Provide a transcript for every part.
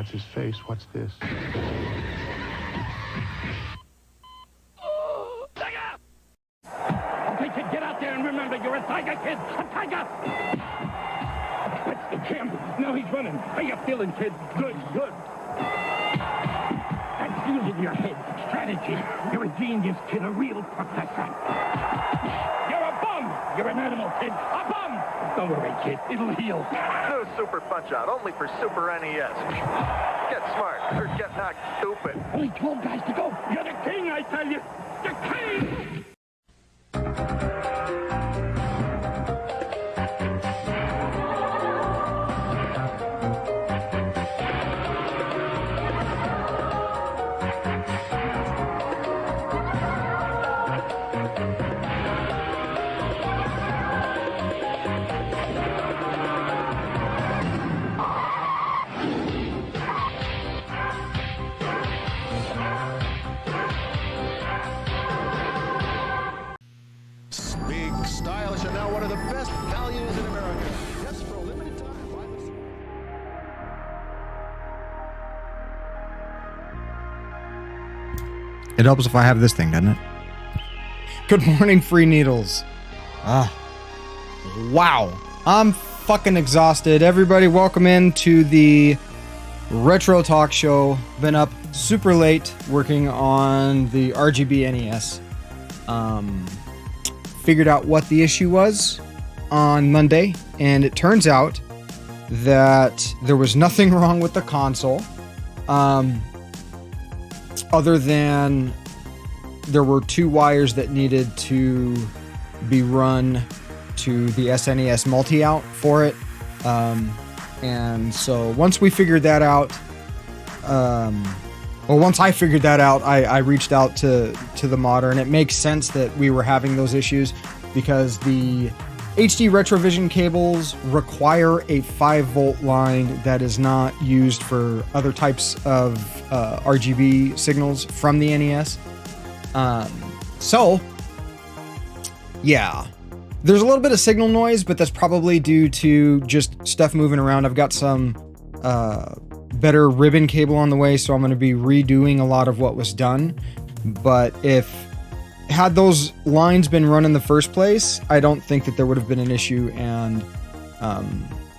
That's his face. What's this? Tiger! Okay, kid, get out there and remember, you're a tiger, kid! A tiger! That's the champ. Now he's running. How you feeling, kid? Good, good. That's using your head. Strategy. You're a genius, kid, a real professor. You're a bum! You're an animal, kid. A bum! Don't worry, kid. It'll heal. New Super Punch-Out, only for Super NES. Get smart, or get knocked stupid. Only 12 guys to go. You're the king, I tell you. The king! Big, stylish, and now one of the best values in America. Yes, for a limited time. It helps if I have this thing, doesn't it? Good morning, Free Needles. Wow. I'm fucking exhausted. Everybody, welcome in to the Retro Talk Show. Been up super late working on the RGB NES. Figured out what the issue was on Monday, and it turns out that there was nothing wrong with the console, other than there were two wires that needed to be run to the SNES multi-out for it, and so once we figured that out, once I figured that out, I reached out to the modder, and it makes sense that we were having those issues because the HD Retrovision cables require a 5-volt line that is not used for other types of RGB signals from the NES. So, yeah. There's a little bit of signal noise, but that's probably due to just stuff moving around. I've got some better ribbon cable on the way, so I'm going to be redoing a lot of what was done. But had those lines been run in the first place, I don't think that there would have been an issue, and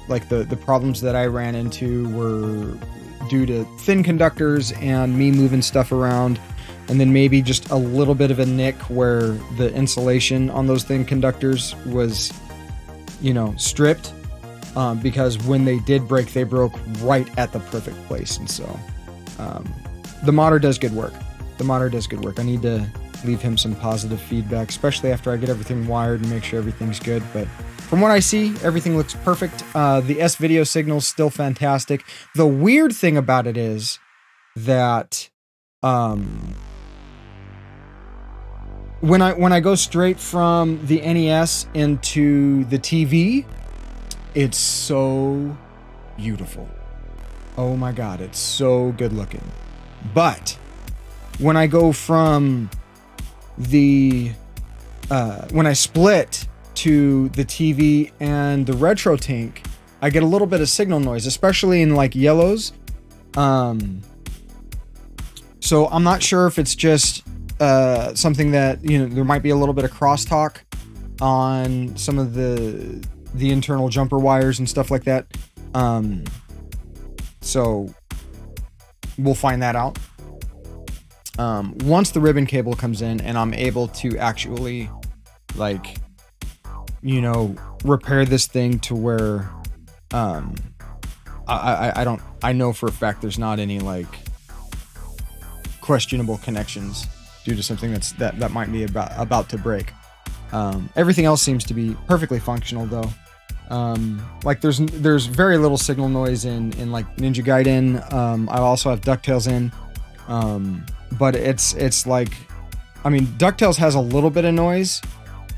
like the problems that I ran into were due to thin conductors and me moving stuff around, and then maybe just a little bit of a nick where the insulation on those thin conductors was, stripped. Because when they did break, they broke right at the perfect place. And so the modder does good work. I need to leave him some positive feedback, especially after I get everything wired and make sure everything's good. But from what I see, everything looks perfect. The S-video signal's still fantastic. The weird thing about it is that when I go straight from the NES into the TV, it's so beautiful. Oh my God, it's so good looking. But when I go from when I split to the TV and the Retro Tink, I get a little bit of signal noise, especially in like yellows. So I'm not sure if it's just something that, there might be a little bit of crosstalk on some of the internal jumper wires and stuff like that. So we'll find that out. Once the ribbon cable comes in and I'm able to actually repair this thing to where I know for a fact there's not any questionable connections due to something that might be about to break. Everything else seems to be perfectly functional though. There's very little signal noise in like Ninja Gaiden. I also have DuckTales in, but it's like, DuckTales has a little bit of noise,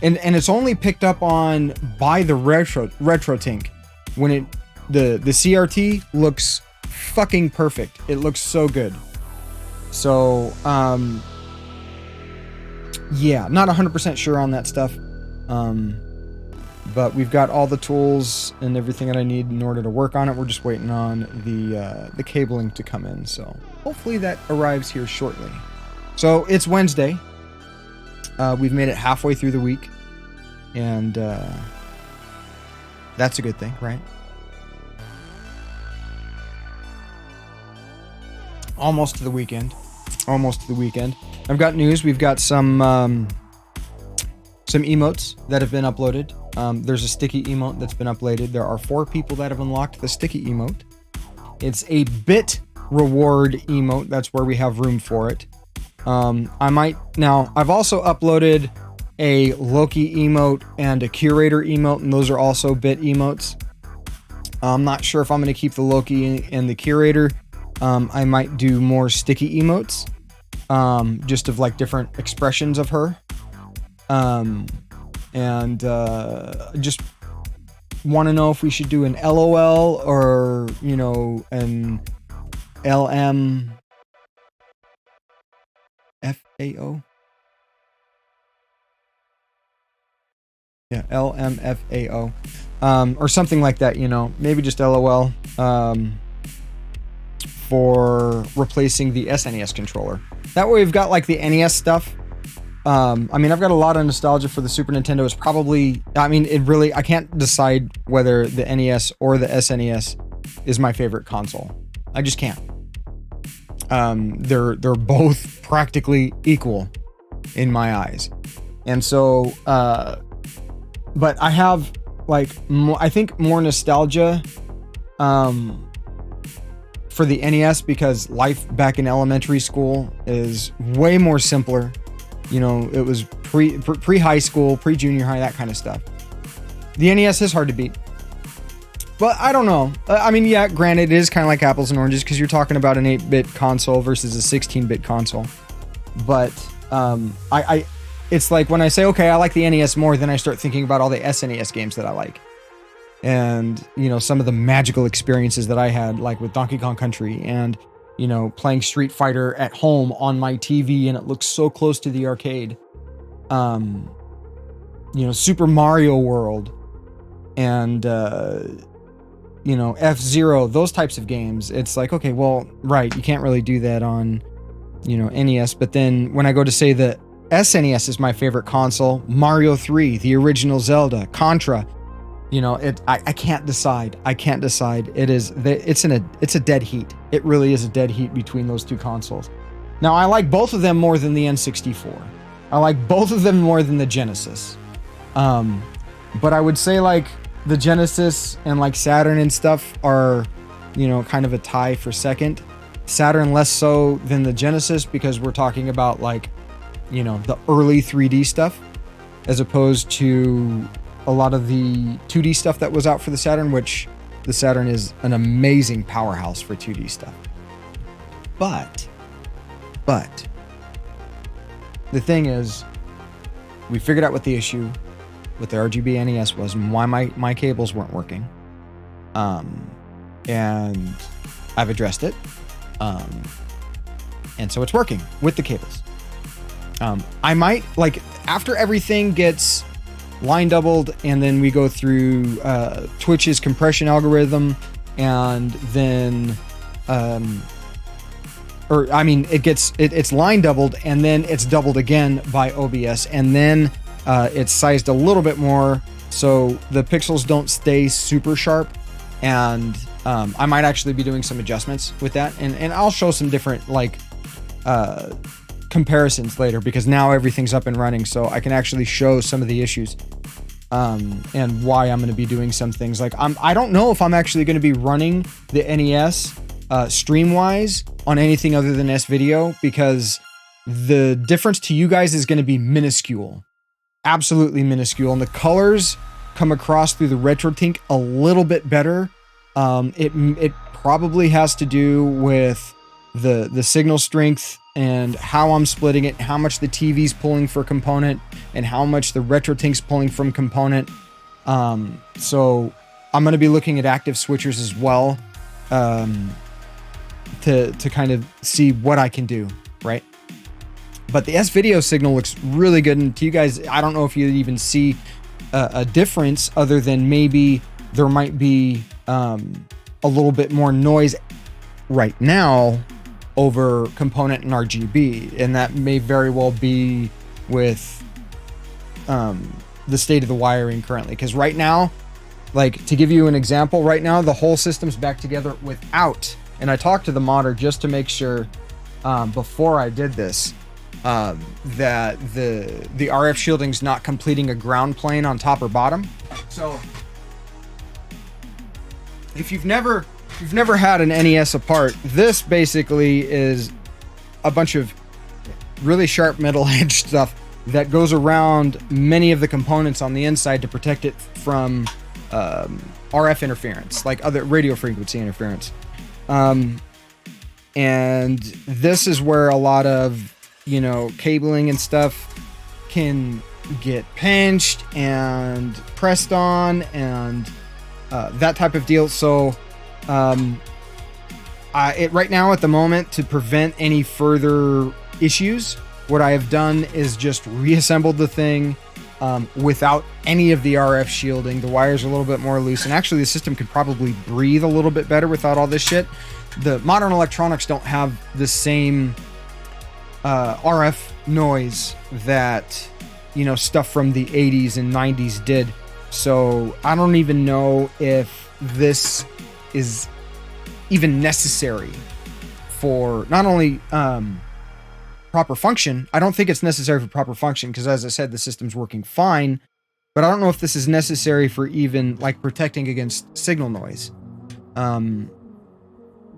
and it's only picked up on by the Retro Tink when the CRT looks fucking perfect. It looks so good. So yeah, not 100% sure on that stuff. But we've got all the tools and everything that I need in order to work on it. We're just waiting on the cabling to come in. So hopefully that arrives here shortly. So it's Wednesday. We've made it halfway through the week. And that's a good thing, right? Almost to the weekend. Almost to the weekend. I've got news. We've got some emotes that have been uploaded. There's a sticky emote that's been uploaded. There are 4 people that have unlocked the sticky emote. It's a bit reward emote. That's where we have room for it. I've also uploaded a Loki emote and a curator emote, and those are also bit emotes. I'm not sure if I'm going to keep the Loki and the curator. I might do more sticky emotes, just of like different expressions of her. Just want to know if we should do an LOL or, you know, an LMFAO. Yeah, LMFAO. Or something like that, you know, maybe just LOL, for replacing the SNES controller. That way we've got like the NES stuff. I mean, I've got a lot of nostalgia for the Super Nintendo. It's probably, I mean, I can't decide whether the NES or the SNES is my favorite console. I just can't. They're both practically equal in my eyes. And so, but I have like, I think more nostalgia, for the NES because life back in elementary school is way more simpler. You know, it was pre-high school, pre-junior high, that kind of stuff. The NES is hard to beat. But I don't know. I mean, yeah, granted, it is kind of like apples and oranges because you're talking about an 8-bit console versus a 16-bit console. But it's like when I say, okay, I like the NES more, then I start thinking about all the SNES games that I like. And, you know, some of the magical experiences that I had, like with Donkey Kong Country and, you know, playing Street Fighter at home on my TV and it looks so close to the arcade. You know, Super Mario World and, you know, F-Zero, those types of games. It's like, okay, well, right, you can't really do that on, you know, NES. But then when I go to say that SNES is my favorite console, Mario 3, the original Zelda, Contra, you know, I can't decide. I can't decide. It's a dead heat. It really is a dead heat between those two consoles. Now, I like both of them more than the N64. I like both of them more than the Genesis. But I would say like the Genesis and like Saturn and stuff are, you know, kind of a tie for second. Saturn less so than the Genesis because we're talking about like, you know, the early 3D stuff as opposed to a lot of the 2D stuff that was out for the Saturn, which the Saturn is an amazing powerhouse for 2D stuff. But the thing is, we figured out what the issue with the RGB NES was and why my cables weren't working. And I've addressed it. And so it's working with the cables. I might, like, after everything gets line doubled and then we go through Twitch's compression algorithm and then it's line doubled and then it's doubled again by OBS and then it's sized a little bit more so the pixels don't stay super sharp, and I might actually be doing some adjustments with that, and I'll show some different like comparisons later because now everything's up and running, so I can actually show some of the issues and why I'm going to be doing some things. Like I don't know if I'm actually going to be running the NES stream-wise on anything other than S-Video because the difference to you guys is going to be minuscule, absolutely minuscule, and the colors come across through the RetroTink a little bit better. It probably has to do with the signal strength and how I'm splitting it, how much the TV's pulling for component, and how much the RetroTink's pulling from component. So I'm going to be looking at active switchers as well to kind of see what I can do, right? But the S-Video signal looks really good, and to you guys, I don't know if you even see a difference other than maybe there might be a little bit more noise right now over component and RGB, and that may very well be with the state of the wiring currently. Because right now, like to give you an example, right now the whole system's back together without, and I talked to the modder just to make sure before I did this that the RF shielding's not completing a ground plane on top or bottom. So if you've never had an NES apart, this basically is a bunch of really sharp metal edge stuff that goes around many of the components on the inside to protect it from RF interference, like other radio frequency interference. And this is where a lot of, cabling and stuff can get pinched and pressed on and that type of deal. So right now at the moment, to prevent any further issues, what I have done is just reassembled the thing without any of the RF shielding. The wires are a little bit more loose, and actually the system could probably breathe a little bit better without all this shit. The modern electronics don't have the same RF noise that stuff from the 80s and 90s did. So I don't even know if this is even necessary for not only proper function. I don't think it's necessary for proper function because, as I said, the system's working fine, but I don't know if this is necessary for even like protecting against signal noise.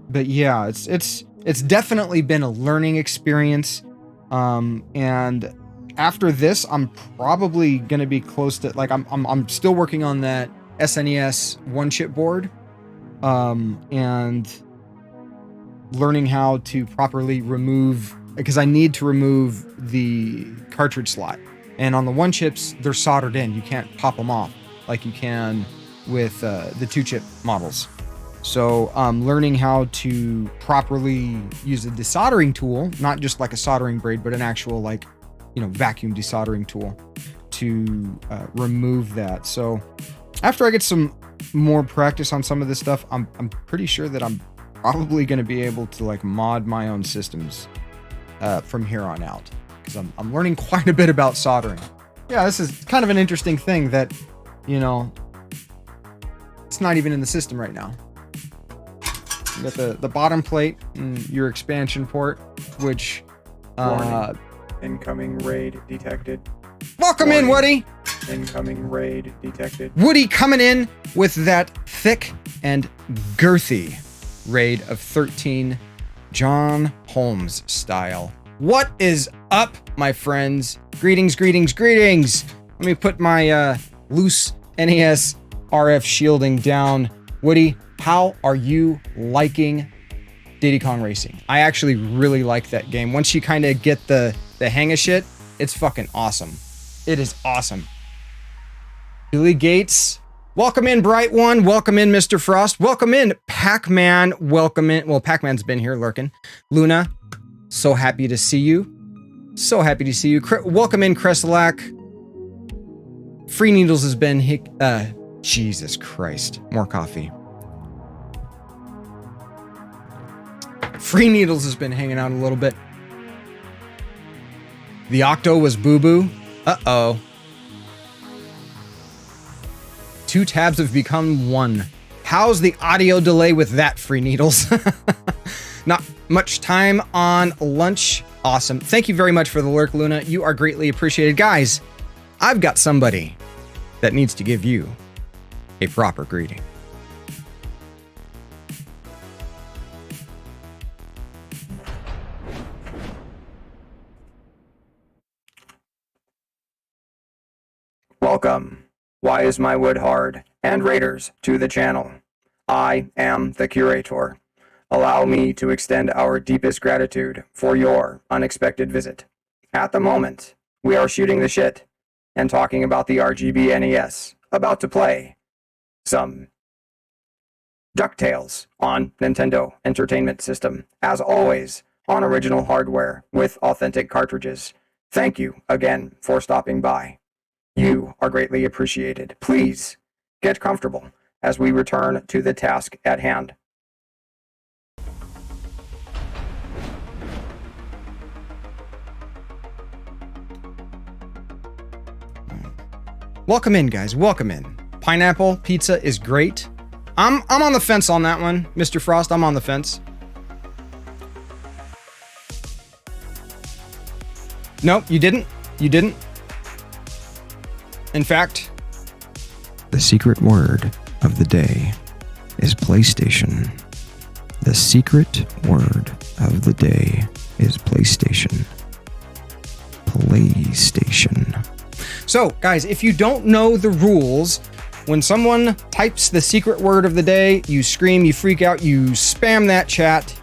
But yeah, it's definitely been a learning experience. And after this, I'm probably going to be close to, like, I'm still working on that SNES one chip board, and learning how to properly remove, because I need to remove the cartridge slot. And on the one chips, they're soldered in. You can't pop them off like you can with the two chip models. So learning how to properly use a desoldering tool, not just like a soldering braid, but an actual vacuum desoldering tool to remove that. So after I get some more practice on some of this stuff, I'm pretty sure that I'm probably going to be able to mod my own systems from here on out, because I'm learning quite a bit about soldering. Yeah, this is kind of an interesting thing that, it's not even in the system right now. You got the bottom plate and your expansion port, which incoming raid detected. Welcome in, Woody. Incoming raid detected. Woody coming in with that thick and girthy raid of 13, John Holmes style. What is up, my friends? Greetings, greetings, greetings. Let me put my loose NES RF shielding down. Woody, how are you liking Diddy Kong Racing? I actually really like that game. Once you kind of get the hang of shit, it's fucking awesome. It is awesome. Billy Gates, welcome in, Bright One. Welcome in, Mr. Frost. Welcome in, Pac-Man. Welcome in. Well, Pac-Man's been here lurking. Luna, so happy to see you. So happy to see you. Welcome in, Crestalac. Free Needles has been Jesus Christ. More coffee. Free Needles has been hanging out a little bit. The Octo was boo-boo. Uh-oh. 2 tabs have become 1. How's the audio delay with that, Free Needles? Not much time on lunch. Awesome. Thank you very much for the lurk, Luna. You are greatly appreciated. Guys, I've got somebody that needs to give you a proper greeting. Welcome, Why Is My Wood Hard, and Raiders to the channel. I am the curator. Allow me to extend our deepest gratitude for your unexpected visit. At the moment, we are shooting the shit and talking about the RGB NES, about to play some DuckTales on Nintendo Entertainment System, as always, on original hardware with authentic cartridges. Thank you again for stopping by. You are greatly appreciated. Please get comfortable as we return to the task at hand. Welcome in, guys. Welcome in. Pineapple pizza is great. I'm on the fence on that one, Mr. Frost. I'm on the fence. Nope, you didn't. You didn't. In fact, the secret word of the day is PlayStation. The secret word of the day is PlayStation. PlayStation. So, guys, if you don't know the rules, when someone types the secret word of the day, you scream, you freak out, you spam that chat,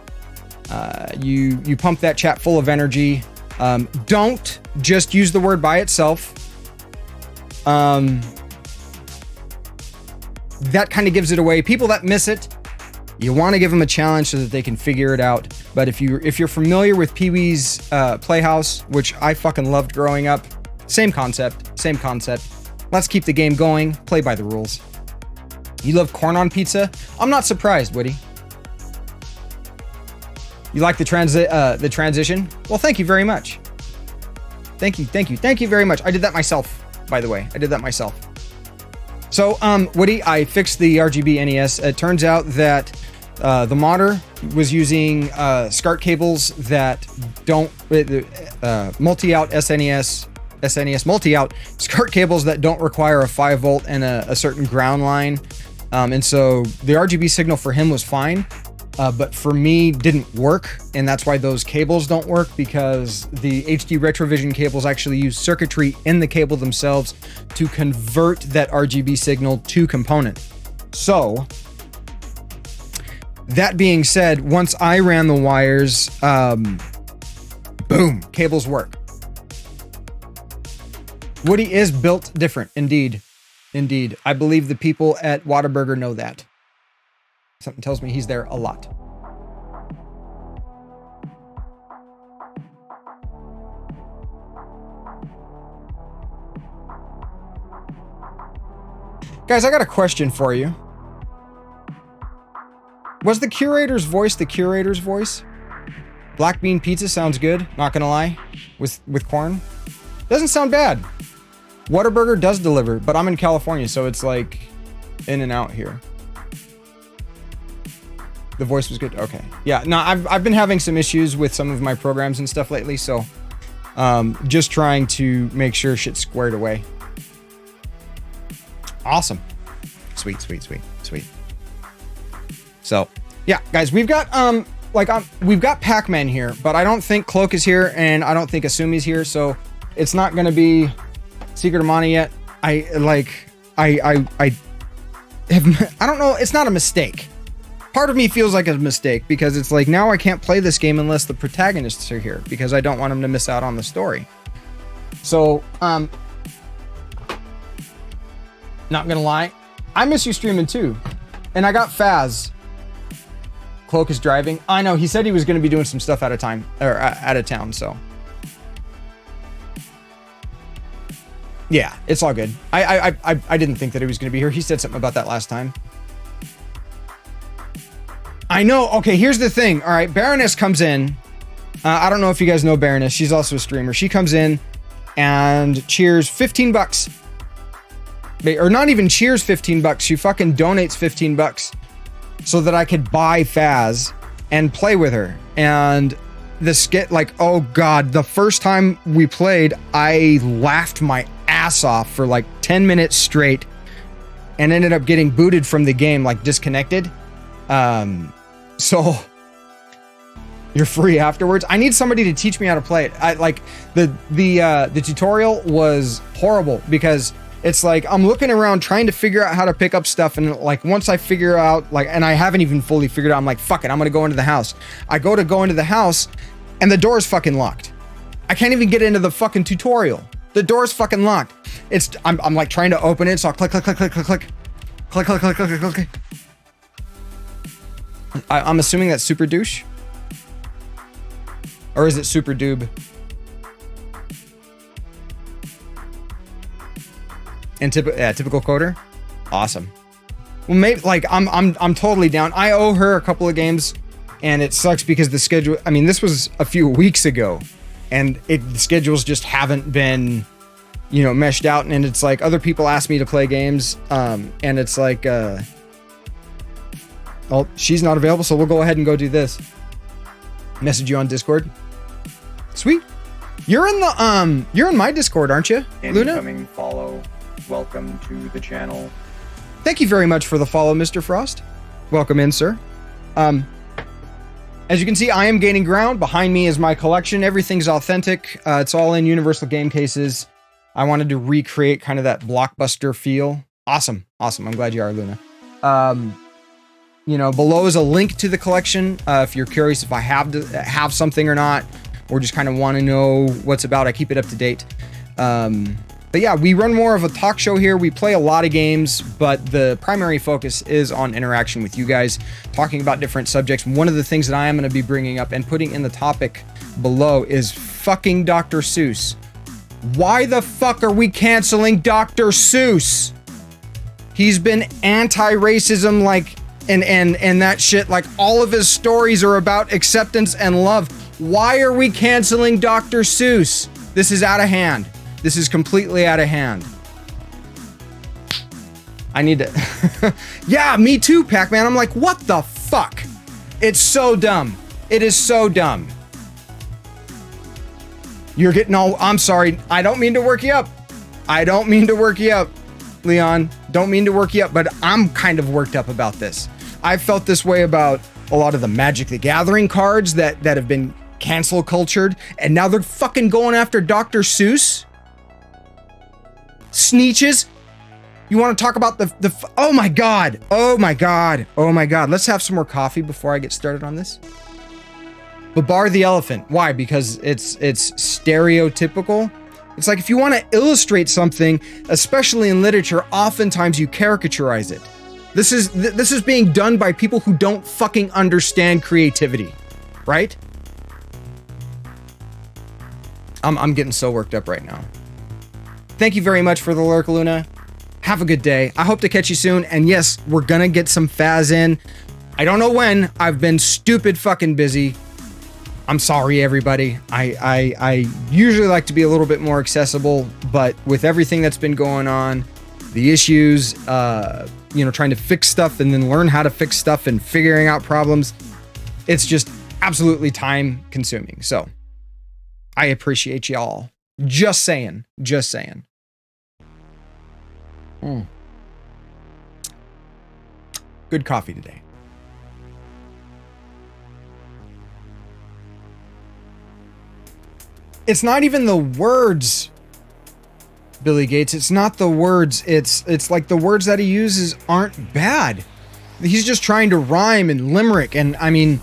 you pump that chat full of energy. Don't just use the word by itself. That kind of gives it away. People that miss it, you want to give them a challenge so that they can figure it out. But if you're familiar with Pee-wee's Playhouse, which I fucking loved growing up, same concept. Let's keep the game going. Play by the rules. You love corn on pizza? I'm not surprised, Woody. You like the transition? Well, thank you very much. Thank you very much. I did that myself, by the way. I did that myself. So, Woody, I fixed the RGB NES. It turns out that the modder was using SCART cables that don't multi-out SNES multi-out SCART cables that don't require a 5 volt and a certain ground line. And so the RGB signal for him was fine, but for me didn't work. And that's why those cables don't work, because the HD Retrovision cables actually use circuitry in the cable themselves to convert that RGB signal to component. So that being said, once I ran the wires, boom, cables work. Woody is built different, indeed. Indeed. I believe the people at Whataburger know that. Something tells me he's there a lot. Guys, I got a question for you. Was the curator's voice the curator's voice? Black bean pizza sounds good, not gonna lie, with corn. Doesn't sound bad. Whataburger does deliver, but I'm in California, so it's like in and out here. The voice was good. Okay. Yeah, no, I've been having some issues with some of my programs and stuff lately, so just trying to make sure shit's squared away. Awesome. Sweet. So, yeah, guys, we've got we've got Pac-Man here, but I don't think Cloak is here, and I don't think Asumi's here, so it's not gonna be Secret of Mana yet. I don't know, it's not a mistake. Part of me feels like a mistake, because it's like, now I can't play this game unless the protagonists are here, because I don't want them to miss out on the story. So, not gonna lie, I miss you streaming too. And I got Faz. Cloak is driving. I know, he said he was gonna be doing some stuff out of town, so. Yeah, it's all good. I didn't think that he was going to be here. He said something about that last time. I know. Okay, here's the thing. All right, Baroness comes in. I don't know if you guys know Baroness. She's also a streamer. She comes in and cheers $15. Or not even cheers $15. She fucking donates $15 so that I could buy Faz and play with her. And the skit, like, oh God, the first time we played, I laughed my ass off for like 10 minutes straight and ended up getting booted from the game, like disconnected. So you're free afterwards. I need somebody to teach me how to play it. I like the tutorial was horrible, because it's like I'm looking around trying to figure out how to pick up stuff, and like once I figure out, like, and I haven't even fully figured out, I'm like, fuck it, I'm gonna go into the house. I go into the house and the door's fucking locked. I can't even get into the fucking tutorial. The door's fucking locked. I'm like trying to open it, so I'll click. I'm assuming that's Super Douche. Or is it Super Doob? And typical coder. Awesome. Well, maybe like I'm totally down. I owe her a couple of games, and it sucks because the schedule. I mean, this was a few weeks ago, and the schedules just haven't been, meshed out. And it's like other people ask me to play games, and it's like, well, she's not available, so we'll go ahead and go do this. Message you on Discord. Sweet. You're in my Discord, aren't you, Luna? Incoming follow. Welcome to the channel. Thank you very much for the follow, Mr. Frost. Welcome in, sir. As you can see, I am gaining ground. Behind me is my collection. Everything's authentic. It's all in universal game cases. I wanted to recreate kind of that blockbuster feel. Awesome. I'm glad you are, Luna. Below is a link to the collection. If you're curious if I have something or not, or just kind of want to know what's about, I keep it up to date. But yeah, we run more of a talk show here. We play a lot of games, but the primary focus is on interaction with you guys, talking about different subjects. One of the things that I am going to be bringing up and putting in the topic below is fucking Dr. Seuss. Why the fuck are we canceling Dr. Seuss? He's been anti-racism, like, and that shit, like all of his stories are about acceptance and love. Why are we canceling Dr. Seuss? This is out of hand. This is completely out of hand. I need to... Yeah, me too, Pac-Man. I'm like, what the fuck? It's so dumb. It is so dumb. You're getting all... I'm sorry. I don't mean to work you up. Leon. Don't mean to work you up, but I'm kind of worked up about this. I've felt this way about a lot of the Magic the Gathering cards that have been cancel cultured, and now they're fucking going after Dr. Seuss. Sneeches. You want to talk about the oh my god. Let's have some more coffee before I get started on this. Babar the elephant. Why? Because it's stereotypical. It's like if you want to illustrate something, especially in literature, oftentimes you caricaturize it. This is being done by people who don't fucking understand creativity, right? I'm getting so worked up right now. Thank you very much for the lurk, Luna. Have a good day. I hope to catch you soon. And yes, we're gonna get some Faz in. I don't know when. I've been stupid fucking busy. I'm sorry, everybody. I usually like to be a little bit more accessible, but with everything that's been going on, the issues, trying to fix stuff and then learn how to fix stuff and figuring out problems, it's just absolutely time consuming. So I appreciate y'all. Just saying. Good coffee today. It's not even the words, Billy Gates. It's not the words. It's like the words that he uses aren't bad. He's just trying to rhyme and limerick. And I mean,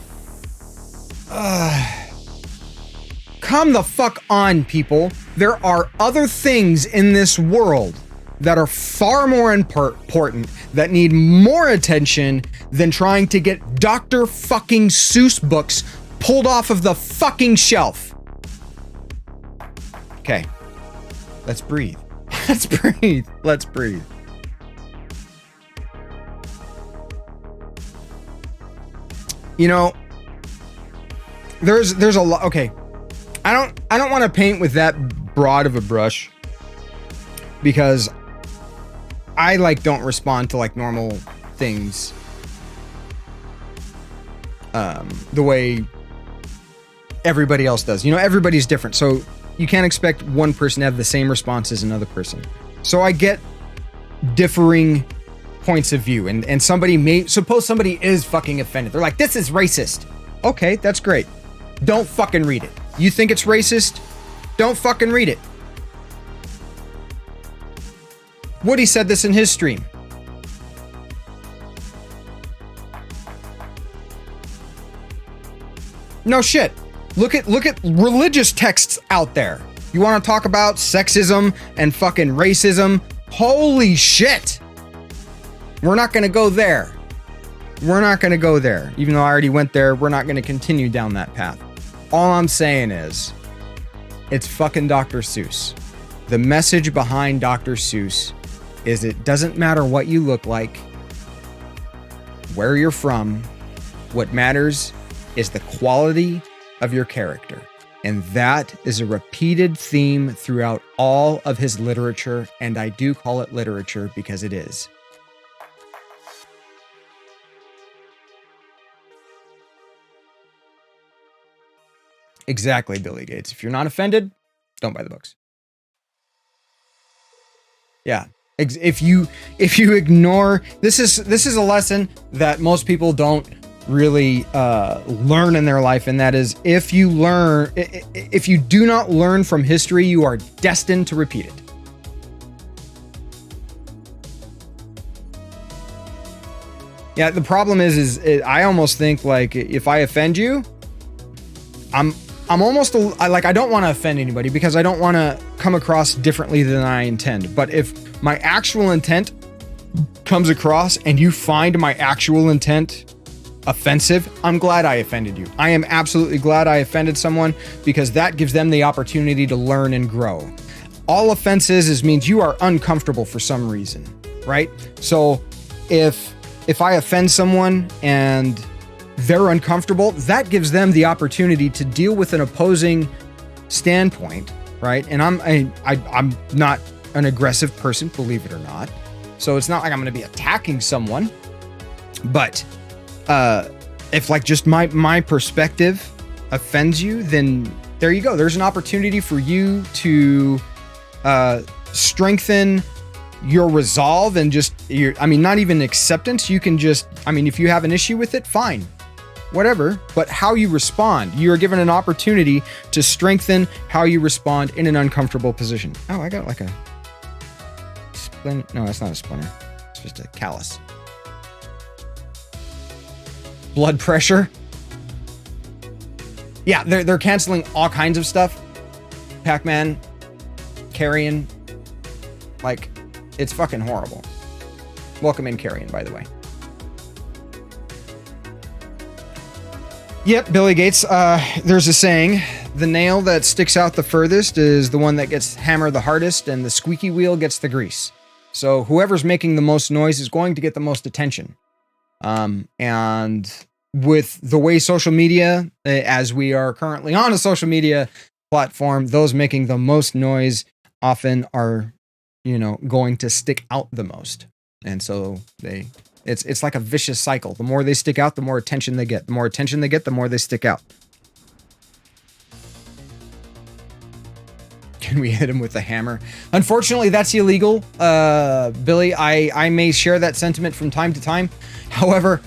come the fuck on, people. There are other things in this world that are far more important, that need more attention than trying to get Dr. fucking Seuss books pulled off of the fucking shelf. Okay, let's breathe. Let's breathe. There's a lot. Okay, I don't want to paint with that broad of a brush because I don't respond to normal things the way everybody else does. Everybody's different, so you can't expect one person to have the same response as another person. So I get differing points of view, and suppose somebody is fucking offended. They're like, this is racist. Okay, that's great. Don't fucking read it. You think it's racist? Don't fucking read it. Woody said this in his stream. No shit. Look at religious texts out there. You want to talk about sexism and fucking racism? Holy shit. We're not going to go there. Even though I already went there, we're not going to continue down that path. All I'm saying is, it's fucking Dr. Seuss. The message behind Dr. Seuss is it doesn't matter what you look like, where you're from. What matters is the quality of your character. And that is a repeated theme throughout all of his literature, and I do call it literature because it is. Exactly, Billy Gates. If you're not offended, don't buy the books. Yeah. If you ignore, this is a lesson that most people don't really learn in their life, and that is, if you do not learn from history, you are destined to repeat it. Yeah, the problem is I almost think, like, if I offend you, I'm almost I don't want to offend anybody because I don't want to come across differently than I intend. But if my actual intent comes across and you find my actual intent offensive, I'm glad I offended you. I am absolutely glad I offended someone, because that gives them the opportunity to learn and grow. All offense means you are uncomfortable for some reason, right? So if I offend someone and they're uncomfortable, that gives them the opportunity to deal with an opposing standpoint, right? And I'm not an aggressive person, believe it or not. So it's not like I'm going to be attacking someone. But if, like, just my perspective offends you, then there you go. There's an opportunity for you to strengthen your resolve and not even acceptance. You can just, if you have an issue with it, fine, whatever. But how you respond, you are given an opportunity to strengthen how you respond in an uncomfortable position. Oh, I got like a splinter. No, that's not a splinter. It's just a callus. Blood pressure. Yeah, they're canceling all kinds of stuff. Pac-Man, Carrion, like, it's fucking horrible. Welcome in, Carrion, by the way. Yep, Billy Gates. There's a saying: the nail that sticks out the furthest is the one that gets hammered the hardest, and the squeaky wheel gets the grease. So whoever's making the most noise is going to get the most attention. And with the way social media, as we are currently on a social media platform, those making the most noise often are, going to stick out the most. And so it's like a vicious cycle. The more they stick out, the more attention they get. The more attention they get, the more they stick out. Can we hit him with a hammer? Unfortunately, that's illegal, Billy. I may share that sentiment from time to time. However,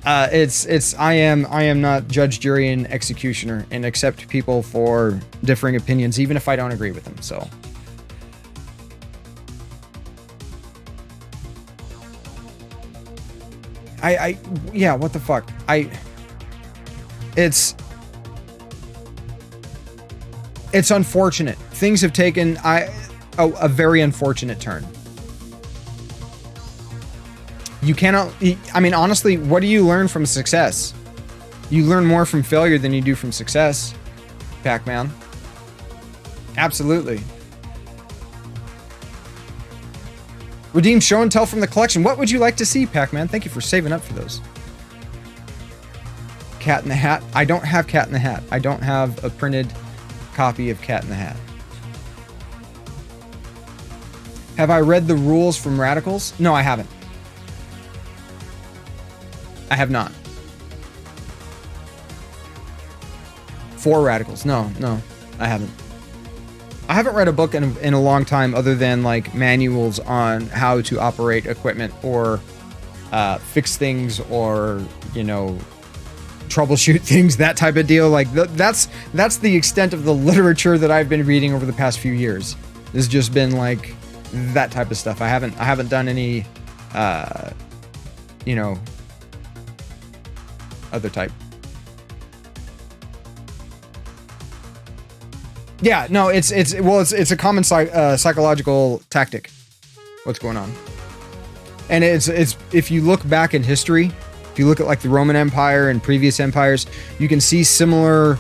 I am not judge, jury, and executioner, and accept people for differing opinions, even if I don't agree with them. So. Yeah, what the fuck? It's unfortunate. Things have taken a very unfortunate turn. You cannot, honestly, what do you learn from success? You learn more from failure than you do from success, Pac-Man. Absolutely. Redeem show and tell from the collection. What would you like to see, Pac-Man? Thank you for saving up for those. Cat in the Hat. I don't have Cat in the Hat. I don't have a printed copy of Cat in the Hat. Have I read the rules from Radicals? No, I haven't. I have not. For Radicals? No, I haven't. I haven't read a book in a long time, other than like manuals on how to operate equipment or fix things, or troubleshoot things, that type of deal. Like that's the extent of the literature that I've been reading over the past few years. It's just been like that type of stuff. I haven't done any other type. Yeah, no, it's a common psychological tactic. What's going on? And it's if you look back in history, if you look at like the Roman Empire and previous empires, you can see similar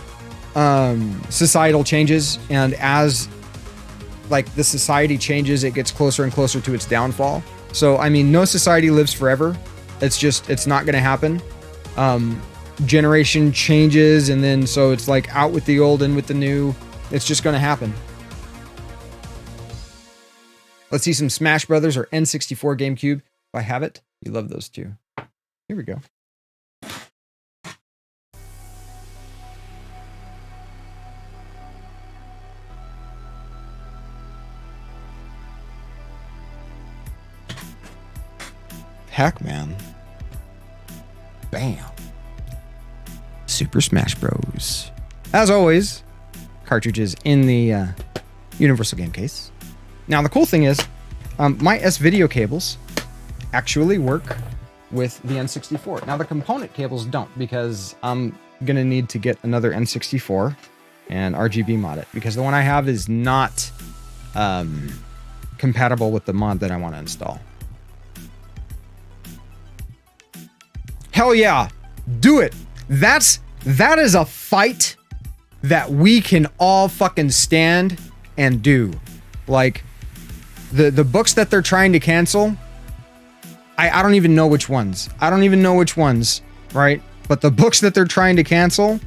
societal changes. And as like the society changes, it gets closer and closer to its downfall. So, I mean, no society lives forever. It's not going to happen. Generation changes, and then so it's like out with the old, in with the new. It's just going to happen. Let's see some Smash Brothers or N64 GameCube. If I have it, you love those two. Here we go. Pac-Man. Bam. Super Smash Bros. As always, cartridges in the Universal Game Case. Now, the cool thing is, my S-Video cables actually work with the N64. Now, the component cables don't, because I'm going to need to get another N64 and RGB mod it, because the one I have is not compatible with the mod that I want to install. Hell yeah, do it. That is a fight that we can all fucking stand and do. Like, the books that they're trying to cancel, I don't even know which ones. Right? But the books that they're trying to cancel,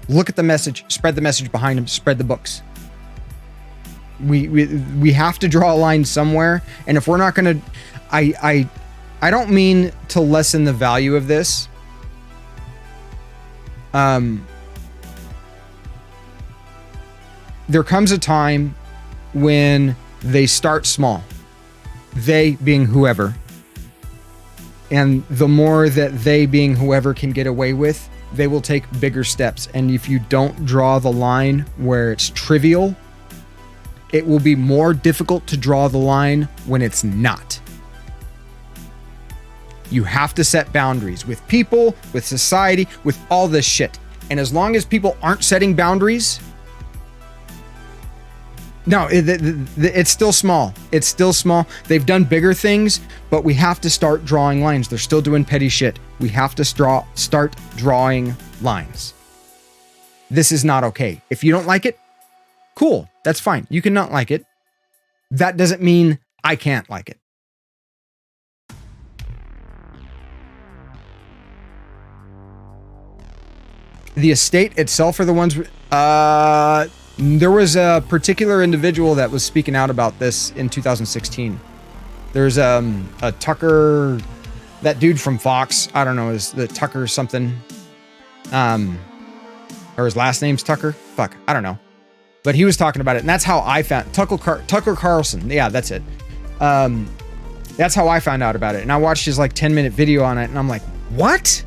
look at the message, spread the message behind them, spread the books. We have to draw a line somewhere, and if we're not gonna, I don't mean to lessen the value of this. There comes a time when they start small. They being whoever. And the more that they being whoever can get away with, they will take bigger steps. And if you don't draw the line where it's trivial, it will be more difficult to draw the line when it's not. You have to set boundaries with people, with society, with all this shit. And as long as people aren't setting boundaries, no, it's still small. It's still small. They've done bigger things, but we have to start drawing lines. They're still doing petty shit. We have to start drawing lines. This is not okay. If you don't like it, cool. That's fine. You can not like it. That doesn't mean I can't like it. The estate itself are the ones... there was a particular individual that was speaking out about this in 2016. There's a Tucker... That dude from Fox. I don't know. Is the Tucker something? Or his last name's Tucker? Fuck. I don't know. But he was talking about it. And that's how I found... Tucker Carlson. Yeah, that's it. That's how I found out about it. And I watched his like 10-minute video on it. And I'm like, what?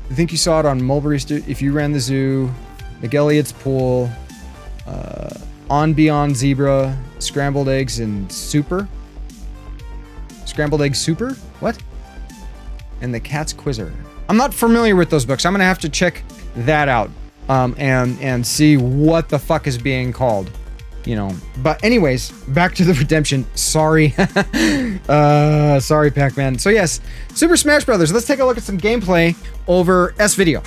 I think you saw it on Mulberry if you ran the zoo, McElliott's pool, On Beyond Zebra, Scrambled Eggs and Super. Scrambled Egg Super? What? And The Cat's Quizzer. I'm not familiar with those books. I'm gonna have to check that out and see what the fuck is being called. You know. But anyways, back to the redemption. Sorry. Sorry, Pac-Man. So yes, Super Smash Brothers. Let's take a look at some gameplay over S-Video.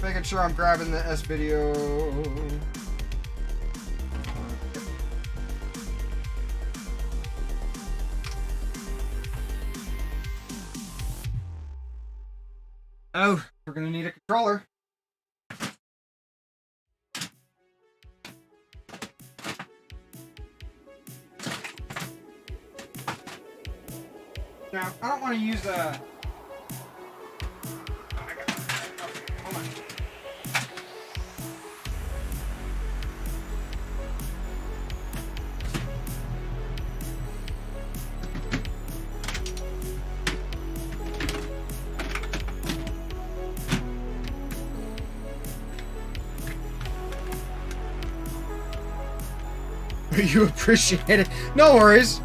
Making sure I'm grabbing the S-Video. Oh, we're gonna need a controller. Now, I don't want to use a... Hold on. You appreciate it. No worries.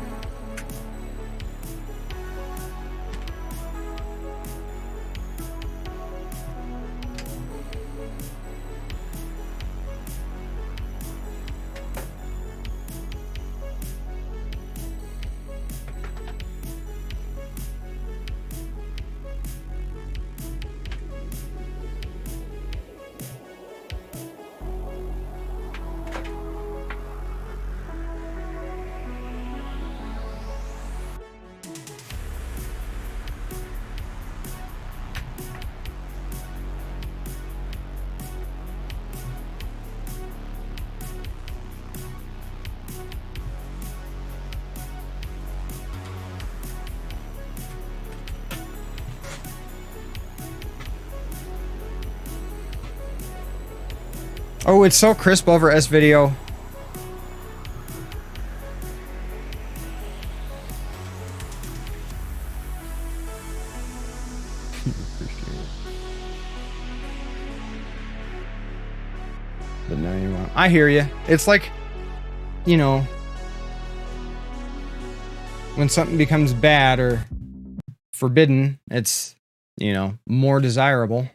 Oh, it's so crisp over S video. But now you want. I hear you. It's like, you know, when something becomes bad or forbidden, it's, you know, more desirable.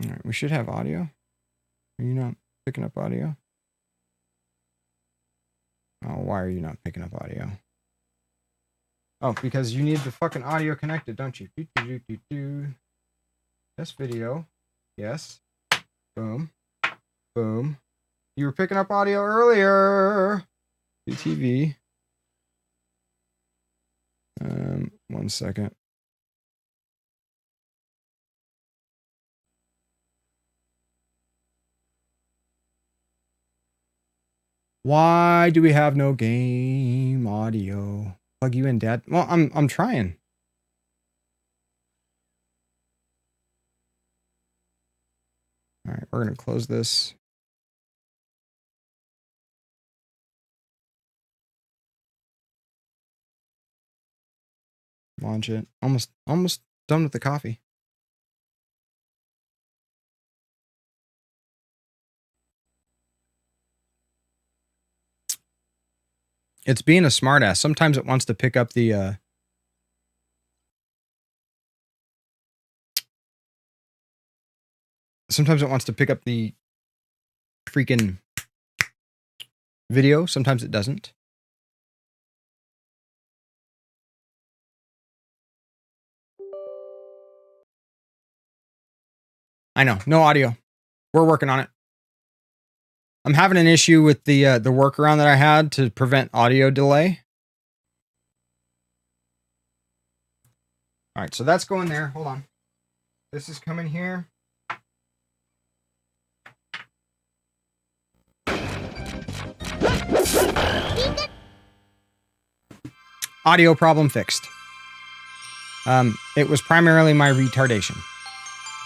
All right, we should have audio. Are you not picking up audio? Oh, why are you not picking up audio? Oh, because you need the fucking audio connected, don't you? This video. Yes. Boom. Boom. You were picking up audio earlier. TV. 1 second. Why do we have no game audio? Plug you in, Dad. Well, I'm trying. All right, we're gonna close this. Launch it. Almost done with the coffee. It's being a smartass. Sometimes it wants to pick up the sometimes it wants to pick up the freaking video. Sometimes it doesn't. I know, no audio. We're working on it. I'm having an issue with the workaround that I had to prevent audio delay. All right, so that's going there. Hold on. This is coming here. Audio problem fixed. It was primarily my retardation.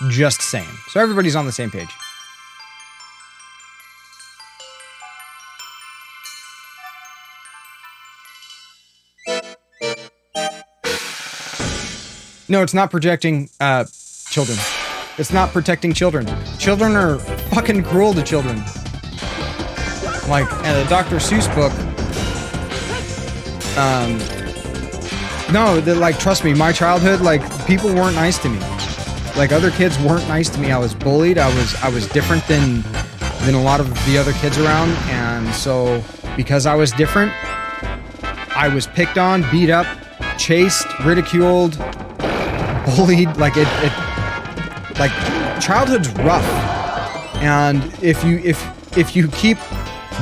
Just saying. So everybody's on the same page. No, it's not projecting children. It's not protecting children. Children are fucking cruel to children. Like, the Dr. Seuss book. No, like, trust me, my childhood, like, people weren't nice to me. Like, other kids weren't nice to me. I was bullied. I was different than a lot of the other kids around. And so, because I was different, I was picked on, beat up, chased, ridiculed, bullied. Like, like, childhood's rough. And if you keep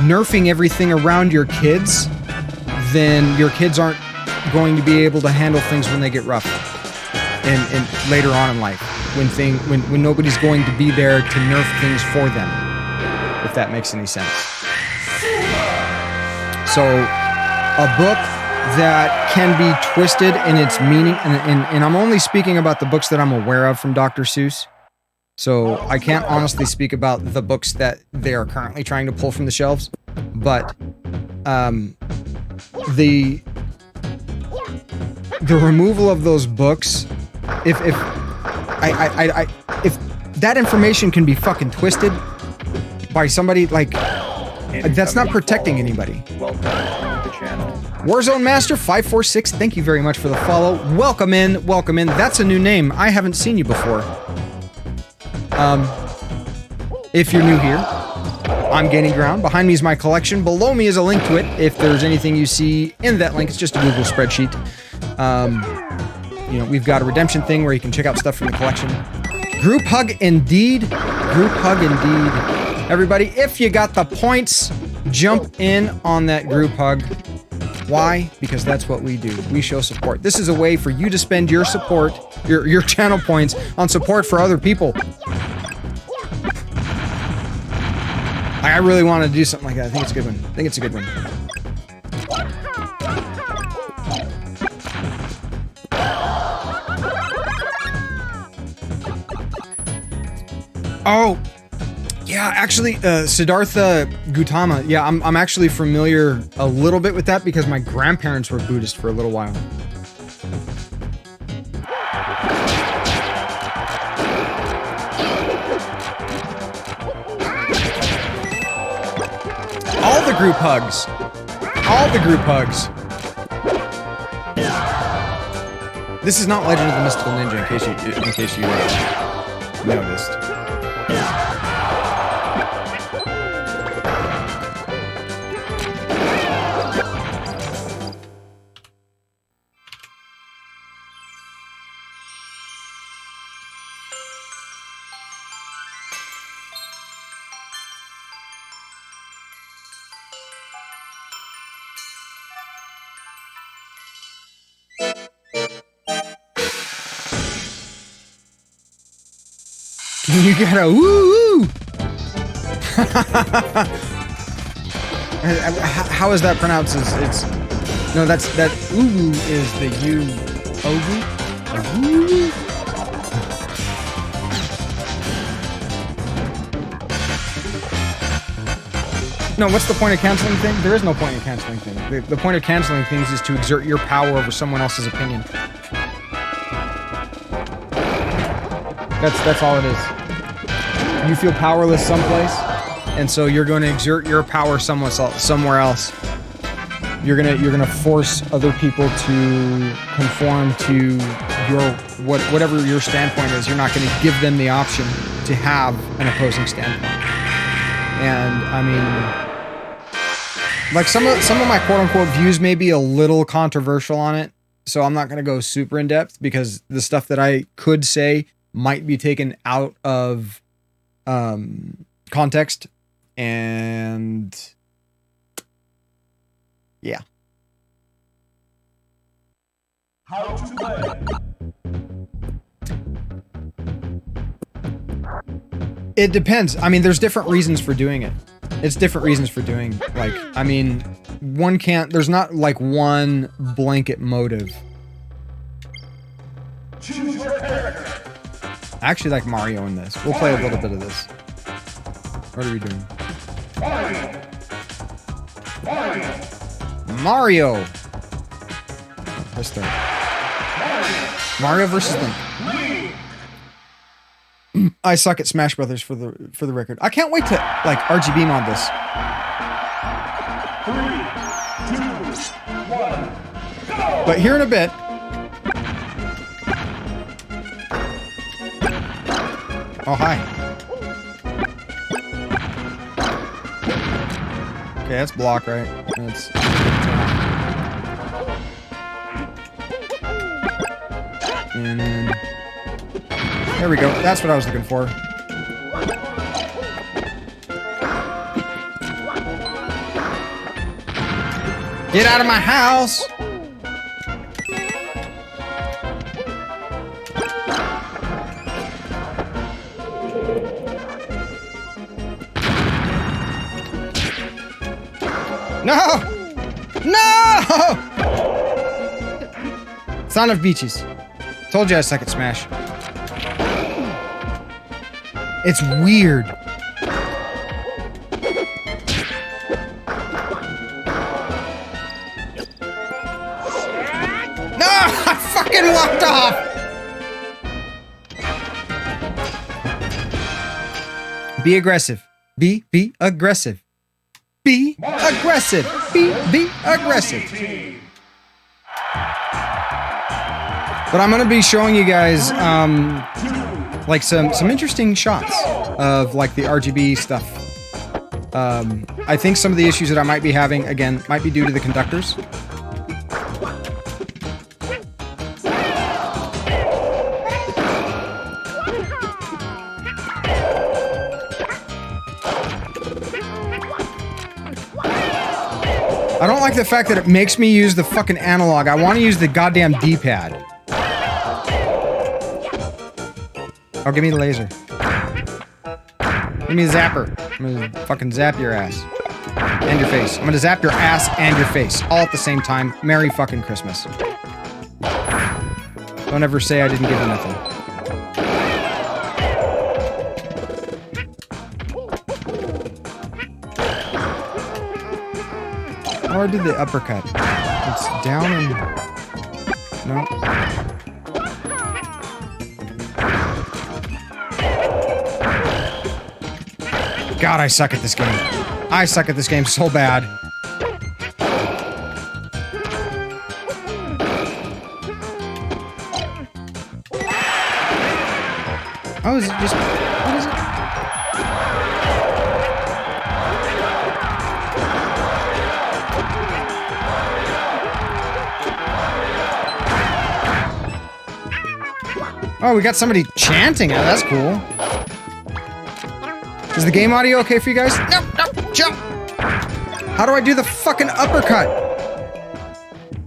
nerfing everything around your kids, then your kids aren't going to be able to handle things when they get rough and later on in life, when nobody's going to be there to nerf things for them, if that makes any sense. So a book that can be twisted in its meaning, and I'm only speaking about the books that I'm aware of from Dr. Seuss. So I can't honestly speak about the books that they are currently trying to pull from the shelves, but the removal of those books, if that information can be fucking twisted by somebody, like, that's not protecting anybody. Welcome to the channel. Warzone Master 546, thank you very much for the follow. Welcome in, welcome in. That's a new name. I haven't seen you before. If you're new here, I'm gaining ground. Behind me is my collection. Below me is a link to it. If there's anything you see in that link, it's just a Google spreadsheet. You know, we've got a redemption thing where you can check out stuff from the collection. Group hug indeed. Group hug indeed. Everybody, if you got the points, jump in on that group hug. Why? Because that's what we do. We show support. This is a way for you to spend your support, your channel points, on support for other people. I really want to do something like that. I think it's a good one. I think it's a good one. Oh, yeah, actually, Siddhartha Gautama. Yeah, I'm actually familiar a little bit with that because my grandparents were Buddhist for a little while. All the group hugs. All the group hugs. This is not Legend of the Mystical Ninja, in case you noticed. You gotta woo woo. How is that pronounced? It's no, that ooh is the u ogu. No, what's the point of canceling things? There is no point in canceling things. The point of canceling things is to exert your power over someone else's opinion. That's all it is. You feel powerless someplace, and so you're going to exert your power somewhere else. You're gonna force other people to conform to your whatever your standpoint is. You're not going to give them the option to have an opposing standpoint. And I mean, like some of my quote unquote views may be a little controversial on it, so I'm not going to go super in depth because the stuff that I could say might be taken out of context, and yeah. How to play. It depends. I mean, there's different reasons for doing it. It's different reasons for doing, like, I mean, there's not like one blanket motive. Choose your character. I actually like Mario in this. We'll play a little bit of this. What are we doing? Mario! Let's start. Mario versus Link. I suck at Smash Brothers for the record. I can't wait to like RGB mod this. 3, 2, 1, go! But here in a bit. Oh, hi. Okay, that's block, right? That's... And then... There we go. That's what I was looking for. Get out of my house! No! No! Son of beaches. Told you I suck at Smash. It's weird. No! I fucking walked off! Be aggressive. Be aggressive. Be aggressive. Be aggressive. But I'm gonna be showing you guys like some interesting shots of like the RGB stuff. I think some of the issues that I might be having again might be due to the conductors. I don't like the fact that it makes me use the fucking analog. I want to use the goddamn D-pad. Oh, give me the laser. Give me the zapper. I'm gonna fucking zap your ass. And your face. I'm gonna zap your ass and your face. All at the same time. Merry fucking Christmas. Don't ever say I didn't give you nothing. do I do the uppercut? It's down and... No. God, I suck at this game. I suck at this game so bad. Oh, is it just... What is it? Oh, we got somebody chanting. Oh, that's cool. Is the game audio okay for you guys? No, no, jump! How do I do the fucking uppercut?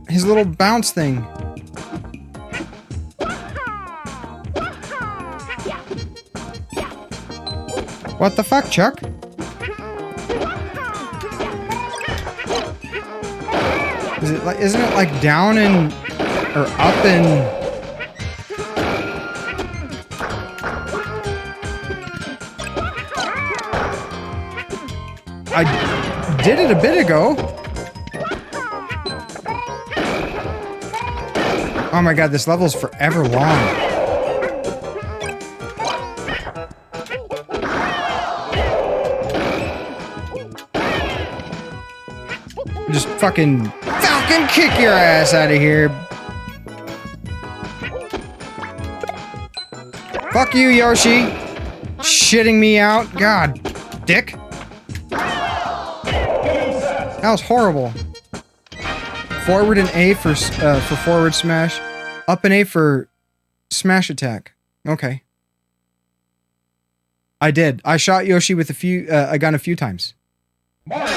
His little bounce thing. What the fuck, Chuck? Is it like, isn't it like down and, or up and... I did it a bit ago. Oh my god, this level's forever long. Just fucking falcon kick your ass out of here. Fuck you, Yoshi. Shitting me out. God, dick. That was horrible. Forward and A for forward smash. Up and A for smash attack. Okay. I did. I shot Yoshi with a gun a few times. Mario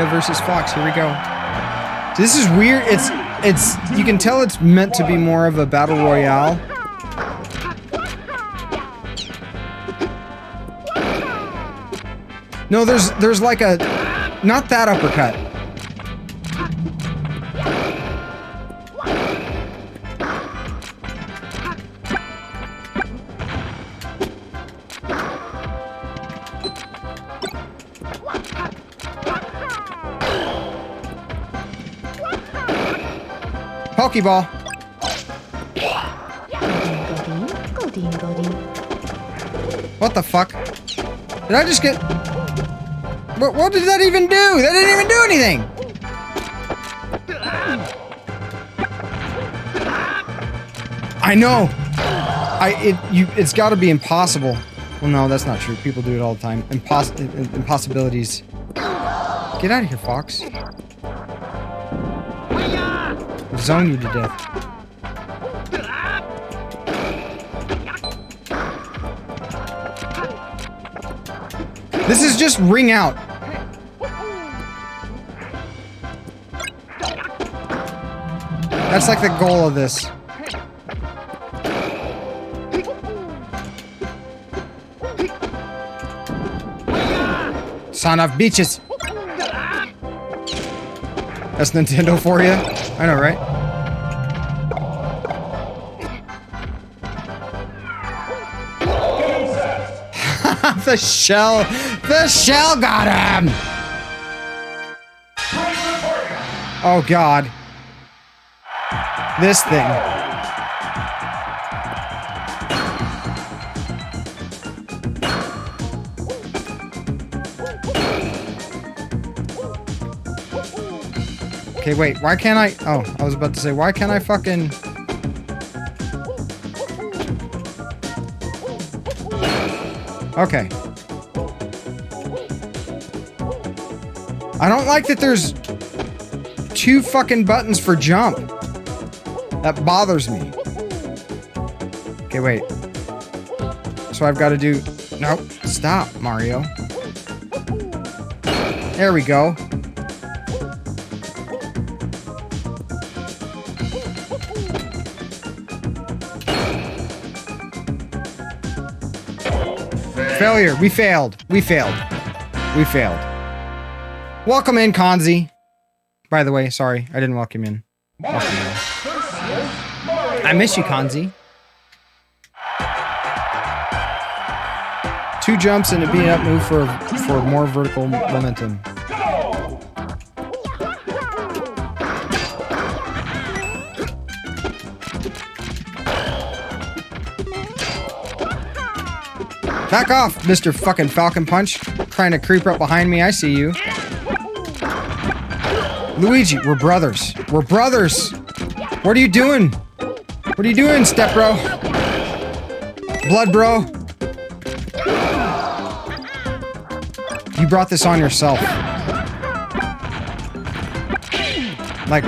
versus Fox. Here we go. So this is weird. It's you can tell it's meant to be more of a battle royale. No, there's like a... Not that uppercut. Pokeball. What the fuck? Did I just get... What did that even do? That didn't even do anything! I know! It's gotta be impossible. Well, no, that's not true. People do it all the time. Impossibilities. Get out of here, Fox. I'll zone you to death. This is just ring out. That's like the goal of this. Son of bitches. That's Nintendo for you. I know, right? The shell got him! Oh god. This thing. Okay, wait, why can't I... Oh, I was about to say, why can't I fucking... Okay. I don't like that there's 2 fucking buttons for jump. That bothers me. Okay, wait. So I've got to do... Nope. Stop, Mario. There we go. Failure. We failed. We failed. We failed. Welcome in, Kanzi. By the way, sorry. I didn't welcome in. Welcome in. I miss you, Kanzi. 2 jumps and a beat up move for more vertical momentum. Back off, Mr. fucking Falcon Punch. Trying to creep up behind me. I see you. Luigi, we're brothers. We're brothers. What are you doing? What are you doing, step bro? Blood bro. You brought this on yourself. Like...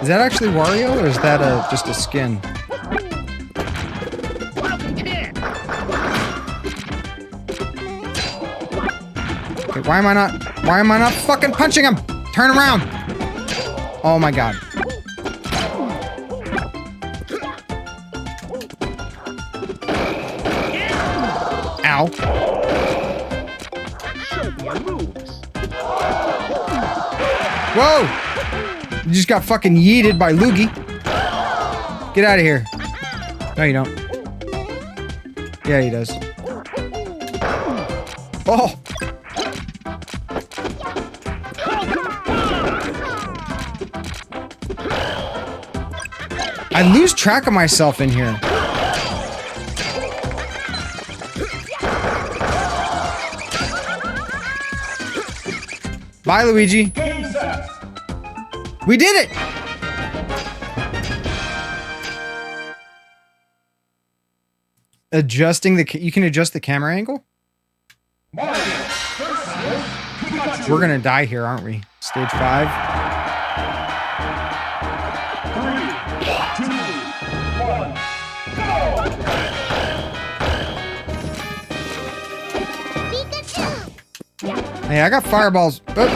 Is that actually Wario, or is that just a skin? Okay, why am I not fucking punching him? Turn around! Oh my god. Ow. Whoa! You just got fucking yeeted by Loogie. Get out of here. No, you don't. Yeah, he does. Oh! I lose track of myself in here. Bye, Luigi. We did it! Adjusting the... You can adjust the camera angle? We're gonna die here, aren't we? Stage 5. 3, 2, 1, go! Hey, I got fireballs. Oh.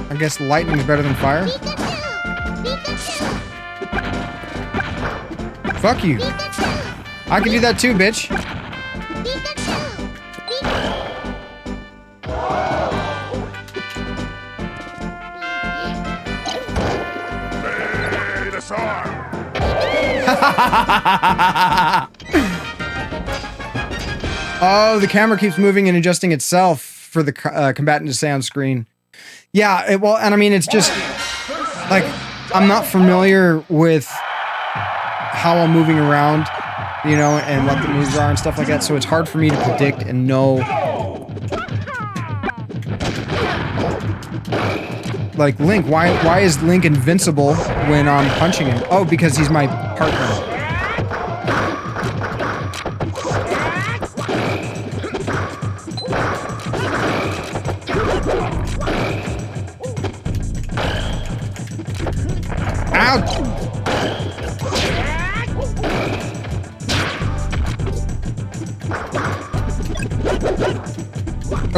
I guess lightning is better than fire. Fuck you. I can do that too, bitch. Oh, the camera keeps moving and adjusting itself for the combatant to stay on screen. Yeah, well, and I mean, it's just, like, I'm not familiar with how I'm moving around, you know, and what the moves are and stuff like that, so it's hard for me to predict and know. Like, Link, why is Link invincible when I'm punching him? Oh, because he's my partner.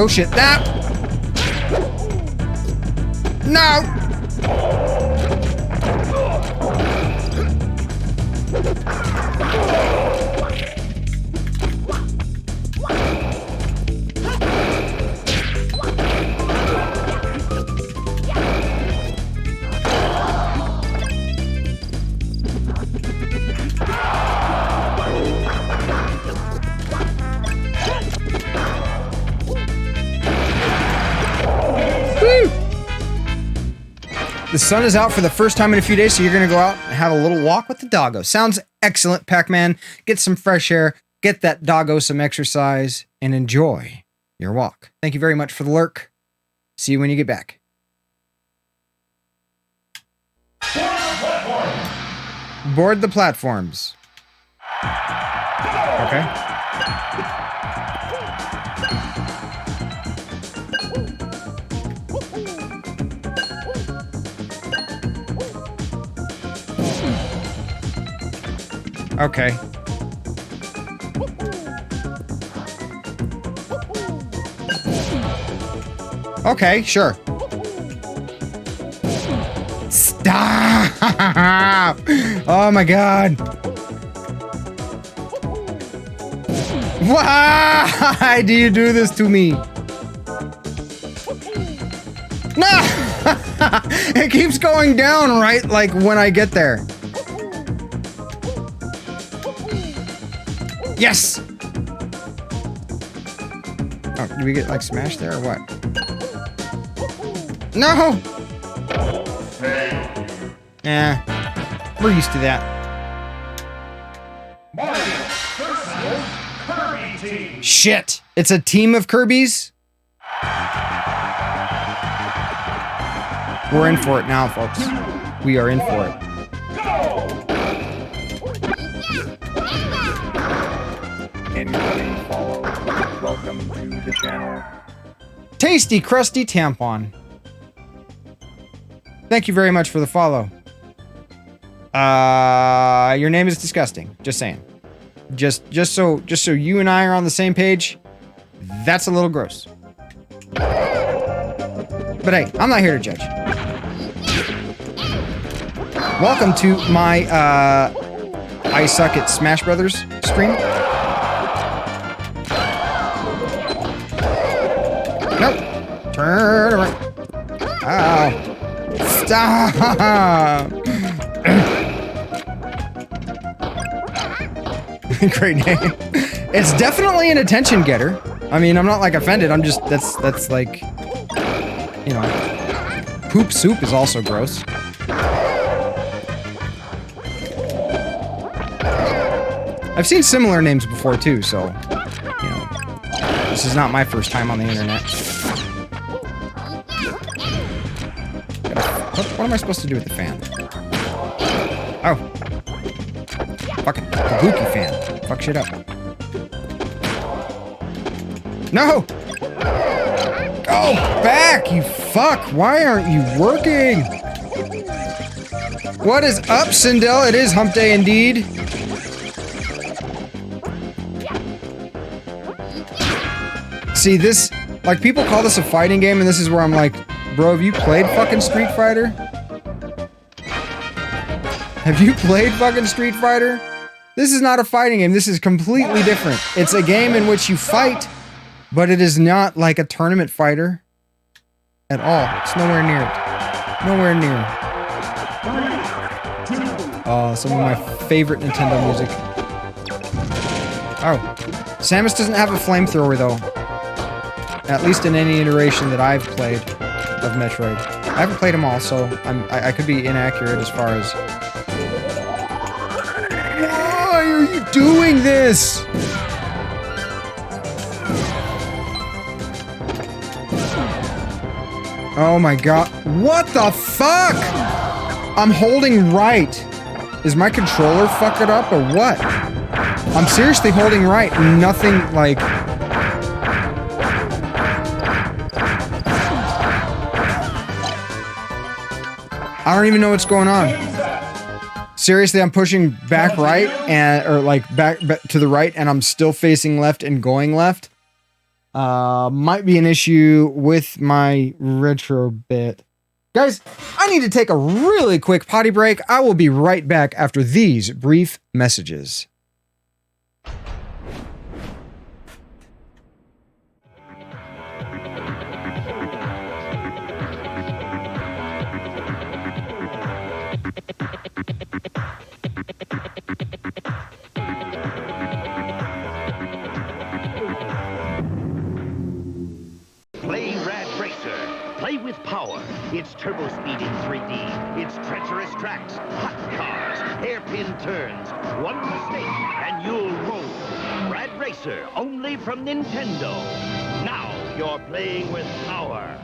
Oh shit, that! No! The sun is out for the first time in a few days, so you're going to go out and have a little walk with the doggo. Sounds excellent, Pac-Man. Get some fresh air, get that doggo some exercise, and enjoy your walk. Thank you very much for the lurk. See you when you get back. Board the platforms. Okay. Okay. Okay, sure. Stop! Oh my god. Why do you do this to me? No! It keeps going down, right? Like when I get there. Yes! Oh, do we get, like, smashed there or what? No! Yeah. We're used to that. Shit! It's a team of Kirby's? We're in for it now, folks. We are in for it. Incoming follow. Welcome to the channel. Tasty Crusty Tampon. Thank you very much for the follow. Your name is disgusting. Just saying. Just so you and I are on the same page, that's a little gross. But hey, I'm not here to judge. Welcome to my I Suck at Smash Brothers stream. Nope. Turn around. Ow. Stop. Great name. It's definitely an attention getter. I mean, I'm not like offended. I'm just that's like, you know, poop soup is also gross. I've seen similar names before too, so you know, this is not my first time on the internet. What am I supposed to do with the fan? Oh. Fucking kabuki fan. Fuck shit up. No! Go back, you fuck! Why aren't you working? What is up, Sindel? It is hump day indeed. See, this, like, people call this a fighting game, and this is where I'm like, bro, have you played fucking Street Fighter? Have you played fucking Street Fighter? This is not a fighting game. This is completely different. It's a game in which you fight, but it is not like a tournament fighter at all. It's nowhere near it. Nowhere near. Oh, some of my favorite Nintendo music. Oh. Samus doesn't have a flamethrower, though. At least in any iteration that I've played of Metroid. I haven't played them all, so I could be inaccurate as far as... Why are you doing this? Oh my god. What the fuck? I'm holding right. Is my controller fucked up or what? I'm seriously holding right. Nothing like... I don't even know what's going on. Seriously, I'm pushing back right or like back to the right, and I'm still facing left and going left. Might be an issue with my retro bit. Guys, I need to take a really quick potty break. I will be right back after these brief messages. Play Rad Racer. Play with power. It's turbo speed in 3D. It's treacherous tracks, hot cars, hairpin turns. One mistake and you'll roll. Rad Racer, only from Nintendo. Now you're playing with power.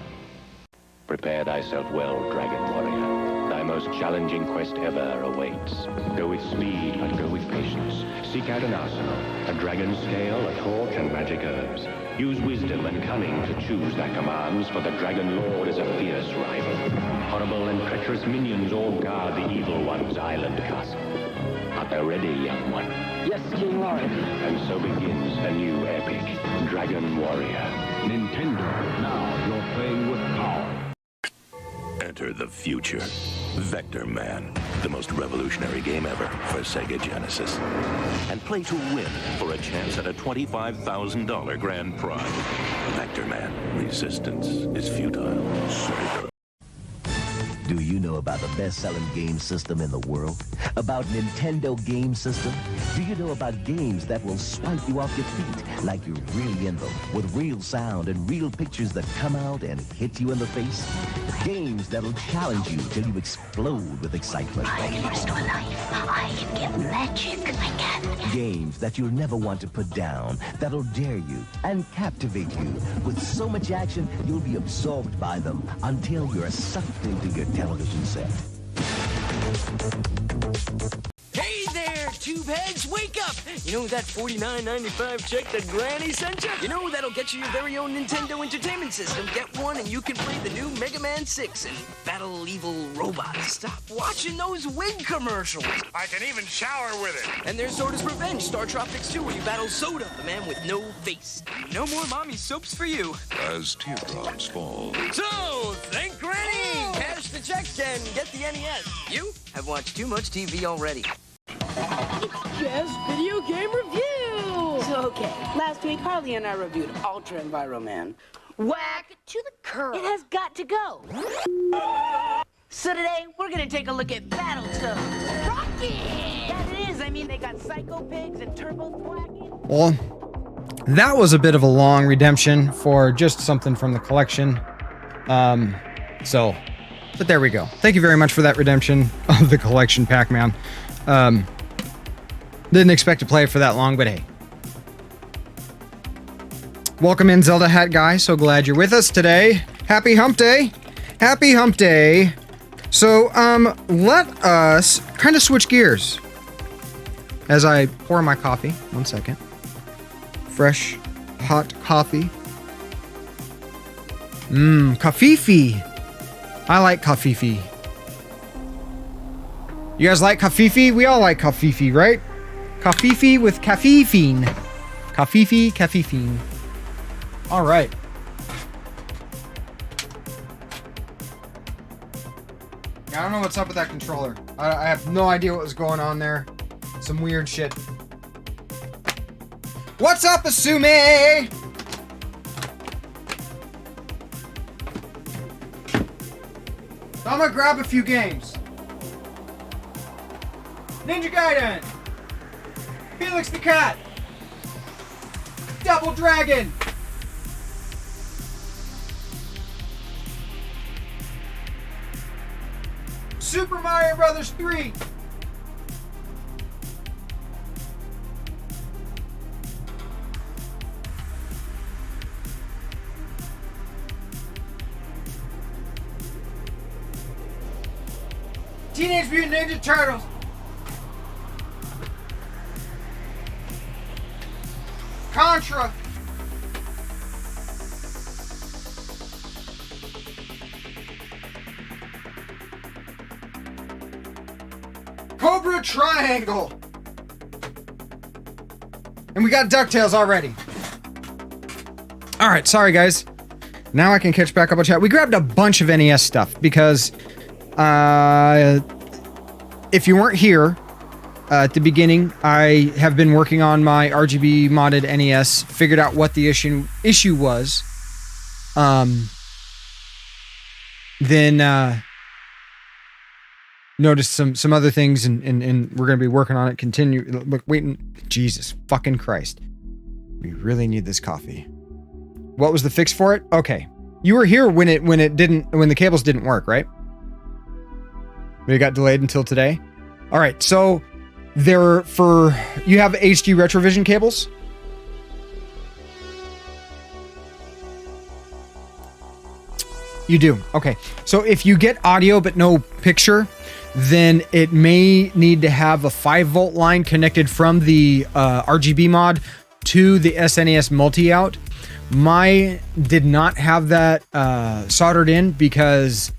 Prepare thyself well, Dragon Warrior. Thy most challenging quest ever awaits. Go with speed, but go with patience. Seek out an arsenal, a dragon scale, a torch, and magic herbs. Use wisdom and cunning to choose thy commands, for the Dragon Lord is a fierce rival. Horrible and treacherous minions all guard the Evil One's island castle. Art thou ready, young one? Yes, King Lord. And so begins a new epic, Dragon Warrior. Nintendo, now you're playing with power. Enter the future. Vector Man, the most revolutionary game ever for Sega Genesis. And play to win for a chance at a $25,000 grand prize. Vector Man, resistance is futile. Sega. Do you know about the best-selling game system in the world? About Nintendo Game System? Do you know about games that will swipe you off your feet like you're really in them, with real sound and real pictures that come out and hit you in the face? Games that'll challenge you till you explode with excitement. I can restore life. I can get magic. I can. Games that you'll never want to put down, that'll dare you and captivate you. With so much action, you'll be absorbed by them until you're sucked into your television set. Hey there, tube heads, wake up! You know that $49.95 check that Granny sent you? You know that'll get you your very own Nintendo Entertainment System. Get one and you can play the new Mega Man 6 and battle evil robots. Stop watching those wig commercials. I can even shower with it. And there's Soda's Revenge, Star Tropics 2, where you battle Soda, the man with no face. No more mommy soaps for you. As teardrops fall. So, thank Granny! Cash the check and get the NES. You have watched too much TV already. Yes, video game review! Okay, last week Harley and I reviewed Ultra Enviroman. Whack to the curb. It has got to go. So today, we're gonna take a look at Battletoads. Rocket! That it is, I mean, they got Psycho Pigs and Turbo Thwackins. Well, that was a bit of a long redemption for just something from the collection. But there we go. Thank you very much for that redemption of the collection, Pac-Man. Didn't expect to play it for that long, but hey. Welcome in, Zelda Hat Guy. So glad you're with us today. Happy Hump Day. Happy Hump Day. So, let us kind of switch gears as I pour my coffee. 1 second. Fresh, hot coffee. Kafifi. I like kafifi. You guys like kafifi? We all like kafifi, right? Kafifi with caffeine. Kafifi, caffeine. All right. I don't know what's up with that controller. I have no idea what was going on there. Some weird shit. What's up, Asumi? So I'm gonna grab a few games. Ninja Gaiden, Felix the Cat, Double Dragon, Super Mario Brothers 3, Teenage Mutant Ninja Turtles, Contra, Cobra Triangle, and we got DuckTales already. All right, sorry guys. Now I can catch back up on chat. We grabbed a bunch of NES stuff because if you weren't here at the beginning, I have been working on my RGB modded NES, figured out what the issue was. Then noticed some other things, and we're going to be working on it. Look, waiting. Jesus fucking Christ. We really need this coffee. What was the fix for it? Okay. You were here when the cables didn't work, right? It got delayed until today. All right, so you have HD Retrovision cables? You do. Okay. So if you get audio but no picture, then it may need to have a 5-volt line connected from the RGB mod to the SNES multi-out. Mine did not have that soldered in because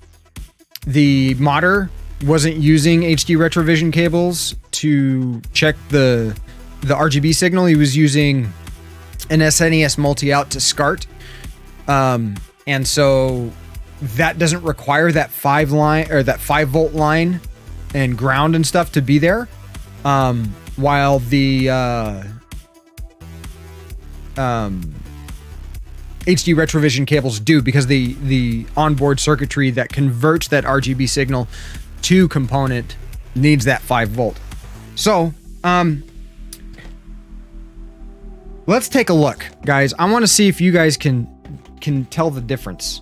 the modder wasn't using HD Retrovision cables to check the RGB signal. He was using an SNES multi-out to SCART. And so that doesn't require that 5-volt line and ground and stuff to be there. While the HD retrovision cables do, because the onboard circuitry that converts that RGB signal to component needs that 5 volt. So, let's take a look, guys. I want to see if you guys can tell the difference.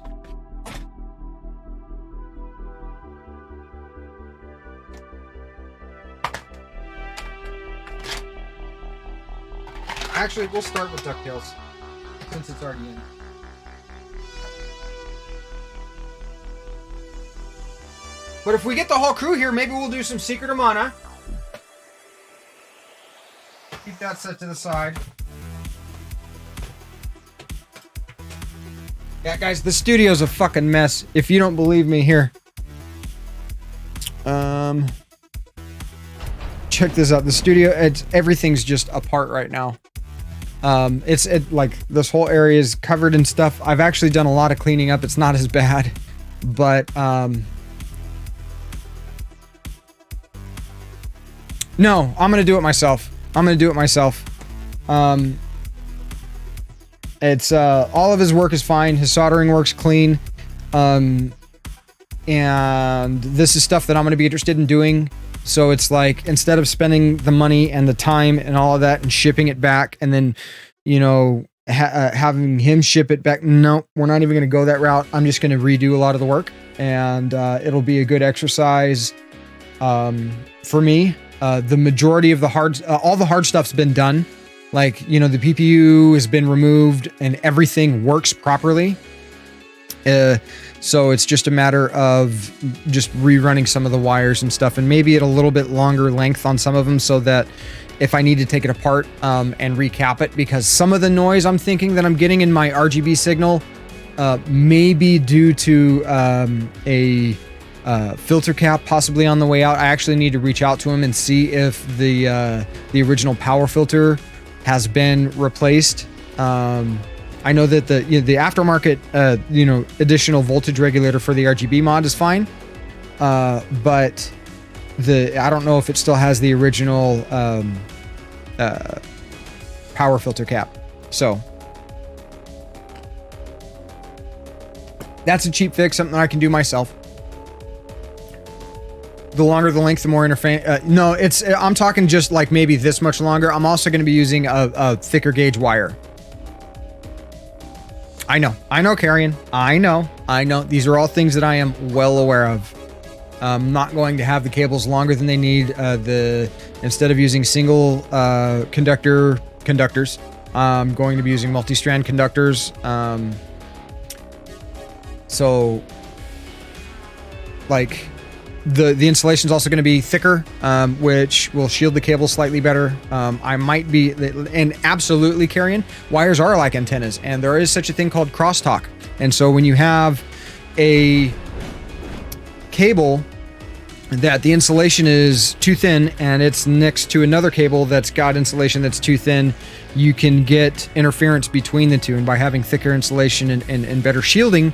Actually, we'll start with DuckTales, since it's already in. But if we get the whole crew here, maybe we'll do some Secret of Mana. Keep that set to the side. Yeah, guys, the studio's a fucking mess. If you don't believe me, here. Check this out. The studio, everything's just apart right now. Like this whole area is covered in stuff. I've actually done a lot of cleaning up. It's not as bad, but no, I'm gonna do it myself. It's all of his work is fine. His soldering works clean, and this is stuff that I'm gonna be interested in doing. So it's like, instead of spending the money and the time and all of that and shipping it back and then, you know, having him ship it back. No, we're not even going to go that route. I'm just going to redo a lot of the work, and it'll be a good exercise for me. The majority of the all the hard stuff's been done. Like, you know, the PPU has been removed and everything works properly. So it's just a matter of just rerunning some of the wires and stuff, and maybe at a little bit longer length on some of them, so that if I need to take it apart and recap it, because some of the noise I'm thinking that I'm getting in my RGB signal may be due to a filter cap possibly on the way out. I actually need to reach out to him and see if the original power filter has been replaced. I know that the aftermarket, additional voltage regulator for the RGB mod is fine, but I don't know if it still has the original power filter cap. So that's a cheap fix, something I can do myself. The longer the length, the more interface. No, I'm talking just like maybe this much longer. I'm also going to be using a thicker gauge wire. I know, Carrion. I know. These are all things that I am well aware of. I'm not going to have the cables longer than they need. Instead of using single conductors, I'm going to be using multi-strand conductors. So, like, the insulation is also going to be thicker, which will shield the cable slightly better. I might be, and absolutely, Carrion, wires are like antennas, and there is such a thing called crosstalk. And so when you have a cable that the insulation is too thin and it's next to another cable that's got insulation that's too thin, you can get interference between the two. And by having thicker insulation and better shielding,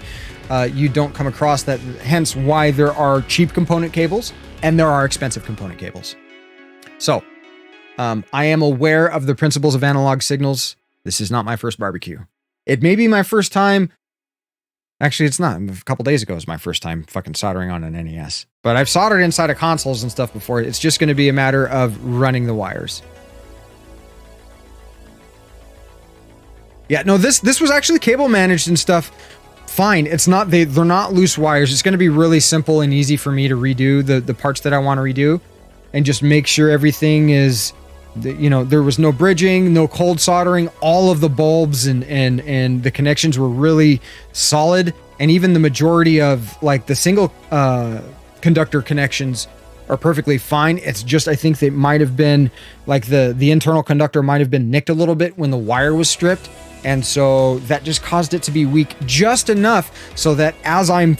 you don't come across that. Hence why there are cheap component cables and there are expensive component cables. So I am aware of the principles of analog signals. This is not my first barbecue. It may be my first time. Actually, it's not. A couple days ago was my first time fucking soldering on an NES. But I've soldered inside of consoles and stuff before. It's just going to be a matter of running the wires. Yeah, no, this was actually cable managed and stuff. Fine. It's not, they're not loose wires. It's going to be really simple and easy for me to redo the parts that I want to redo, and just make sure everything is, there was no bridging, no cold soldering. All of the bulbs and the connections were really solid. And even the majority of like the single conductor connections are perfectly fine. It's just, I think they might have been like the internal conductor might have been nicked a little bit when the wire was stripped. And so that just caused it to be weak just enough so that as I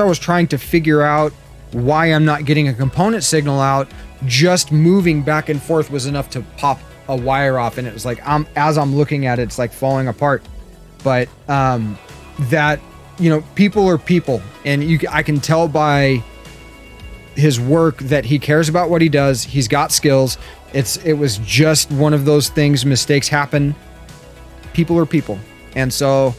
was trying to figure out why I'm not getting a component signal out, just moving back and forth was enough to pop a wire off. And it was like, as I'm looking at it, it's like falling apart. But that, people are people, and I can tell by his work that he cares about what he does. He's got skills. It was just one of those things. Mistakes happen. People are people. And so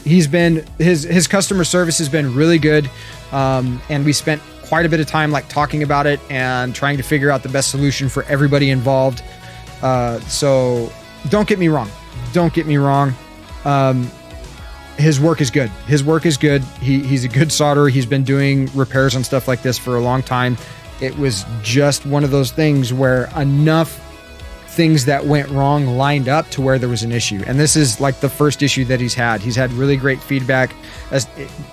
His customer service has been really good. And we spent quite a bit of time like talking about it and trying to figure out the best solution for everybody involved. So don't get me wrong. His work is good. He's a good solderer. He's been doing repairs on stuff like this for a long time. It was just one of those things where enough things that went wrong lined up to where there was an issue. And this is like the first issue that he's had. He's had really great feedback,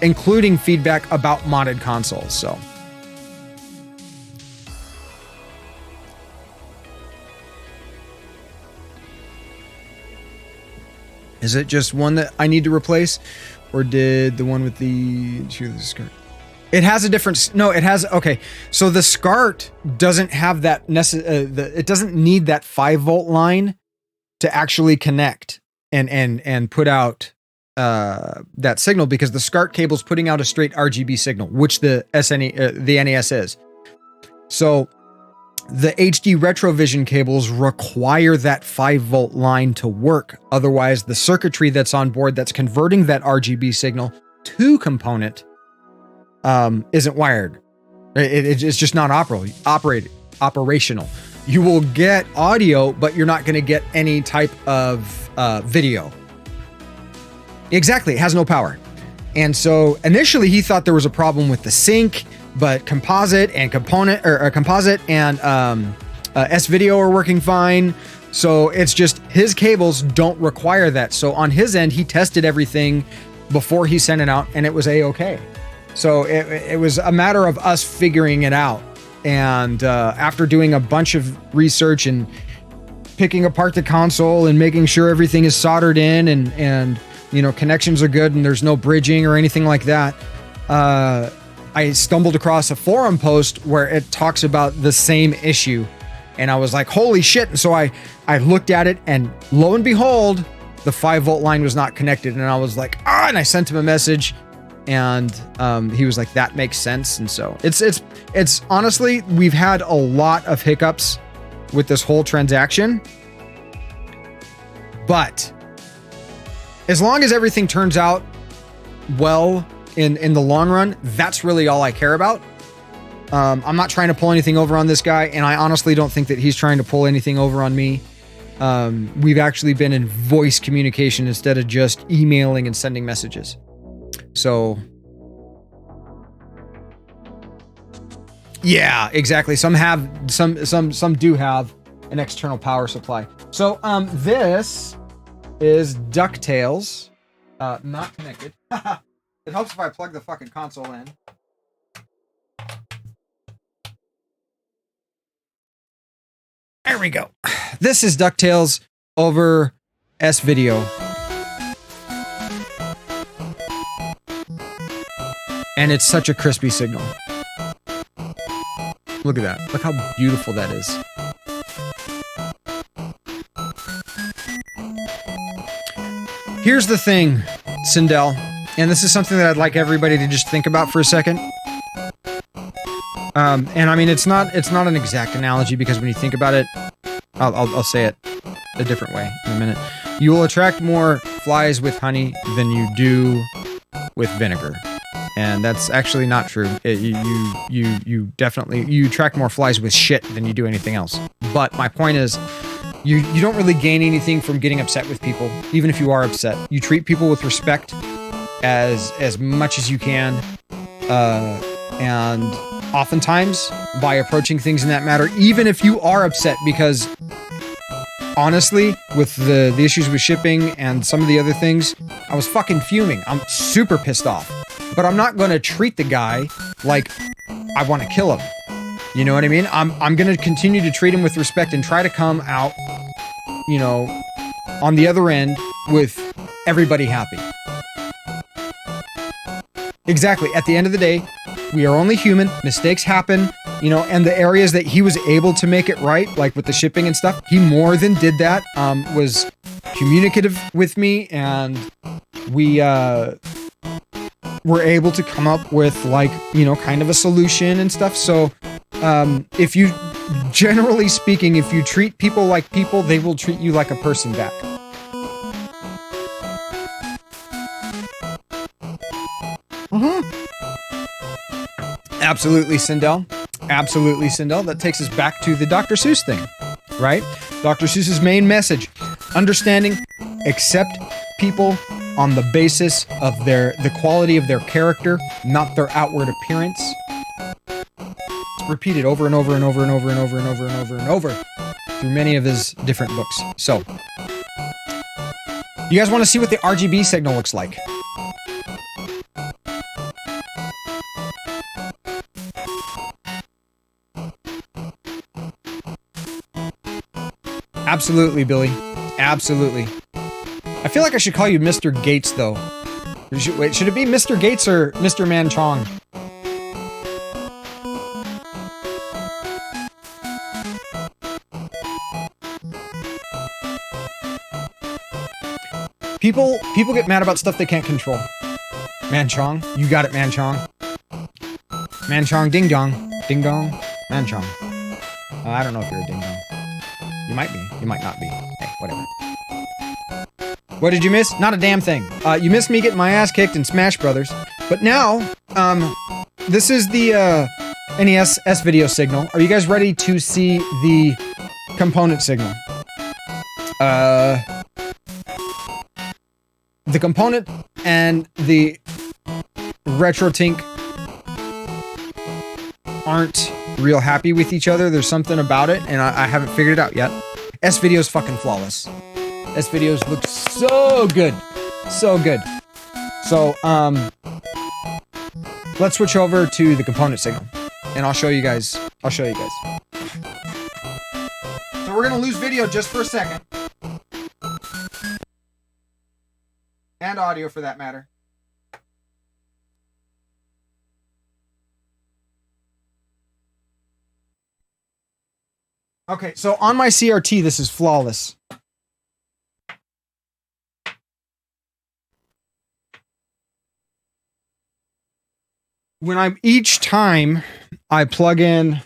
including feedback about modded consoles. So is it just one that I need to replace, or did the one with the skirt? It has a different. No, it has. Okay, so the SCART doesn't have that. It doesn't need that 5-volt line to actually connect and put out that signal, because the SCART cable is putting out a straight RGB signal, which the NES is. So the HD Retrovision cables require that 5-volt line to work. Otherwise, the circuitry that's on board that's converting that RGB signal to component isn't wired. It's just not operational. You will get audio, but you're not going to get any type of video. Exactly, it has no power. And so initially he thought there was a problem with the sync, but composite and S-Video are working fine. So it's just his cables don't require that. So on his end, he tested everything before he sent it out, and it was A-okay. So it was a matter of us figuring it out. And after doing a bunch of research and picking apart the console and making sure everything is soldered in and you know, connections are good and there's no bridging or anything like that, I stumbled across a forum post where it talks about the same issue. And I was like, holy shit. And so I looked at it, and lo and behold, the 5-volt line was not connected. And I was like, and I sent him a message. And he was like, that makes sense. And so it's honestly, we've had a lot of hiccups with this whole transaction, but as long as everything turns out well in the long run, that's really all I care about. I'm not trying to pull anything over on this guy, and I honestly don't think that he's trying to pull anything over on me. We've actually been in voice communication instead of just emailing and sending messages. So yeah, exactly. Some do have an external power supply. So this is DuckTales, not connected. It helps if I plug the fucking console in. There we go. This is DuckTales over S-Video. And it's such a crispy signal. Look at that. Look how beautiful that is. Here's the thing, Sindel, and this is something that I'd like everybody to just think about for a second. And I mean, it's not an exact analogy, because when you think about it, I'll say it a different way in a minute. You will attract more flies with honey than you do with vinegar. And that's actually not true. You definitely attract more flies with shit than you do anything else. But my point is, you don't really gain anything from getting upset with people, even if you are upset. You treat people with respect as much as you can, and oftentimes by approaching things in that matter, even if you are upset, because honestly, with the issues with shipping and some of the other things, I was fucking fuming. I'm super pissed off. But I'm not going to treat the guy like I want to kill him. You know what I mean? I'm going to continue to treat him with respect and try to come out, you know, on the other end with everybody happy. Exactly. At the end of the day, we are only human. Mistakes happen, you know, and the areas that he was able to make it right, like with the shipping and stuff, he more than did that, was communicative with me, and we, were able to come up with, like, you know, kind of a solution and stuff. So, if you, generally speaking, if you treat people like people, they will treat you like a person back. Absolutely, Sindel. Absolutely, Sindel. That takes us back to the Dr. Seuss thing, right? Dr. Seuss's main message: understanding, accept people on the basis of the quality of their character, not their outward appearance. It's repeated over and over and over and over and over and over and over and over through many of his different books. So, you guys want to see what the RGB signal looks like? Absolutely, Billy. Absolutely. I feel like I should call you Mr. Gates, though. Wait, should it be Mr. Gates or Mr. Manchong? People get mad about stuff they can't control. Manchong, you got it, Manchong. Manchong, ding dong, ding dong, Manchong. I don't know if you're a ding dong. You might be. You might not be. Hey, whatever. What did you miss? Not a damn thing. You missed me getting my ass kicked in Smash Brothers. But now, this is the NES S-video signal. Are you guys ready to see the component signal? The component and the RetroTink aren't real happy with each other. There's something about it, and I haven't figured it out yet. S-video's fucking flawless. S-videos look so good. So good. So, let's switch over to the component signal, and I'll show you guys. So we're gonna lose video just for a second. And audio, for that matter. Okay, so on my CRT, this is flawless. Each time I plug in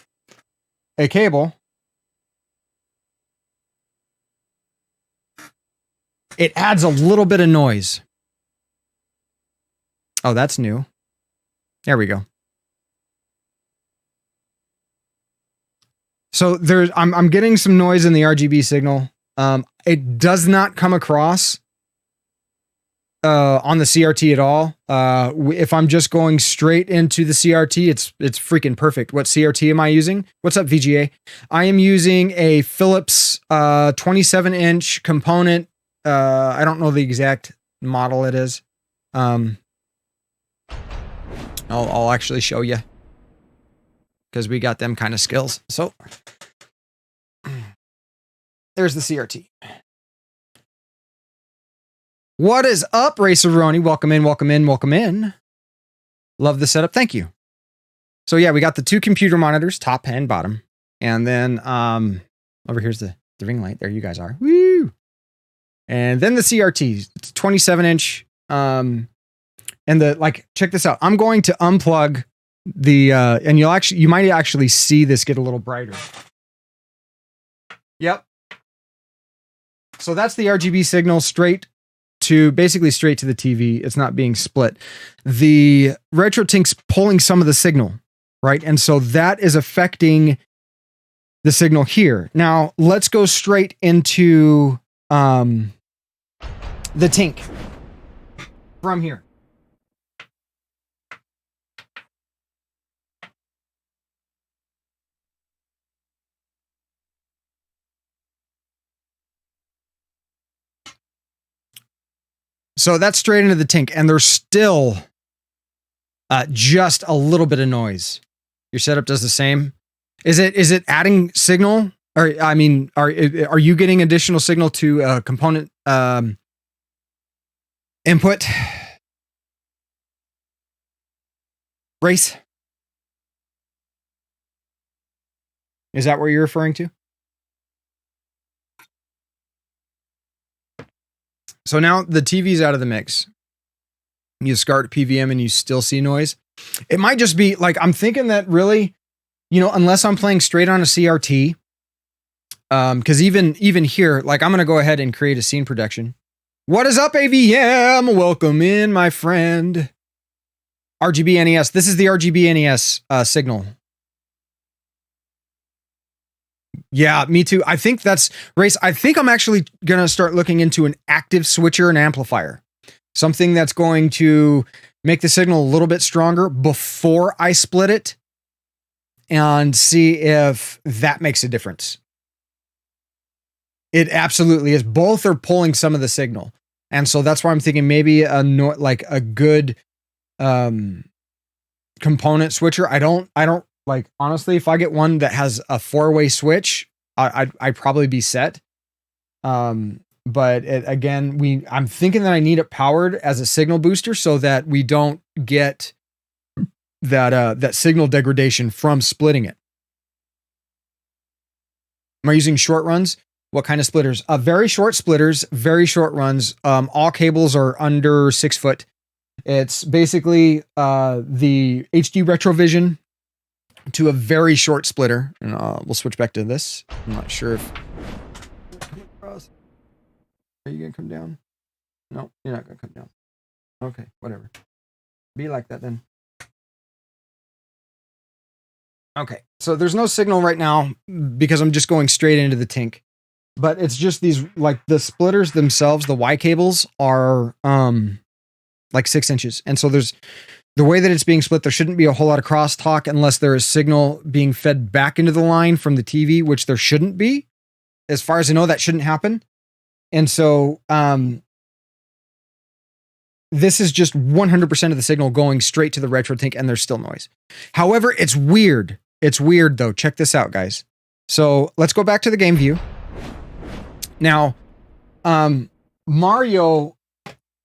a cable, it adds a little bit of noise. Oh, that's new. There we go. So I'm getting some noise in the RGB signal. It does not come across on the CRT at all. If I'm just going straight into the CRT, it's freaking perfect. What CRT am I using? What's up, VGA? I am using a Philips 27-inch component. I don't know the exact model it is. I'll actually show you, because we got them kind of skills. So there's the CRT. What is up, Raceroni? Welcome in, welcome in, welcome in. Love the setup. Thank you. So yeah, we got the two computer monitors, top and bottom. And then over here's the ring light. There you guys are. Woo! And then the CRT. It's 27-inch. And check this out. I'm going to unplug the and you might actually see this get a little brighter. Yep. So that's the RGB signal basically straight to the TV. It's not being split. The RetroTink's pulling some of the signal, right? And so that is affecting the signal here. Now let's go straight into the Tink from here. So that's straight into the Tink, and there's still just a little bit of noise. Your setup does the same. Is it adding signal? Or I mean, are you getting additional signal to component input? Race? Is that what you're referring to? So now the TV's out of the mix. You start PVM and you still see noise. It might just be like, I'm thinking that really, unless I'm playing straight on a CRT, because even here, like I'm going to go ahead and create a scene production. What is up, AVM? Welcome in, my friend. RGB NES. This is the RGB NES signal. Yeah, me too. I think that's Race. I think I'm actually going to start looking into an active switcher and amplifier. Something that's going to make the signal a little bit stronger before I split it and see if that makes a difference. It absolutely is. Both are pulling some of the signal. And so that's why I'm thinking maybe a good component switcher. I don't like, honestly, if I get one that has a 4-way switch, I'd probably be set. But I'm thinking that I need it powered as a signal booster so that we don't get that signal degradation from splitting it. Am I using short runs? What kind of splitters? Very short splitters, very short runs. All cables are under 6 foot. It's basically the HD Retrovision to a very short splitter. And we'll switch back to this. I'm not sure if... Are you going to come down? No, you're not going to come down. Okay, whatever. Be like that then. Okay, so there's no signal right now because I'm just going straight into the Tink. But it's just these, like the splitters themselves, the Y cables are like 6 inches. And so there's the way that it's being split, there shouldn't be a whole lot of crosstalk unless there is signal being fed back into the line from the TV, which there shouldn't be. As far as I know, that shouldn't happen. And so this is just 100% of the signal going straight to the Retro Tink, and there's still noise. However, it's weird. It's weird though. Check this out, guys. So let's go back to the game view. Now, Mario,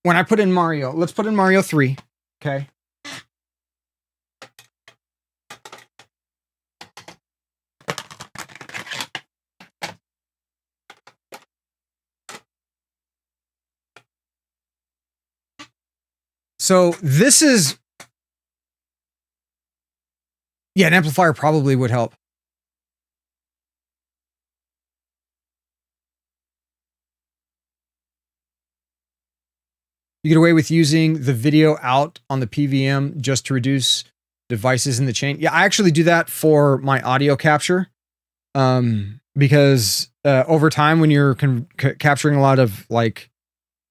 when I put in Mario, let's put in Mario 3, okay? So this is, yeah, an amplifier probably would help. You get away with using the video out on the PVM just to reduce devices in the chain. Yeah, I actually do that for my audio capture because over time when you're capturing a lot of like,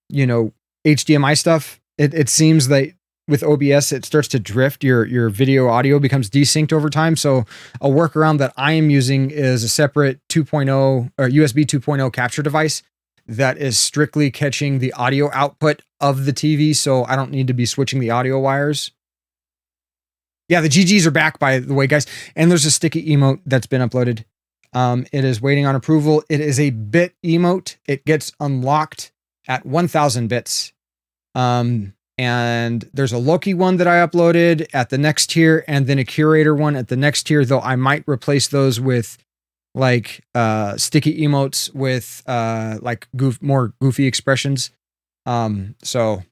you know, HDMI stuff, it seems that with OBS, it starts to drift. Your video audio becomes desynced over time. So a workaround that I am using is a separate 2.0 or USB 2.0 capture device that is strictly catching the audio output of the TV, so I don't need to be switching the audio wires. Yeah, the GGs are back, by the way, guys. And there's a sticky emote that's been uploaded. It is waiting on approval. It is a bit emote. It gets unlocked at 1,000 bits. And there's a Loki one that I uploaded at the next tier, and then a curator one at the next tier, though I might replace those with like sticky emotes with like more goofy expressions. So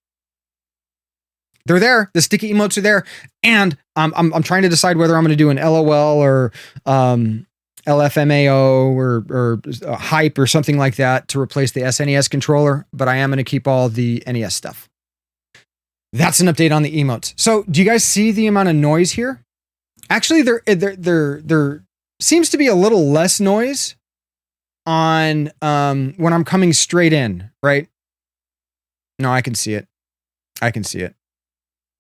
they're there. The sticky emotes are there, and I'm trying to decide whether I'm going to do an LOL or LFMAO or hype or something like that to replace the SNES controller. But I am going to keep all the NES stuff. That's an update on the emotes. So do you guys see the amount of noise here? Actually, there seems to be a little less noise on when I'm coming straight in, right? No, I can see it. I can see it.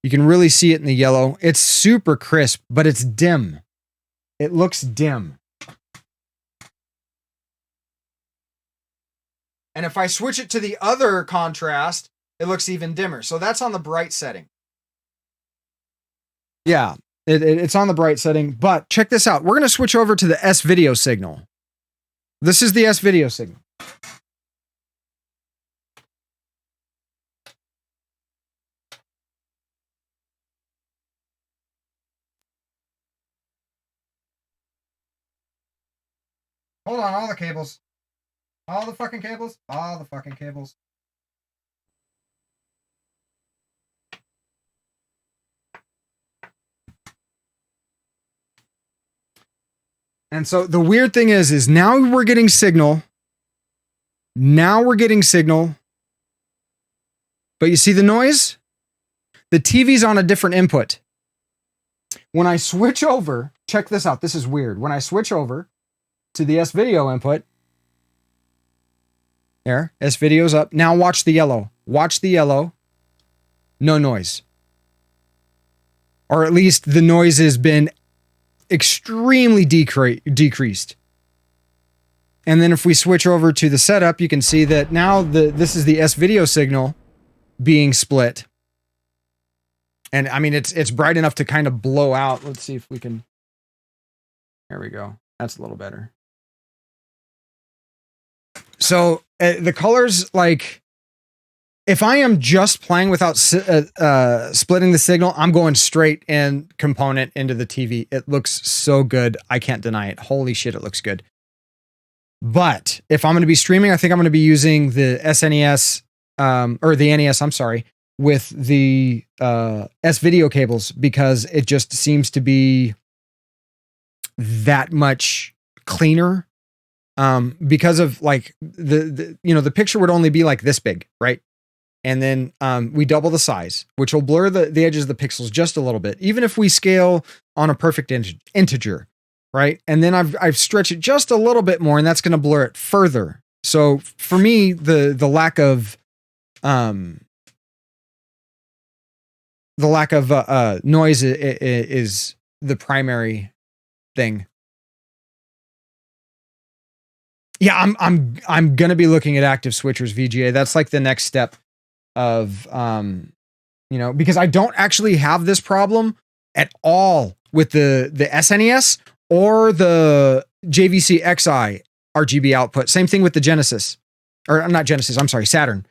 You can really see it in the yellow. It's super crisp, but it's dim. It looks dim. And if I switch it to the other contrast, it looks even dimmer. So that's on the bright setting. Yeah, it's on the bright setting, but check this out. We're going to switch over to the S video signal. This is the S video signal. Hold on, all the cables. All the fucking cables. All the fucking cables. And so the weird thing is now we're getting signal. Now we're getting signal. But you see the noise? the TV's on a different input. When I switch over, check this out. This is weird. When I switch over to the S-Video input, there, S-Video's up. Now watch the yellow. Watch the yellow. No noise. Or at least the noise has been extremely decreased. And then if we switch over to the setup, you can see that now this is the S-Video signal being split. And I mean, it's bright enough to kind of blow out. Let's see if we can. There we go. That's a little better. So the colors, like, if I am just playing without splitting the signal, I'm going straight in component into the TV. It looks so good. I can't deny it. Holy shit, it looks good. But if I'm going to be streaming, I think I'm going to be using the SNES, or the NES, I'm sorry, with the S-Video cables, because it just seems to be that much cleaner. Because of like the picture would only be like this big, right? And then we double the size, which will blur the edges of the pixels just a little bit, even if we scale on a perfect integer, right? And then I've stretched it just a little bit more, and that's going to blur it further. So for me, the lack of noise is the primary thing. Yeah, I'm gonna be looking at active switchers, VGA. That's like the next step of because I don't actually have this problem at all with the SNES or the JVC XI RGB output. Same thing with the Genesis, or not Genesis. I'm sorry, Saturn.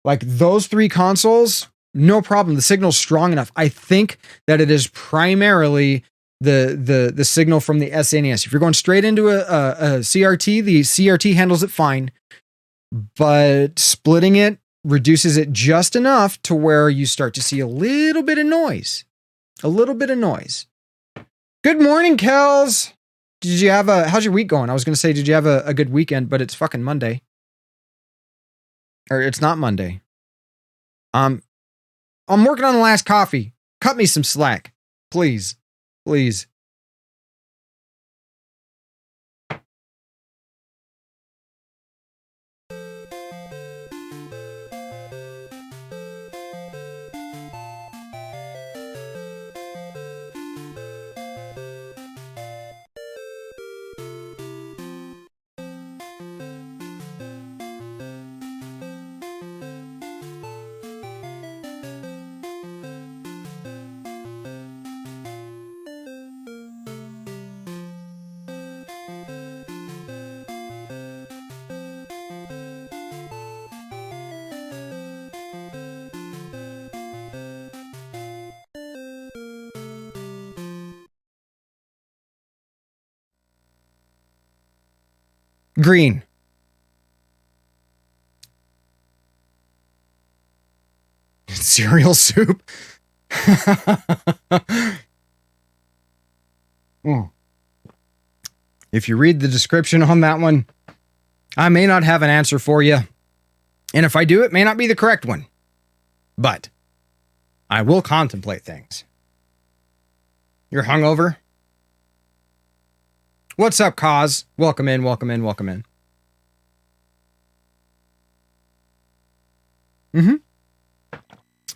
Like those three consoles, no problem. The signal's strong enough. I think that it is primarily the signal from the SNES. If you're going straight into a CRT, the CRT handles it fine, but splitting it reduces it just enough to where you start to see a little bit of noise. A little bit of noise. Good morning, Kels. How's your week going? I was going to say, did you have a good weekend, but it's fucking Monday. Or it's not Monday. I'm working on the last coffee. Cut me some slack, please. Please. Green. Cereal soup. If you read the description on that one, I may not have an answer for you. And if I do, it may not be the correct one. But I will contemplate things. You're hungover? What's up, Cause? Welcome in, welcome in, welcome in.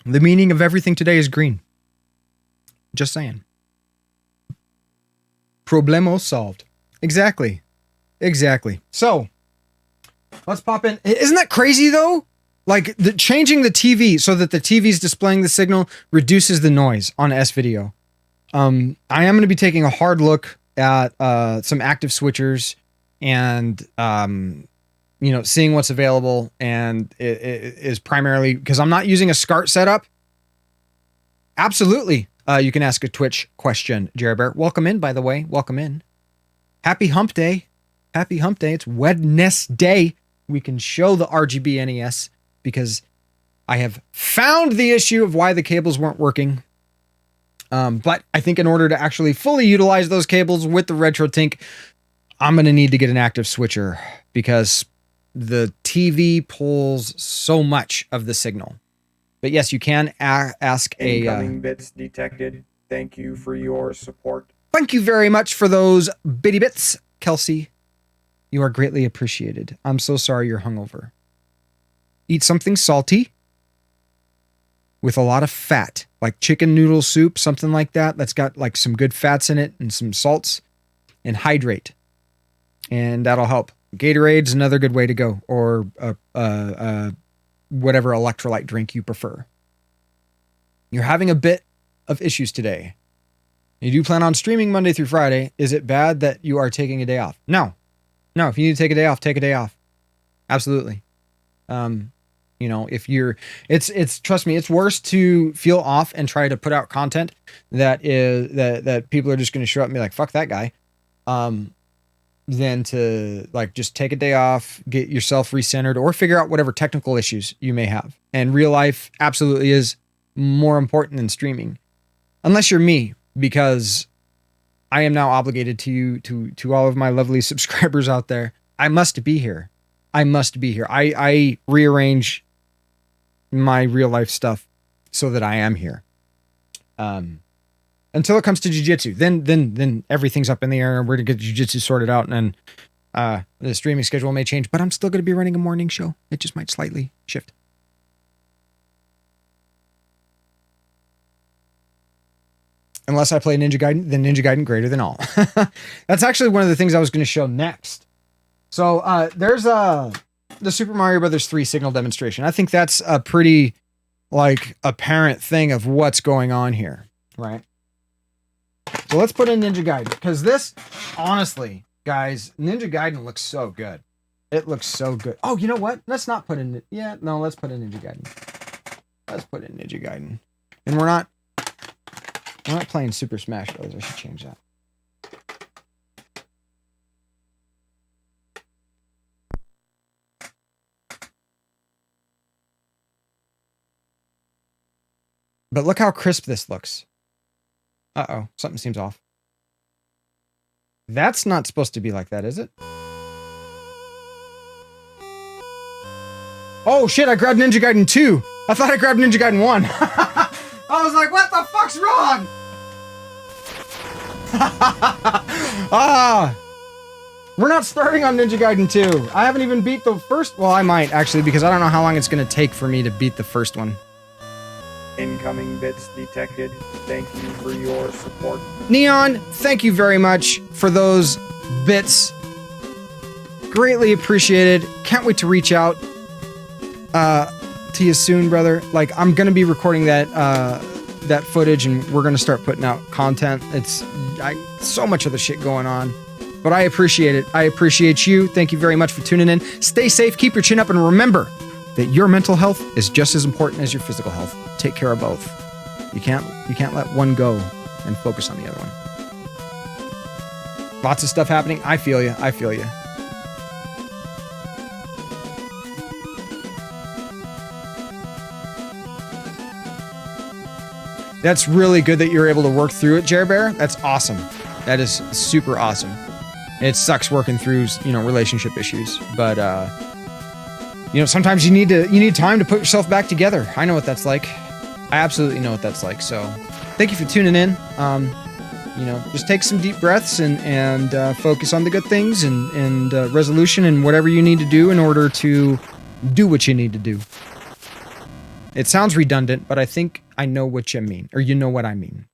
The meaning of everything today is green. Just saying. Problemo solved. Exactly. Exactly. So, let's pop in. Isn't that crazy, though? Like, changing the TV so that the TV's displaying the signal reduces the noise on S-Video. I am going to be taking a hard look at some active switchers and seeing what's available, and it is primarily because I'm not using a SCART setup. Absolutely. You can ask a Twitch question, Jerry Bear. Welcome in, by the way. Welcome in. Happy hump day. Happy hump day. It's Wednesday. We can show the RGB NES because I have found the issue of why the cables weren't working. But I think in order to actually fully utilize those cables with the RetroTink, I'm going to need to get an active switcher because the TV pulls so much of the signal. But yes, you can ask a... Incoming bits detected. Thank you for your support. Thank you very much for those bitty bits, Kelsey. You are greatly appreciated. I'm so sorry you're hungover. Eat something salty with a lot of fat, like chicken noodle soup, something like that. That's got like some good fats in it and some salts, and hydrate. And that'll help. Gatorade's another good way to go, or whatever electrolyte drink you prefer. You're having a bit of issues today. You do plan on streaming Monday through Friday. Is it bad that you are taking a day off? No. No, if you need to take a day off, take a day off. Absolutely. You know, if you're, it's trust me, it's worse to feel off and try to put out content that people are just going to show up and be like, fuck that guy. Than to like just take a day off, get yourself recentered, or figure out whatever technical issues you may have. And real life absolutely is more important than streaming. Unless you're me, because I am now obligated to all of my lovely subscribers out there. I must be here. I must be here. I rearrange my real life stuff so that I am here. Until it comes to jiu-jitsu, then everything's up in the air and we're to get jiu-jitsu sorted out, and then the streaming schedule may change, but I'm still going to be running a morning show. It just might slightly shift. Unless I play Ninja Gaiden, then Ninja Gaiden greater than all. That's actually one of the things I was going to show next. So there's the Super Mario Brothers 3 signal demonstration. I think that's a pretty like apparent thing of what's going on here, right? So let's put in Ninja Gaiden, because this, honestly, guys, Ninja Gaiden looks so good. It looks so good. Oh, you know what? Let's not put in, let's put in Ninja Gaiden. Let's put in Ninja Gaiden. And we're not playing Super Smash Bros. I should change that. But look how crisp this looks. Uh-oh, something seems off. That's not supposed to be like that, is it? Oh shit, I grabbed Ninja Gaiden 2. I thought I grabbed Ninja Gaiden 1. I was like, what the fuck's wrong? We're not starting on Ninja Gaiden 2. I haven't even beat the first. Well, I might actually, because I don't know how long it's going to take for me to beat the first one. Incoming bits detected. Thank you for your support. Neon, thank you very much for those bits. Greatly appreciated. Can't wait to reach out to you soon, brother. Like, I'm gonna be recording that footage, and we're gonna start putting out content. It's so much other shit going on, but I appreciate it. I appreciate you. Thank you very much for tuning in. Stay safe, keep your chin up, and remember that your mental health is just as important as your physical health. Take care of both. You can't let one go and focus on the other one. Lots of stuff happening. I feel you. I feel you. That's really good that you're able to work through it, Jer Bear. That's awesome. That is super awesome. It sucks working through, relationship issues, but sometimes you need time to put yourself back together. I know what that's like. I absolutely know what that's like. So thank you for tuning in. Just take some deep breaths and focus on the good things and resolution and whatever you need to do in order to do what you need to do. It sounds redundant, but I think I know what you mean, or you know what I mean.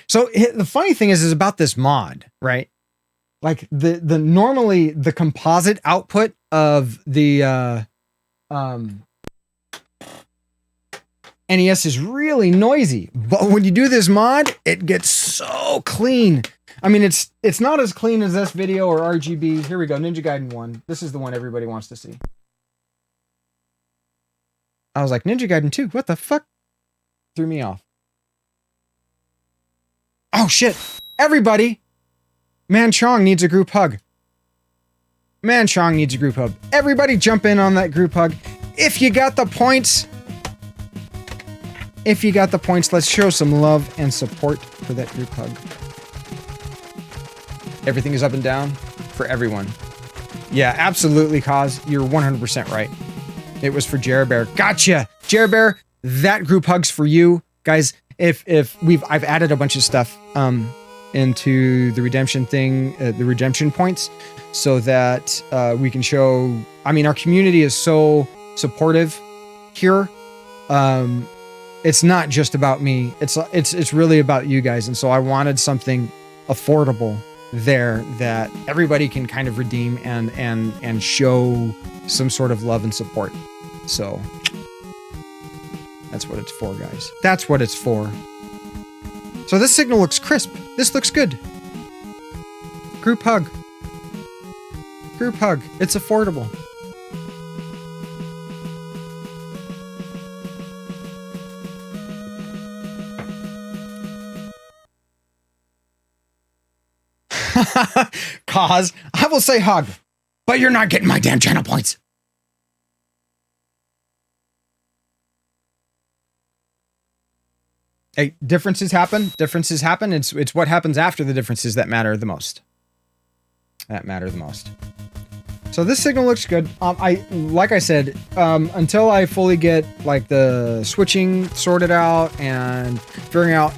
So the funny thing is about this mod, right? Like the normally the composite output of the NES is really noisy, but when you do this mod, it gets so clean. I mean, it's not as clean as this video or RGB. Here we go, Ninja Gaiden 1. This is the one everybody wants to see. I was like, Ninja Gaiden 2, what the fuck? Threw me off. Oh shit, everybody! Man Chong needs a group hug. Man Chong needs a group hug. Everybody jump in on that group hug. If you got the points, let's show some love and support for that group hug. Everything is up and down for everyone. Yeah, absolutely, Kaz. You're 100% right. It was for Bear. Gotcha. Bear, that group hug's for you. Guys, if I've added a bunch of stuff into the redemption thing, the redemption points, so that we can show, I mean, our community is so supportive here. It's not just about me. It's really about you guys. And so I wanted something affordable there that everybody can kind of redeem and show some sort of love and support. So that's what it's for, guys. That's what it's for. So this signal looks crisp. This looks good. Group hug. Group hug. It's affordable. Cause I will say hug, but you're not getting my damn channel points. Hey, differences happen. Differences happen. It's what happens after the differences that matter the most. That matter the most. So this signal looks good. Like I said, until I fully get like the switching sorted out and figuring out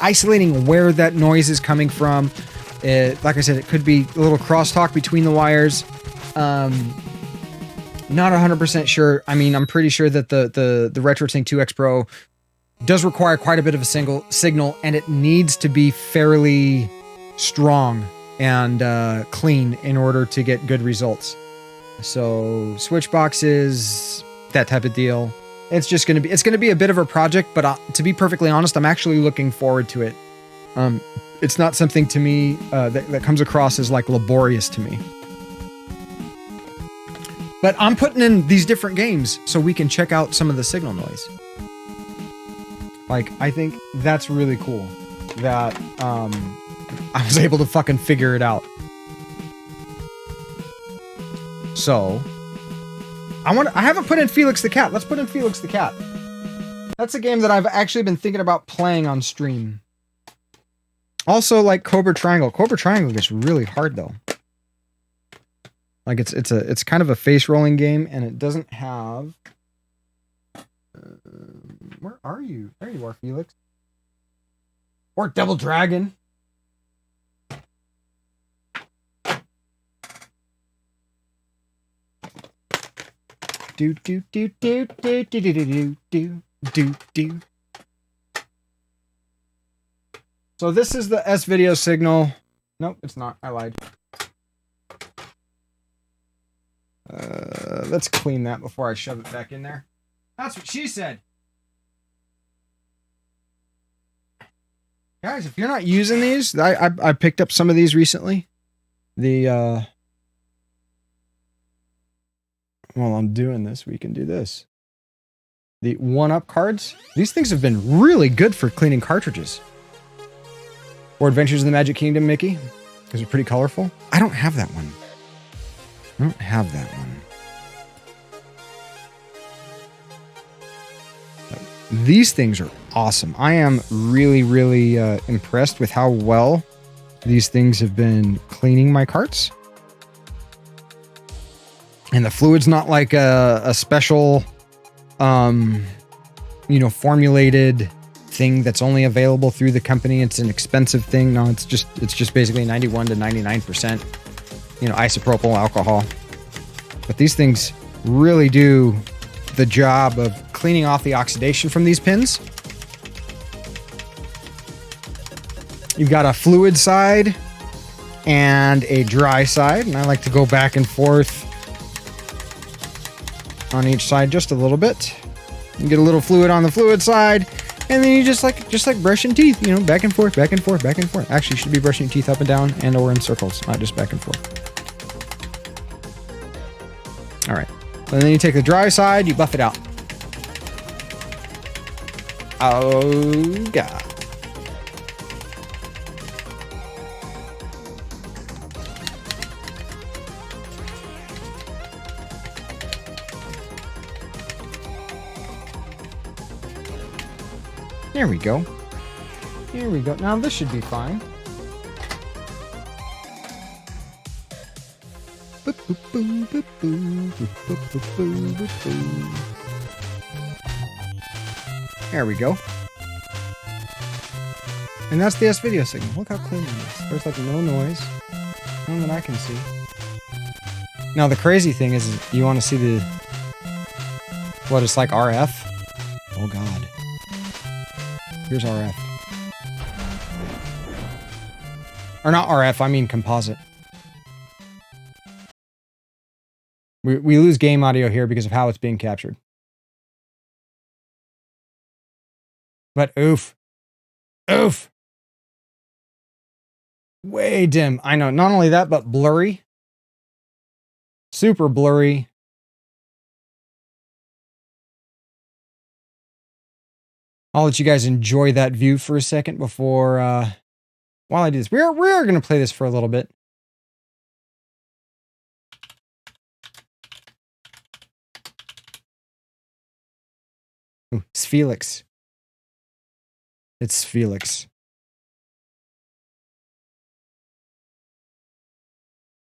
isolating where that noise is coming from. Like I said, it could be a little crosstalk between the wires. Not 100% sure. I mean, I'm pretty sure that the RetroTink 2X Pro does require quite a bit of a signal, and it needs to be fairly strong and clean in order to get good results. So switch boxes, that type of deal. It's going to be a bit of a project, but to be perfectly honest, I'm actually looking forward to it. It's not something to me that comes across as like laborious to me. But I'm putting in these different games so we can check out some of the signal noise. Like, I think that's really cool that I was able to fucking figure it out. So, I haven't put in Felix the Cat. Let's put in Felix the Cat. That's a game that I've actually been thinking about playing on stream. Also, like Cobra Triangle. Cobra Triangle gets really hard though. Like it's kind of a face rolling game, and it doesn't have. Where are you? There you are, Felix. Or Double Dragon. Do do do do do do do do do do do. So this is the S video signal. Nope, it's not. I lied. Let's clean that before I shove it back in there. That's what she said. Guys, if you're not using these, I picked up some of these recently. While I'm doing this, we can do this. The 1-Up cards. These things have been really good for cleaning cartridges. Or Adventures in the Magic Kingdom, Mickey. Because they're pretty colorful. I don't have that one. I don't have that one. These things are awesome. I am really, really impressed with how well these things have been cleaning my carts. And the fluid's not like a special, formulated thing that's only available through the company. It's an expensive thing. No, it's just basically 91 to 99%, isopropyl alcohol. But these things really do the job of cleaning off the oxidation from these pins. You've got a fluid side and a dry side, and I like to go back and forth on each side just a little bit. You get a little fluid on the fluid side, and then you just like brushing teeth, back and forth, back and forth, back and forth. Actually, you should be brushing your teeth up and down and or in circles, not just back and forth. All right. And then you take the dry side, you buff it out. Oh, God. There we go. Here we go. Now this should be fine. There we go. And that's the S-video signal. Look how clean it is. There's like no noise. None that I can see. Now the crazy thing is you want to see the... What, it's like RF? Oh god. Here's RF. Or not RF, I mean composite. We lose game audio here because of how it's being captured. But oof. Oof! Way dim. I know, not only that, but blurry. Super blurry. I'll let you guys enjoy that view for a second before, while I do this. We're going to play this for a little bit. Ooh, it's Felix. It's Felix.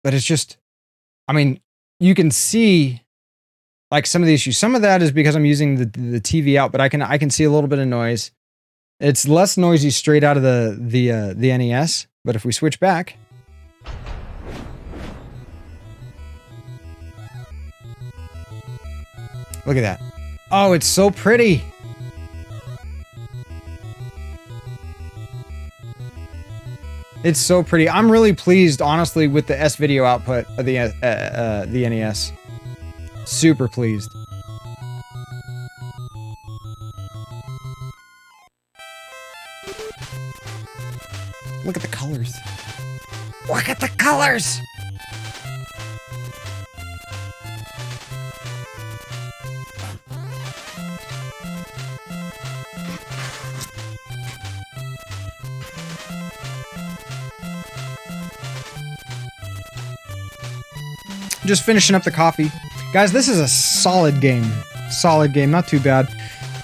But it's just, I mean, you can see like some of the issues. Some of that is because I'm using the TV out, but I can see a little bit of noise. It's less noisy straight out of the NES, but if we switch back, look at that. Oh, it's so pretty. It's so pretty. I'm really pleased, honestly, with the S-video output of the NES. Super pleased. Look at the colors. Look at the colors! Just finishing up the coffee. Guys, this is a solid game. Solid game, not too bad.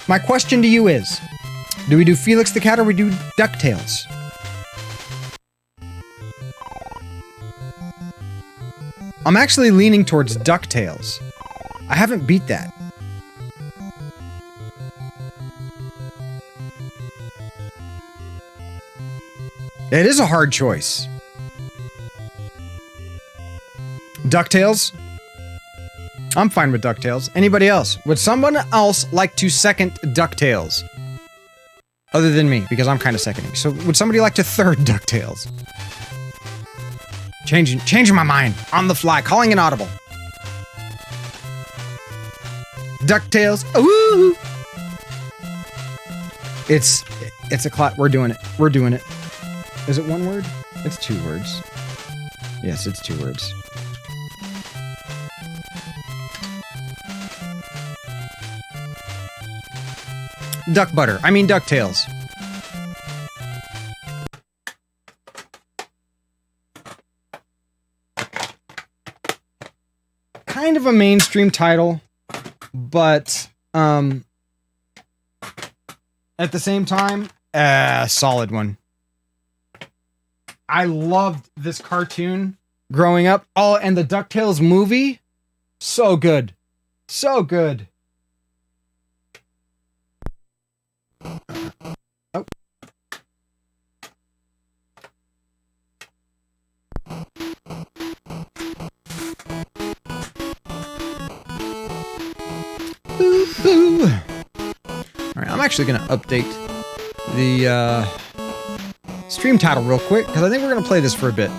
My question to you is, do we do Felix the Cat or we do DuckTales? I'm actually leaning towards DuckTales. I haven't beat that. It is a hard choice. DuckTales? I'm fine with DuckTales. Anybody else? Would someone else like to second DuckTales? Other than me, because I'm kind of seconding. So would somebody like to third DuckTales? Changing my mind. On the fly. Calling an audible. DuckTales. Ooh! It's a clot. We're doing it. We're doing it. Is it one word? It's 2 words. Yes, it's 2 words. Duck butter. I mean DuckTales. Kind of a mainstream title, but at the same time, solid one. I loved this cartoon growing up. Oh, and the DuckTales movie, so good. So good. Oh. Boo, boo. All right, I'm actually going to update the stream title real quick because I think we're going to play this for a bit.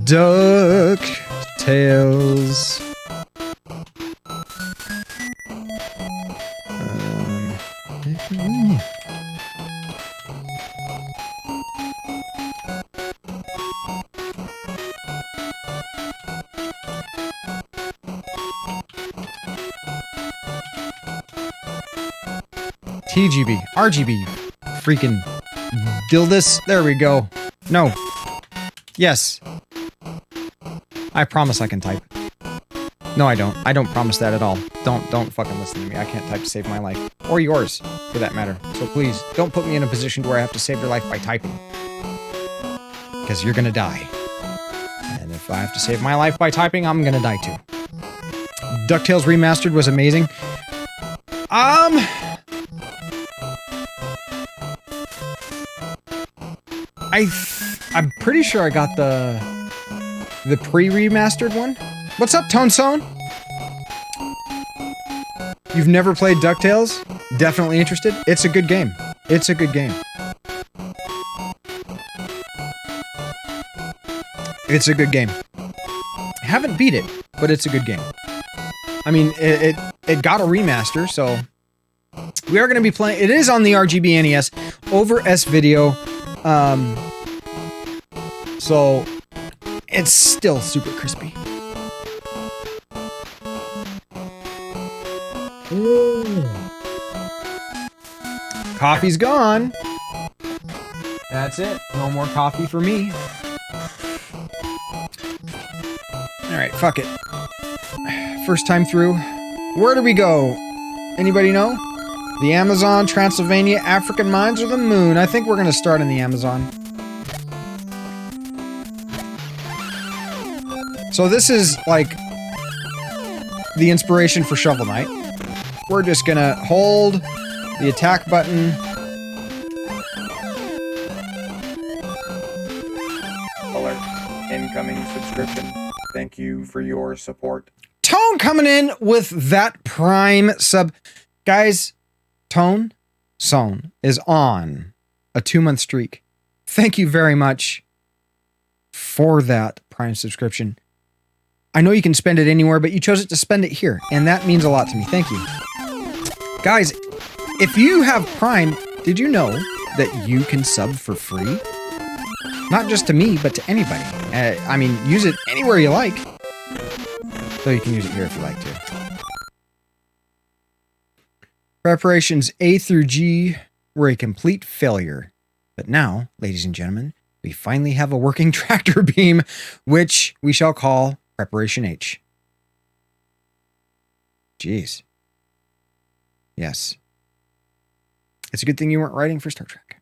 DuckTales. TGB, RGB, freaking Dildis. There we go. No. Yes. I promise I can type. No, I don't. I don't promise that at all. Don't fucking listen to me. I can't type to save my life. or yours, for that matter. So please, don't put me in a position where I have to save your life by typing. Because you're gonna die. And if I have to save my life by typing, I'm gonna die too. DuckTales Remastered was amazing. I'm pretty sure I got the pre-remastered one. What's up, Tone Zone? You've never played DuckTales? Definitely interested? It's a good game. It's a good game. It's a good game. I haven't beat it, but it's a good game. I mean, it got a remaster, so we are going to be playing. It is on the RGB NES over S-Video, so it's still super crispy. Ooh. Coffee's gone. That's it. No more coffee for me. Alright, fuck it. First time through. Where do we go? Anybody know? The Amazon, Transylvania, African mines, or the moon? I think we're gonna start in the Amazon. So this is like the inspiration for Shovel Knight. We're just gonna hold the attack button. Alert. Incoming subscription. Thank you for your support. Tone coming in with that Prime sub. Guys, Tone Zone is on a 2-month streak. Thank you very much for that Prime subscription. I know you can spend it anywhere, but you chose it to spend it here, and that means a lot to me. Thank you. Guys, if you have Prime, did you know that you can sub for free? Not just to me, but to anybody. I mean, use it anywhere you like. Though you can use it here if you like to. Preparations A through G were a complete failure. But now, ladies and gentlemen, we finally have a working tractor beam, which we shall call Preparation H. Jeez. Yes. It's a good thing you weren't writing for Star Trek.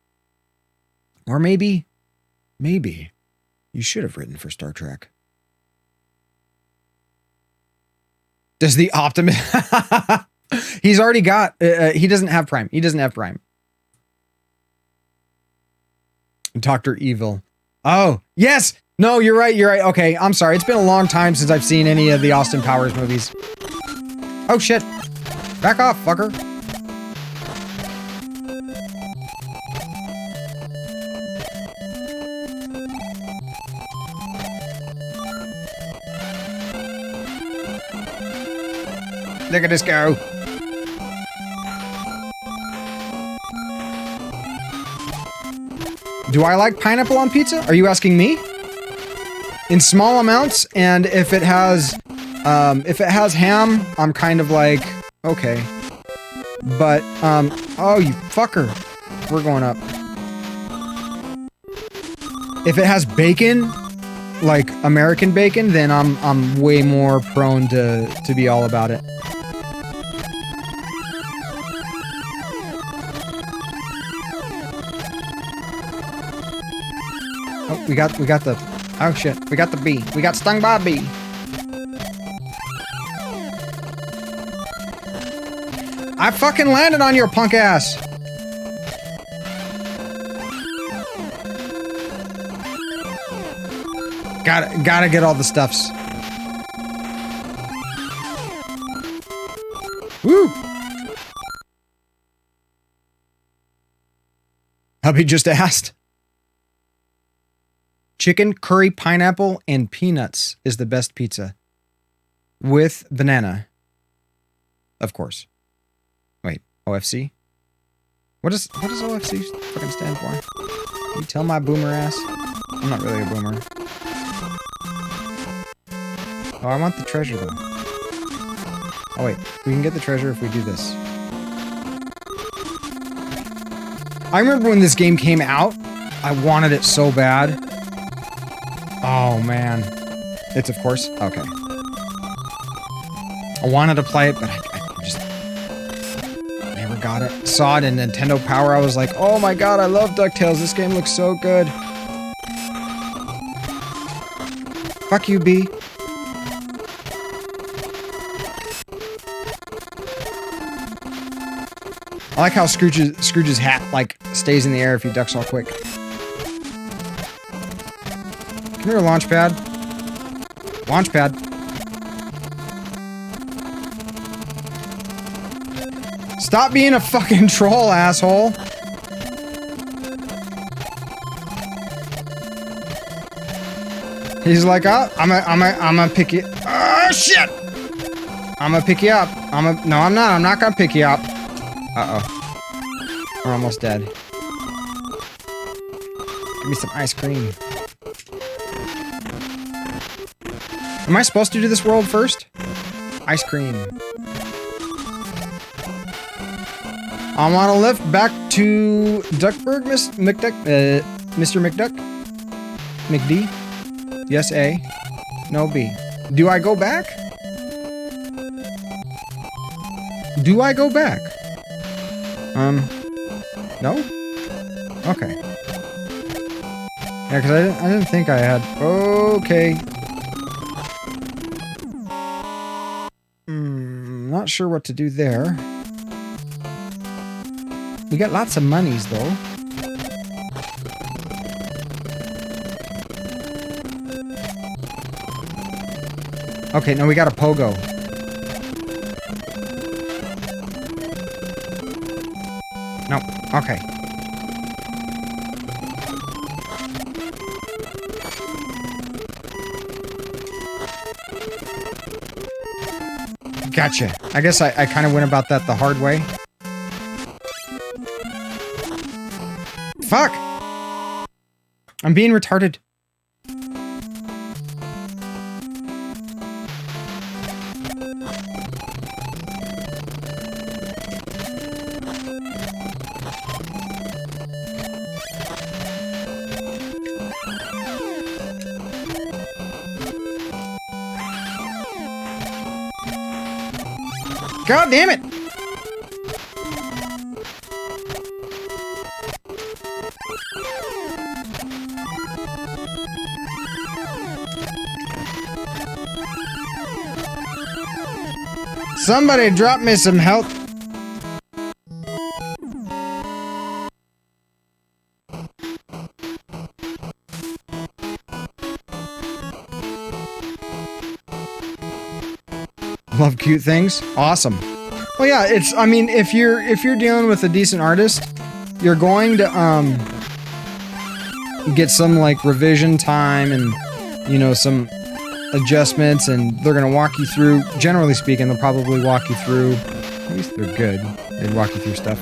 Or maybe you should have written for Star Trek. Does the Optimus... He's already got... he doesn't have Prime. He doesn't have Prime. Dr. Evil. Oh, yes! No, you're right, you're right. Okay, I'm sorry. It's been a long time since I've seen any of the Austin Powers movies. Oh, shit. Back off, fucker. Look at this go. Do I like pineapple on pizza? Are you asking me? In small amounts, and if it has ham, I'm kind of like, okay. But, oh, you fucker. We're going up. If it has bacon, like American bacon, then I'm way more prone to be all about it. Oh, we got the, oh shit, we got the bee. We got stung by a bee. I fucking landed on your punk ass. Gotta get all the stuffs. Woo! Hubby just asked. Chicken, curry, pineapple, and peanuts is the best pizza. With banana. Of course. Wait, OFC? What does OFC fucking stand for? Can you tell my boomer ass? I'm not really a boomer. Oh, I want the treasure though. Oh wait, we can get the treasure if we do this. I remember when this game came out, I wanted it so bad. Oh man. It's of course, okay. I wanted to play it, but I just never got it. Saw it in Nintendo Power. I was like, oh my god, I love DuckTales. This game looks so good. Fuck you, B. I like how Scrooge's hat, like, stays in the air if he ducks all quick. Come here, Launchpad. Launchpad. Stop being a fucking troll, asshole. He's like, oh, I'm gonna pick you. Oh, shit! I'm gonna pick you up. No, I'm not. I'm not gonna pick you up. Uh-oh. We're almost dead. Give me some ice cream. Am I supposed to do this world first? Ice cream. I want to lift back to Duckburg, Mr. McDuck? McD? Yes, A. No, B. Do I go back? Do I go back? No? Okay. Yeah, because I didn't think I had... Okay. Not sure what to do there. We got lots of monies, though. Okay, now we got a pogo. No, okay. Gotcha. I guess I kind of went about that the hard way. Fuck! I'm being retarded. God damn it! Somebody drop me some help. Love cute things. Awesome. Well, yeah, it's, I mean, if you're dealing with a decent artist, you're going to get some like revision time and, you know, some adjustments, and they're going to walk you through, generally speaking, they'll probably walk you through, at least they're good, they walk you through stuff.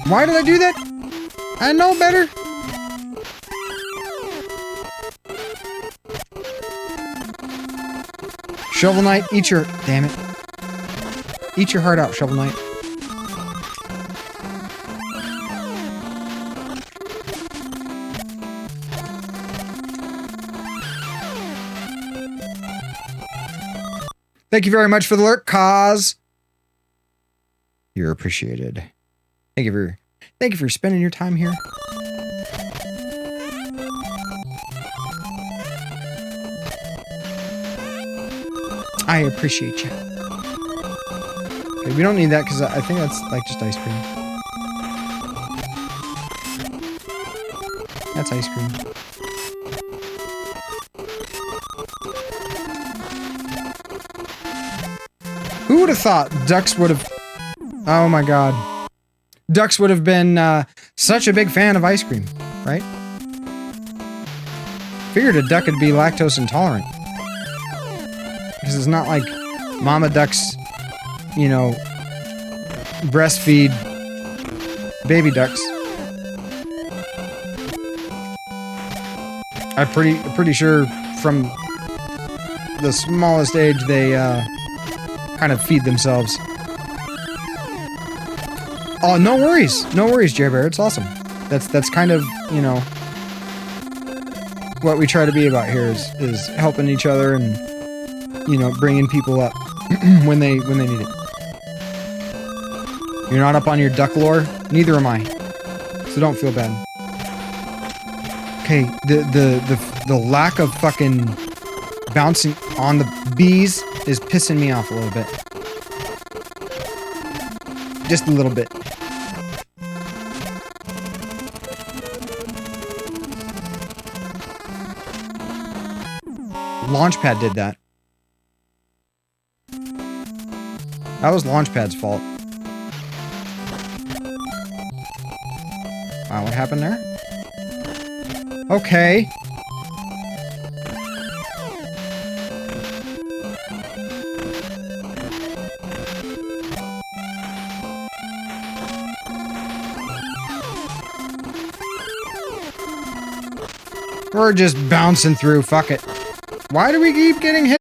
Why did I do that? I know better. Shovel Knight, eat your, damn it. Eat your heart out, Shovel Knight. Thank you very much for the lurk, Cause. You're appreciated. Thank you for spending your time here. I appreciate you. Okay, we don't need that because I think that's like just ice cream. That's ice cream. Who would have thought ducks would have... Oh my god. Ducks would have been such a big fan of ice cream, right? Figured a duck would be lactose intolerant. Because it's not like mama ducks, you know, breastfeed baby ducks. I'm pretty sure from the smallest age they kind of feed themselves. Oh, no worries, Jer Bear. It's awesome. That's kind of, you know, what we try to be about here is helping each other and you know, bringing people up when they need it. You're not up on your duck lore? Neither am I. So don't feel bad. Okay, the lack of fucking bouncing on the bees is pissing me off a little bit. Just a little bit. Launchpad did that. That was Launchpad's fault. Wow, what happened there? Okay. We're just bouncing through, fuck it. Why do we keep getting hit?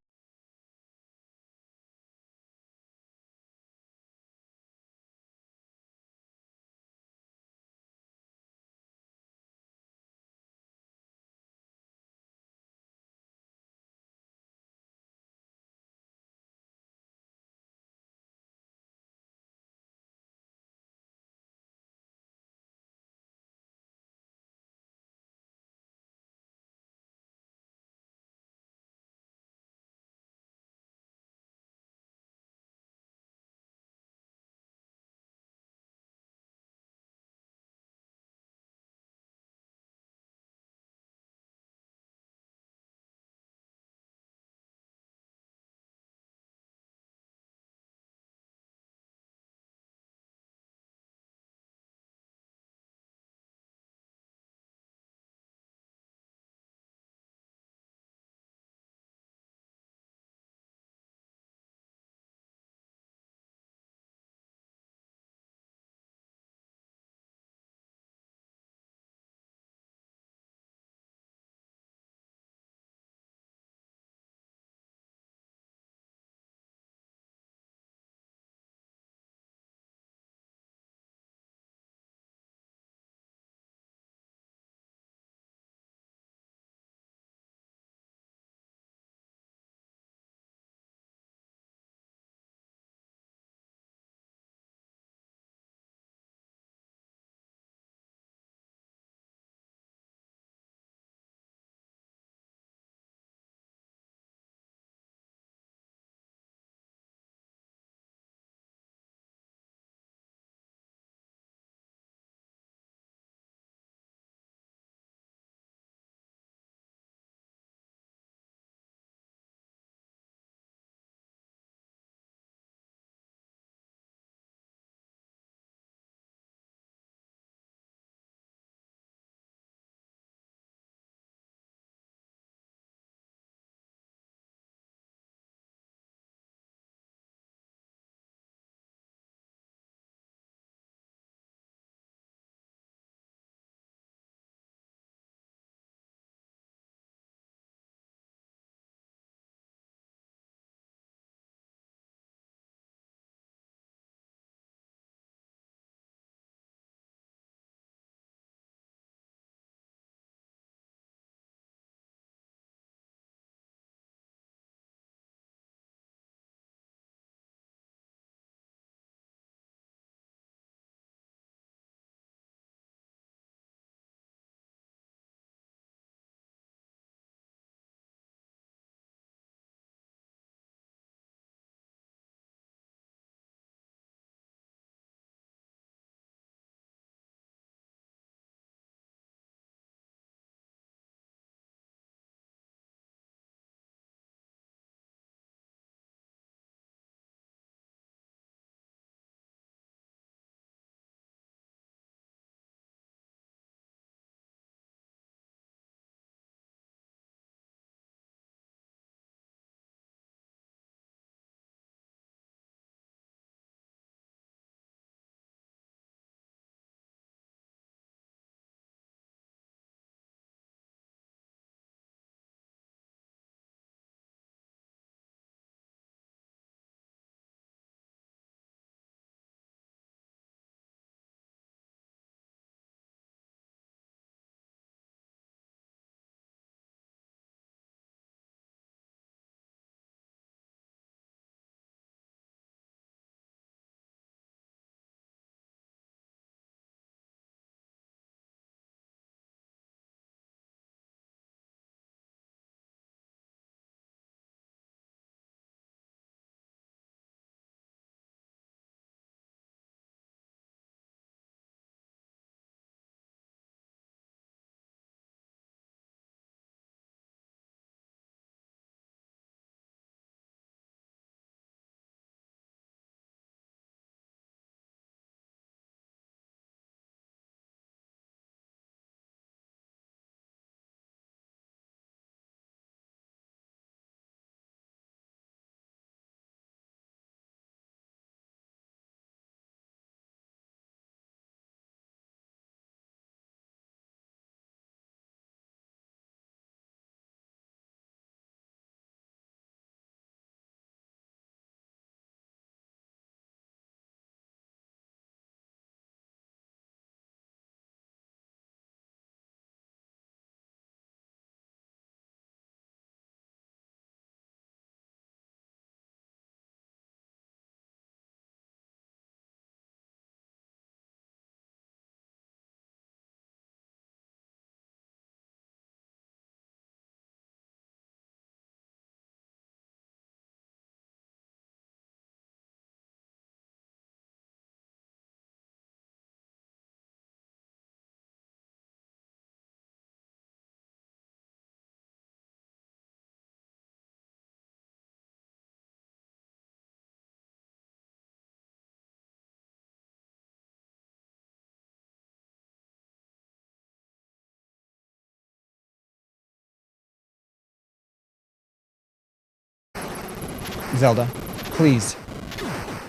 Zelda, please.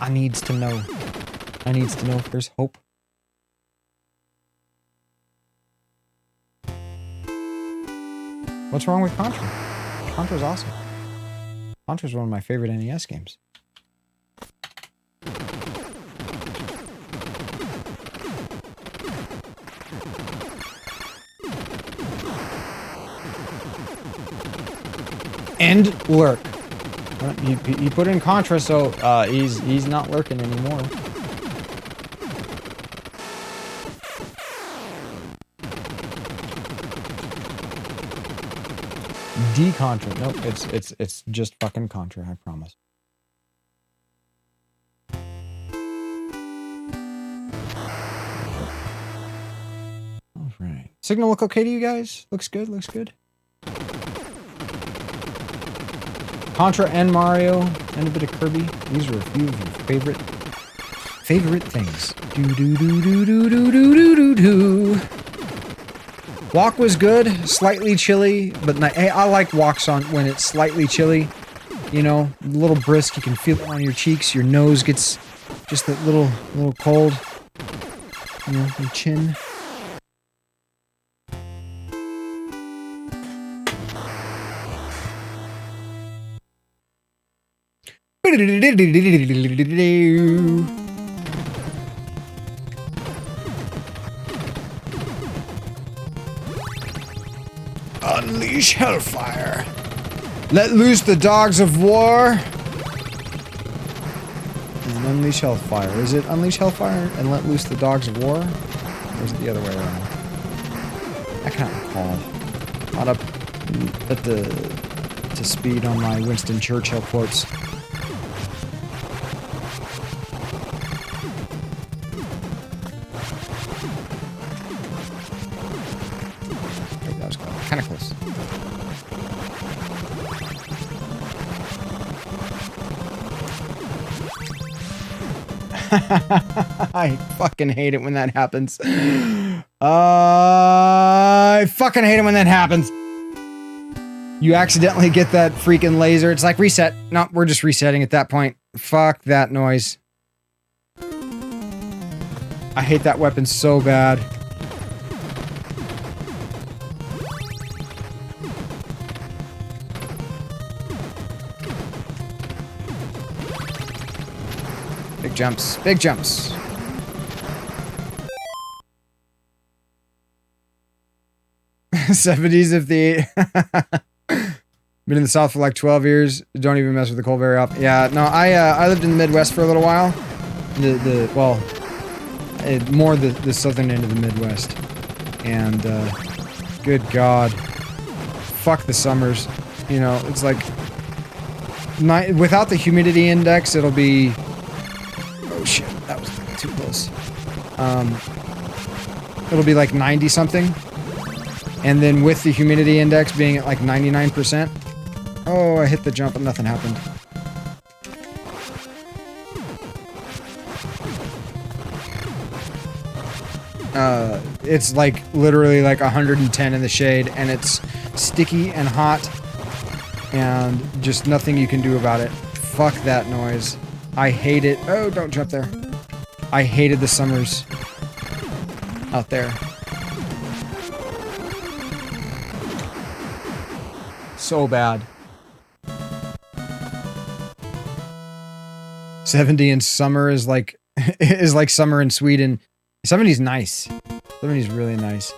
I needs to know. I needs to know if there's hope. What's wrong with Contra? Contra's awesome. Contra's one of my favorite NES games. And lurk. He put in Contra, so he's not lurking anymore. D-Contra. Nope, it's just fucking Contra, I promise. Alright. Signal look okay to you guys? Looks good, looks good. Contra and Mario, and a bit of Kirby. These are a few of your favorite things. Do. Walk was good, slightly chilly, but I like walks on when it's slightly chilly. You know, a little brisk. You can feel it on your cheeks. Your nose gets just that little cold. You know, your chin. Unleash hellfire. Let loose the dogs of war. And unleash hellfire. Is it unleash hellfire and let loose the dogs of war? Or is it the other way around? I can't recall. Not up at to speed on my Winston Churchill quotes. Kind of close. I fucking hate it when that happens. I fucking hate it when that happens. You accidentally get that freaking laser. It's like reset. No, we're just resetting at that point. Fuck that noise. I hate that weapon so bad. Big jumps. Big jumps. '70s if the... Been in the South for like 12 years. Don't even mess with the cold very often. Yeah, no, I lived in the Midwest for a little while. More the southern end of the Midwest. And, good God. Fuck the summers. You know, it's like... without the humidity index, it'll be... Oh shit, that was too close. It'll be like 90 something. And then with the humidity index being at like 99%. Oh, I hit the jump and nothing happened. It's like literally like 110 in the shade and it's sticky and hot and just nothing you can do about it. Fuck that noise. I hate it. Oh, don't jump there. I hated the summers out there. So bad. 70 in summer is like summer in Sweden. 70's nice. 70's really nice.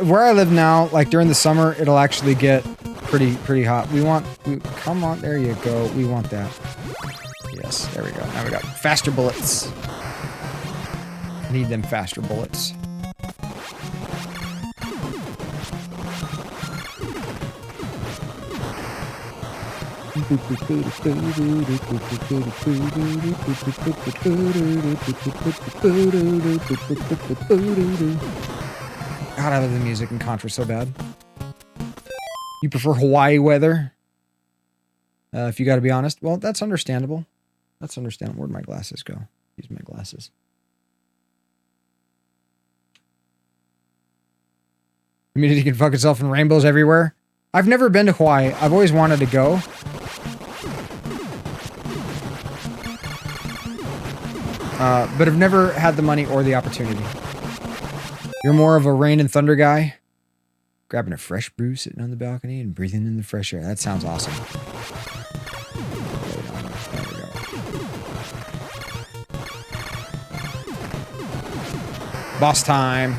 Where I live now, like during the summer, it'll actually get pretty hot. Come on, there you go. We want that. Yes, there we go. Now we got faster bullets. Need them faster bullets. God, I love the music in Contra so bad. You prefer Hawaii weather? If you gotta be honest. Well, that's understandable. That's understandable. Where'd my glasses go? Use my glasses. Community can fuck itself in rainbows everywhere. I've never been to Hawaii. I've always wanted to go. but have never had the money or the opportunity. You're more of a rain and thunder guy? Grabbing a fresh brew, sitting on the balcony, and breathing in the fresh air. That sounds awesome. There we go. Boss time.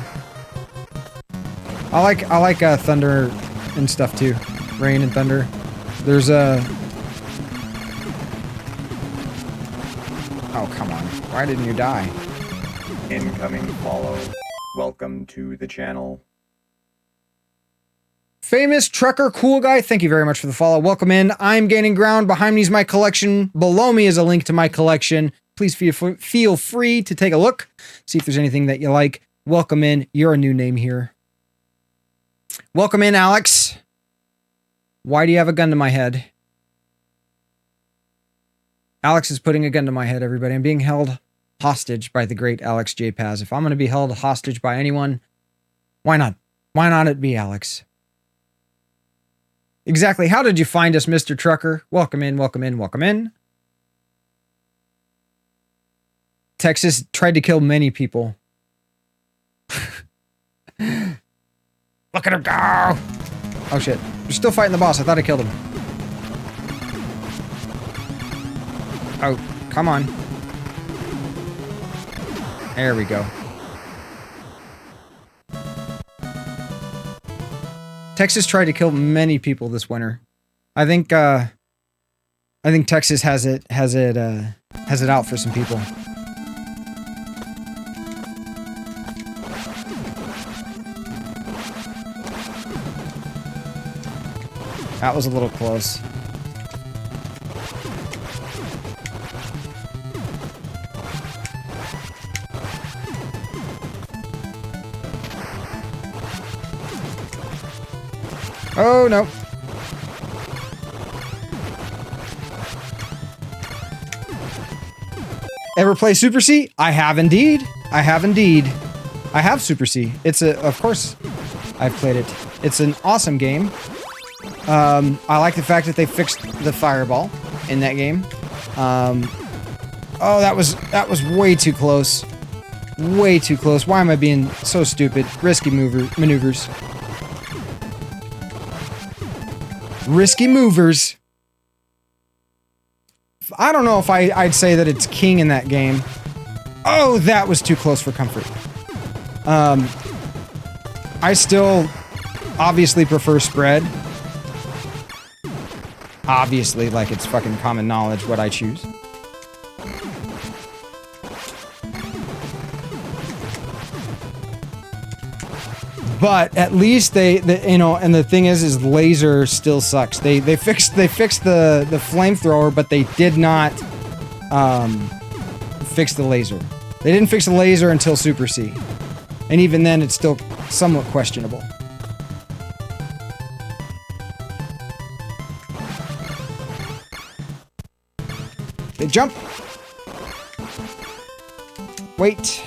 I like thunder and stuff too. Rain and thunder. There's a... Oh, come on. Why didn't you die? Incoming follow. Welcome to the channel. Famous trucker cool guy, thank you very much for the follow. Welcome in. I'm gaining ground. Behind me is my collection. Below me is a link to my collection. Please feel free to take a look. See if there's anything that you like. Welcome in. You're a new name here. Welcome in, Alex. Why do you have a gun to my head? Alex is putting a gun to my head, everybody. I'm being held hostage by the great Alex J. Paz. If I'm going to be held hostage by anyone, why not? Why not it be Alex? Exactly. How did you find us, Mr. Trucker? Welcome in, welcome in, welcome in. Texas tried to kill many people. Look at him go! Oh shit. You're still fighting the boss. I thought I killed him. Oh, come on. There we go. Texas tried to kill many people this winter. I think Texas has it out for some people. That was a little close. Oh, no. Ever play Super C? I have indeed. I have indeed. I have Super C. Of course, I've played it. It's an awesome game. I like the fact that they fixed the fireball in that game. Oh, that was way too close. Way too close. Why am I being so stupid? Risky maneuvers. Risky movers. I don't know if I'd say that it's king in that game. Oh, that was too close for comfort. I still obviously prefer spread. Obviously, like it's fucking common knowledge what I choose. But at least they you know, and the thing is laser still sucks. They fixed the flamethrower, but they did not fix the laser. They didn't fix the laser until Super C. And even then it's still somewhat questionable. Okay, jump. Wait.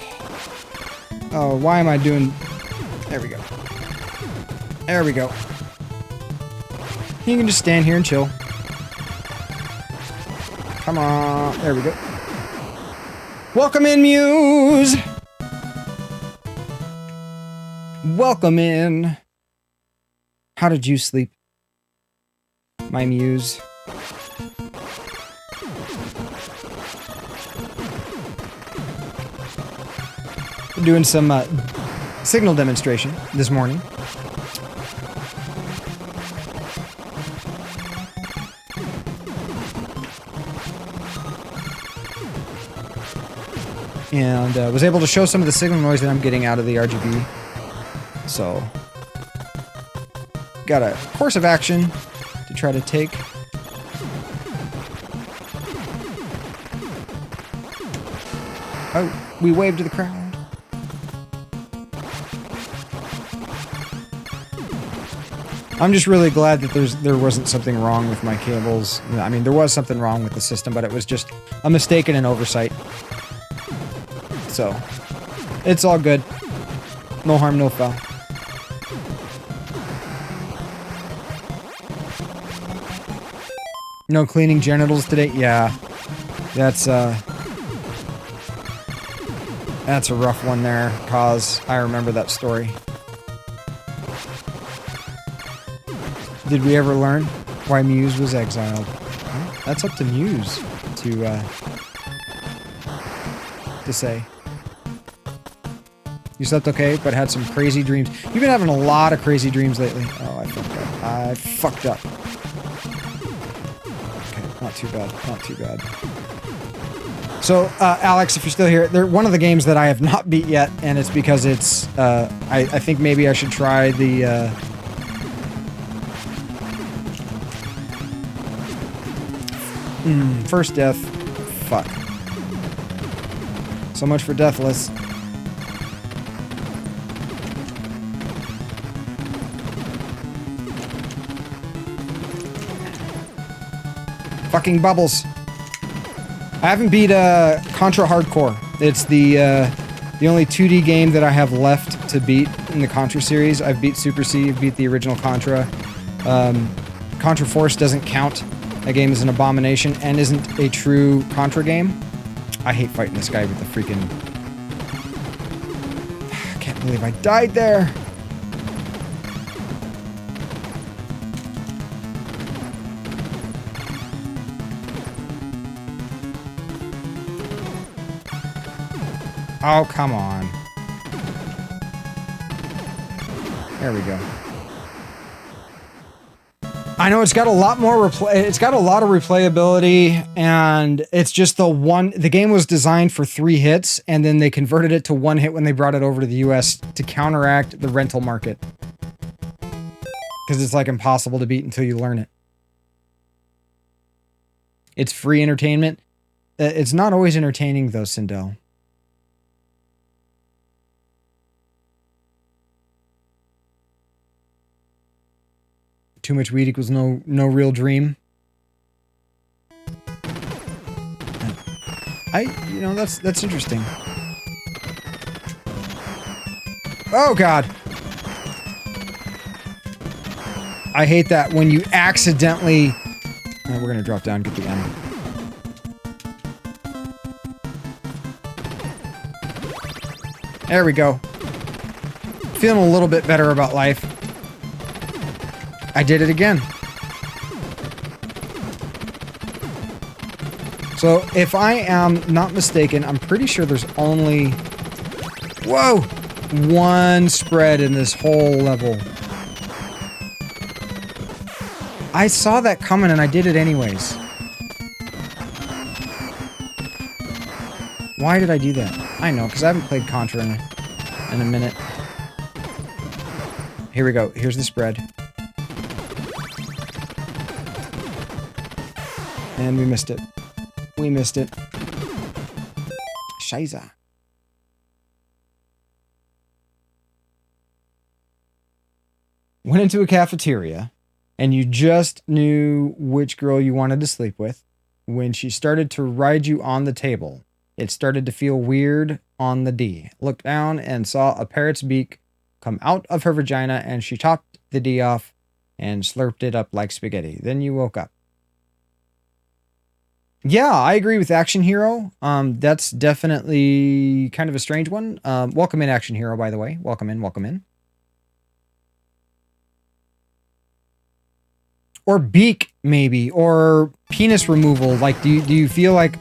Oh, why am I doing... There we go. There we go. You can just stand here and chill. Come on. There we go. Welcome in, Muse! Welcome in. How did you sleep, my Muse? We're doing some signal demonstration this morning. And was able to show some of the signal noise that I'm getting out of the RGB. So, got a course of action to try to take. Oh, we waved to the crowd. I'm just really glad that there wasn't something wrong with my cables. I mean, there was something wrong with the system, but it was just a mistake and an oversight. So, it's all good. No harm, no foul. No cleaning genitals today? Yeah. That's, That's a rough one there, cause I remember that story. Did we ever learn why Muse was exiled? Well, that's up to Muse to say. You slept okay, but had some crazy dreams. You've been having a lot of crazy dreams lately. Oh, I fucked up. I fucked up. Okay, not too bad. Not too bad. So, Alex, if you're still here, they're one of the games that I have not beat yet, and it's because it's, I think maybe I should try the, first death. Fuck. So much for Deathless. Fucking bubbles. I haven't beat Contra Hardcore. It's the only 2D game that I have left to beat in the Contra series. I've beat Super C, I've beat the original Contra. Contra Force doesn't count. That game is an abomination and isn't a true Contra game. I hate fighting this guy with the freaking... I can't believe I died there. Oh, come on. There we go. I know it's got a lot more it's got a lot of replayability, and it's just the game was designed for 3 hits, and then they converted it to 1 hit when they brought it over to the US to counteract the rental market. Because it's like impossible to beat until you learn it. It's free entertainment. It's not always entertaining though, Sindel. Too much weed equals no real dream. You know, that's interesting. Oh God. I hate that when you accidentally... we're gonna drop down, get the ammo. There we go. Feeling a little bit better about life. I did it again. So, if I am not mistaken, I'm pretty sure there's only... Whoa! 1 spread in this whole level. I saw that coming and I did it anyways. Why did I do that? I know, because I haven't played Contra in a minute. Here we go. Here's the spread. And we missed it. We missed it. Scheiße. Went into a cafeteria, and you just knew which girl you wanted to sleep with. When she started to ride you on the table, it started to feel weird on the D. Looked down and saw a parrot's beak come out of her vagina, and she chopped the D off and slurped it up like spaghetti. Then you woke up. Yeah, I agree with Action Hero. That's definitely kind of a strange one. Welcome in, Action Hero, by the way. Welcome in, welcome in. Or beak, maybe. Or penis removal. Like, do you feel like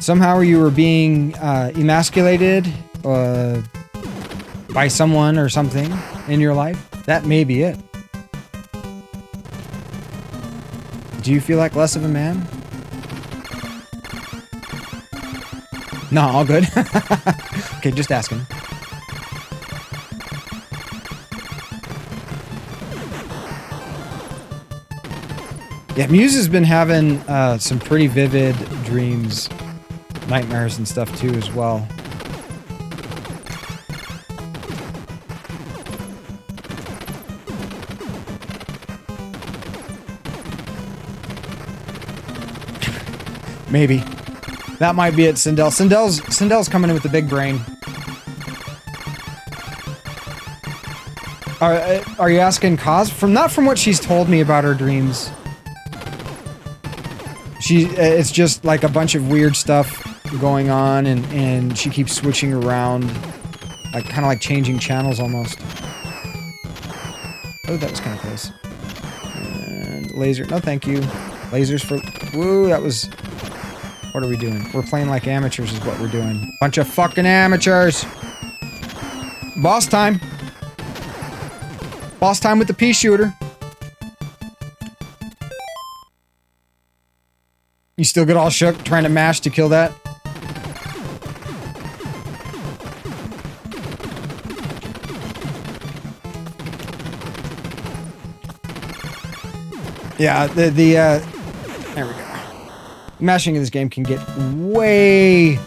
somehow you were being emasculated by someone or something in your life? That may be it. Do you feel like less of a man? No, all good. Okay, just asking. Yeah, Muse has been having some pretty vivid dreams, nightmares and stuff too as well. Maybe. That might be it, Sindel. Sindel's coming in with the big brain. Are you asking cause? Not from what she's told me about her dreams. It's just like a bunch of weird stuff going on, and she keeps switching around, like kind of like changing channels almost. Oh, that was kind of close. And laser, no thank you. Lasers for, woo, that was, what are we doing? We're playing like amateurs is what we're doing. Bunch of fucking amateurs. Boss time. Boss time with the pea shooter. You still get all shook trying to mash to kill that? Yeah, there we go. Mashing in this game can get way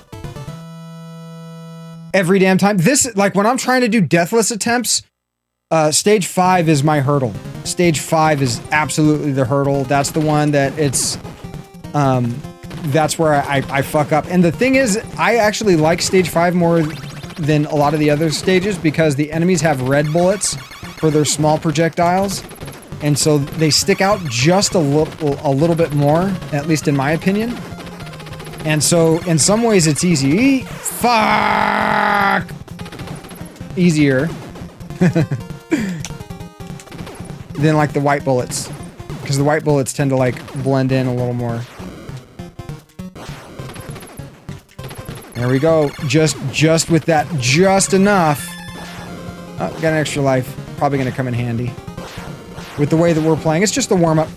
every damn time. This, like when I'm trying to do deathless attempts, stage 5 is my hurdle. Stage 5 is absolutely the hurdle. That's the one that it's, that's where I fuck up. And the thing is, I actually like stage 5 more than a lot of the other stages because the enemies have red bullets for their small projectiles. And so they stick out just a little bit more, at least in my opinion. And so in some ways it's easy. Fuck! Easier. Than like the white bullets. Because the white bullets tend to like blend in a little more. There we go. Just with that, just enough. Oh, got an extra life. Probably gonna come in handy. With the way that we're playing. It's just a warm-up.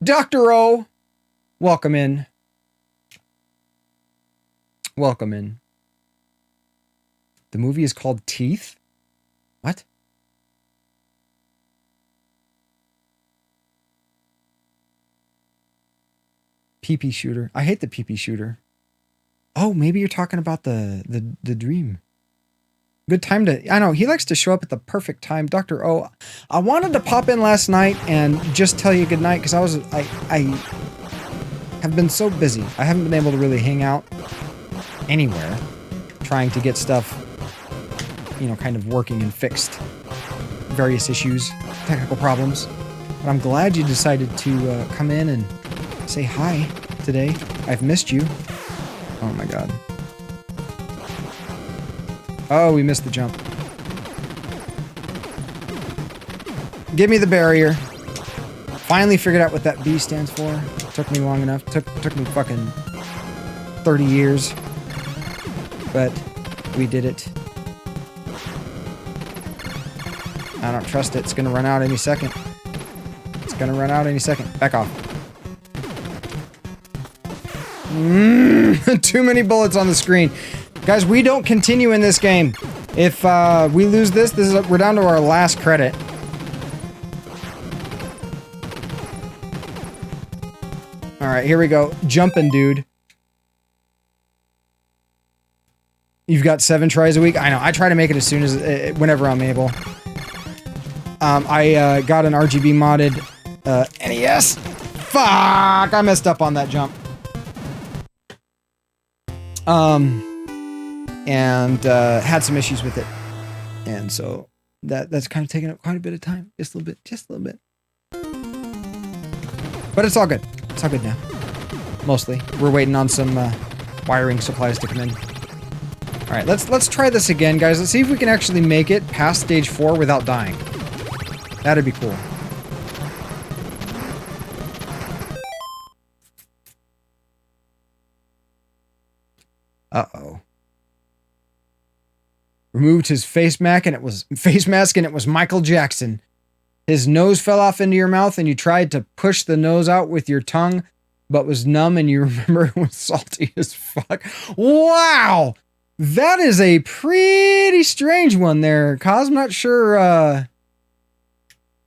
Dr. O! Welcome in. Welcome in. The movie is called Teeth? What? PP shooter. I hate the PP shooter. Oh, maybe you're talking about the dream. Good time to, I know, he likes to show up at the perfect time. Dr. O, I wanted to pop in last night and just tell you good night because I have been so busy. I haven't been able to really hang out anywhere trying to get stuff, you know, kind of working and fixed. Various issues, technical problems. But I'm glad you decided to come in and say hi today. I've missed you. Oh my God. Oh, we missed the jump. Give me the barrier. Finally figured out what that B stands for. Took me long enough. Took me fucking 30 years. But we did it. I don't trust it. It's gonna run out any second. It's gonna run out any second. Back off. Too many bullets on the screen. Guys, we don't continue in this game. If we lose this, we're down to our last credit. All right, here we go. Jumping, dude. You've got 7 tries a week? I know. I try to make it as soon as, whenever I'm able. I got an RGB modded NES. Fuck! I messed up on that jump. And had some issues with it. And so that's kind of taken up quite a bit of time. Just a little bit. But it's all good. It's all good now. Mostly. We're waiting on some wiring supplies to come in. All right, let's try this again, guys. Let's see if we can actually make it past stage 4 without dying. That'd be cool. Uh-oh. Removed his face mask and it was Michael Jackson. His nose fell off into your mouth and you tried to push the nose out with your tongue, but was numb and you remember it was salty as fuck. Wow! That is a pretty strange one there, Cos. I'm not sure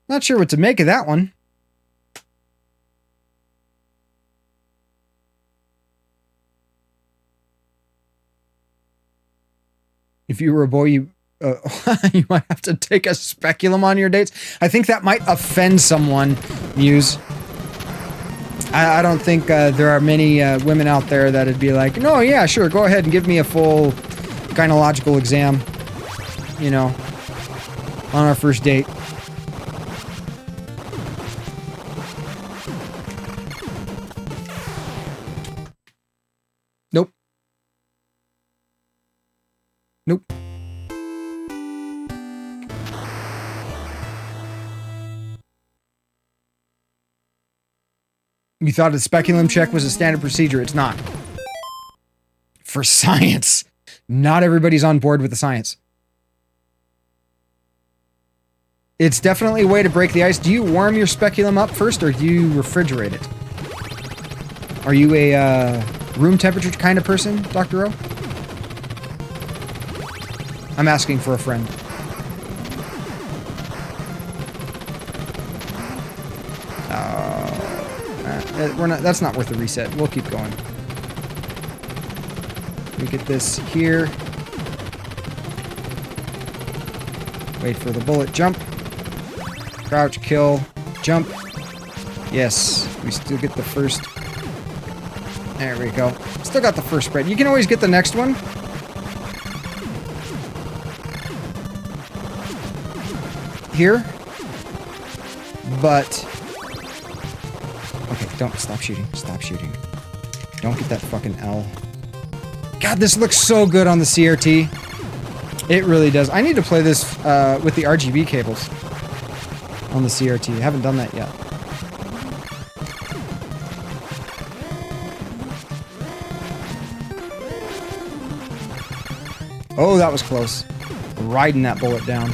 what to make of that one. If you were a boy, you might have to take a speculum on your dates. I think that might offend someone, Muse. I don't think there are many women out there that'd be like, no, yeah, sure, go ahead and give me a full gynecological exam, you know, on our first date. Nope. You thought a speculum check was a standard procedure. It's not. For science. Not everybody's on board with the science. It's definitely a way to break the ice. Do you warm your speculum up first, or do you refrigerate it? Are you a room temperature kind of person, Dr. O? I'm asking for a friend. We're not. That's not worth a reset. We'll keep going. We get this here. Wait for the bullet. Jump. Crouch, kill, jump. Yes, we still get the first. There we go. Still got the first spread. You can always get the next one. Here. But... okay, don't. Stop shooting. Stop shooting. Don't get that fucking L. God, this looks so good on the CRT. It really does. I need to play this with the RGB cables on the CRT. I haven't done that yet. Oh, that was close. Riding that bullet down.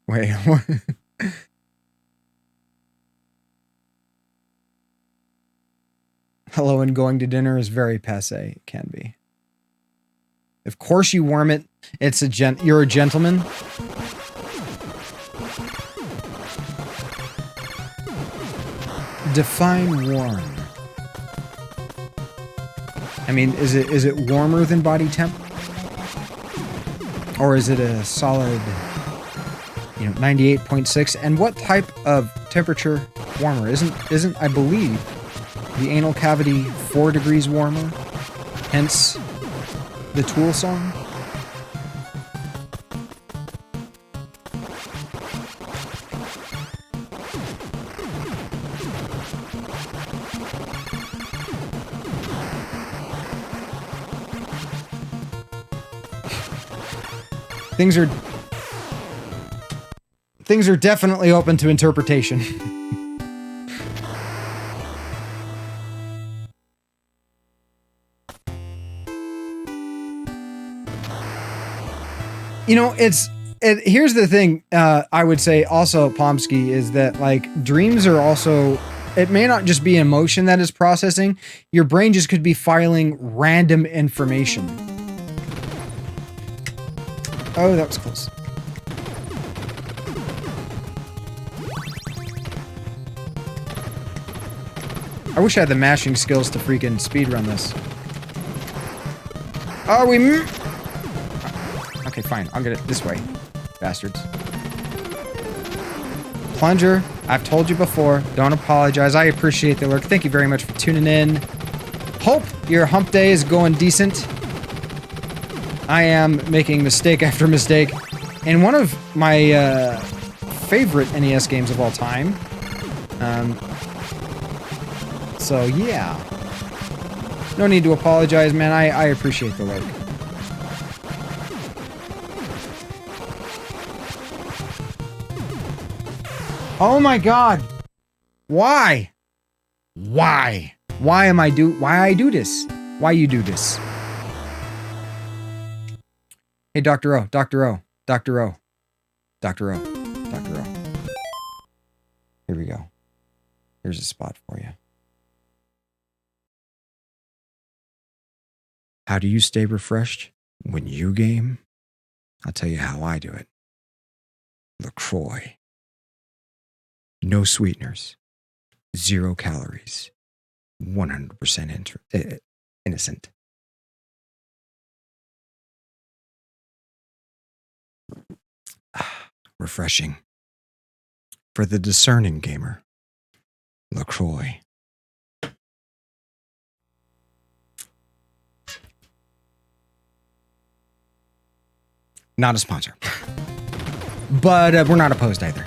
Wait, what? Hello and going to dinner is very passé. It can be. Of course you warm it. It's a you're a gentleman. Define warm. I mean, is it warmer than body temp? Or is it a solid, 98.6? And what type of temperature warmer? Isn't I believe the anal cavity 4 degrees warmer? Hence the Tool song. Things are definitely open to interpretation. Here's the thing, I would say also, Pomsky, is that, like, dreams are also, it may not just be emotion that is processing, your brain just could be filing random information. Oh, that was close. I wish I had the mashing skills to freaking speedrun this. Oh, okay, fine. I'll get it this way, bastards. Plunger, I've told you before. Don't apologize. I appreciate the lurk. Thank you very much for tuning in. Hope your hump day is going decent. I am making mistake after mistake. In one of my favorite NES games of all time. So, yeah. No need to apologize, man. I appreciate the lurk. Oh my god! Why? Why? Why I do this? Why you do this? Hey, Dr. O, Dr. O, Dr. O, Dr. O, Dr. O. Here we go. Here's a spot for you. How do you stay refreshed when you game? I'll tell you how I do it. LaCroix. No sweeteners. 0 calories. 100% innocent. Refreshing. for the discerning gamer. LaCroix. Not a sponsor. But we're not opposed either.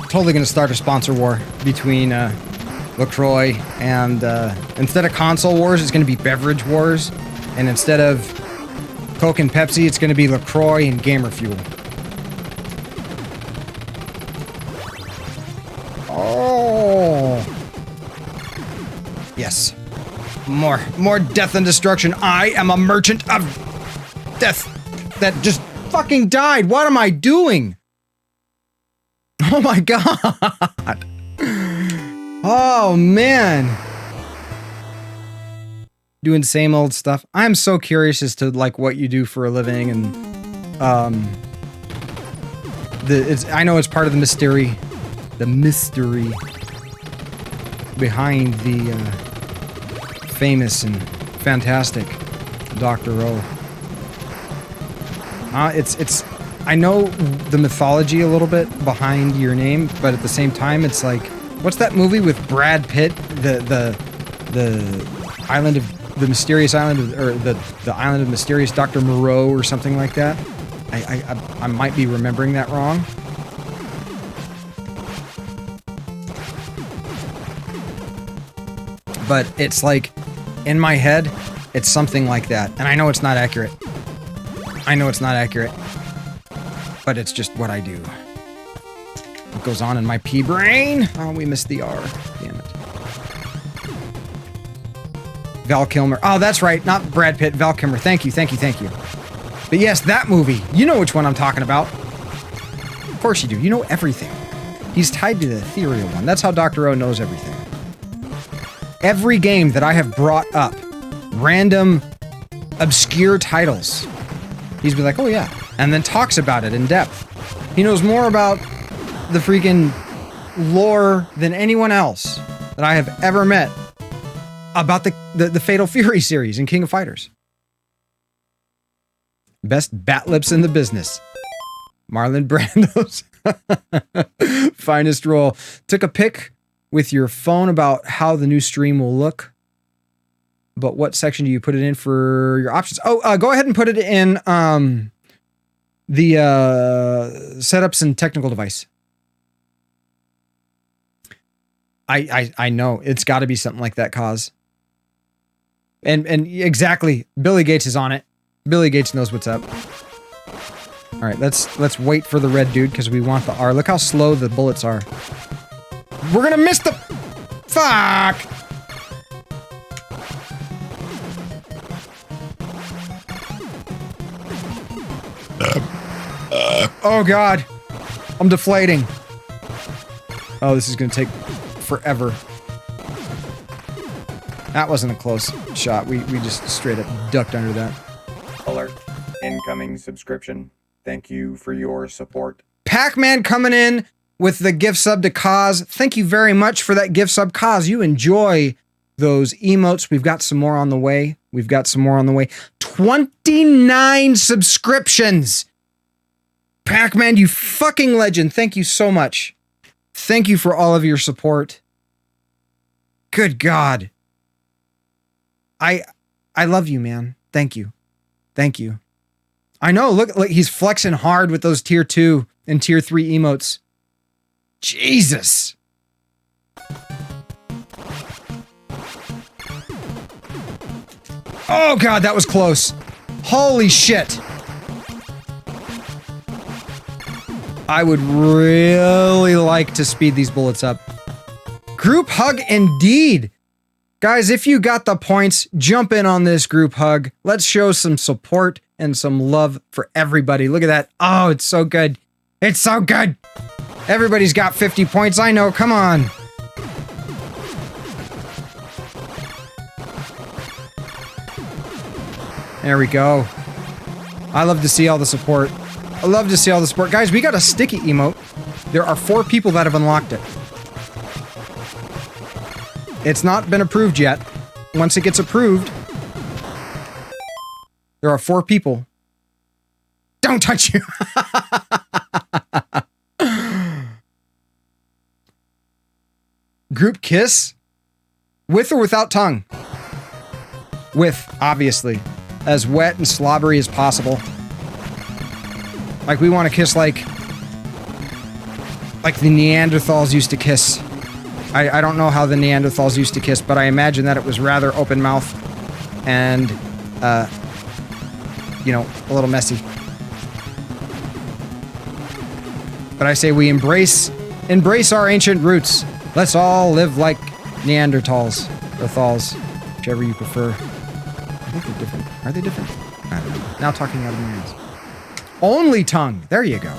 Totally going to start a sponsor war between LaCroix and instead of console wars, it's going to be beverage wars. And instead of Coke and Pepsi, it's going to be LaCroix and Gamer Fuel. Oh. Yes. More death and destruction. I am a merchant of death that just fucking died. What am I doing? Oh my god. Oh man. Doing same old stuff. I'm so curious as to like what you do for a living, and I know it's part of the mystery behind the famous and fantastic Dr. O. I know the mythology a little bit behind your name, but at the same time, it's like, what's that movie with Brad Pitt? The island of the mysterious island of, or the island of mysterious Dr. Moreau or something like that. I might be remembering that wrong. But it's like, in my head, it's something like that. And I know it's not accurate. But it's just what I do. What goes on in my pea brain? Oh, we missed the R. Damn it. Val Kilmer. Oh, that's right. Not Brad Pitt. Val Kilmer. Thank you. But yes, that movie. You know which one I'm talking about. Of course you do. You know everything. He's tied to the ethereal one. That's how Dr. O knows everything. Every game that I have brought up, random, obscure titles, he's been like, oh yeah, and then talks about it in depth. He knows more about the freaking lore than anyone else that I have ever met about the Fatal Fury series in King of Fighters. Best bat lips in the business. Marlon Brando's finest role. Took a pic with your phone about how the new stream will look. But what section do you put it in for your options? Oh, go ahead and put it in the setups and technical device. I know it's got to be something like that, cause. And exactly, Billy Gates is on it. Billy Gates knows what's up. All right, let's wait for the red dude because we want the R. Look how slow the bullets are. We're gonna miss the fuck. Oh god, I'm deflating. Oh, this is gonna take forever. That wasn't a close shot. We just straight up ducked under that. Alert. Incoming subscription. Thank you for your support. Pac-Man coming in with the gift sub to Kaz. Thank you very much for that gift sub, Kaz. You enjoy those emotes. We've got some more on the way. 29 subscriptions. Pac-Man, you fucking legend. Thank you so much. Thank you for all of your support. Good God. I love you, man. Thank you. I know, look, he's flexing hard with those tier 2 and tier 3 emotes. Jesus. Oh god, that was close. Holy shit. I would really like to speed these bullets up. Group hug indeed. Guys, if you got the points, jump in on this group hug. Let's show some support and some love for everybody. Look at that. Oh, it's so good. It's so good. Everybody's got 50 points. I know. Come on. There we go. I love to see all the support. Guys, we got a sticky emote. There are 4 people that have unlocked it. It's not been approved yet. Once it gets approved, There are 4 people. Don't touch you. Group kiss? With or without tongue? With, obviously. As wet and slobbery as possible. Like we want to kiss like the Neanderthals used to kiss. I don't know how the Neanderthals used to kiss, but I imagine that it was rather open mouth and, you know, a little messy. But I say we embrace our ancient roots. Let's all live like Neanderthals or Thals, whichever you prefer. I think they're different. Are they different? I don't know. Now talking out of my ass. Only tongue. There you go.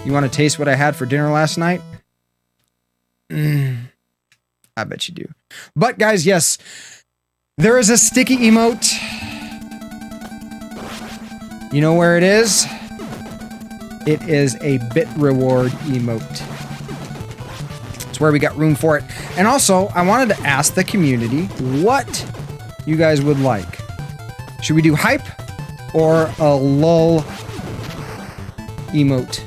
You want to taste what I had for dinner last night? I bet you do. But guys, yes, there is a sticky emote. You know where it is? It is a bit reward emote. It's where we got room for it. And also, I wanted to ask the community what you guys would like. Should we do hype or a lull emote?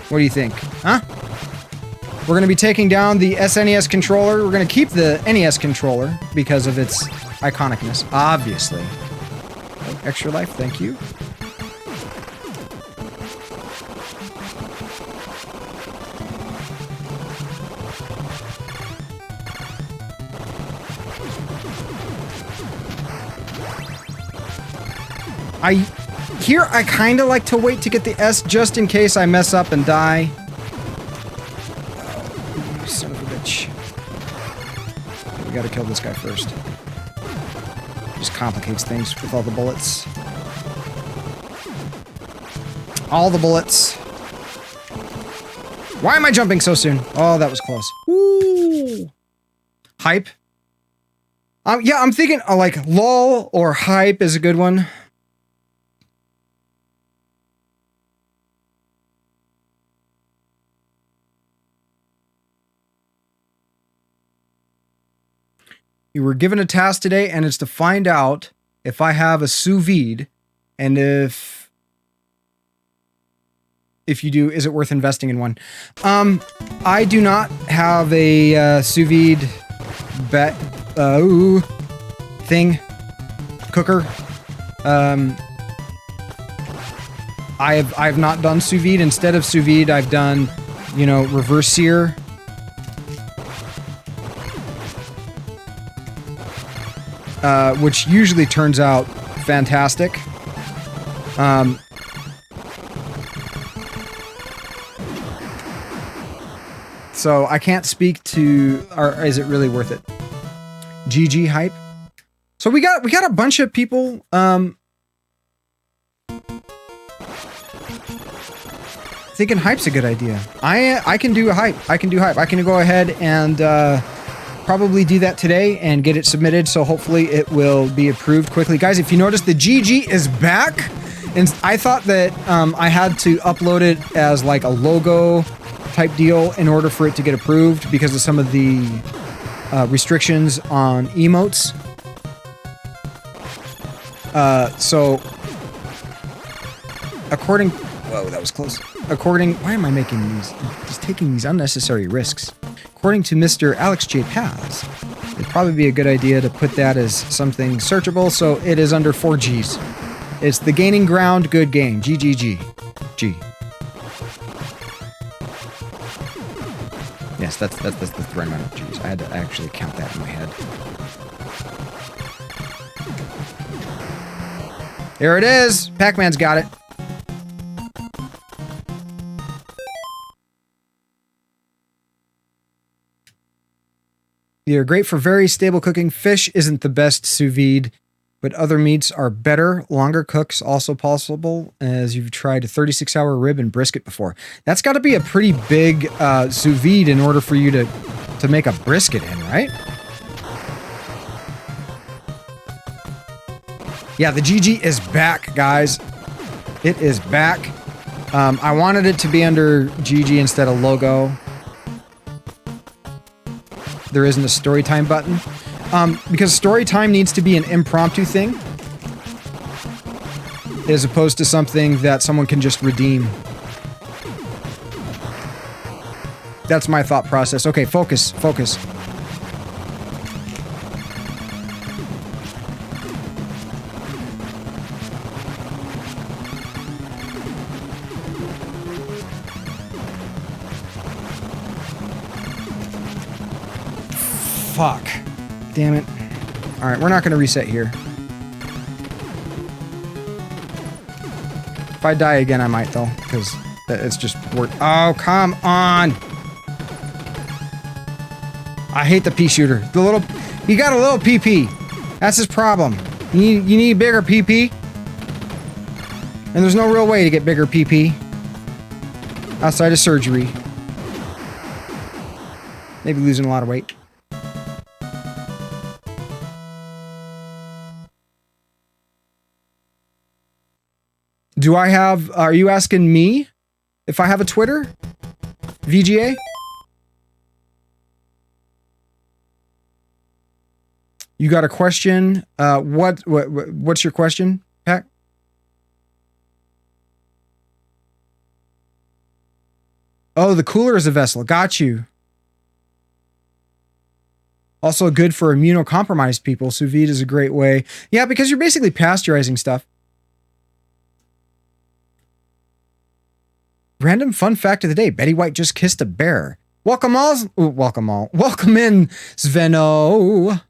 What do you think? Huh? We're going to be taking down the SNES controller. We're going to keep the NES controller because of its iconicness, obviously. Oh, extra life, thank you. I kind of like to wait to get the S just in case I mess up and die. Oh, you son of a bitch. We gotta kill this guy first. Just complicates things with all the bullets. All the bullets. Why am I jumping so soon? Oh, that was close. Woo! Hype. Yeah, I'm thinking like lull or hype is a good one. You were given a task today, and it's to find out if I have a sous vide, and if you do, is it worth investing in one? I do not have a sous vide thing, cooker. I've not done sous vide. Instead of sous vide, I've done, you know, reverse sear. Which usually turns out fantastic. So I can't speak to, or is it really worth it? GG hype. So we got a bunch of people. Thinking hype's a good idea. I can do a hype. I can go ahead and probably do that today and get it submitted, so hopefully it will be approved quickly. Guys, if you notice, the GG is back, and I thought that I had to upload it as like a logo type deal in order for it to get approved because of some of the restrictions on emotes. So according, whoa, that was close. Why am I making these, just taking these unnecessary risks? According to Mr. Alex J. Paz, it'd probably be a good idea to put that as something searchable, so it is under 4 Gs. It's the Gaining Ground Good Game. GGG. G. Yes, that's the right amount of Gs. I had to actually count that in my head. Here it is! Pac-Man's got it. They're great for very stable cooking. Fish isn't the best sous vide, but other meats are better. Longer cooks also possible, as you've tried a 36-hour rib and brisket before. That's got to be a pretty big sous vide in order for you to make a brisket in, right? Yeah, the GG is back, guys. It is back. I wanted it to be under GG instead of logo. There isn't a story time button. Because story time needs to be an impromptu thing, as opposed to something that someone can just redeem. That's my thought process. Okay, focus, focus. Fuck. Damn it. Alright, we're not going to reset here. If I die again, I might, though, because it's just... Oh, come on! I hate the pea shooter. The little... He got a little PP. That's his problem. You need bigger PP. And there's no real way to get bigger PP. Outside of surgery. Maybe losing a lot of weight. Do I have... Are you asking me if I have a Twitter? VGA? You got a question? What's your question, Pat? Oh, the cooler is a vessel. Got you. Also good for immunocompromised people. Sous vide is a great way. Yeah, because you're basically pasteurizing stuff. Random fun fact of the day. Betty White just kissed a bear. Welcome all. Welcome all. Welcome in, Sveno.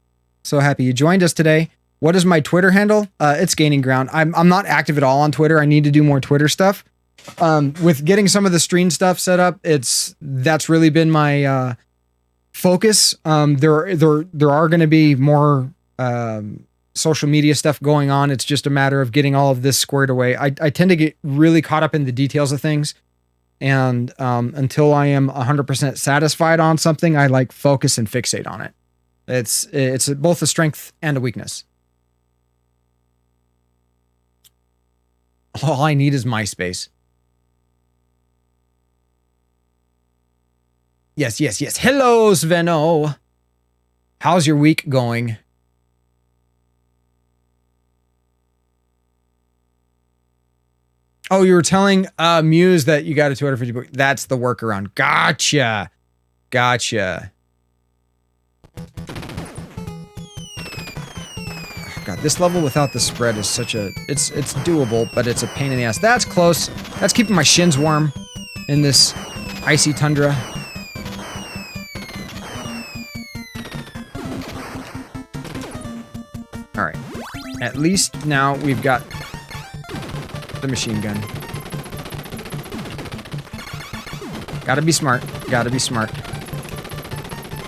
So happy you joined us today. What is my Twitter handle? It's gaining ground. I'm not active at all on Twitter. I need to do more Twitter stuff. With getting some of the stream stuff set up, that's really been my focus. There are going to be more social media stuff going on. It's just a matter of getting all of this squared away. I tend to get really caught up in the details of things. And until I am 100% satisfied on something, I like focus and fixate on it. It's both a strength and a weakness. All I need is MySpace. Yes. Hello, Sveno. How's your week going? Oh, you were telling Muse that you got a 250 book. That's the workaround. Gotcha. God, this level without the spread is such a... It's doable, but it's a pain in the ass. That's close. That's keeping my shins warm in this icy tundra. Alright. At least now we've got the machine gun. Gotta be smart.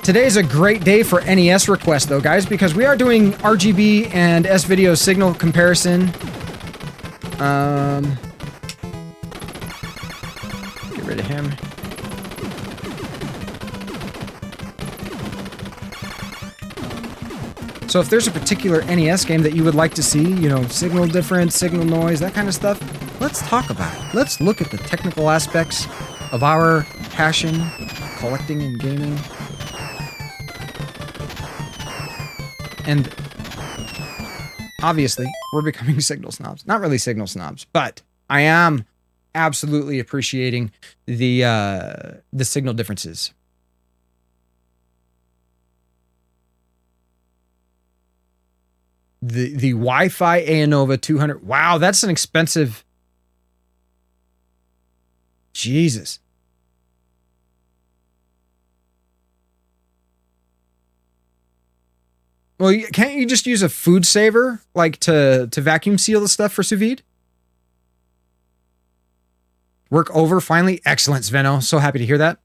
Today is a great day for NES requests, though, guys, because we are doing RGB and S-Video signal comparison. Get rid of him. So if there's a particular NES game that you would like to see, you know, signal difference, signal noise, that kind of stuff, let's talk about it. Let's look at the technical aspects of our passion, collecting and gaming. And obviously, we're becoming signal snobs. Not really signal snobs, but I am absolutely appreciating the signal differences. The Wi-Fi Anova 200. Wow, that's an expensive. Jesus. Well, can't you just use a food saver, like to vacuum seal the stuff for sous vide? Work over finally. Excellent, Sveno. So happy to hear that.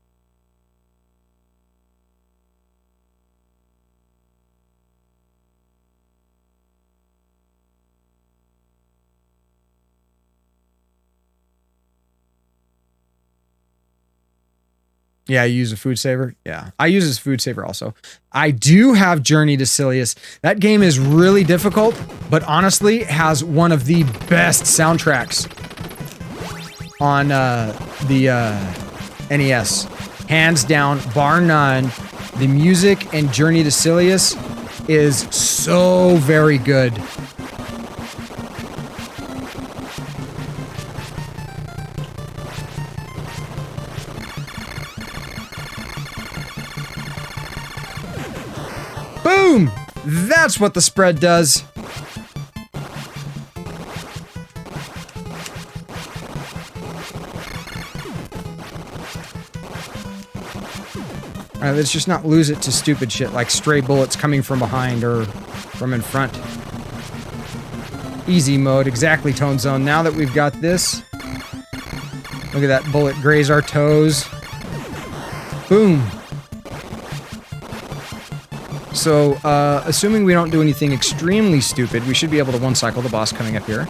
Yeah, you use a food saver. Yeah, I use a food saver also. I do have Journey to Silius. That game is really difficult, but honestly has one of the best soundtracks on the NES. Hands down, bar none. The music in Journey to Silius is so very good. Boom! That's what the spread does. Alright, let's just not lose it to stupid shit like stray bullets coming from behind or from in front. Easy mode, exactly, Tone Zone. Now that we've got this, look at that bullet graze our toes. Boom. So, assuming we don't do anything extremely stupid, we should be able to one-cycle the boss coming up here.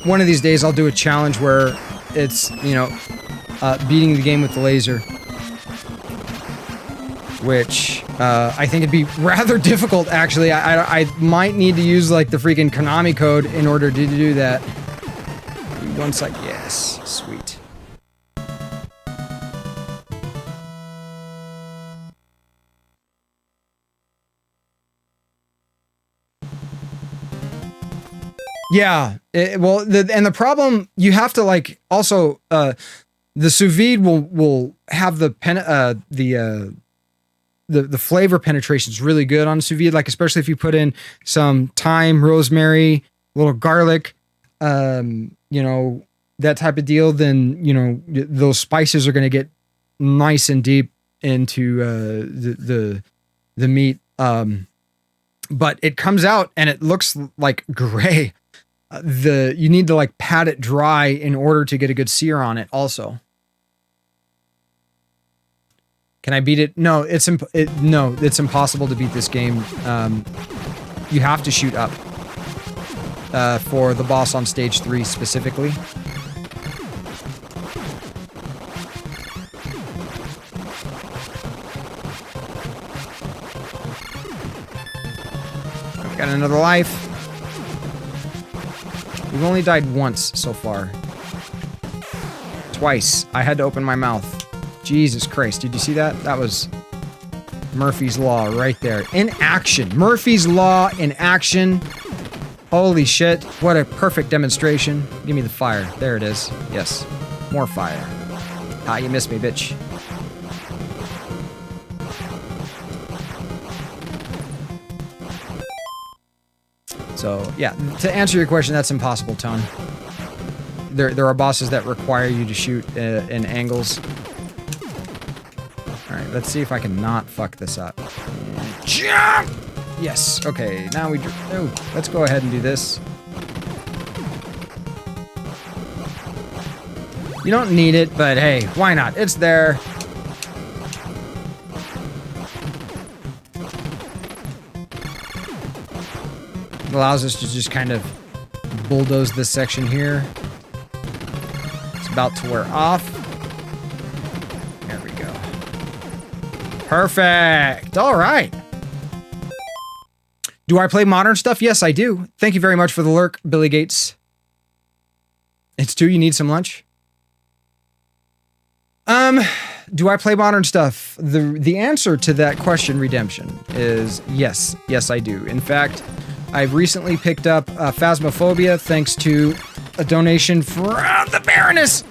One of these days I'll do a challenge where it's, you know, beating the game with the laser. Which, I think it'd be rather difficult, actually. I might need to use, like, the freaking Konami code in order to do that. Once I... Yes. Sweet. Yeah, well, and the problem, you have to, like, also, the sous vide will have the flavor penetration is really good on sous vide, like, especially if you put in some thyme, rosemary, a little garlic, you know, that type of deal, then, you know, those spices are going to get nice and deep into the meat. But it comes out and it looks like gray. You need to, like, pat it dry in order to get a good sear on it also. Can I beat it? No, it's impossible to beat this game. You have to shoot up for the boss on stage 3 specifically. I've got another life. We've only died once so far. Twice. I had to open my mouth. Jesus Christ, did you see that? That was Murphy's Law right there. In action. Murphy's Law in action. Holy shit. What a perfect demonstration. Give me the fire. There it is. Yes. More fire. Ah, you missed me, bitch. So, yeah, to answer your question, that's impossible, Tone. There are bosses that require you to shoot in angles. Alright, let's see if I can not fuck this up. Jump! Yes, okay, now we... Oh, let's go ahead and do this. You don't need it, but hey, why not? It's there. It allows us to just kind of bulldoze this section here. It's about to wear off. There we go. Perfect. All right. Do I play modern stuff? Yes, I do. Thank you very much for the lurk, Billy Gates. It's 2. You need some lunch? Do I play modern stuff? The answer to that question, Redemption, is yes. Yes, I do. In fact, I've recently picked up Phasmophobia thanks to a donation from the Baroness.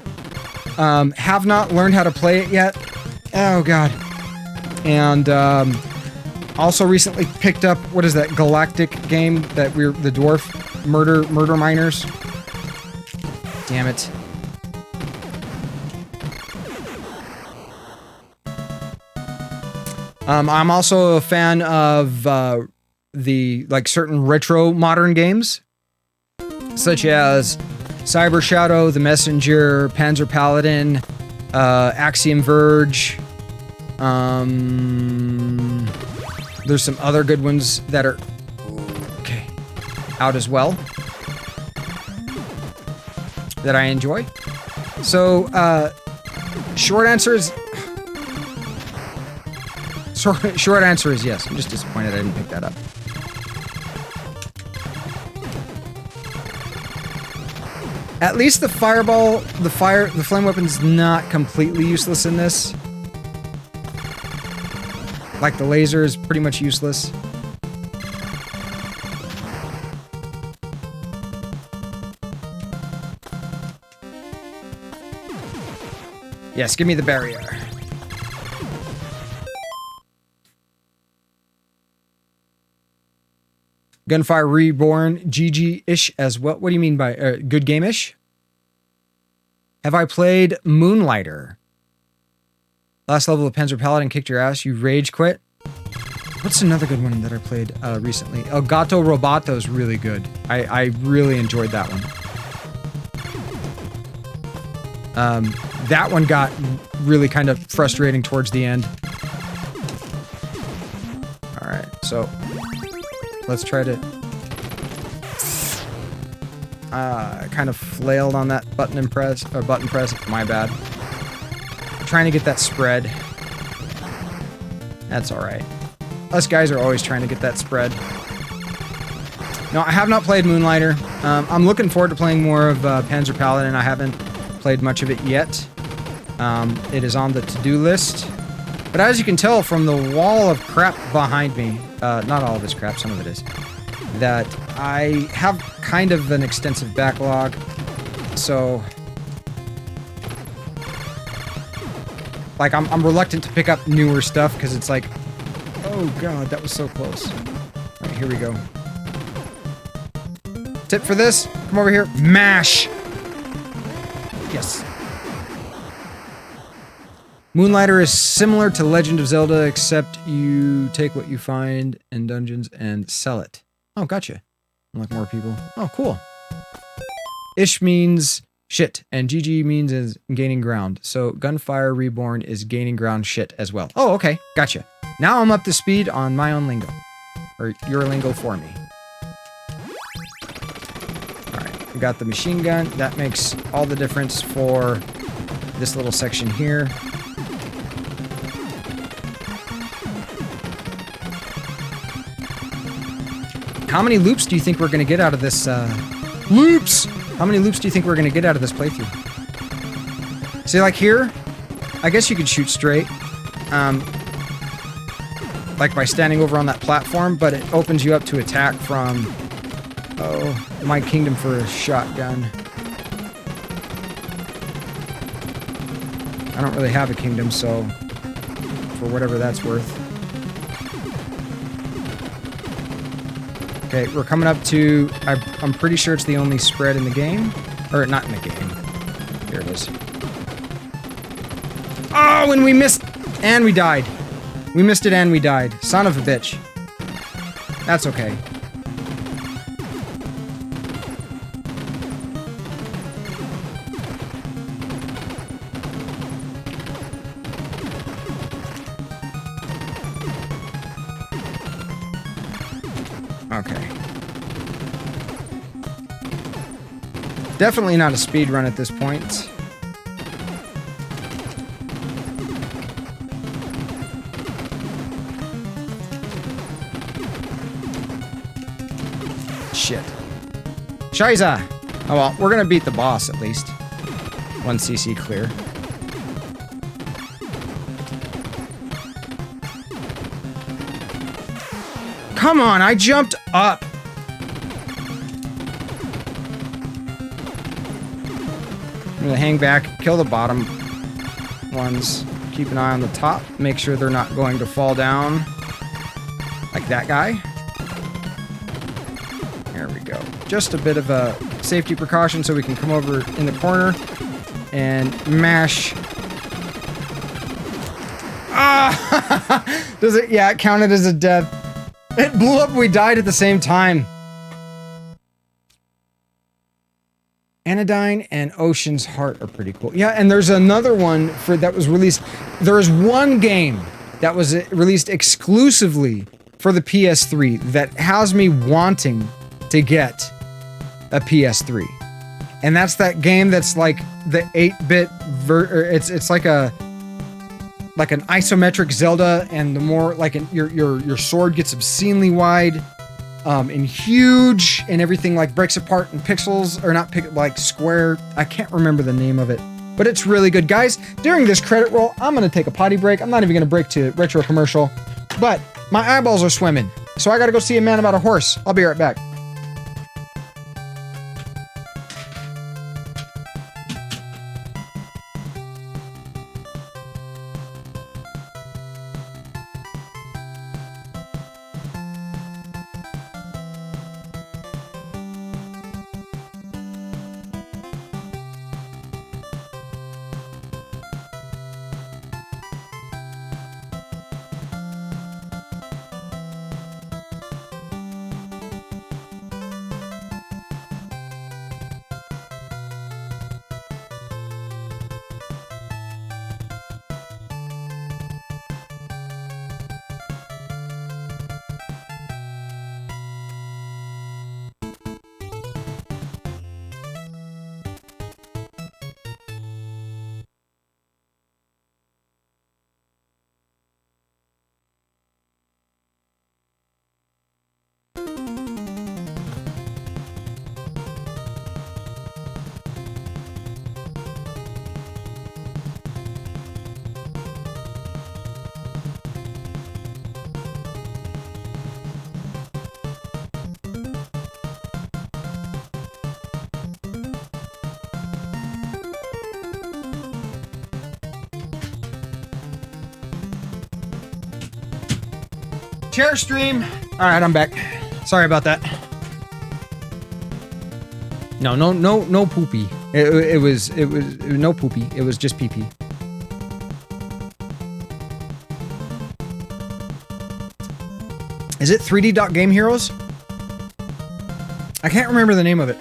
Have not learned how to play it yet. Oh, God. And also recently picked up, what is that, Galactic game that we're, the dwarf murder miners. Damn it. I'm also a fan of the, like, certain retro modern games, such as Cyber Shadow, The Messenger, Panzer Paladin, Axiom Verge. There's some other good ones that are out as well that I enjoy. So, short answer is yes. I'm just disappointed I didn't pick that up. At least the fireball, the flame weapon's not completely useless in this. Like the laser is pretty much useless. Yes, give me the barrier. Gunfire Reborn, GG-ish as well. What do you mean by good game-ish? Have I played Moonlighter? Last level of Panzer Paladin kicked your ass. You rage quit. What's another good one that I played recently? El Gato Roboto is really good. I really enjoyed that one. That one got really kind of frustrating towards the end. All right, so let's try to kind of flailed on that button press. My bad. Trying to get that spread. That's all right. Us guys are always trying to get that spread. No, I have not played Moonlighter. I'm looking forward to playing more of Panzer Paladin. I haven't played much of it yet. It is on the to-do list. But as you can tell from the wall of crap behind me, not all of it's crap, some of it is, that I have kind of an extensive backlog. So, like, I'm reluctant to pick up newer stuff because it's like, oh god, that was so close. All right, here we go. Tip for this, come over here, mash. Yes. Moonlighter is similar to Legend of Zelda, except you take what you find in dungeons and sell it. Oh, gotcha. Unlock more people. Oh, cool. Ish means shit, and GG means is gaining ground. So Gunfire Reborn is gaining ground shit as well. Oh, okay. Gotcha. Now I'm up to speed on my own lingo. Or your lingo for me. Alright, we got the machine gun. That makes all the difference for this little section here. How many loops do you think we're going to get out of this, loops? How many loops do you think we're going to get out of this playthrough? See, like here, I guess you could shoot straight, like by standing over on that platform, but it opens you up to attack from, oh, my kingdom for a shotgun. I don't really have a kingdom, so for whatever that's worth. Okay, we're coming up to, I'm pretty sure it's the only spread in the game. Or, not in the game. Here it is. Oh, and we missed, and we died. We missed it and we died. Son of a bitch. That's okay. Okay. Definitely not a speed run at this point. Shit. Shiza! Oh well, we're gonna beat the boss at least. 1 CC clear. Come on, I jumped up. I'm gonna hang back, kill the bottom ones. Keep an eye on the top. Make sure they're not going to fall down. Like that guy. There we go. Just a bit of a safety precaution so we can come over in the corner and mash. Ah! Does it? Yeah, it counted as a death. It blew up, we died at the same time. Anodyne and Ocean's Heart are pretty cool. Yeah, and there's another one that was released. There is one game that was released exclusively for the PS3 that has me wanting to get a PS3. And that's that game that's like the 8-bit it's like an isometric Zelda, and the more like your sword gets obscenely wide, and huge and everything like breaks apart in pixels, or not like square. I can't remember the name of it, but it's really good. Guys, during this credit roll, I'm going to take a potty break. I'm not even going to break to retro commercial, but my eyeballs are swimming. So I got to go see a man about a horse. I'll be right back. Chair stream. All right, I'm back. Sorry about that. No poopy. It was no poopy. It was just pee pee. Is it 3D Game Heroes? I can't remember the name of it.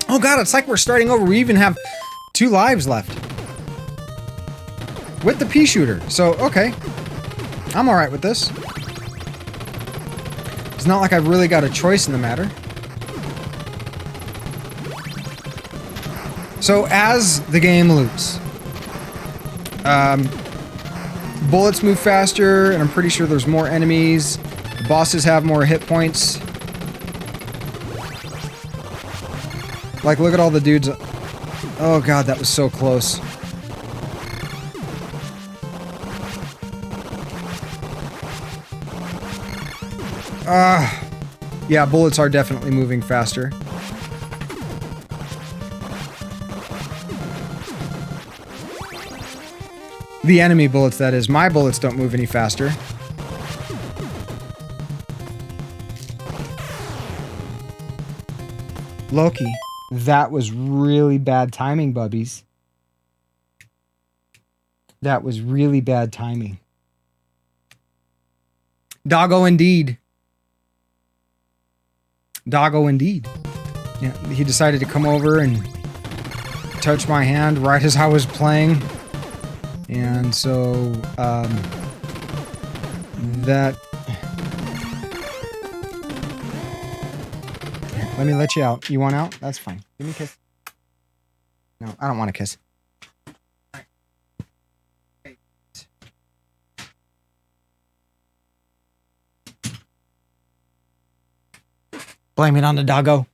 Oh god, it's like we're starting over. We even have 2 lives left with the pea shooter. So okay. I'm alright with this. It's not like I've really got a choice in the matter. So, as the game loops, bullets move faster, and I'm pretty sure there's more enemies. The bosses have more hit points. Like, look at all the dudes. Oh god, that was so close. Yeah, bullets are definitely moving faster. The enemy bullets, that is. My bullets don't move any faster. Loki. That was really bad timing, bubbies. That was really bad timing. Doggo indeed. Doggo indeed. Yeah, he decided to come over and touch my hand right as I was playing. And so, that... Let me let you out. You want out? That's fine. Give me a kiss. No, I don't want a kiss. Blame it on the doggo.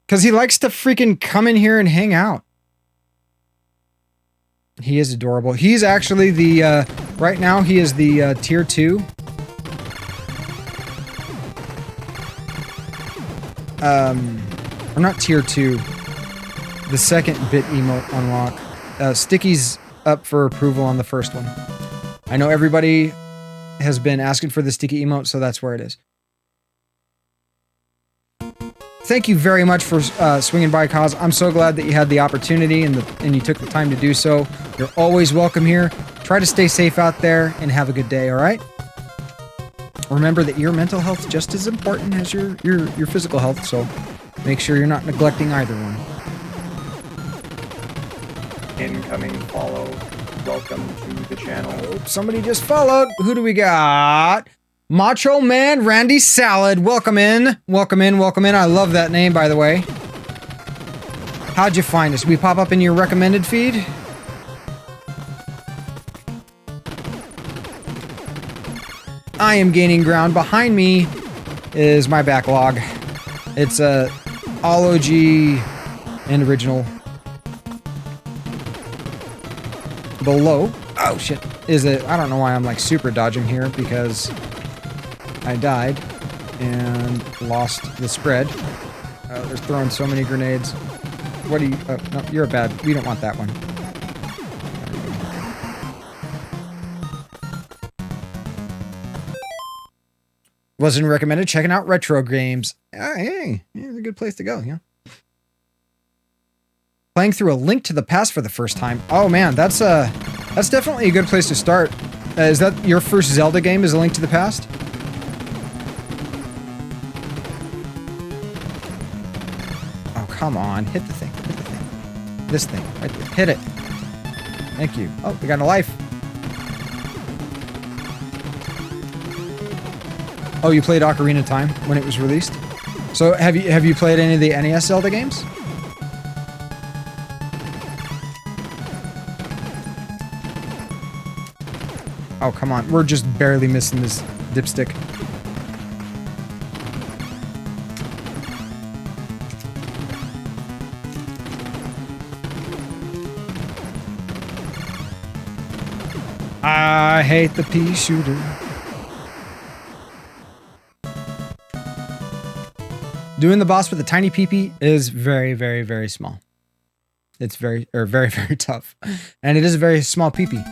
Because he likes to freaking come in here and hang out. He is adorable. He's actually the, right now he is the tier 2. Or not tier 2. The second bit emote unlock. Sticky's up for approval on the first one. I know everybody has been asking for the sticky emote, so that's where it is. Thank you very much for swinging by, Cause. I'm so glad that you had the opportunity and you took the time to do so. You're always welcome here. Try to stay safe out there and have a good day, all right? Remember that your mental health is just as important as your physical health, so make sure you're not neglecting either one. Incoming follow. Welcome to the channel. Oh, somebody just followed. Who do we got? Macho Man Randy Salad. Welcome in. Welcome in. Welcome in. I love that name, by the way. How'd you find us? We pop up in your recommended feed? I am gaining ground. Behind me is my backlog. It's all OG and original. Below, oh shit, is it? I don't know why I'm like super dodging here because I died and lost the spread. They're throwing so many grenades. What do you? Oh, no, you're a bad. We don't want that one. Wasn't recommended checking out retro games. Hey, it's a good place to go, yeah. Playing through A Link to the Past for the first time. Oh man, that's definitely a good place to start. Is that your first Zelda game? Is A Link to the Past? Oh come on, hit the thing, hit the thing. This thing, right there. Hit it. Thank you. Oh, we got a life. Oh, you played Ocarina of Time when it was released? So have you played any of the NES Zelda games? Oh, come on. We're just barely missing this dipstick. I hate the pea shooter. Doing the boss with a tiny peepee is very, very, very small. It's very, very tough. And it is a very small peepee.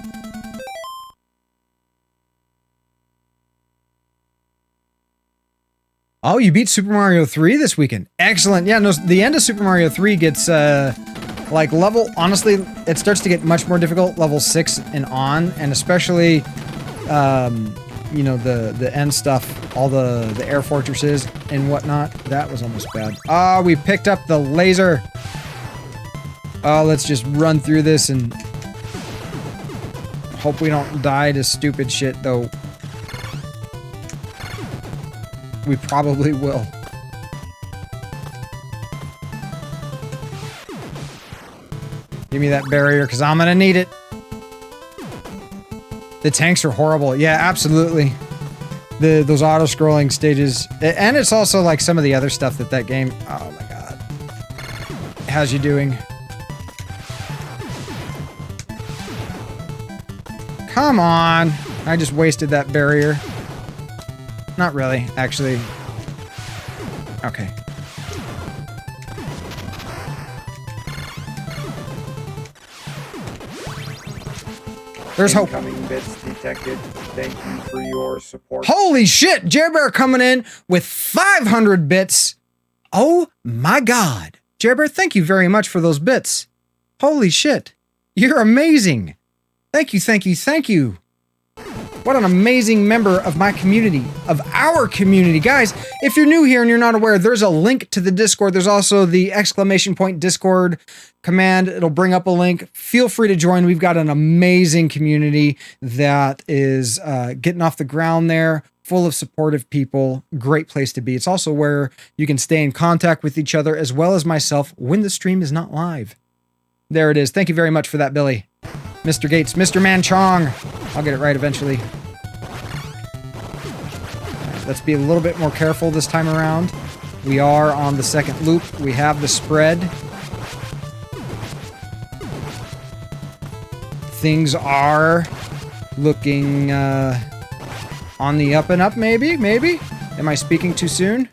Oh, you beat Super Mario 3 this weekend. Excellent. Yeah, no, the end of Super Mario 3 gets, like, level... Honestly, it starts to get much more difficult, level 6 and on, and especially, you know, the end stuff, all the air fortresses and whatnot. That was almost bad. Ah, we picked up the laser. Oh, let's just run through this and hope we don't die to stupid shit, though. We probably will. Give me that barrier, because I'm gonna need it. The tanks are horrible. Yeah, absolutely. Those auto-scrolling stages. And it's also like some of the other stuff that game... Oh my god. How's you doing? Come on! I just wasted that barrier. Not really, actually. Okay. There's hope. Incoming bits detected. Thank you for your support. Holy shit! Jerbear coming in with 500 bits. Oh my god. Jerbear, thank you very much for those bits. Holy shit. You're amazing. Thank you, thank you, thank you. What an amazing member of my community, of our community. Guys, if you're new here and you're not aware, there's a link to the Discord. There's also the ! Discord command. It'll bring up a link. Feel free to join. We've got an amazing community that is getting off the ground there, full of supportive people. Great place to be. It's also where you can stay in contact with each other as well as myself when the stream is not live. There it is. Thank you very much for that, Billy. Mr. Gates, Mr. Manchong. I'll get it right eventually. Right, let's be a little bit more careful this time around. We are on the second loop. We have the spread. Things are looking on the up and up, maybe? Maybe? Am I speaking too soon?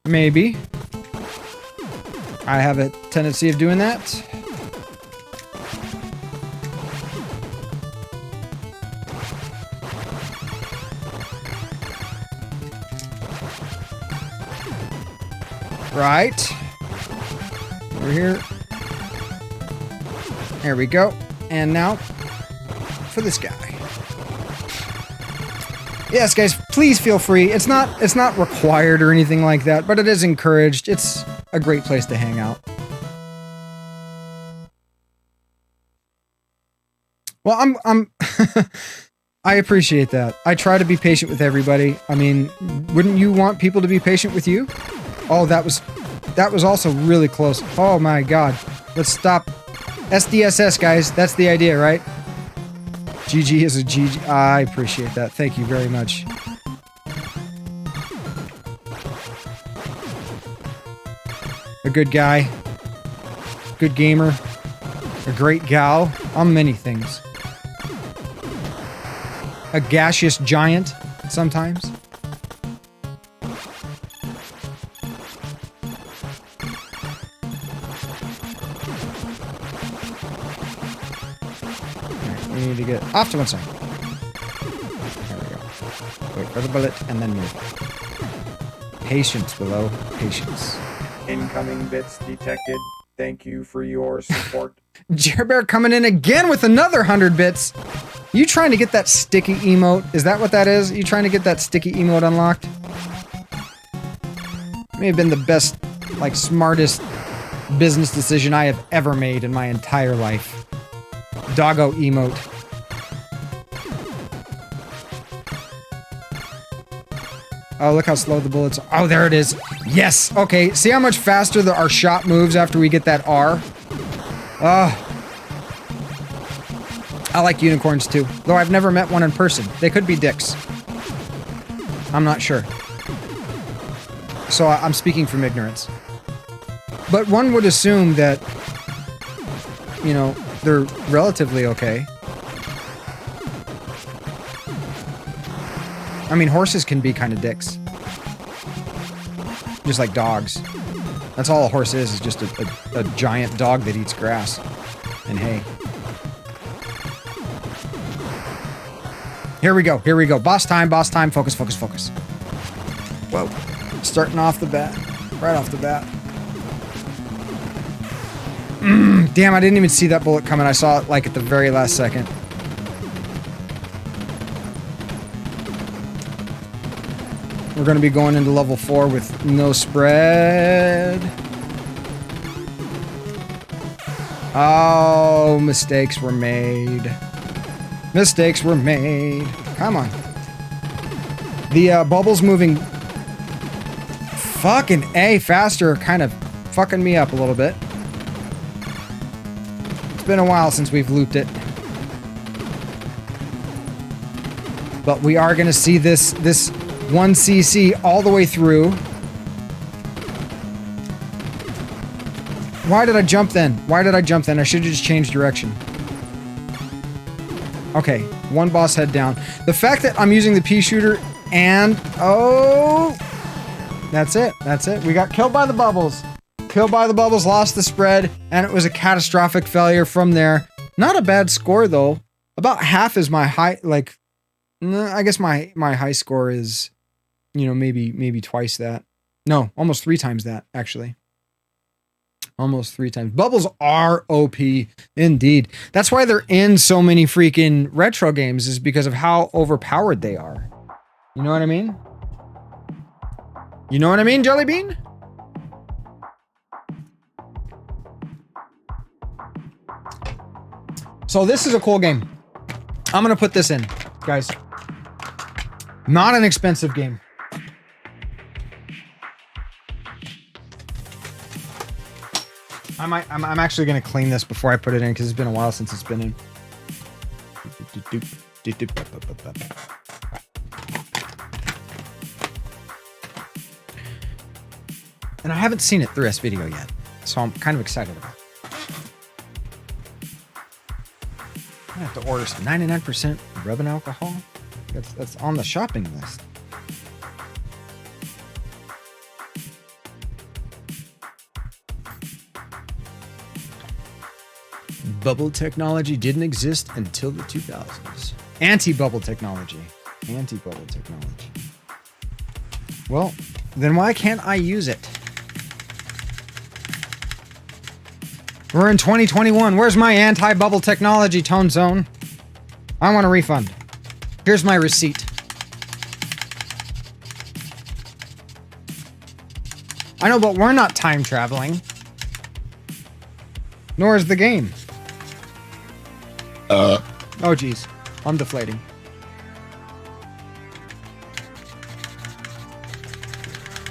Maybe. I have a tendency of doing that. Right. Over here. There we go. And now for this guy. Yes, guys, please feel free. It's not required or anything like that, but it is encouraged. It's a great place to hang out. Well, I'm I appreciate that. I try to be patient with everybody. I mean, wouldn't you want people to be patient with you? Oh, that was also really close. Oh my god. Let's stop. SDSS, guys. That's the idea, right? GG is a GG. I appreciate that. Thank you very much. a good guy, good gamer, a great gal. I'm many things. A gaseous giant, sometimes. Alright, we need to get off to one side. There we go. Wait for the bullet and then move. Patience below. Patience. Incoming bits detected. Thank you for your support. Jer Bear coming in again with another 100 bits. You trying to get that sticky emote? Is that what that is? You trying to get that sticky emote unlocked? May have been the best, like, smartest business decision I have ever made in my entire life. Doggo emote. Oh, look how slow the bullets are. Oh, there it is. Yes. Okay. See how much faster our shot moves after we get that R? Oh. I like unicorns too, though I've never met one in person. They could be dicks. I'm not sure. So I'm speaking from ignorance. But one would assume that, you know, they're relatively okay. I mean, horses can be kind of dicks. Just like dogs. That's all a horse is just a giant dog that eats grass and hay. Here we go, here we go. Boss time, focus, focus, focus. Whoa. Starting off the bat. Right off the bat. Damn, I didn't even see that bullet coming. I saw it like at the very last second. We're going to be going into level 4 with no spread. Oh, mistakes were made. Mistakes were made. Come on. The bubbles moving fucking A faster kind of fucking me up a little bit. It's been a while since we've looped it. But we are going to see this 1cc all the way through. Why did I jump then? Why did I jump then? I should have just changed direction. Okay, one boss head down. The fact that I'm using the pea shooter and... Oh! That's it. That's it. We got killed by the bubbles. Killed by the bubbles, lost the spread, and it was a catastrophic failure from there. Not a bad score, though. About half is my high... Like, I guess my high score is, you know, maybe twice that. No, almost 3 times that, actually. Almost 3 times. Bubbles are OP, indeed. That's why they're in so many freaking retro games, is because of how overpowered they are. You know what I mean? You know what I mean, Jellybean? So this is a cool game. I'm gonna put this in, guys. Not an expensive game. I'm actually gonna clean this before I put it in because it's been a while since it's been in. And I haven't seen it through this video yet, so I'm kind of excited about it. I have to order some 99% rubbing alcohol. That's on the shopping list. Bubble technology didn't exist until the 2000s. Anti-bubble technology. Anti-bubble technology. Well, then why can't I use it? We're in 2021. Where's my anti-bubble technology, Tone Zone? I want a refund. Here's my receipt. I know, but we're not time traveling. Nor is the game. Oh, geez. I'm deflating.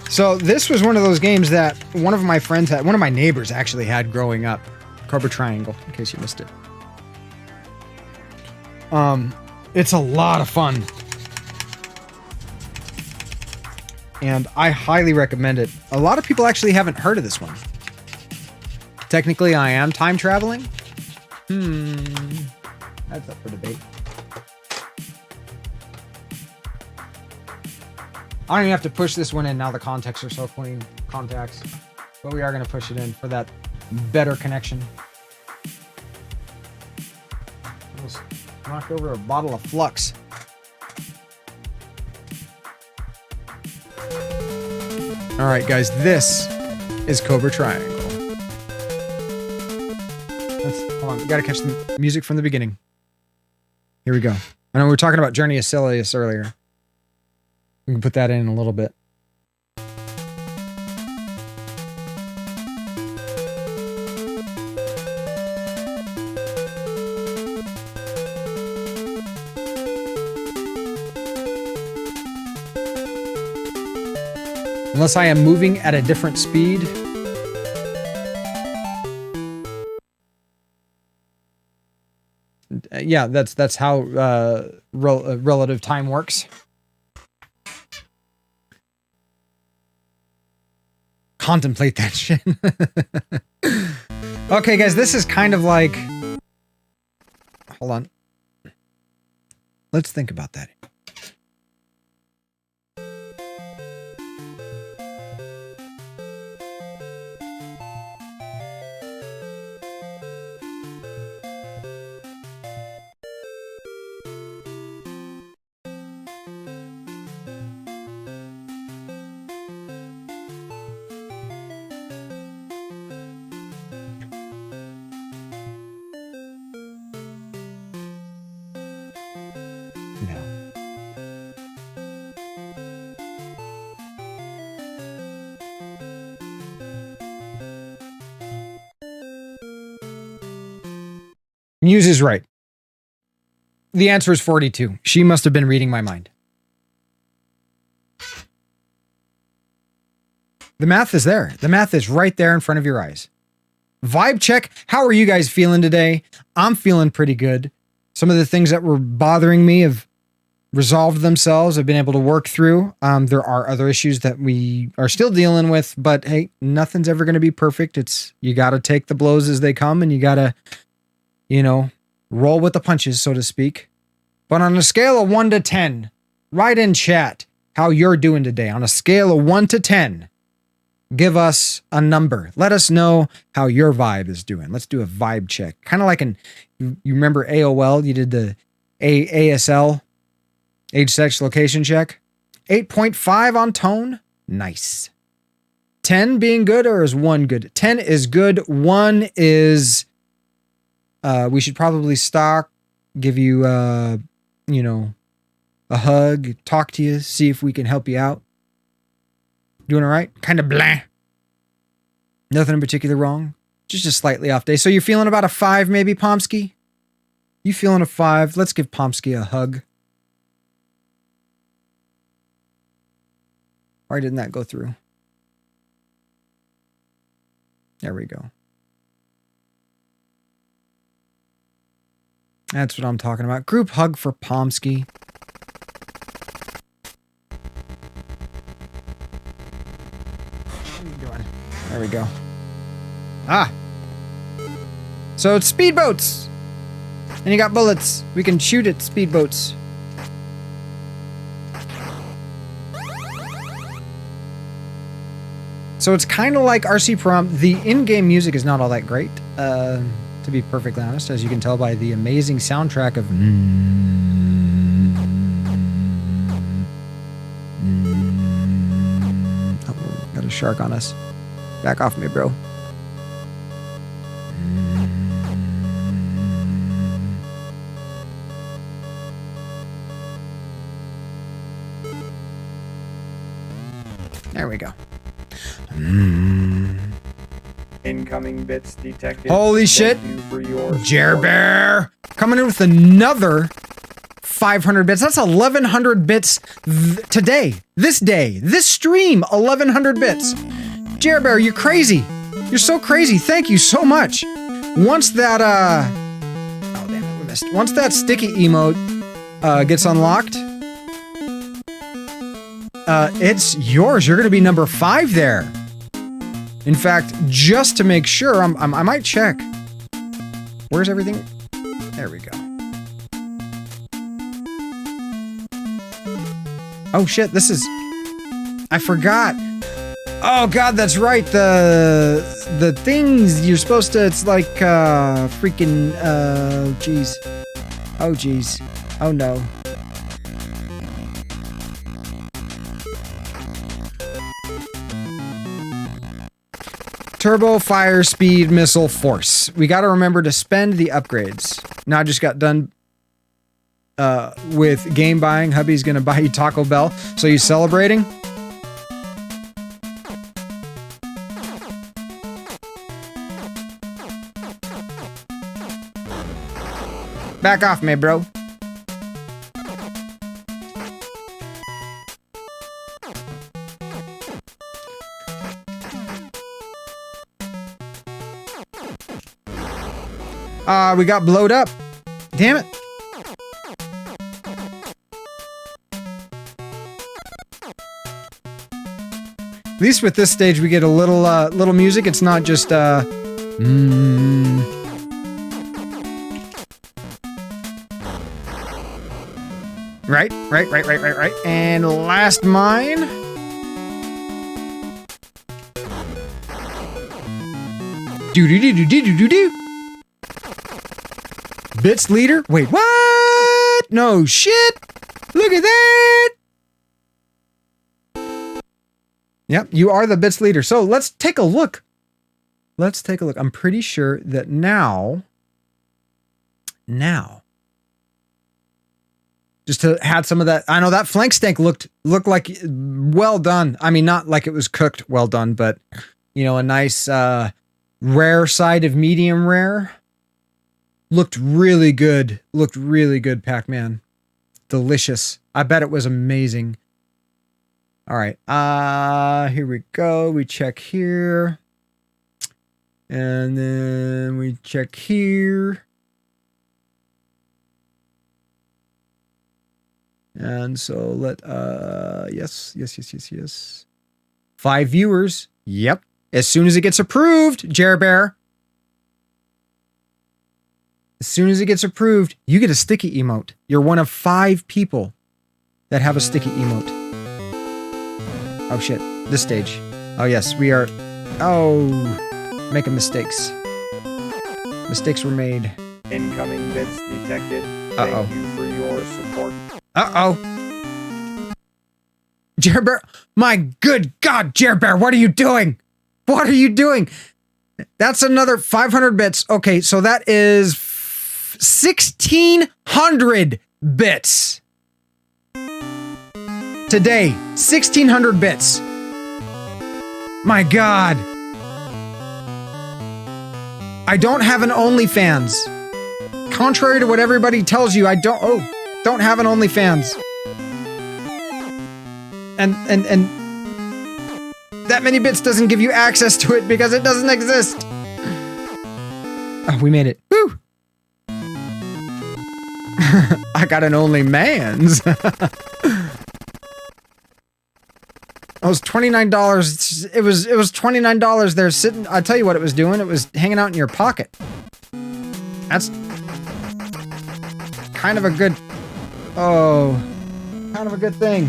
So this was one of those games that one of my friends had, one of my neighbors actually had growing up. Cobra Triangle, in case you missed it. It's a lot of fun. And I highly recommend it. A lot of people actually haven't heard of this one. Technically, I am time traveling. That's up for debate. I don't even have to push this one in now. The contacts are so clean. Contacts. But we are going to push it in for that better connection. Almost knocked over a bottle of Flux. All right, guys. This is Cobra Triangle. Hold on. We got to catch the music from the beginning. Here we go. I know we were talking about Journey of Silius earlier. We can put that in a little bit. Unless I am moving at a different speed. Yeah, that's how relative time works. Contemplate that shit. Okay, guys, this is kind of like... Hold on. Let's think about that. Muse is right. The answer is 42. She must have been reading my mind. The math is there. The math is right there in front of your eyes. Vibe check. How are you guys feeling today? I'm feeling pretty good. Some of the things that were bothering me have resolved themselves. I've been able to work through. There are other issues that we are still dealing with, but hey, nothing's ever going to be perfect. You got to take the blows as they come, and you got to, roll with the punches, so to speak. But on a scale of 1 to 10, write in chat how you're doing today. On a scale of 1 to 10, give us a number. Let us know how your vibe is doing. Let's do a vibe check. Kind of like you remember AOL? You did the ASL, age, sex, location check. 8.5 on tone. Nice. 10 being good, or is 1 good? 10 is good. 1 is... we should probably stop, give you, a hug, talk to you, see if we can help you out. Doing all right? Kind of blah. Nothing in particular wrong. Just a slightly off day. So you're feeling about a 5 maybe, Pomsky? You feeling a 5? Let's give Pomsky a hug. Why didn't that go through? There we go. That's what I'm talking about. Group hug for Pomsky. What are you doing? There we go. Ah! So it's speedboats! And you got bullets. We can shoot at speedboats. So it's kind of like RC Prom. The in-game music is not all that great. To be perfectly honest, as you can tell by the amazing soundtrack of oh, got a shark on us. Back off me, bro. There we go. Incoming bits detected. Holy shit! Jer Bear coming in with another 500 bits. That's 1,100 bits today. This stream, 1,100 bits. Jer Bear, you're crazy. You're so crazy. Thank you so much. Once that oh damn it, we missed. Once that sticky emote gets unlocked, it's yours. You're gonna be number 5 there. In fact, just to make sure, I might check. Where's everything? There we go. Oh shit, this is... I forgot. Oh god, that's right. The things you're supposed to... It's like, freaking... jeez. Oh jeez. Oh no. Turbo Fire Speed Missile Force. We gotta remember to spend the upgrades. Now I just got done with game buying. Hubby's gonna buy you Taco Bell. So you celebrating? Back off me, bro. We got blowed up. Damn it. At least with this stage, we get a little music. It's not just, Right. And last mine. Do. Bits leader? Wait, what? No shit. Look at that. Yep, you are the bits leader. So let's take a look. Let's take a look. I'm pretty sure that now, just to add some of that. I know that flank stank looked like well done. I mean, not like it was cooked well done, but you know, a nice rare side of medium rare. Looked really good. Looked really good, Pac-Man. Delicious. I bet it was amazing. All right. Here we go. We check here. And then we check here. And so yes. 5 viewers. Yep. As soon as it gets approved, Jer Bear. As soon as it gets approved, you get a sticky emote. You're one of 5 people that have a sticky emote. Oh shit, this stage. Oh yes, we are, making mistakes. Mistakes were made. Incoming bits detected. Uh-oh. Thank you for your support. Uh-oh. Jer Bear, my good God, Jer Bear, what are you doing? What are you doing? That's another 500 bits. Okay, so that is 1,600 bits. Today, 1,600 bits. My God. I don't have an OnlyFans. Contrary to what everybody tells you, I don't have an OnlyFans. And that many bits doesn't give you access to it because it doesn't exist. Oh, we made it. Woo! I got an OnlyMans. It was $29. It was $29 there sitting. I tell you what it was doing. It was hanging out in your pocket. That's kind of a good. Oh, kind of a good thing.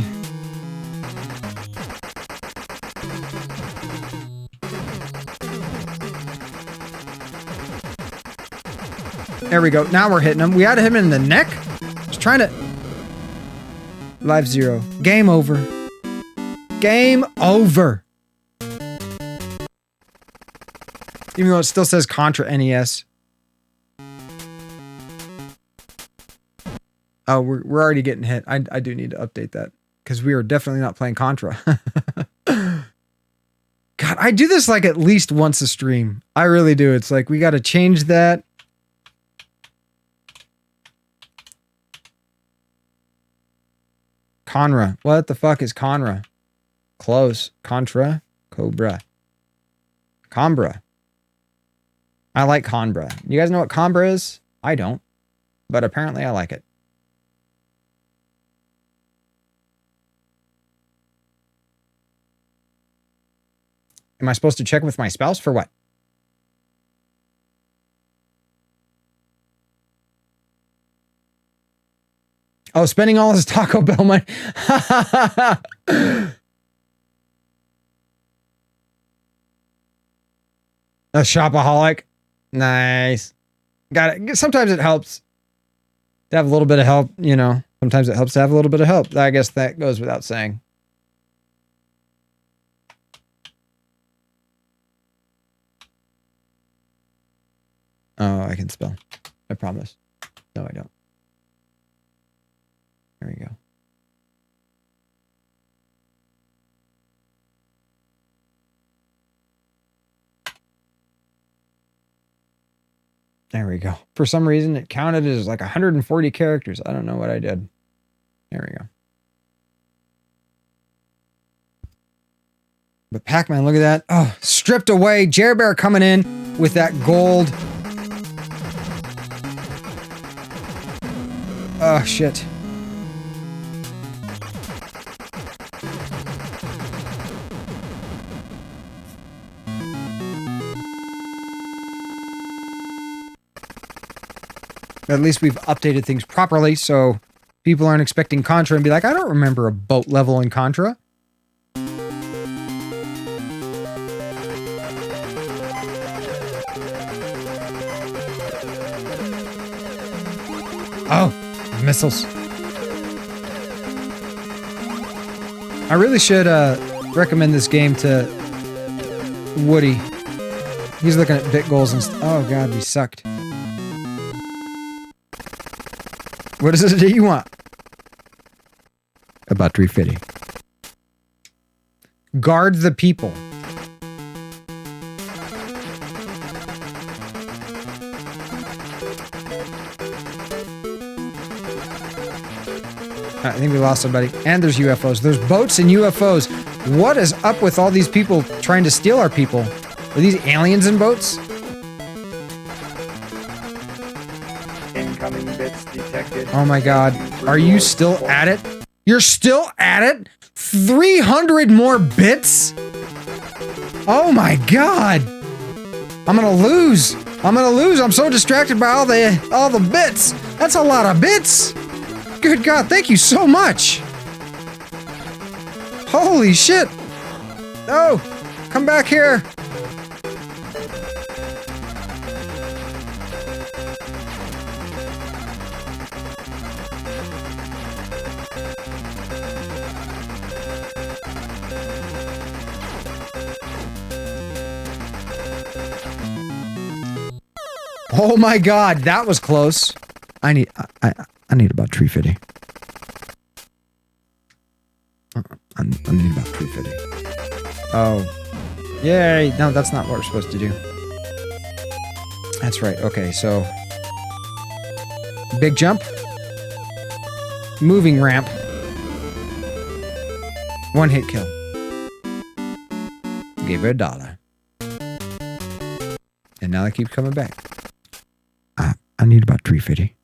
There we go. Now we're hitting him. We had him in the neck. Just trying to. Live 0. Game over. Game over. Even though it still says Contra NES. Oh, we're already getting hit. I do need to update that. Because we are definitely not playing Contra. God, I do this like at least once a stream. I really do. It's like we got to change that. Conra. What the fuck is Conra? Close. Contra. Cobra. Combra. I like Combra. You guys know what Combra is? I don't. But apparently I like it. Am I supposed to check with my spouse for what? Oh, spending all his Taco Bell money. A shopaholic. Nice. Got it. Sometimes it helps to have a little bit of help, you know. Sometimes it helps to have a little bit of help. I guess that goes without saying. Oh, I can spell. I promise. No, I don't. There we go. There we go. For some reason, it counted as like 140 characters. I don't know what I did. There we go. But Pac-Man, look at that. Oh, stripped away. Jer Bear coming in with that gold. Oh, shit. At least we've updated things properly, so people aren't expecting Contra and be like, I don't remember a boat level in Contra. Oh, missiles. I really should recommend this game to Woody. He's looking at bit goals and oh god, we sucked. What is it that you want? About 350. Guard the people. I think we lost somebody. And there's UFOs. There's boats and UFOs. What is up with all these people trying to steal our people? Are these aliens in boats? Incoming bits detected. Oh my god. Are you still at it? You're still at it? 300 more bits? Oh my god. I'm gonna lose. I'm gonna lose. I'm so distracted by all the bits. That's a lot of bits. Good god, thank you so much. Holy shit. Oh, come back here. Oh my god, that was close. I need about 350. I need about 350. Oh. Yay! No, that's not what we're supposed to do. That's right. Okay, so big jump. Moving ramp. One hit kill. Gave her $1. And now they keep coming back. I need about 350.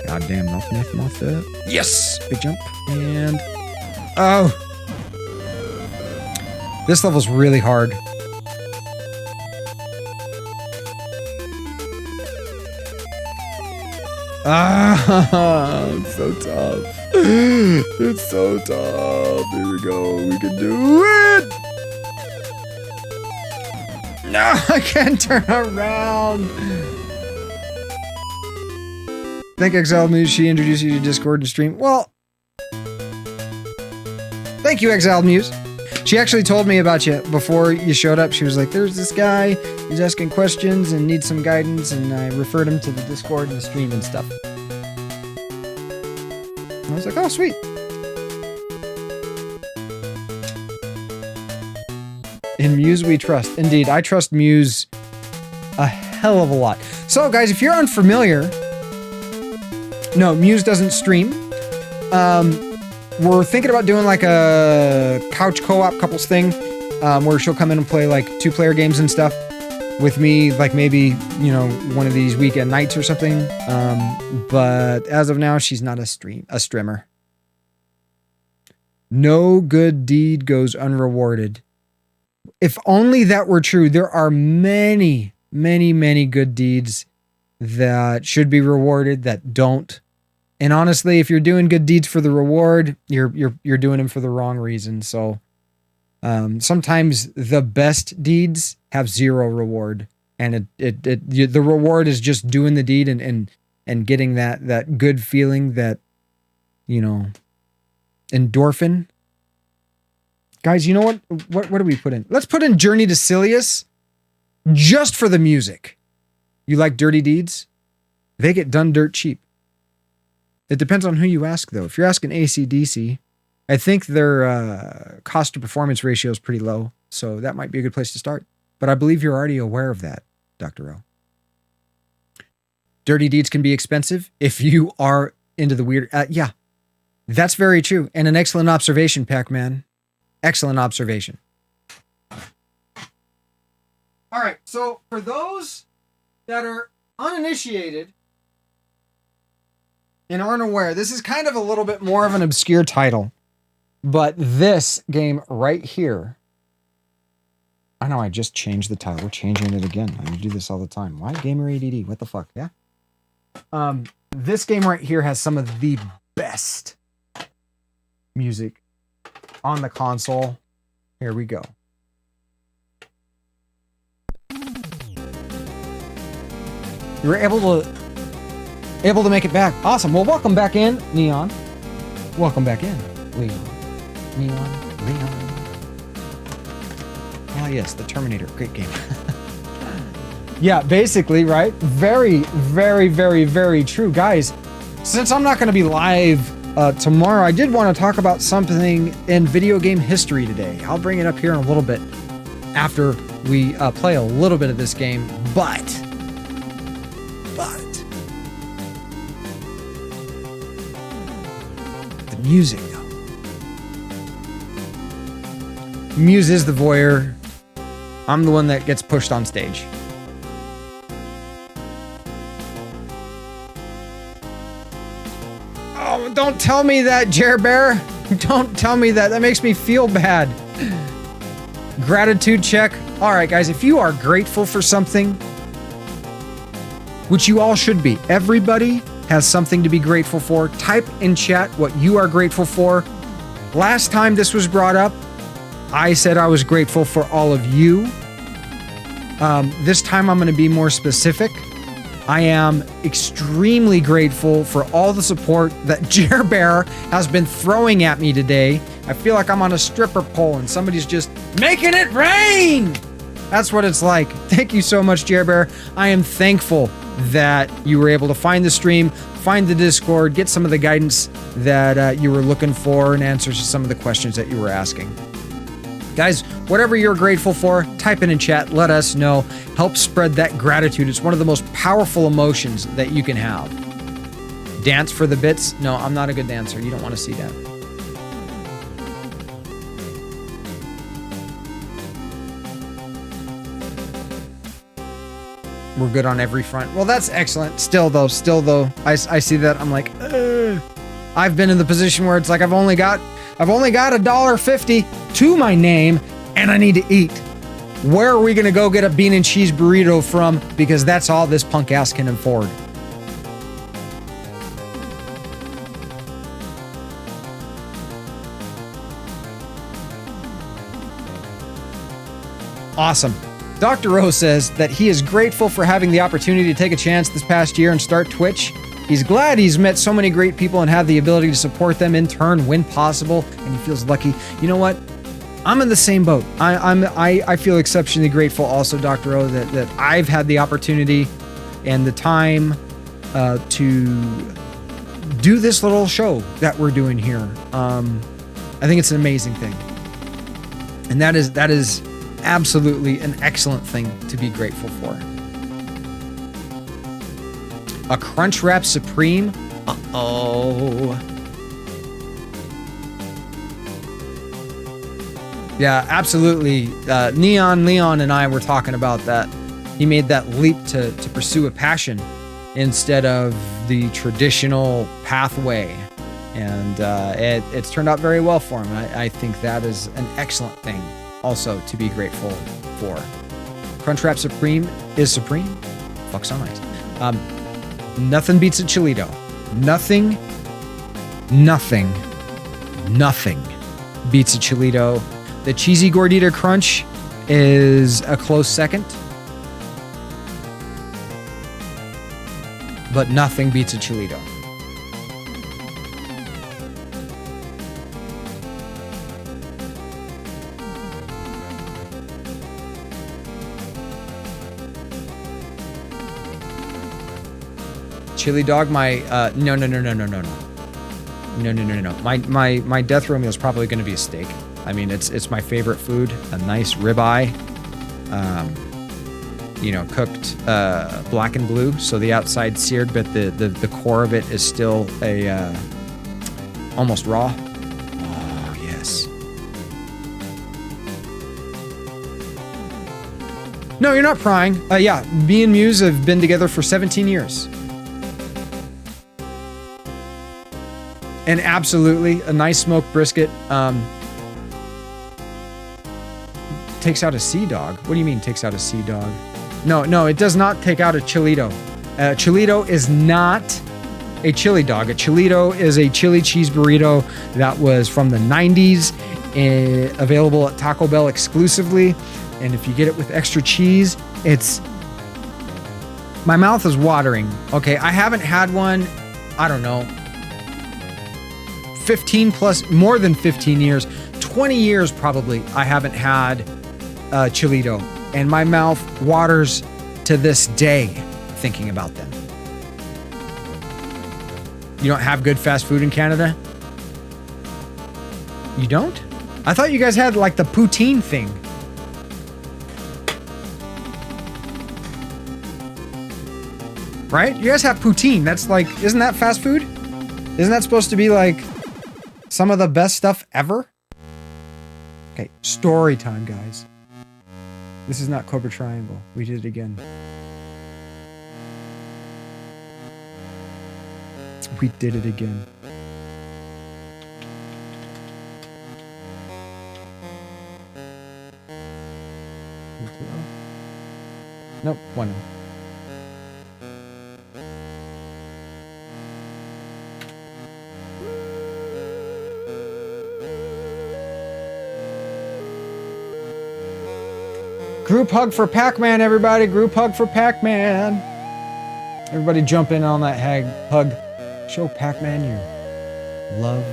Goddamn, nothing off that. Yes! Big jump. And... oh! This level's really hard. Ah! It's so tough. It's so tough. Here we go. We can do it! No! I can't turn around! Thank Exiled Muse. She introduced you to Discord and stream. Well, thank you, Exiled Muse. She actually told me about you before you showed up. She was like, there's this guy, he's asking questions and needs some guidance, and I referred him to the Discord and the stream and stuff. And I was like, oh, sweet. In Muse we trust. Indeed, I trust Muse a hell of a lot. So, guys, if you're unfamiliar... No, Muse doesn't stream. We're thinking about doing like a couch co-op couples thing, where she'll come in and play like 2-player games and stuff with me, like maybe, you know, one of these weekend nights or something. But as of now, she's not a streamer. No good deed goes unrewarded. If only that were true. There are many, many, many good deeds that should be rewarded that don't. And honestly, if you're doing good deeds for the reward, you're doing them for the wrong reason. So sometimes the best deeds have zero reward, and the reward is just doing the deed and getting that good feeling, that, you know, endorphin. Guys, you know what? What do we put in? Let's put in Journey to Silius just for the music. You like dirty deeds? They get done dirt cheap. It depends on who you ask, though. If you're asking AC/DC, I think their cost to performance ratio is pretty low, so that might be a good place to start. But I believe you're already aware of that, Dr. O. Dirty deeds can be expensive if you are into the weird. Yeah, that's very true. And an excellent observation, Pac-Man. Excellent observation. All right, so for those that are uninitiated and aren't aware, this is kind of a little bit more of an obscure title, but this game right here, I know I just changed the title. We're changing it again. I do this all the time. Why Gamer ADD? What the fuck? Yeah. This game right here has some of the best music on the console. Here we go. You were able to make it back. Awesome. Well, welcome back in, Neon. Welcome back in, Leon. Leon. Ah, yes, the Terminator. Great game. Yeah, basically, right? Very, very, very, very true. Guys, since I'm not going to be live tomorrow, I did want to talk about something in video game history today. I'll bring it up here in a little bit after we play a little bit of this game, but the music, though. Muse is the voyeur. I'm the one that gets pushed on stage. Oh, don't tell me that, Jer Bear. Don't tell me that. That makes me feel bad. Gratitude check. All right, guys, if you are grateful for something, which you all should be, everybody has something to be grateful for. Type in chat what you are grateful for. Last time this was brought up, I said I was grateful for all of you. This time I'm going to be more specific. I am extremely grateful for all the support that Jer Bear has been throwing at me today. I feel like I'm on a stripper pole and somebody's just making it rain. That's what it's like. Thank you so much, Jer Bear. I am thankful that you were able to find the stream, find the Discord, get some of the guidance that you were looking for, and answers to some of the questions that you were asking. Guys, whatever you're grateful for, type it in chat, let us know. Help spread that gratitude. It's one of the most powerful emotions that you can have. Dance for the bits? No, I'm not a good dancer. You don't want to see that. We're good on every front. Well, that's excellent. Still though, I see that. I'm like, ugh. I've been in the position where it's like I've only got $1.50 to my name, and I need to eat. Where are we gonna go get a bean and cheese burrito from? Because that's all this punk ass can afford. Awesome. Dr. O says that he is grateful for having the opportunity to take a chance this past year and start Twitch. He's glad he's met so many great people and have the ability to support them in turn when possible, and he feels lucky. You know what? I'm in the same boat. I feel exceptionally grateful also, Dr. O, that I've had the opportunity and the time to do this little show that we're doing here. I think it's an amazing thing. And that is absolutely an excellent thing to be grateful for. A Crunchwrap Supreme? Uh-oh. Yeah, absolutely. Neon Leon and I were talking about that. He made that leap to pursue a passion instead of the traditional pathway. And it's turned out very well for him. I think that is an excellent thing. also to be grateful for. Crunchwrap Supreme is supreme. Fuck's on ice. Nothing beats a Chilito. Nothing beats a Chilito. The Cheesy Gordita Crunch is a close second. But nothing beats a Chilito. Chili dog, no. My death row meal is probably going to be a steak. I mean, it's my favorite food. A nice ribeye, cooked black and blue, so the outside seared, but the core of it is still almost raw. Oh yes. No, you're not prying. Yeah, me and Muse have been together for 17 years. And absolutely, a nice smoked brisket takes out a sea dog. What do you mean takes out a sea dog? No, it does not take out a Chilito. A Chilito is not a chili dog. A Chilito is a chili cheese burrito that was from the 90s, available at Taco Bell exclusively. And if you get it with extra cheese, my mouth is watering. Okay, I haven't had one, I don't know, 15 plus, more than 15 years, 20 years probably, I haven't had a Chilito. And my mouth waters to this day thinking about them. You don't have good fast food in Canada? You don't? I thought you guys had like the poutine thing. Right? You guys have poutine. That's like, isn't that fast food? Isn't that supposed to be like some of the best stuff ever? Okay, story time, guys. This is not Cobra Triangle. We did it again. We did it again. Nope, 1-0. Group hug for Pac-Man, everybody. Group hug for Pac-Man. Everybody jump in on that hug. Show Pac-Man your love,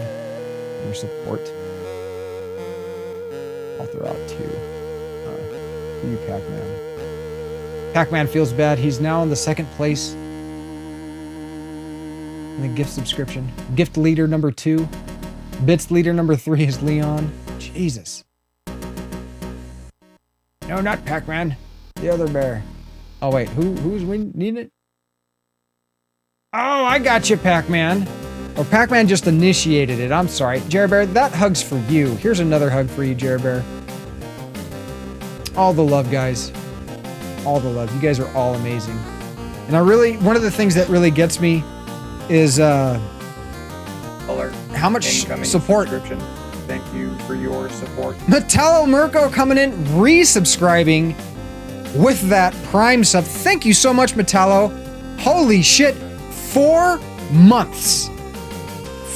your support. I'll throw out 2. For you, Pac-Man. Pac-Man feels bad. He's now in the 2nd place in the gift subscription. Gift leader number 2. Bits leader number 3 is Leon. Jesus. No, not Pac-Man. The other bear. Oh, wait. Who's needing it? Oh, I got you, Pac-Man. Or Pac-Man just initiated it. I'm sorry. Jerry Bear, that hug's for you. Here's another hug for you, Jerry Bear. All the love, guys. All the love. You guys are all amazing. And one of the things that really gets me is Alert. How much support. Thank you for your support. Metallo Mirko coming in, resubscribing with that Prime sub. Thank you so much, Metallo. Holy shit. 4 months.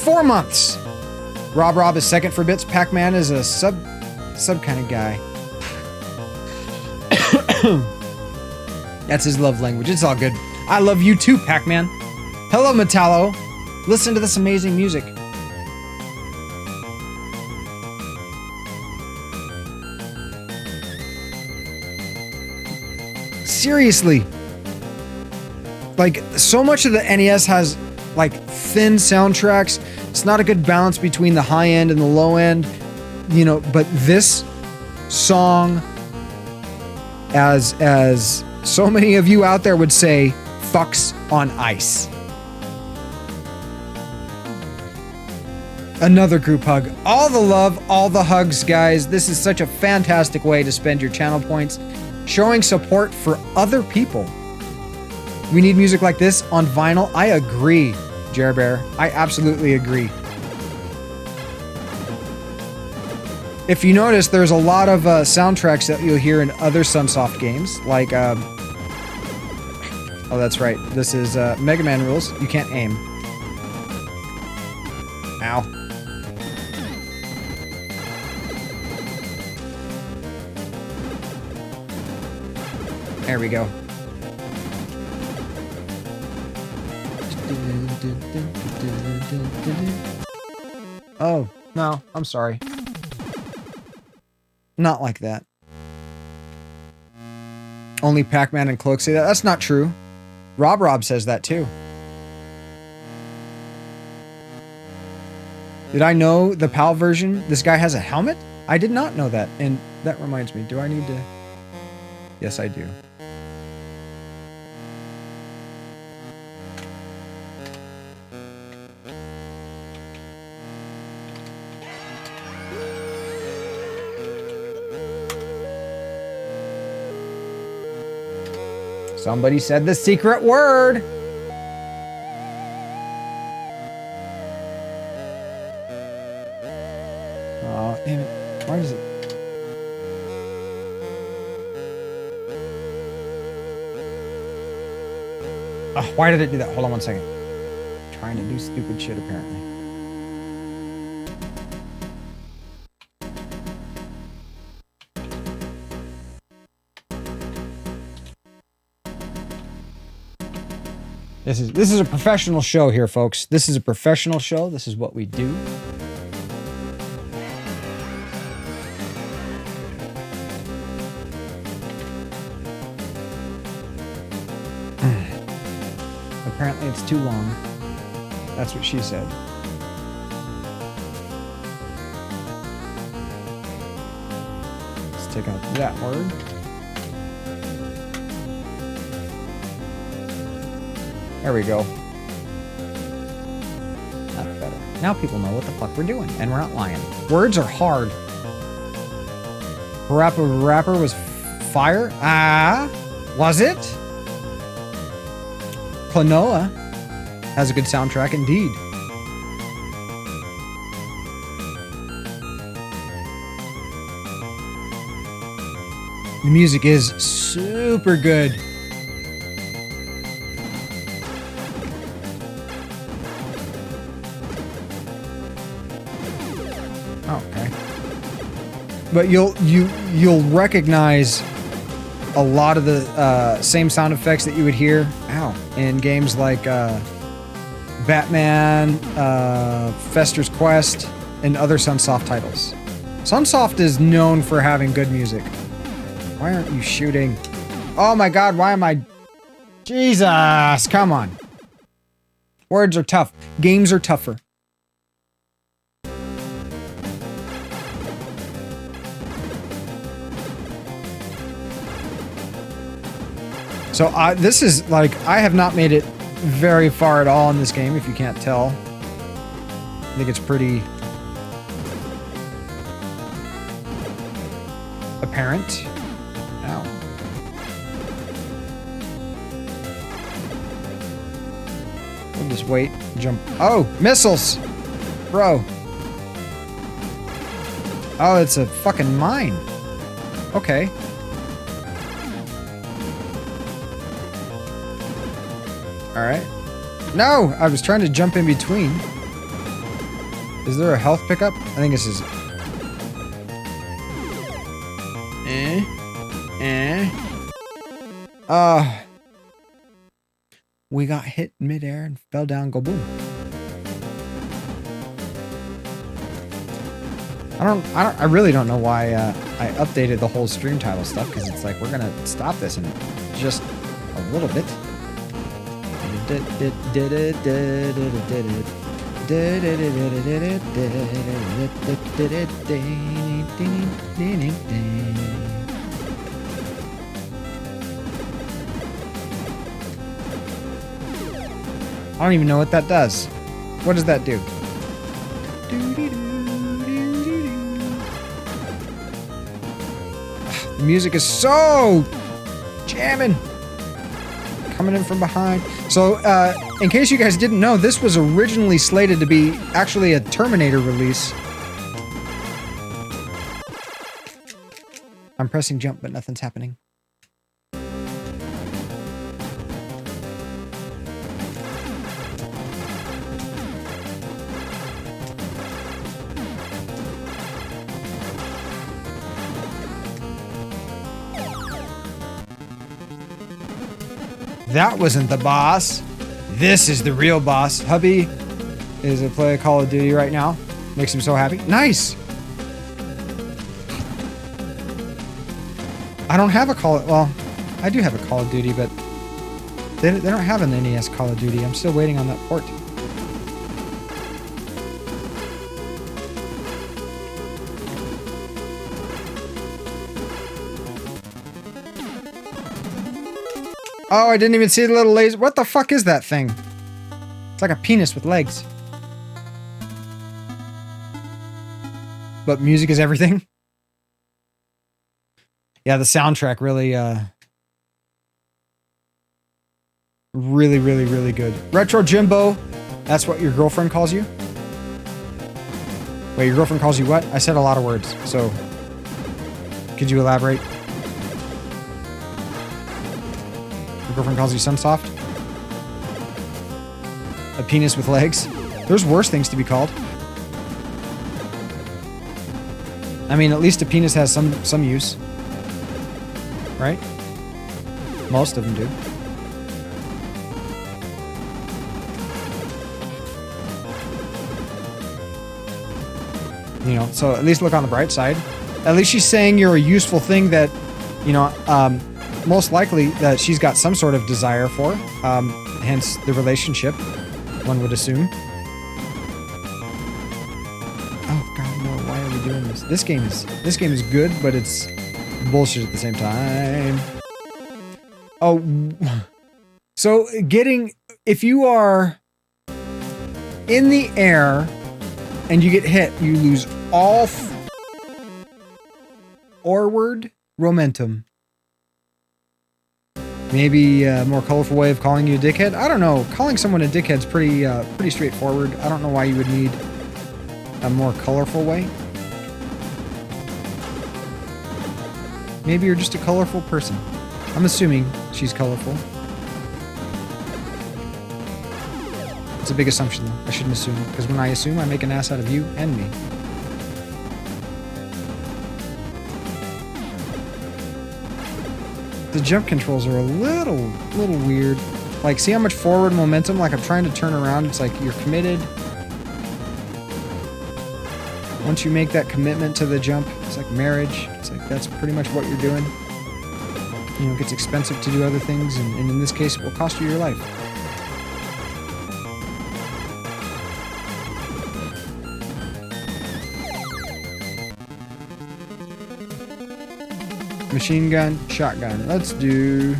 4 months. Rob is 2nd for bits. Pac-Man is a sub kind of guy. That's his love language. It's all good. I love you too, Pac-Man. Hello, Metallo. Listen to this amazing music. Seriously. Like, so much of the NES has, like, thin soundtracks. It's not a good balance between the high end and the low end. But this song, as so many of you out there would say, fucks on ice. Another group hug. All the love, all the hugs, guys. This is such a fantastic way to spend your channel points. Showing support for other people. We need music like this on vinyl. I agree, Jer Bear. I absolutely agree. If you notice, there's a lot of soundtracks that you'll hear in other Sunsoft games, like, oh, that's right. This is Mega Man rules. You can't aim. Ow. There we go. Oh, no, I'm sorry. Not like that. Only Pac-Man and Cloak say that? That's not true. Rob says that too. Did I know the PAL version? This guy has a helmet? I did not know that. And that reminds me, do I need to... Yes, I do. Somebody said the secret word. Oh, damn it. Why does it? Oh, why did it do that? Hold on one second. I'm trying to do stupid shit, apparently. This is a professional show here, folks. This is a professional show. This is what we do. Apparently it's too long. That's what she said. Let's take out that word. There we go. That's better. Now people know what the fuck we're doing, and we're not lying. Words are hard. Rapper was fire? Ah, was it? Klonoa has a good soundtrack indeed. The music is super good. Okay. But you'll recognize a lot of the same sound effects that you would hear in games like Batman, Fester's Quest, and other Sunsoft titles. Sunsoft is known for having good music. Why aren't you shooting? Oh my god, why am I... Jesus, come on. Words are tough. Games are tougher. So this is like, I have not made it very far at all in this game, if you can't tell. I think it's pretty apparent. Ow. We'll just wait, jump. Oh, missiles! Bro. Oh, it's a fucking mine. Okay. Alright. No! I was trying to jump in between. Is there a health pickup? I think this is... We got hit midair and fell down, go boom. I really don't know why I updated the whole stream title stuff, because it's like, we're gonna stop this in just a little bit. I don't even know what that does. What does that do? The music is so jamming. Coming in from behind. So, in case you guys didn't know, this was originally slated to be actually a Terminator release. I'm pressing jump, but nothing's happening. That wasn't the boss. This is the real boss. Hubby is a play Call of Duty right now. Makes him so happy. Nice. I don't have a well, I do have a Call of Duty, but they don't have an NES Call of Duty. I'm still waiting on that port. Oh, I didn't even see the little laser. What the fuck is that thing? It's like a penis with legs. But music is everything. Yeah, the soundtrack really, really good. Retro Jimbo, that's what your girlfriend calls you? Wait, your girlfriend calls you what? I said a lot of words, so could you elaborate? Your girlfriend calls you Sunsoft? A penis with legs? There's worse things to be called. I mean, at least a penis has some use. Right? Most of them do. You know, so at least look on the bright side. At least she's saying you're a useful thing that, you know, most likely that she's got some sort of desire for. Hence the relationship, one would assume. Oh god, no, why are we doing this? This game is good, but it's bullshit at the same time. Oh, so if you are in the air and you get hit, you lose all forward momentum. Maybe a more colorful way of calling you a dickhead? I don't know. Calling someone a dickhead's pretty straightforward. I don't know why you would need a more colorful way. Maybe you're just a colorful person. I'm assuming she's colorful. It's a big assumption, though. I shouldn't assume, because when I assume, I make an ass out of you and me. The jump controls are a little weird. Like, see how much forward momentum? Like, I'm trying to turn around. It's like you're committed. Once you make that commitment to the jump, it's like marriage. It's like that's pretty much what you're doing. You know, it gets expensive to do other things, and in this case, it will cost you your life. Machine gun, shotgun. Let's do...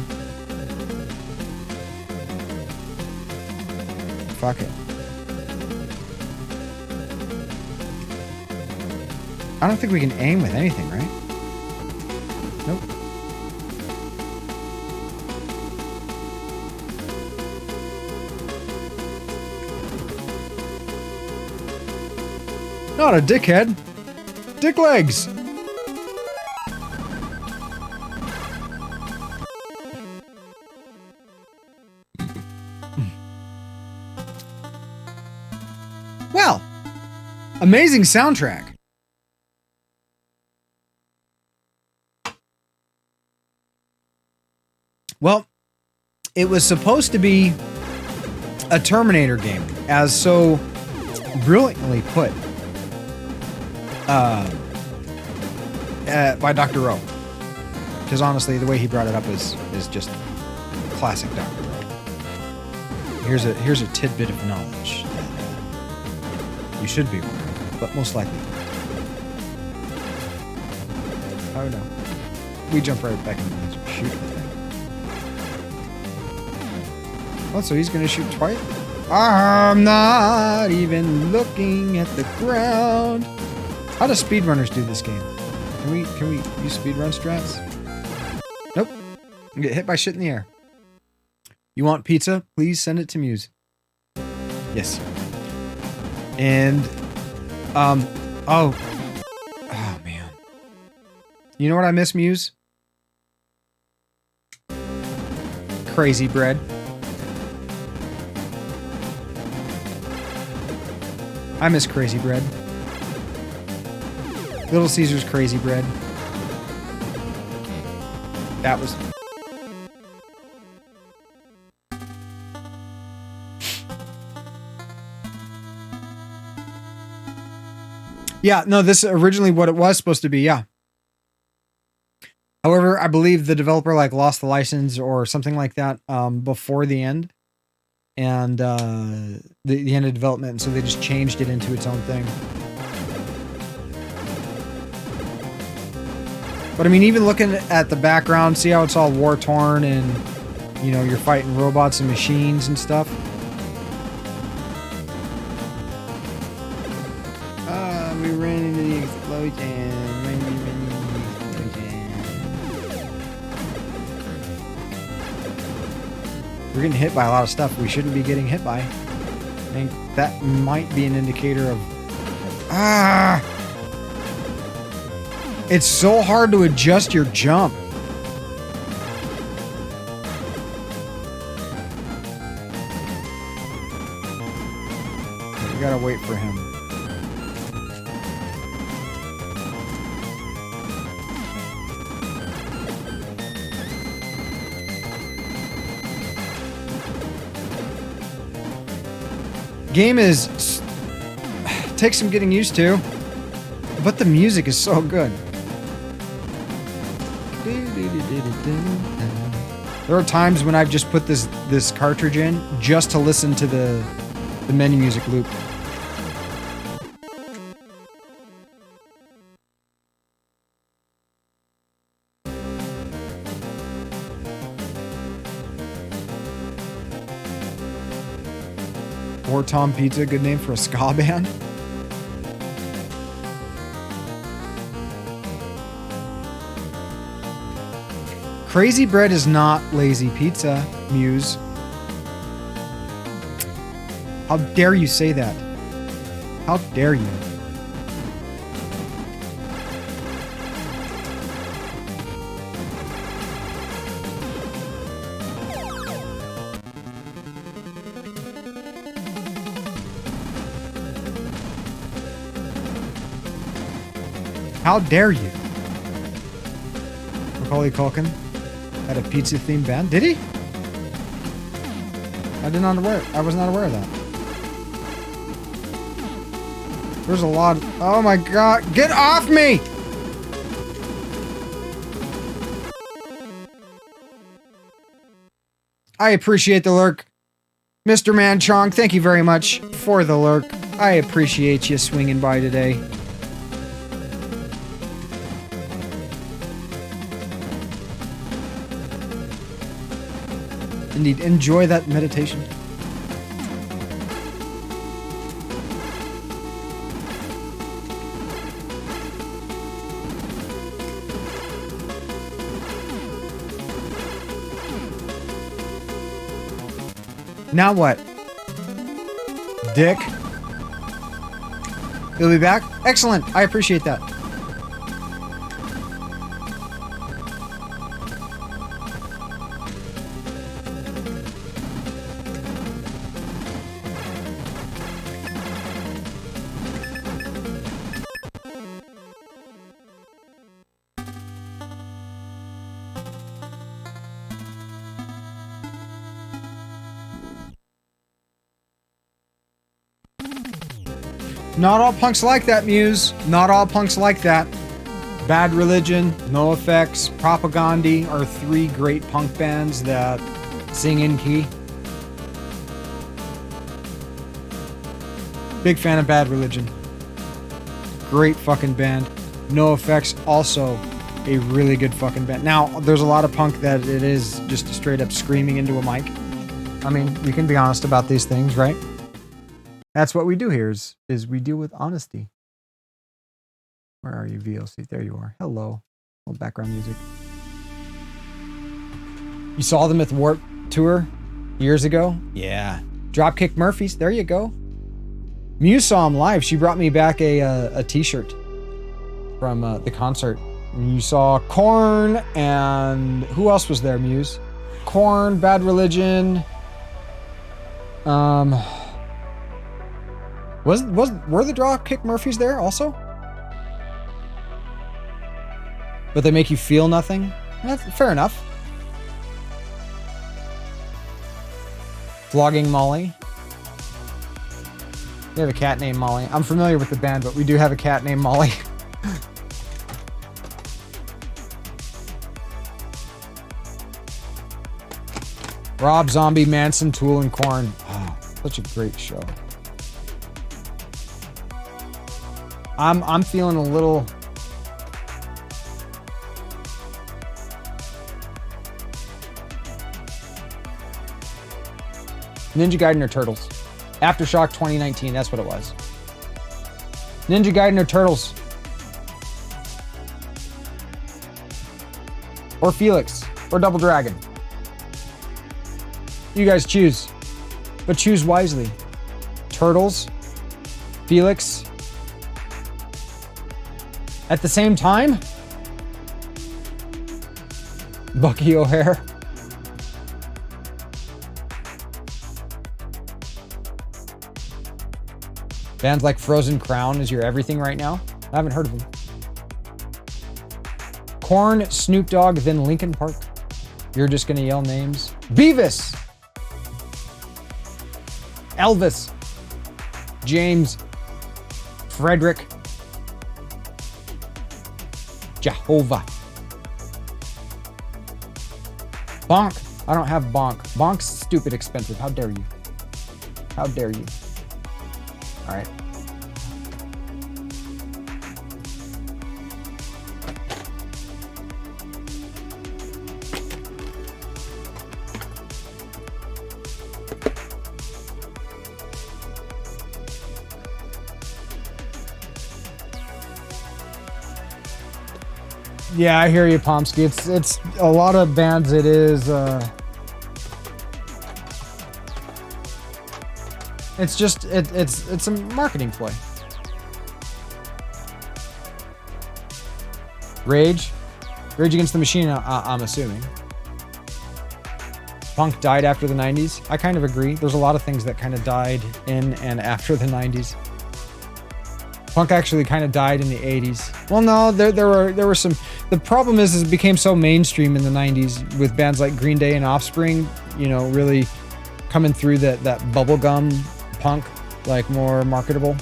Fuck it. I don't think we can aim with anything, right? Nope. Not a dickhead. Dick legs. Well, amazing soundtrack. Well, it was supposed to be a Terminator game, as so brilliantly put by Dr. Rowe. Because honestly, the way he brought it up is just classic Dr. Rowe. Here's a tidbit of knowledge that you should be aware of, but most likely not. Oh no. We jump right back into this shoot thing. Oh, so he's gonna shoot twice? I'm not even looking at the ground. How do speedrunners do this game? Can we use speedrun strats? Nope. You get hit by shit in the air. You want pizza? Please send it to Muse. Yes. And oh man. You know what I miss, Muse? Crazy bread. I miss Crazy Bread. Little Caesar's Crazy Bread. That was... Yeah, no, this is originally what it was supposed to be, yeah. However, I believe the developer like lost the license or something like that before the end. And the end of development, and so they just changed it into its own thing. But I mean, even looking at the background, see how it's all war-torn and, you know, you're fighting robots and machines and stuff. We ran into the explosion. We're getting hit by a lot of stuff we shouldn't be getting hit by. I think that might be an indicator of... It's so hard to adjust your jump. We gotta wait for him. Game is... takes some getting used to, but the music is so good. There are times when I've just put this cartridge in just to listen to the menu music loop. Or Tom Pizza, good name for a ska band. Crazy Bread is not lazy pizza, Muse. How dare you say that? How dare you? How dare you? Macaulay Culkin had a pizza-themed band. Did he? I was not aware of that. There's a lot of... Oh my god! Get off me! I appreciate the lurk. Mr. Manchong, thank you very much for the lurk. I appreciate you swinging by today. Indeed, enjoy that meditation. Now what? Dick? You'll be back? Excellent. I appreciate that. Not all punks like that, Muse. Not all punks like that. Bad Religion, NoFX, Propaganda are three great punk bands that sing in key. Big fan of Bad Religion. Great fucking band. NoFX also a really good fucking band. Now, there's a lot of punk that it is just straight up screaming into a mic. I mean, we can be honest about these things, right? That's what we do here is we deal with honesty. Where are you, VLC? There you are. Hello. Little background music. You saw them at the Warp Tour years ago? Yeah. Dropkick Murphys. There you go. Muse saw them live. She brought me back a t-shirt from the concert. You saw Korn, and who else was there, Muse? Korn, Bad Religion. Were the Dropkick Murphys there also? But they make you feel nothing? That's fair enough. Flogging Molly. We have a cat named Molly. I'm familiar with the band, but we do have a cat named Molly. Rob Zombie, Manson, Tool, and Korn. Oh, such a great show. I'm feeling a little. Ninja Gaiden or Turtles? Aftershock 2019, that's what it was. Ninja Gaiden or Turtles? Or Felix? Or Double Dragon? You guys choose. But choose wisely. Turtles? Felix? At the same time? Bucky O'Hare? Bands like Frozen Crown is your everything right now? I haven't heard of them. Korn, Snoop Dogg, then Linkin Park. You're just gonna yell names. Beavis! Elvis. James. Frederick. Jehovah. Bonk. I don't have Bonk. Bonk's stupid expensive. How dare you? How dare you? All right. Yeah, I hear you, Pomsky. It's a lot of bands. It is. It's just it's a marketing ploy. Rage Against the Machine. I'm assuming. Punk died after the 90s. I kind of agree. There's a lot of things that kind of died in and after the 90s. Punk actually kind of died in the 80s. Well, no, there were some. The problem is it became so mainstream in the 90s with bands like Green Day and Offspring. You know, really coming through that bubblegum punk, like more marketable.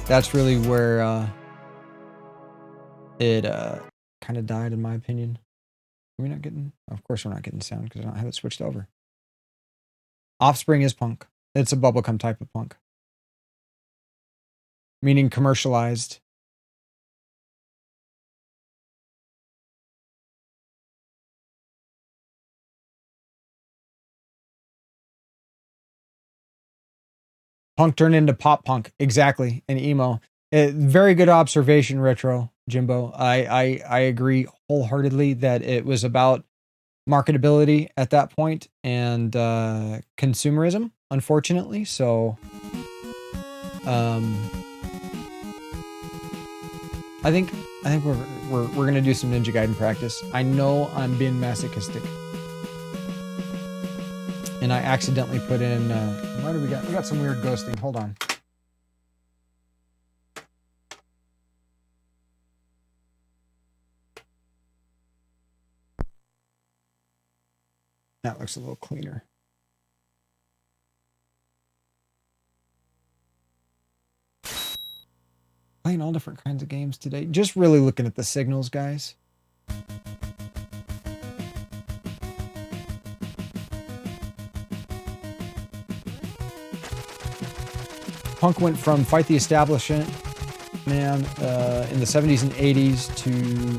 That's really where it kind of died, in my opinion. Are we not getting? Of course, we're not getting sound because I don't have it switched over. Offspring is punk. It's a bubblegum type of punk. Meaning commercialized. Punk turned into pop punk. Exactly. And emo. Very good observation, Retro Jimbo. I agree wholeheartedly that it was about marketability at that point and consumerism, unfortunately. So I think we're gonna do some Ninja Gaiden practice. I know I'm being masochistic, and I accidentally put in. What do we got? We got some weird ghosting. Hold on. That looks a little cleaner. Playing all different kinds of games today. Just really looking at the signals, guys. Punk went from fight the establishment, man, in the 70s and 80s to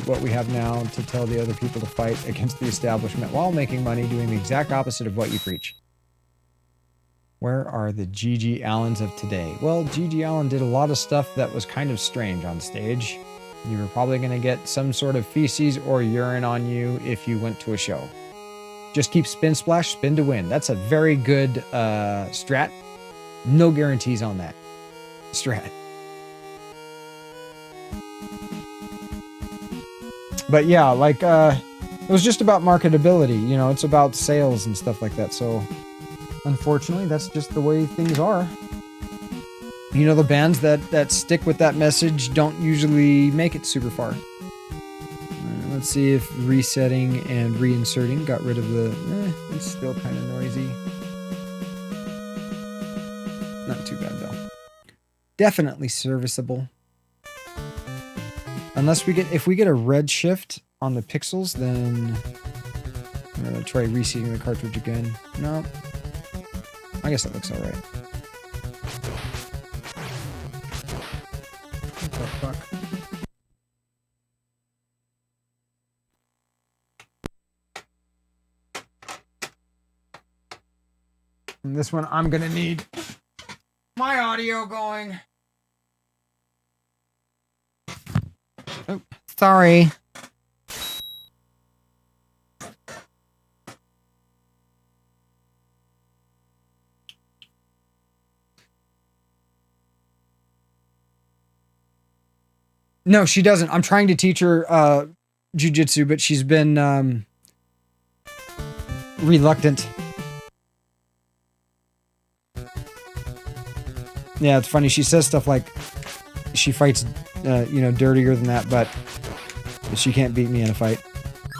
what we have now to tell the other people to fight against the establishment while making money, doing the exact opposite of what you preach. Where are the G.G. Allens of today? Well, G.G. Allen did a lot of stuff that was kind of strange on stage. You were probably going to get some sort of feces or urine on you if you went to a show. Just keep spin splash, spin to win. That's a very good strat. No guarantees on that strat. But yeah, like, it was just about marketability, you know, it's about sales and stuff like that. So, unfortunately, that's just the way things are. You know, the bands that stick with that message don't usually make it super far. Let's see if resetting and reinserting got rid of the... it's still kind of noisy. Not too bad, though. Definitely serviceable. Unless we get... If we get a red shift on the pixels, then... I'm going to try reseating the cartridge again. No. I guess that looks alright. What the fuck? And this one, I'm gonna need my audio going. Oh, sorry. No, she doesn't. I'm trying to teach her jujitsu, but she's been reluctant. Yeah, it's funny. She says stuff like she fights, you know, dirtier than that, but she can't beat me in a fight.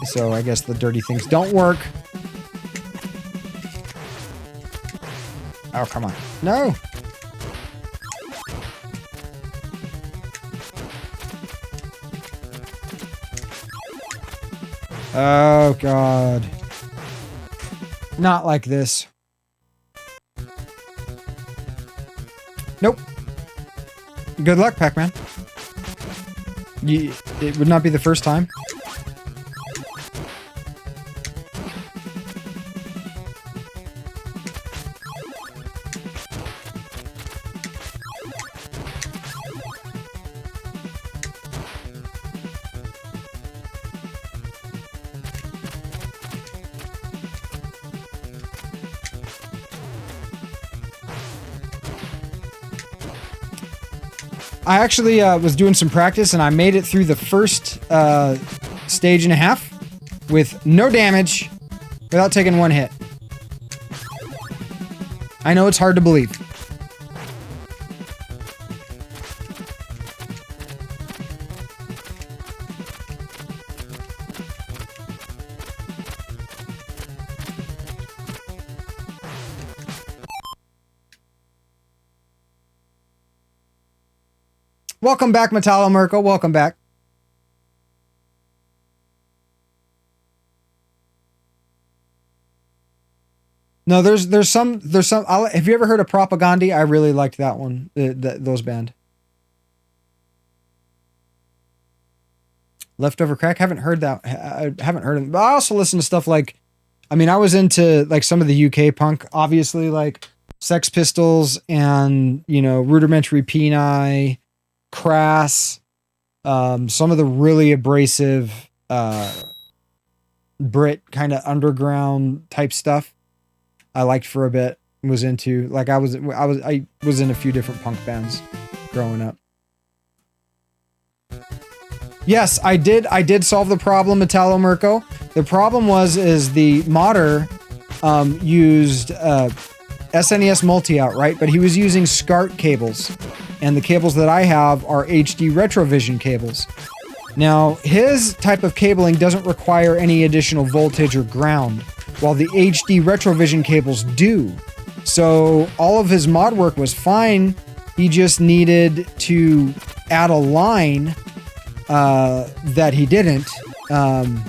So I guess the dirty things don't work. Oh, come on. No! Oh, God. Not like this. Nope. Good luck, Pac-Man. It would not be the first time. I actually was doing some practice and I made it through the first stage and a half with no damage without taking one hit. I know it's hard to believe. Welcome back, Metallo Mirko. Welcome back. No, there's some. Have you ever heard of Propagandhi? I really liked that one. Those band. Leftover Crack. Haven't heard that. I haven't heard it. But I also listen to stuff like. I mean, I was into like some of the UK punk, obviously, like Sex Pistols and Rudimentary Peni. Crass, some of the really abrasive Brit kind of underground type stuff I liked for a bit, was into. Like I was in a few different punk bands growing up. Yes, I did solve the problem, Metallo Mirko. The problem is the modder used SNES multi-out, right? But he was using SCART cables. And the cables that I have are HD Retrovision cables. Now, his type of cabling doesn't require any additional voltage or ground, while the HD Retrovision cables do. So all of his mod work was fine. He just needed to add a line that he didn't. And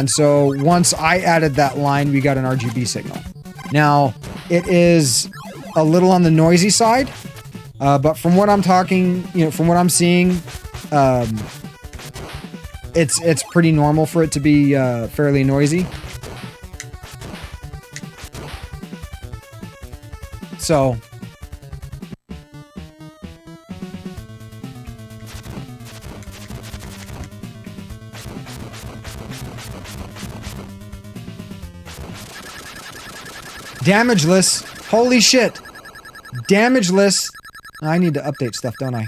so once I added that line, we got an RGB signal. Now, it is a little on the noisy side, but from what I'm talking, from what I'm seeing, it's pretty normal for it to be fairly noisy. So damageless. Holy shit. Damageless. I need to update stuff, don't I?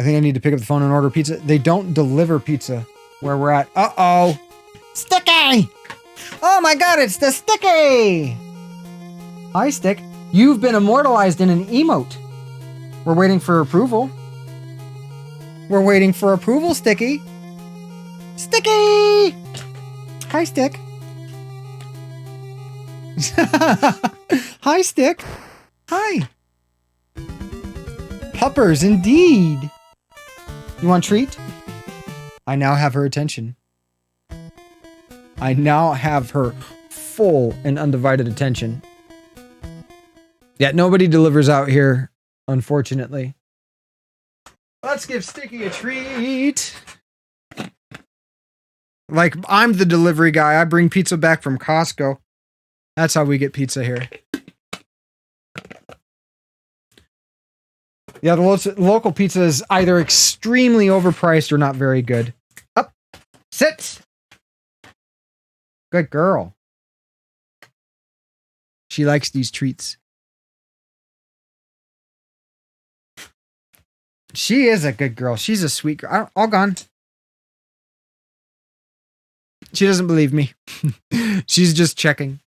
I think I need to pick up the phone and order pizza. They don't deliver pizza where we're at. Uh-oh. Sticky! Oh my god, it's the Sticky! Hi, Stick. You've been immortalized in an emote. We're waiting for approval. We're waiting for approval, Sticky. Sticky! Hi, Stick. Hi, Stick. Hi. Puppers, indeed. You want a treat? I now have her attention. I now have her full and undivided attention. Yeah, nobody delivers out here, unfortunately. Let's give Sticky a treat. Like, I'm the delivery guy. I bring pizza back from Costco. That's how we get pizza here. Yeah, the local pizza is either extremely overpriced or not very good. Up. Sit. Good girl. She likes these treats. She is a good girl. She's a sweet girl. All gone. She doesn't believe me. She's just checking.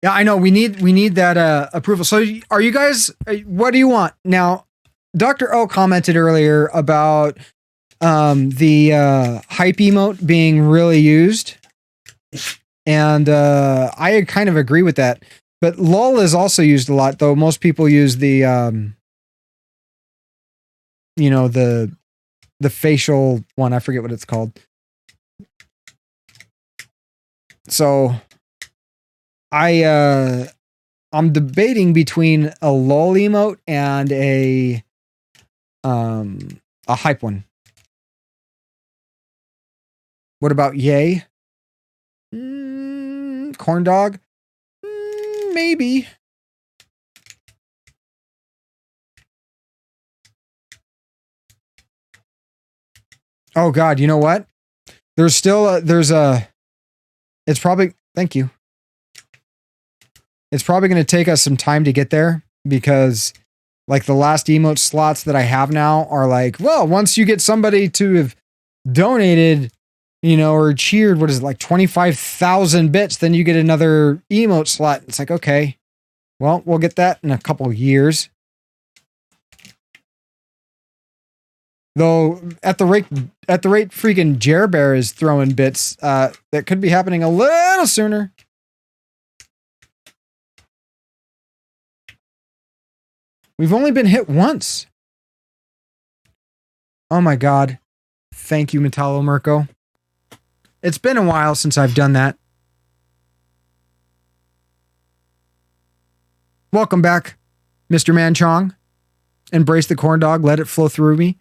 Yeah, I know. We need that approval. So are you guys, what do you want? Now, Dr. O commented earlier about the hype emote being really used. And I kind of agree with that. But LOL is also used a lot, though. Most people use the, you know, the facial one. I forget what it's called. So I'm debating between a LOL emote and a hype one. What about yay? Corn dog? Maybe. Oh God, you know what? There's still it's probably, thank you. It's probably going to take us some time to get there because like the last emote slots that I have now are like, well, once you get somebody to have donated, you know, or cheered, what is it, like 25,000 bits, then you get another emote slot. It's like, okay, well, we'll get that in a couple of years. Though at the rate freaking Jer Bear is throwing bits, that could be happening a little sooner. We've only been hit once. Oh my God. Thank you, Metallo Mirko. It's been a while since I've done that. Welcome back, Mr. Manchong. Embrace the corn dog. Let it flow through me.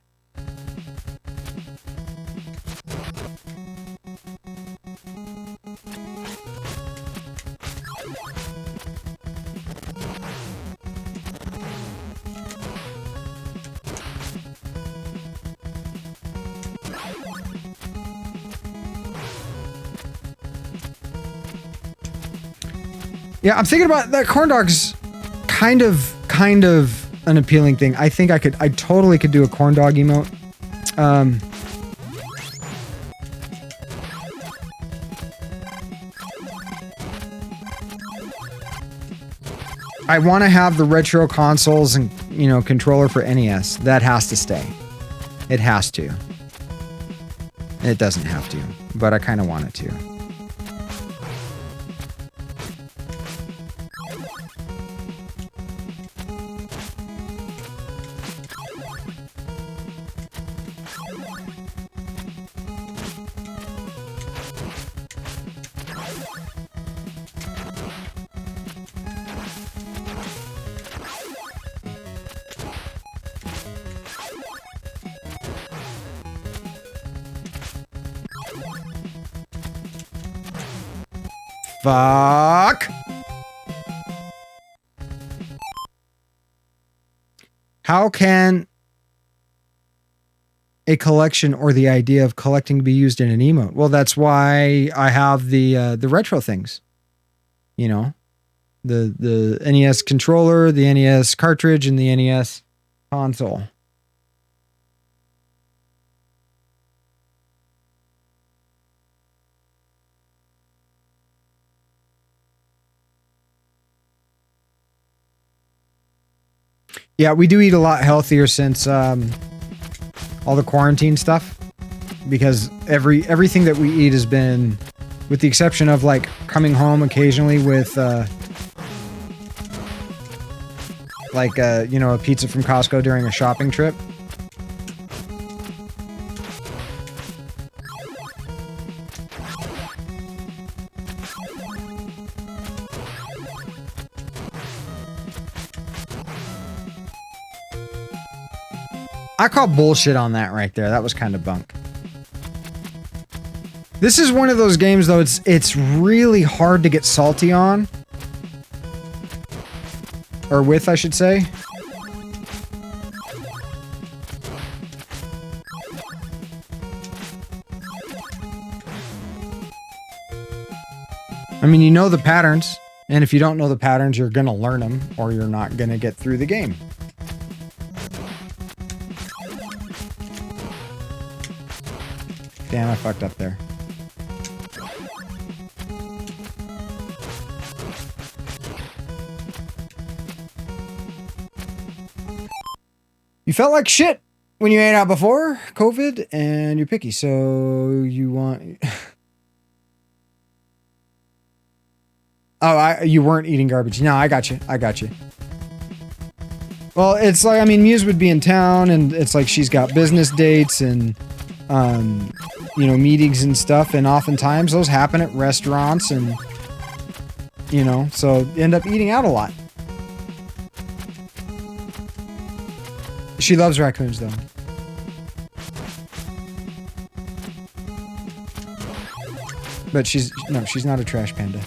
Yeah, I'm thinking about that. Corn dog's kind of an appealing thing. I think I totally could do a corn dog emote. I want to have the retro consoles and, you know, controller for NES. That has to stay. It has to. It doesn't have to, but I kind of want it to. Fuck. How can a collection or the idea of collecting be used in an emote? Well, that's why I have the retro things. You know, the NES controller, the NES cartridge, and the NES console. Yeah, we do eat a lot healthier since all the quarantine stuff, because everything that we eat has been, with the exception of like coming home occasionally with you know, a pizza from Costco during a shopping trip. I call bullshit on that right there. That was kind of bunk. This is one of those games, though, it's really hard to get salty on. Or with, I should say. I mean, you know the patterns. And if you don't know the patterns, you're going to learn them, or you're not going to get through the game. Damn, I fucked up there. You felt like shit when you ate out before COVID, and you're picky, so you want... Oh, you weren't eating garbage. No, I got you. I got you. Well, it's like, I mean, Muse would be in town, and it's like she's got business dates and, you know, meetings and stuff, and oftentimes those happen at restaurants, and, you know, so end up eating out a lot. She loves raccoons, though. But she's not a trash panda.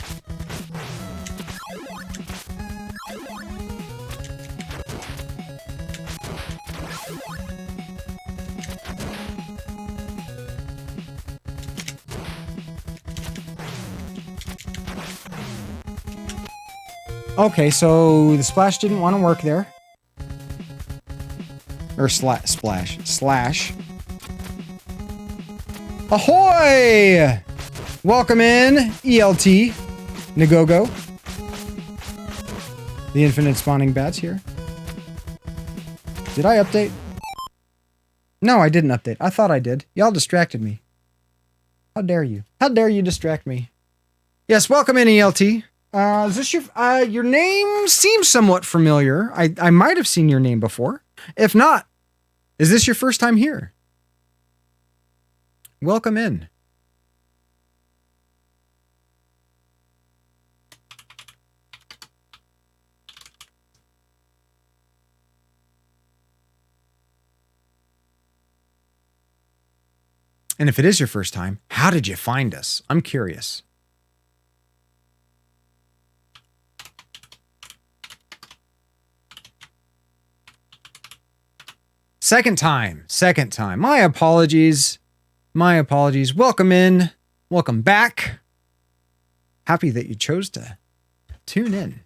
Okay, so the splash didn't want to work there. Or slash. Ahoy! Welcome in, ELT, Nagogo. The infinite spawning bats here. Did I update? No, I didn't update. I thought I did. Y'all distracted me. How dare you? How dare you distract me? Yes, welcome in, ELT. Is this your name seems somewhat familiar. I might have seen your name before. If not, is this your first time here? Welcome in. And if it is your first time, how did you find us? I'm curious. Second time. My apologies. Welcome in. Welcome back. Happy that you chose to tune in.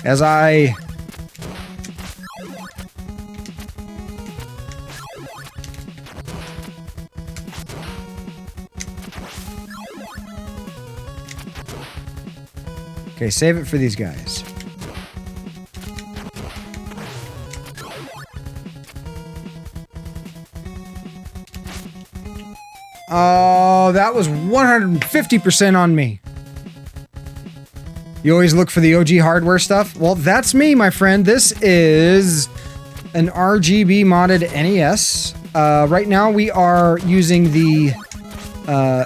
As I... Okay, save it for these guys. Oh, that was 150% on me. You always look for the OG hardware stuff? Well, that's me, my friend. This is an RGB modded NES. Right now we are using the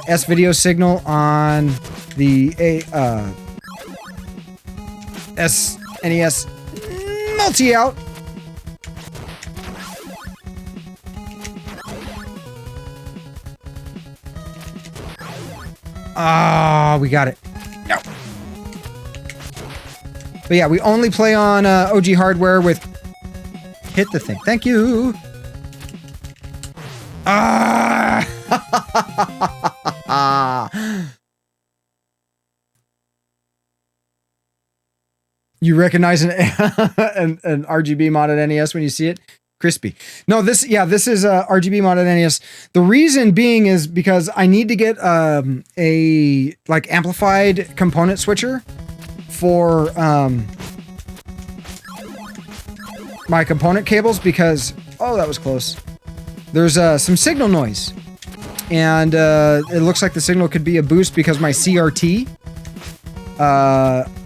S-video signal on the NES multi-out. Ah, we got it. No. But yeah, we only play on OG hardware with... Hit the thing. Thank you. Ah! You recognize an RGB modded NES when you see it? Crispy. No, this is RGB modded NES. The reason being is because I need to get a like amplified component switcher for my component cables because, oh, that was close. There's some signal noise. And it looks like the signal could be a boost because my CRT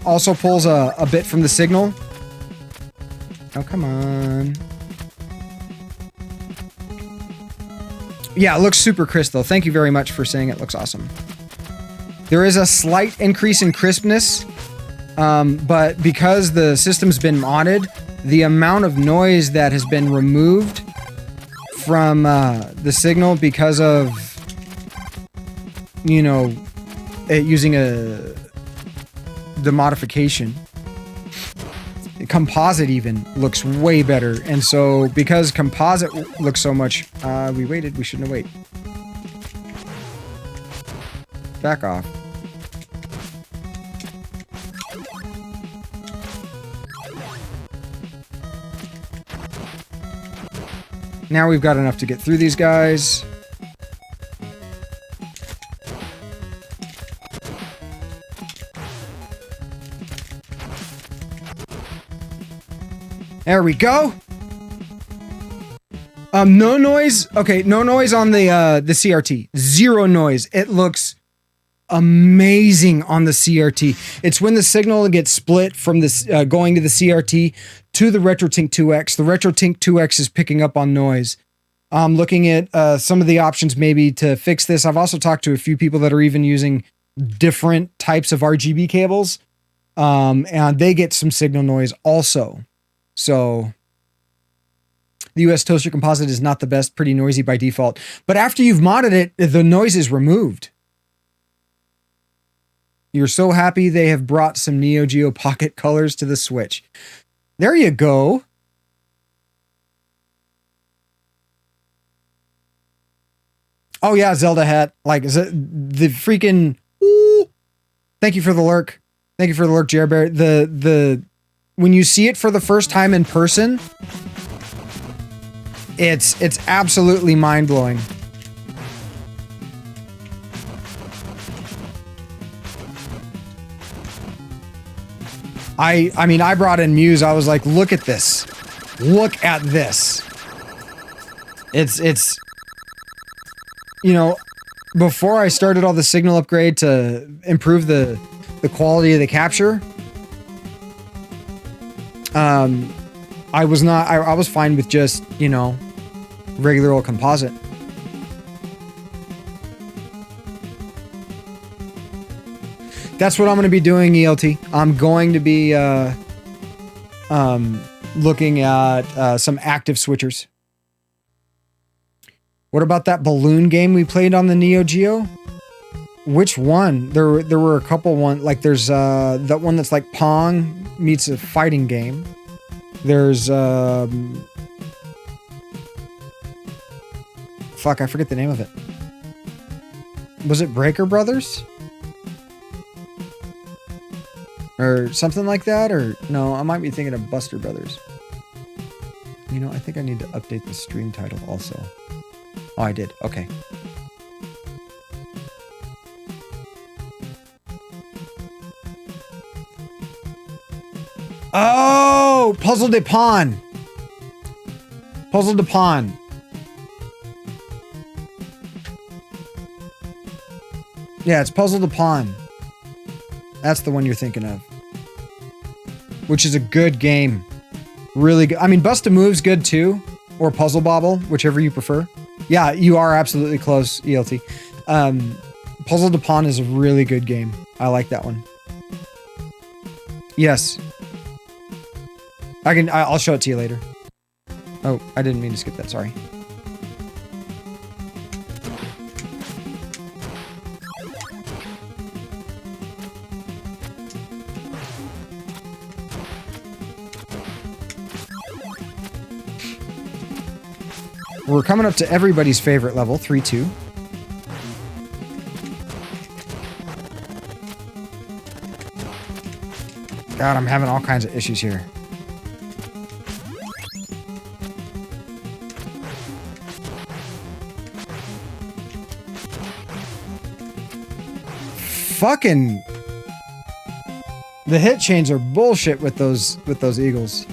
also pulls a bit from the signal. Oh, come on. Yeah, it looks super crisp, though. Thank you very much for saying it looks awesome. There is a slight increase in crispness, but because the system's been modded, the amount of noise that has been removed from the signal because of, you know, it using the modification, composite even looks way better. And so because composite looks so much, we waited, we shouldn't have waited. Back off. Now we've got enough to get through these guys. There we go. No noise. Okay, no noise on the CRT. Zero noise. It looks amazing on the CRT. It's when the signal gets split from this going to the CRT to the RetroTink 2X. The RetroTink 2X is picking up on noise. I'm looking at some of the options maybe to fix this. I've also talked to a few people that are even using different types of RGB cables, and they get some signal noise also. So the US Toaster Composite is not the best, pretty noisy by default. But after you've modded it, the noise is removed. You're so happy they have brought some Neo Geo Pocket colors to the Switch. There you go. Oh yeah, Zelda hat. Like, is it the freaking... Ooh. Thank you for the lurk. Thank you for the lurk, Jer Bear. When you see it for the first time in person, it's absolutely mind-blowing. I mean, I brought in Muse. I was like, look at this. Look at this. It's you know, before I started all the signal upgrade to improve the quality of the capture, I was fine with just, you know, regular old composite. That's what I'm going to be doing, ELT. I'm going to be looking at some active switchers. What about that balloon game we played on the Neo Geo? Which one? There were a couple one, like there's that one that's like Pong meets a fighting game. There's fuck, I forget the name of it. Was it Breaker Brothers? Or something like that? Or no, I might be thinking of Buster Brothers. You know, I think I need to update the stream title also. Oh, I did. Okay. Oh, Puzzle de Pawn. Puzzle de Pawn. Yeah, it's Puzzle de Pawn. That's the one you're thinking of. Which is a good game. Really good. I mean, Bust a Move's good too. Or Puzzle Bobble, whichever you prefer. Yeah, you are absolutely close, ELT. Puzzle de Pawn is a really good game. I like that one. Yes. I'll show it to you later. Oh, I didn't mean to skip that, sorry. We're coming up to everybody's favorite level, 3-2. God, I'm having all kinds of issues here. Fucking The hit chains are bullshit with those eagles.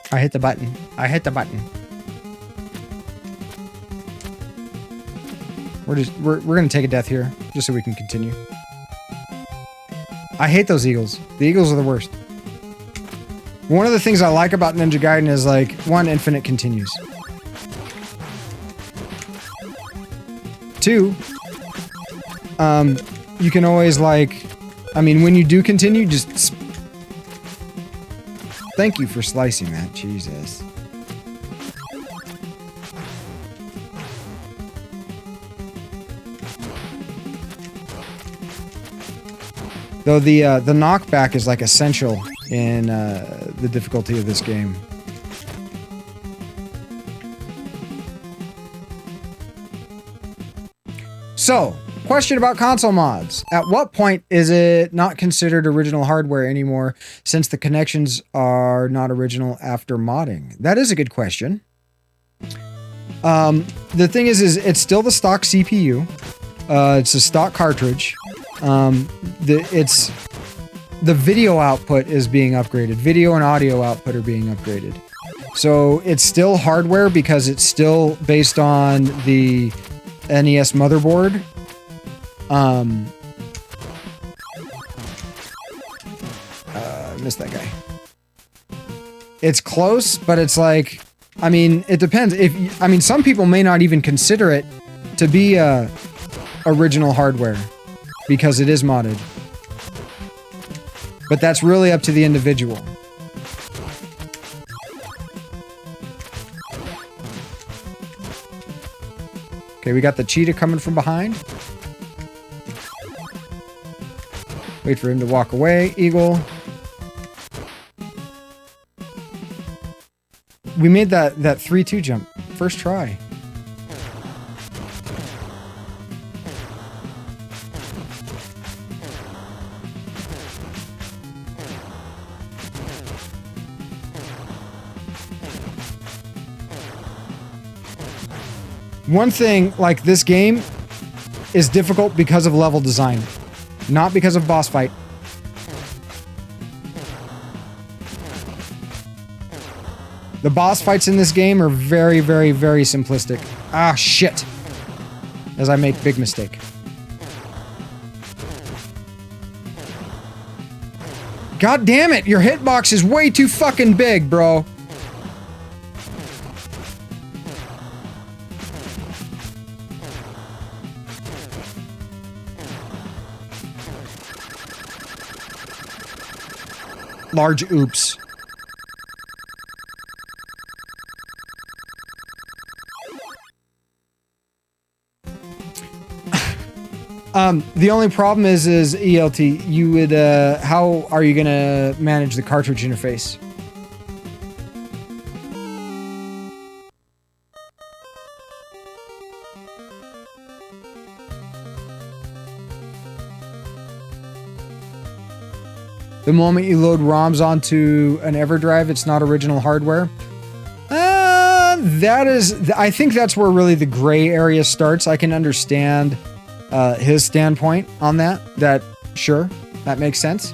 I hit the button. I hit the button. We're gonna take a death here, just so we can continue. I hate those eagles. The eagles are the worst. One of the things I like about Ninja Gaiden is, like, one, infinite continues. Two, you can always, like, I mean, when you do continue, just... Thank you for slicing that, Jesus. Though the knockback is, like, essential in the difficulty of this game. So, question about console mods. At what point is it not considered original hardware anymore, since the connections are not original after modding? That is a good question. The thing is it's still the stock CPU. It's a stock cartridge. The video output is being upgraded. Video and audio output are being upgraded. So it's still hardware because it's still based on the NES motherboard. I missed that guy. It's close, but it's like, I mean, it depends. Some people may not even consider it to be original hardware because it is modded. But that's really up to the individual. Okay, we got the cheetah coming from behind. Wait for him to walk away. Eagle. We made that 3-2 jump. First try. One thing, like, this game is difficult because of level design, not because of boss fight. The boss fights in this game are very, very, very simplistic. Ah, shit. As I make big mistake. God damn it, your hitbox is way too fucking big, bro. Large oops. The only problem is ELT, you would, how are you gonna manage the cartridge interface? The moment you load ROMs onto an EverDrive, it's not original hardware. I think that's where really the gray area starts. I can understand his standpoint on that. Sure, that makes sense.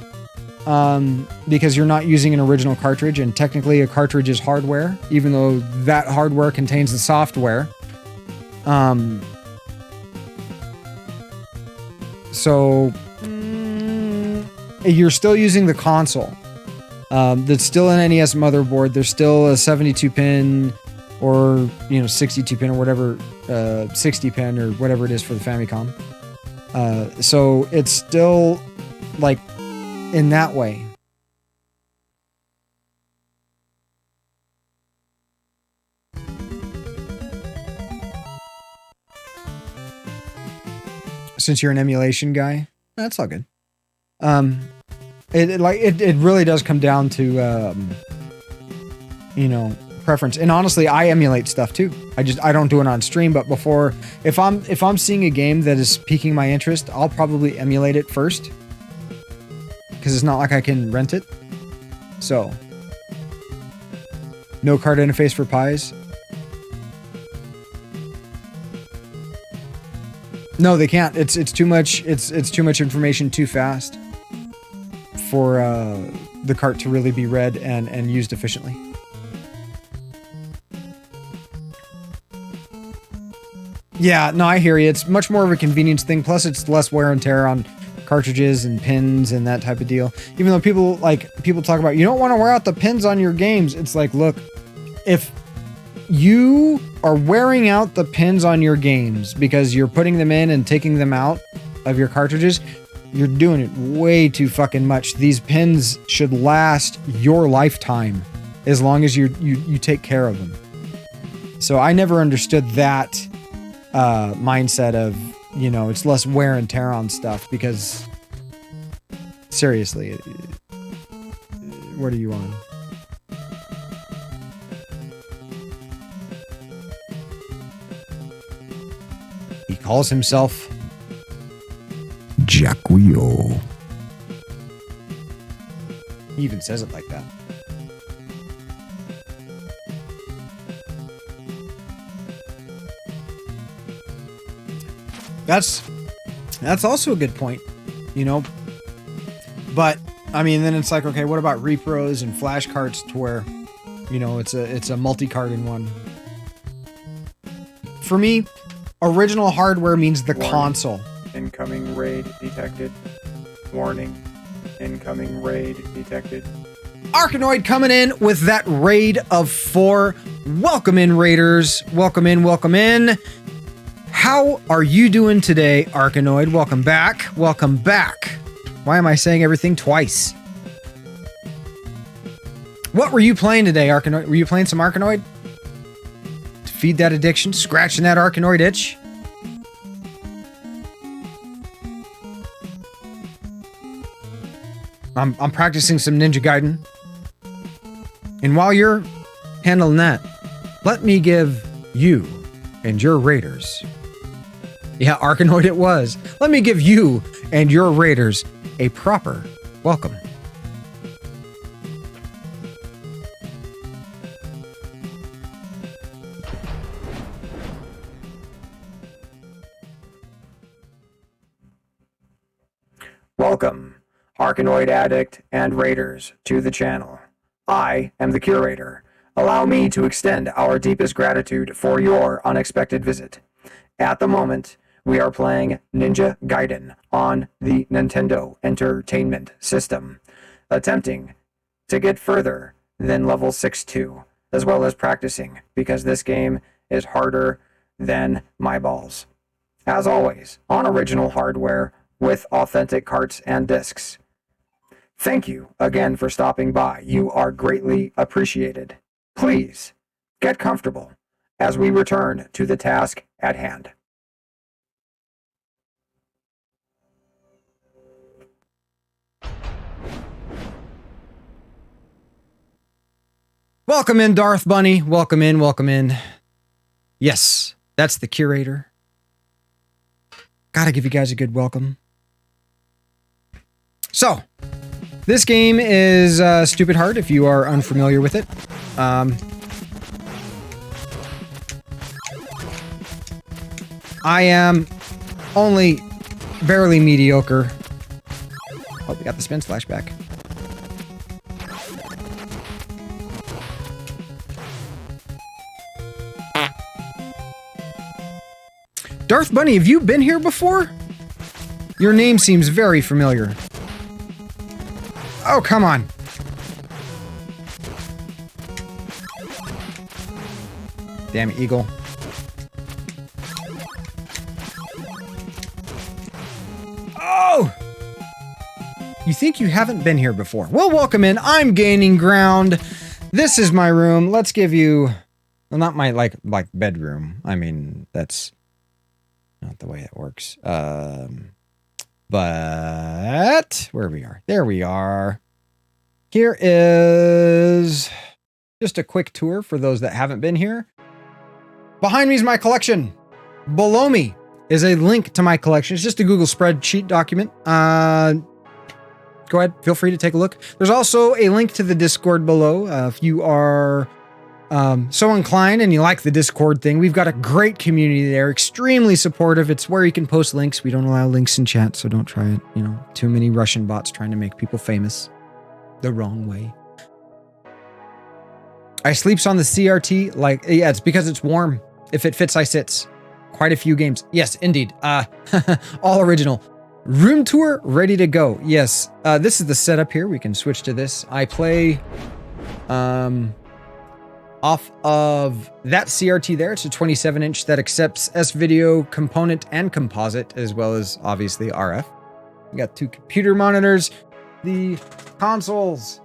Because you're not using an original cartridge, and technically a cartridge is hardware, even though that hardware contains the software. So you're still using the console. That's still an NES motherboard. There's still a 72-pin or, 62-pin or whatever, 60-pin or whatever it is for the Famicom. So it's still, like, in that way. Since you're an emulation guy, that's all good. It really does come down to preference. And honestly, I emulate stuff too. I don't do it on stream, but before, if I'm seeing a game that is piquing my interest, I'll probably emulate it first, because it's not like I can rent it. So, no card interface for Pies? No, they can't. It's too much. It's too much information too fast for the cart to really be read and used efficiently. Yeah, no, I hear you. It's much more of a convenience thing. Plus, it's less wear and tear on cartridges and pins and that type of deal. Even though people talk about, you don't want to wear out the pins on your games. It's like, look, if you are wearing out the pins on your games because you're putting them in and taking them out of your cartridges, you're doing it way too fucking much. These pins should last your lifetime as long as you take care of them. So I never understood that mindset of, you know, it's less wear and tear on stuff, because seriously, what are you on? He calls himself Jacquio. He even says it like that. That's also a good point, you know. But I mean, then it's like, okay, what about repros and flash carts to where, you know, it's a multi-card in one? For me, original hardware means the console. Incoming raid detected. Warning. Incoming raid detected. Arkanoid coming in with that raid of 4. Welcome in, raiders. Welcome in, welcome in. How are you doing today, Arkanoid? Welcome back. Welcome back. Why am I saying everything twice? What were you playing today, Arkanoid? Were you playing some Arkanoid? To feed that addiction? Scratching that Arkanoid itch? I'm practicing some Ninja Gaiden. And while you're handling that, let me give you and your raiders... Yeah, Arkanoid it was. Let me give you and your raiders a proper welcome. Welcome, Arkanoid addict and raiders, to the channel. I am the curator. Allow me to extend our deepest gratitude for your unexpected visit. At the moment, we are playing Ninja Gaiden on the Nintendo Entertainment System, attempting to get further than level 6-2, as well as practicing, because this game is harder than my balls. As always, on original hardware with authentic carts and discs. Thank you again for stopping by. You are greatly appreciated. Please, get comfortable as we return to the task at hand. Welcome in, Darth Bunny. Welcome in, welcome in. Yes, that's the curator. Gotta give you guys a good welcome. So, this game is stupid hard if you are unfamiliar with it. I am only barely mediocre. Oh, we got the spin splash back. Darth Bunny, have you been here before? Your name seems very familiar. Oh, come on. Damn it, Eagle. Oh! You think you haven't been here before? Well, welcome in. I'm gaining ground. This is my room. Let's give you... Well, not my, like bedroom. I mean, that's not the way it works. But where we are. There we are. Here is just a quick tour for those that haven't been here. Behind me is my collection. Below me is a link to my collection. It's just a Google spreadsheet document. Go go ahead, feel free to take a look. There's also a link to the Discord below. If you are so inclined and you like the Discord thing, we've got a great community there, extremely supportive. It's where you can post links. We don't allow links in chat, so don't try it. You know, too many Russian bots trying to make people famous the wrong way. I sleeps on the CRT, like, yeah, it's because it's warm. If it fits, I sits. Quite a few games. Yes, indeed. All original. Room tour ready to go. Yes. This is the setup here. We can switch to this. I play off of that CRT there. It's a 27-inch that accepts S-video component and composite, as well as obviously RF. We got 2 computer monitors. The consoles,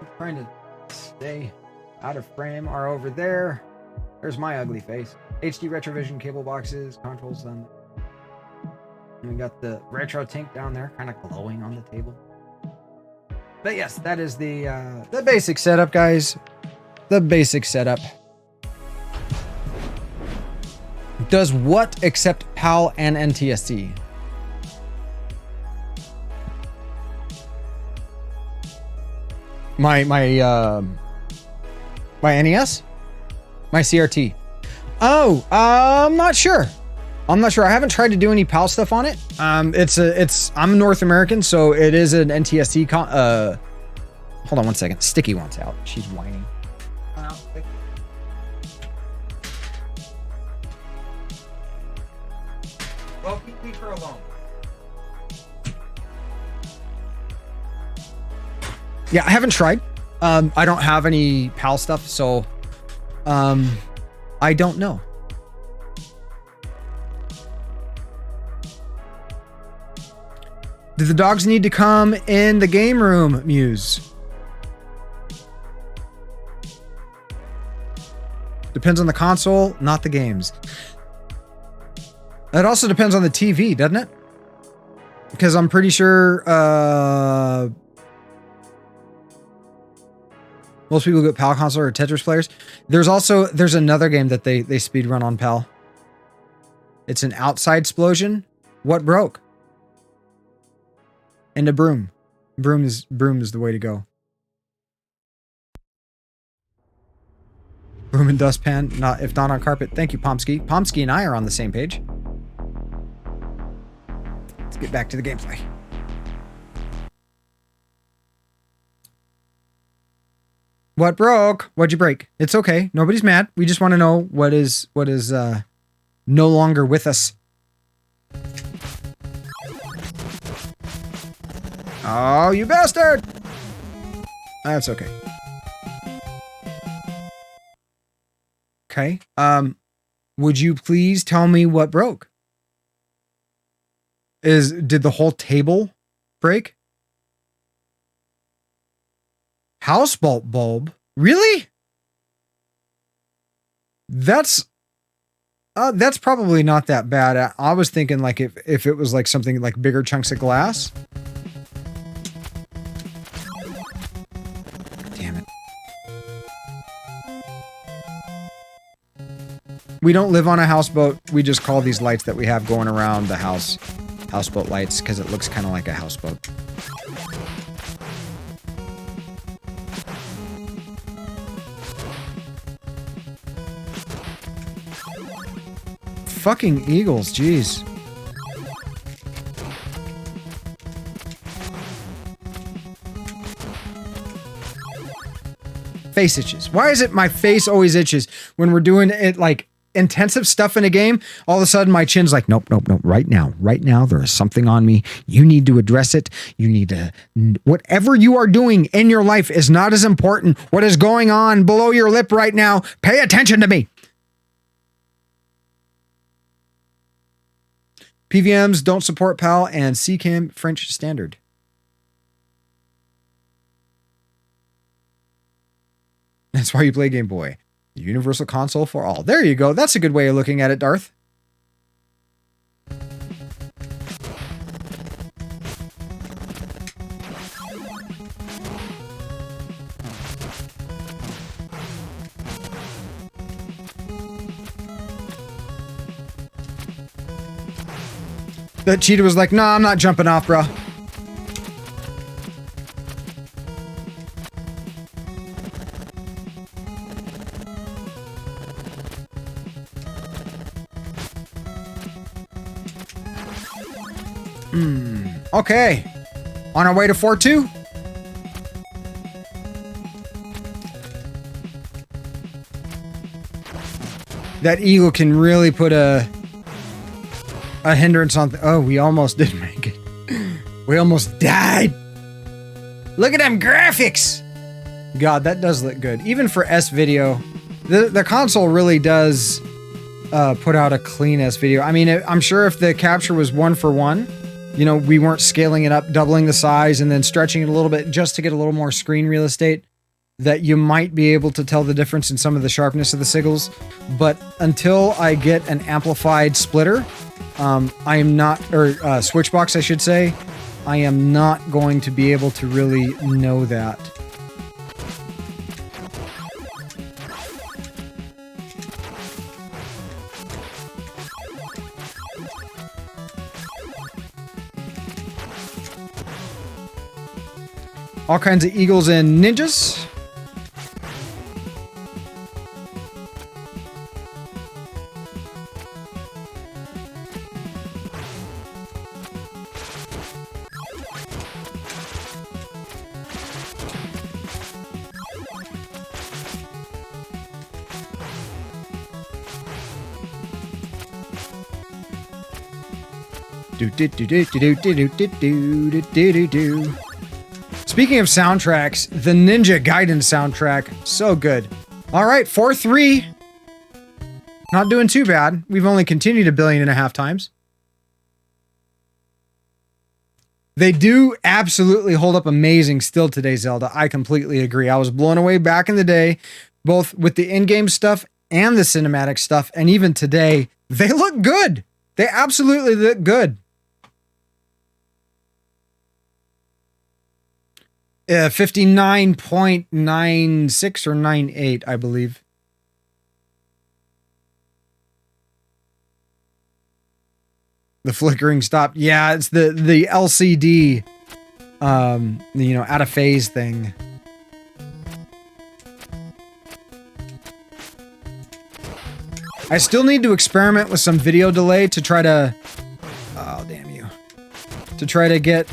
I'm trying to stay out of frame, are over there. There's my ugly face. HD Retrovision cable boxes, controls down there. And we got the Retro Tink down there, kind of glowing on the table. But yes, that is the basic setup, guys. The basic setup. Does what accept PAL and NTSC? My NES? My CRT. Oh, I'm not sure. I'm not sure. I haven't tried to do any PAL stuff on it. I'm North American, so it is an NTSC hold on one second. Sticky wants out. She's whining. Well, leave her alone. Yeah, I haven't tried. I don't have any PAL stuff, so I don't know. Do the dogs need to come in the game room, Muse? Depends on the console, not the games. It also depends on the TV, doesn't it? Because I'm pretty sure most people get PAL console or Tetris players. There's another game that they speed run on PAL. It's an outside explosion. What broke? And a broom. Broom is the way to go. Broom and dustpan, if not on carpet. Thank you, Pomsky. Pomsky and I are on the same page. Let's get back to the gameplay. What broke? What'd you break? It's okay. Nobody's mad. We just want to know what is no longer with us. Oh, you bastard! That's okay. Okay. Would you please tell me what broke? Did the whole table break? House bulb? Really? That's probably not that bad. I was thinking like if it was like something like bigger chunks of glass. Damn it. We don't live on a houseboat. We just call these lights that we have going around the house houseboat lights because it looks kind of like a houseboat. Fucking eagles, jeez. Face itches. Why is it my face always itches when we're doing it like intensive stuff in a game? All of a sudden my chin's like, nope. Right now, there is something on me. You need to address it. You need to, whatever you are doing in your life is not as important. What is going on below your lip right now? Pay attention to me. PVMs don't support PAL and CCAM French standard. That's why you play Game Boy. The universal console for all. There you go. That's a good way of looking at it, Darth. That cheetah was like, nah, I'm not jumping off, bro. Okay. On our way to 4-2. That eagle can really put a hindrance on... Oh, we almost did make it. We almost died. Look at them graphics. God, that does look good. Even for S-Video, the console really does put out a clean S-Video. I mean, I'm sure if the capture was 1-for-1, you know, we weren't scaling it up, doubling the size, and then stretching it a little bit just to get a little more screen real estate, that you might be able to tell the difference in some of the sharpness of the signals. But until I get an amplified splitter, I am not, or switchbox, I should say, I am not going to be able to really know that. All kinds of eagles and ninjas. Speaking of soundtracks, the Ninja Gaiden soundtrack, so good. All right, 4-3. Not doing too bad. We've only continued 1.5 billion times. They do absolutely hold up amazing still today, Zelda. I completely agree. I was blown away back in the day, both with the in-game stuff and the cinematic stuff, and even today, they look good. They absolutely look good. 59.96 or 98, I believe. The flickering stopped. Yeah, it's the LCD, you know, out of phase thing. I still need to experiment with some video delay to try to, oh, damn you, to try to get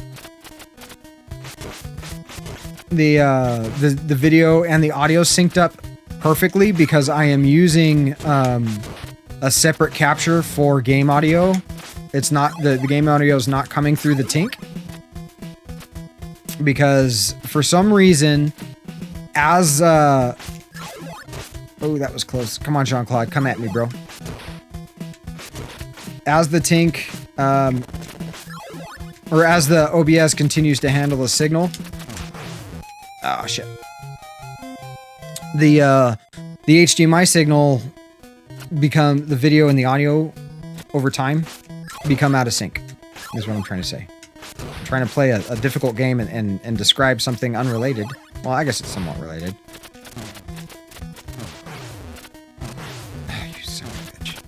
the video and the audio synced up perfectly, because I am using a separate capture for game audio. It's not the game audio is not coming through the Tink, because for some reason, as oh, that was close. Come on, Jean-Claude, come at me, bro. As the Tink or as the OBS continues to handle the signal. Oh shit. The HDMI signal become the video and the audio over time become out of sync, is what I'm trying to say. I'm trying to play a difficult game and describe something unrelated. Well, I guess it's somewhat related. You son of a bitch.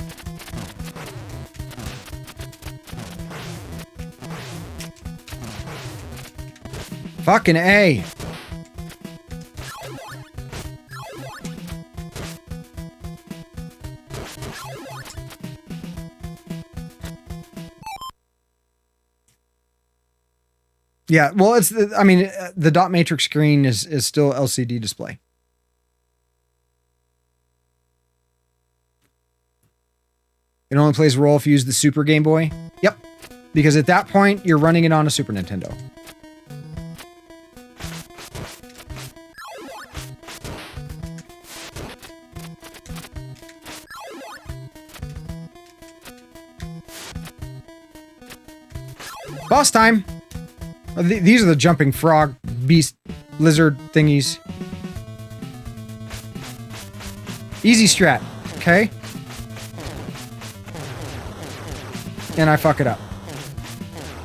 Fucking A. Yeah, well, it's the, I mean, the dot matrix screen is still LCD display. It only plays a role if you use the Super Game Boy. Yep, because at that point, you're running it on a Super Nintendo. Boss time! These are the jumping frog, beast, lizard thingies. Easy strat, okay? And I fuck it up.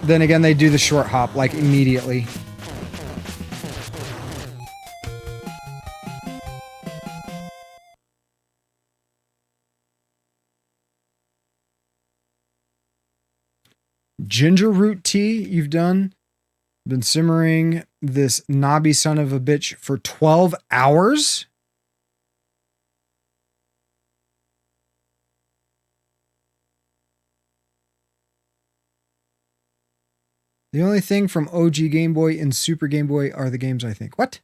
Then again, they do the short hop, like, immediately. Ginger root tea, you've done? Been simmering this knobby son of a bitch for 12 hours? The only thing from OG Game Boy and Super Game Boy are the games, I think. What?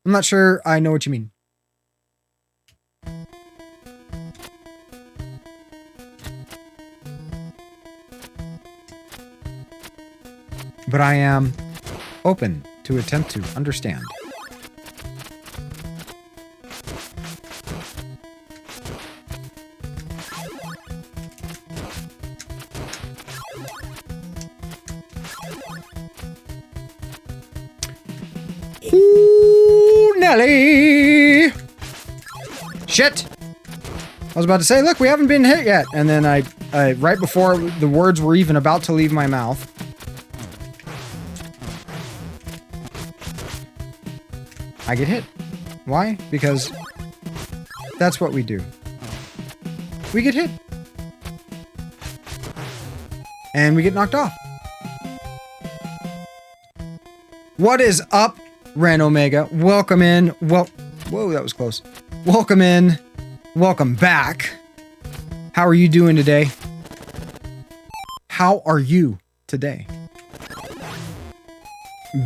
I'm not sure I know what you mean. But I am open to attempt to understand. Ooh, Nelly! Shit! I was about to say, look, we haven't been hit yet. And then I right before the words were even about to leave my mouth, I get hit. Why? Because that's what we do. We get hit. And we get knocked off. What is up, Ren Omega? Welcome in. Whoa, that was close. Welcome in. Welcome back. How are you doing today? How are you today?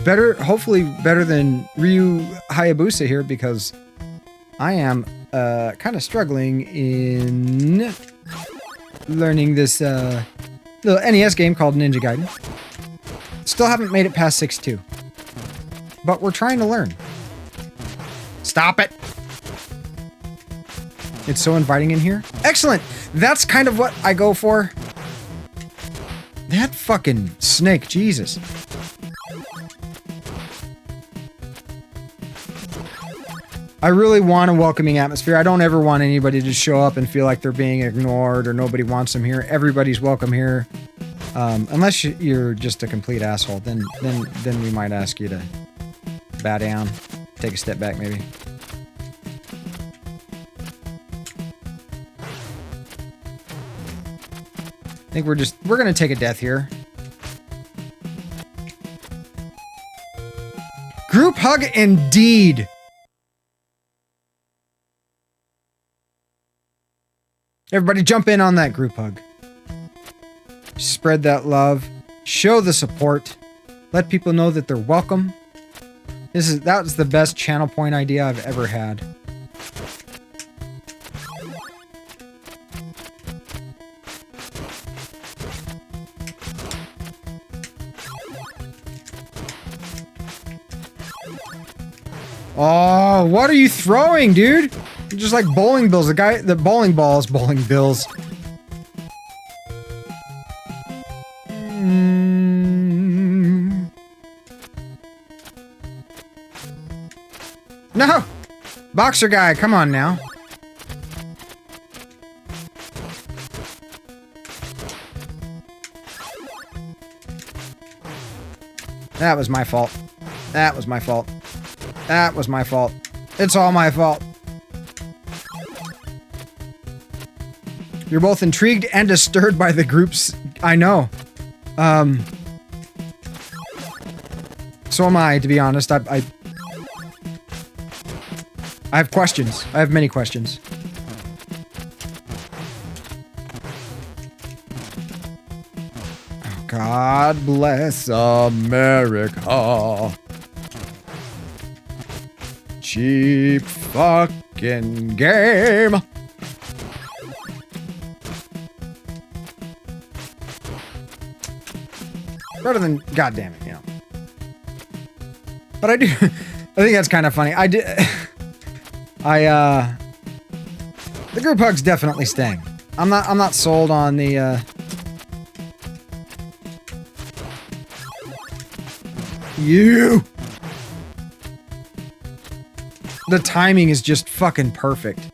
Better, hopefully better than Ryu Hayabusa here, because I am kind of struggling in learning this little NES game called Ninja Gaiden. Still haven't made it past 6-2. But we're trying to learn. Stop it! It's so inviting in here. Excellent! That's kind of what I go for. That fucking snake, Jesus. I really want a welcoming atmosphere. I don't ever want anybody to show up and feel like they're being ignored or nobody wants them here. Everybody's welcome here. Unless you're just a complete asshole, then we might ask you to bow down, take a step back maybe. I think we're gonna take a death here. Group hug indeed. Everybody jump in on that group hug. Spread that love. Show the support. Let people know that they're welcome. That was the best channel point idea I've ever had. Oh, what are you throwing, dude? You're just like bowling bills. The bowling balls, bowling bills. No! Boxer guy, come on now. That was my fault. That was my fault. That was my fault. It's all my fault. You're both intrigued and disturbed by the groups. I know. So am I, to be honest. I have questions. I have many questions. God bless America. Cheap fucking game. Better than, God damn it, you know. But I do, I think that's kind of funny. The group hug's definitely staying. I'm not sold on the, The timing is just fucking perfect.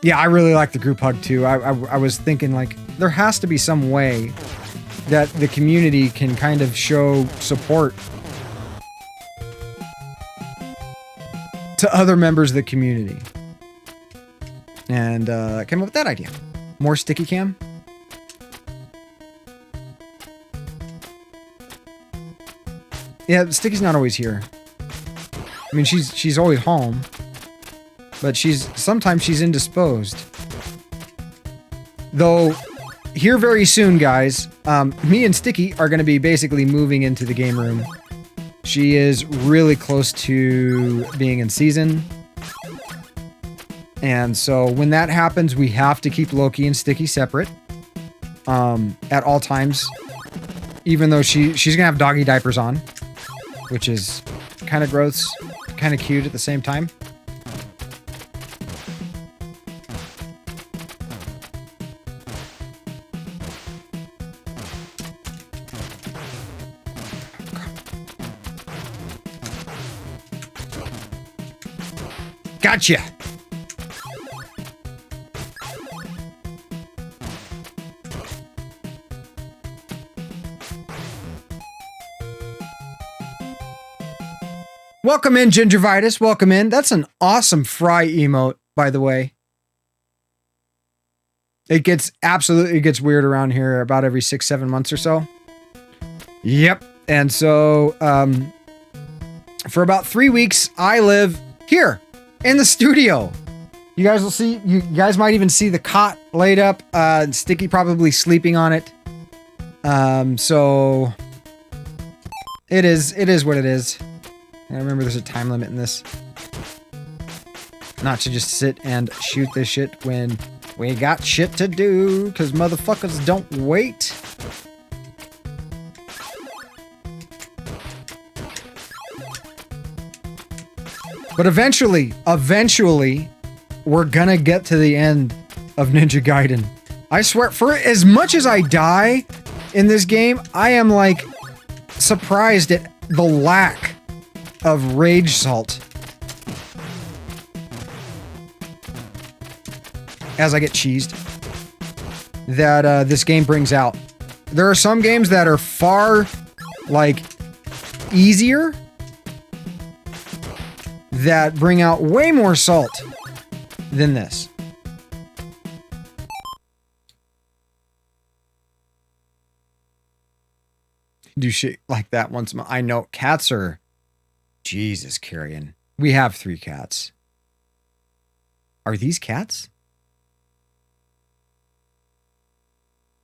Yeah, I really like the group hug too. I was thinking like, there has to be some way that the community can kind of show support to other members of the community. And I came up with that idea. More sticky cam. Yeah, Sticky's not always here. I mean, she's always home, but sometimes she's indisposed. Though here very soon, guys, me and Sticky are going to be basically moving into the game room. She is really close to being in season. And so when that happens, we have to keep Loki and Sticky separate at all times. Even though she's going to have doggy diapers on, which is kind of gross, kind of cute at the same time. Gotcha! Welcome in, Gingivitis. Welcome in. That's an awesome fry emote, by the way. It gets weird around here about every 6-7 months or so. Yep. And so, for about 3 weeks, I live here in the studio. You guys will see, you guys might even see the cot laid up, Sticky probably sleeping on it. So it is what it is. I remember there's a time limit in this. Not to just sit and shoot this shit when we got shit to do, because motherfuckers don't wait. But eventually, we're gonna get to the end of Ninja Gaiden. I swear, for as much as I die in this game, I am like surprised at the lack of rage salt as I get cheesed that this game brings out. There are some games that are far like easier that bring out way more salt than this. Do shit like that once a month. I know cats are... Jesus, Carrion. We have 3 cats. Are these cats?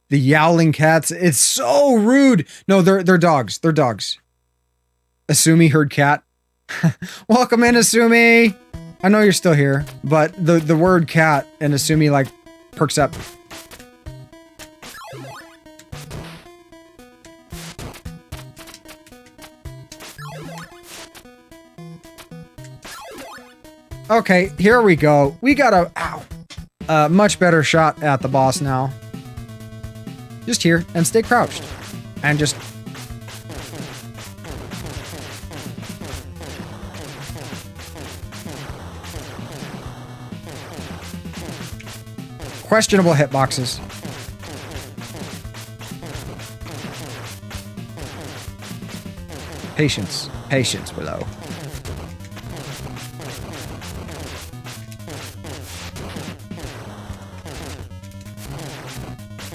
The yowling cats. It's so rude. No, they're dogs. They're dogs. Asumi heard cat. Welcome in, Asumi. I know you're still here, but the word cat and Asumi like perks up. Okay, here we go. We got a much better shot at the boss now. Just here and stay crouched. And just... questionable hitboxes. Patience. Patience below.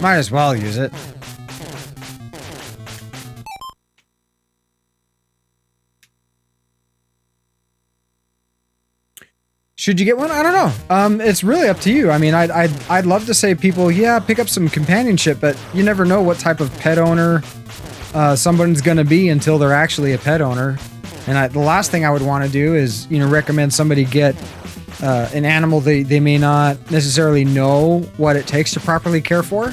Might as well use it. Should you get one? I don't know. It's really up to you. I mean, I'd love to say people, yeah, pick up some companionship, but you never know what type of pet owner someone's gonna be until they're actually a pet owner. And the last thing I would want to do is, recommend somebody get an animal they may not necessarily know what it takes to properly care for.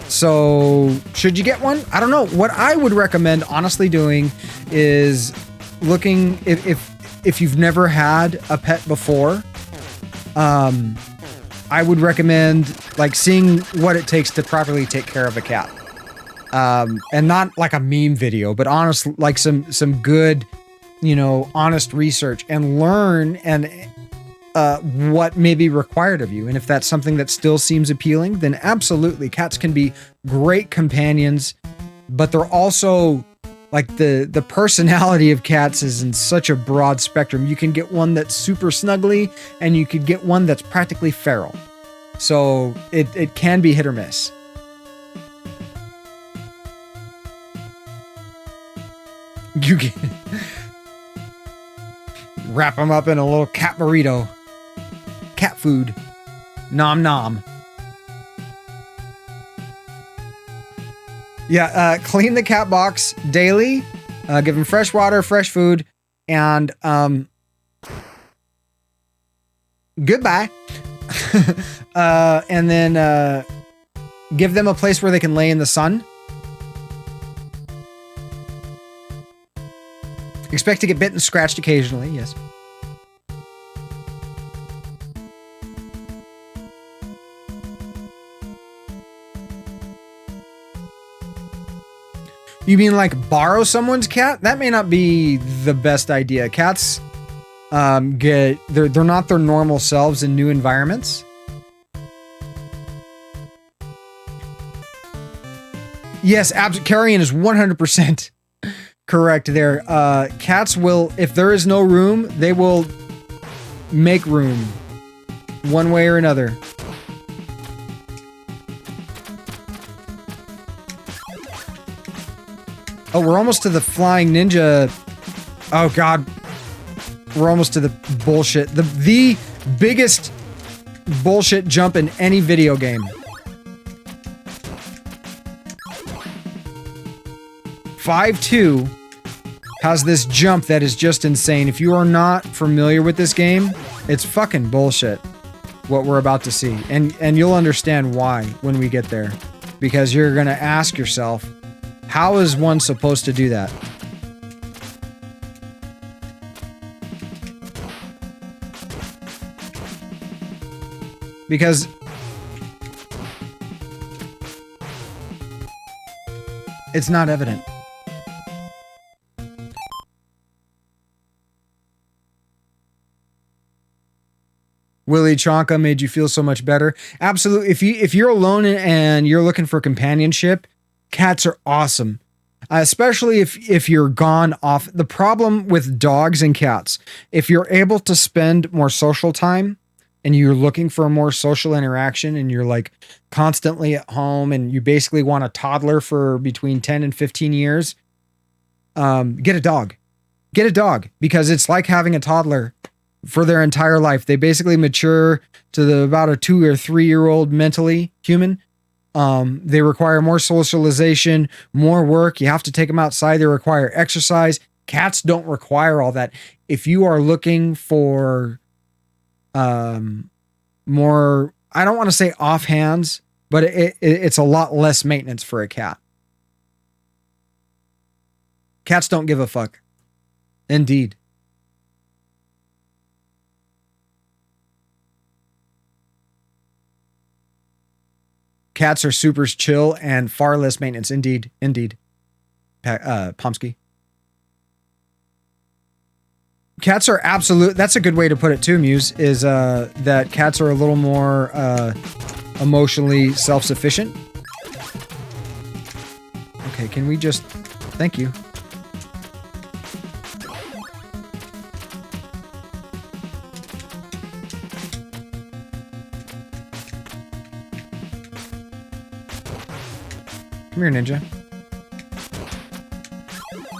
So, should you get one? I don't know. What I would recommend honestly doing is looking, if you've never had a pet before, I would recommend like seeing what it takes to properly take care of a cat. And not like a meme video, but honestly, like some good, honest research and learn and what may be required of you. And if that's something that still seems appealing, then absolutely, cats can be great companions, but they're also like the personality of cats is in such a broad spectrum. You can get one that's super snuggly and you could get one that's practically feral. So it can be hit or miss. You can wrap them up in a little cat burrito. Cat food. Nom nom. Yeah, clean the cat box daily. Give them fresh water, fresh food, and goodbye. And then give them a place where they can lay in the sun. Expect to get bit and scratched occasionally, yes. You mean like borrow someone's cat? That may not be the best idea. Cats they're not their normal selves in new environments. Yes, Carrion is 100% correct there. Cats will, if there is no room, they will make room one way or another. Oh, we're almost to the flying ninja. Oh God. We're almost to the bullshit. The biggest bullshit jump in any video game. 5-2 has this jump that is just insane. If you are not familiar with this game, it's fucking bullshit what we're about to see. And you'll understand why when we get there. Because you're gonna ask yourself, how is one supposed to do that? Because it's not evident. Willy Chonka made you feel so much better. Absolutely. If you're alone and you're looking for companionship, cats are awesome. Especially if you're gone off. The problem with dogs and cats, if you're able to spend more social time and you're looking for a more social interaction and you're like constantly at home and you basically want a toddler for between 10 and 15 years, get a dog. Get a dog because it's like having a toddler for their entire life. They basically mature to about a 2 or 3 year old mentally human. They require more socialization, more work. You have to take them outside. They require exercise. Cats don't require all that. If you are looking for more, I don't want to say offhands, but it's a lot less maintenance for a cat. Cats don't give a fuck. Indeed. Cats are super chill and far less maintenance. Indeed. Indeed. Pomsky. Cats are absolute. That's a good way to put it too, Muse, is that cats are a little more emotionally self-sufficient. Okay, can we just... Thank you. Come here, ninja.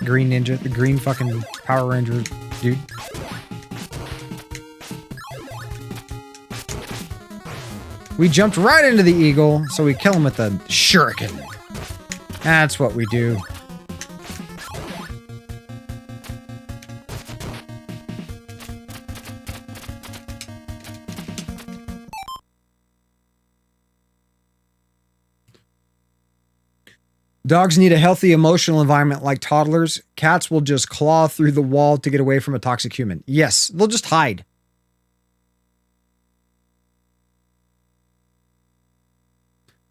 Green ninja. The green fucking Power Ranger dude. We jumped right into the eagle, so we kill him with the shuriken. That's what we do. Dogs need a healthy emotional environment like toddlers. Cats will just claw through the wall to get away from a toxic human. Yes, they'll just hide.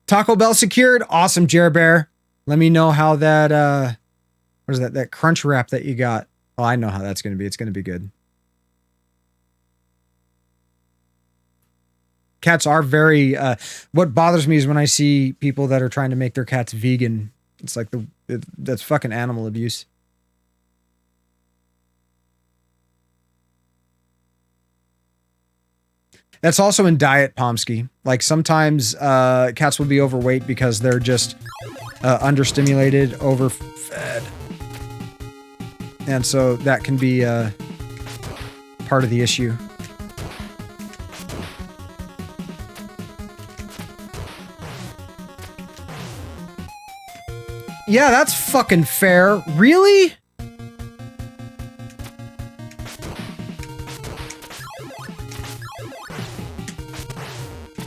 Taco Bell secured. Awesome, Jer Bear. Let me know how that, what is that? That crunch wrap that you got. Oh, I know how that's going to be. It's going to be good. Cats are very, what bothers me is when I see people that are trying to make their cats vegan. It's like that's fucking animal abuse. That's also in diet, Pomsky. Like sometimes cats will be overweight because they're just understimulated, overfed. And so that can be part of the issue. Yeah, that's fucking fair. Really?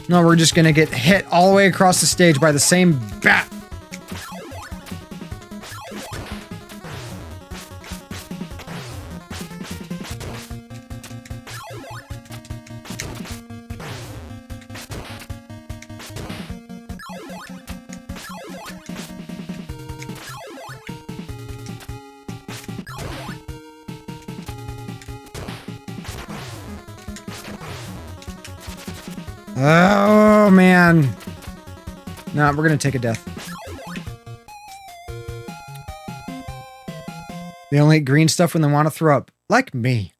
No, we're just gonna get hit all the way across the stage by the same bat. Oh, man. Nah, we're gonna take a death. They only eat green stuff when they want to throw up. Like me.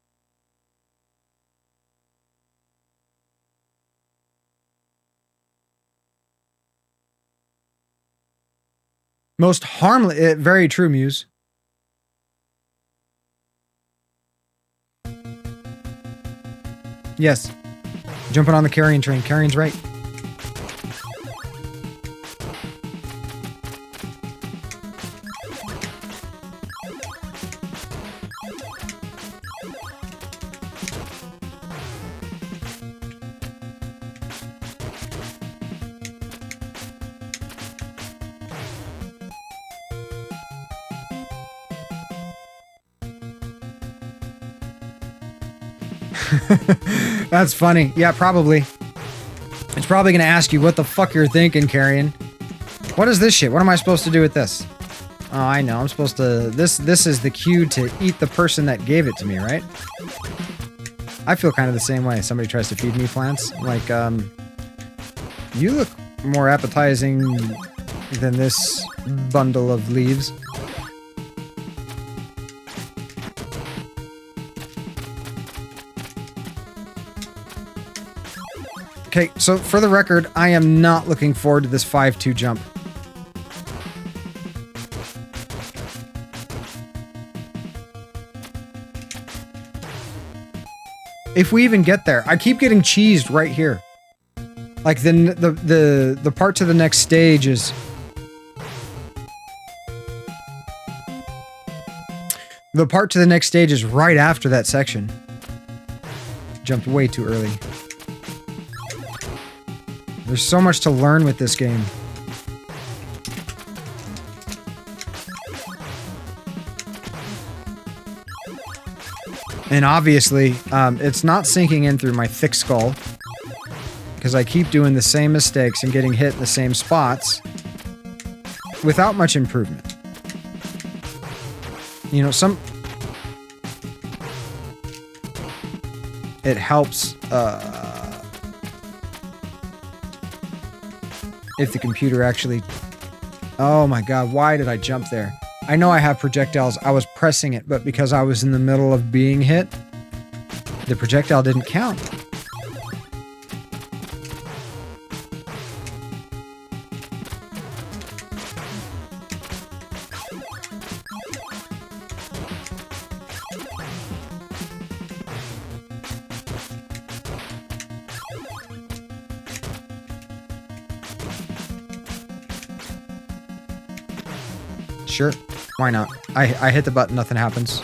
Most harmless... very true, Muse. Yes. Jumping on the carrion train. Carrion's right. That's funny. Yeah, probably. It's probably going to ask you what the fuck you're thinking, Carrion. What is this shit? What am I supposed to do with this? Oh, I know. I'm supposed to... This is the cue to eat the person that gave it to me, right? I feel kind of the same way. Somebody tries to feed me plants. Like, you look more appetizing than this bundle of leaves. Okay, so for the record, I am not looking forward to this 5-2 jump. If we even get there, I keep getting cheesed right here. Like the part to the next stage is... The part to the next stage is right after that section. Jumped way too early. There's so much to learn with this game. And obviously, it's not sinking in through my thick skull. Because I keep doing the same mistakes and getting hit in the same spots. Without much improvement. You know, it helps, if the computer actually... Oh my god, why did I jump there? I know I have projectiles, I was pressing it, but because I was in the middle of being hit, the projectile didn't count. Sure, why not? I hit the button, nothing happens.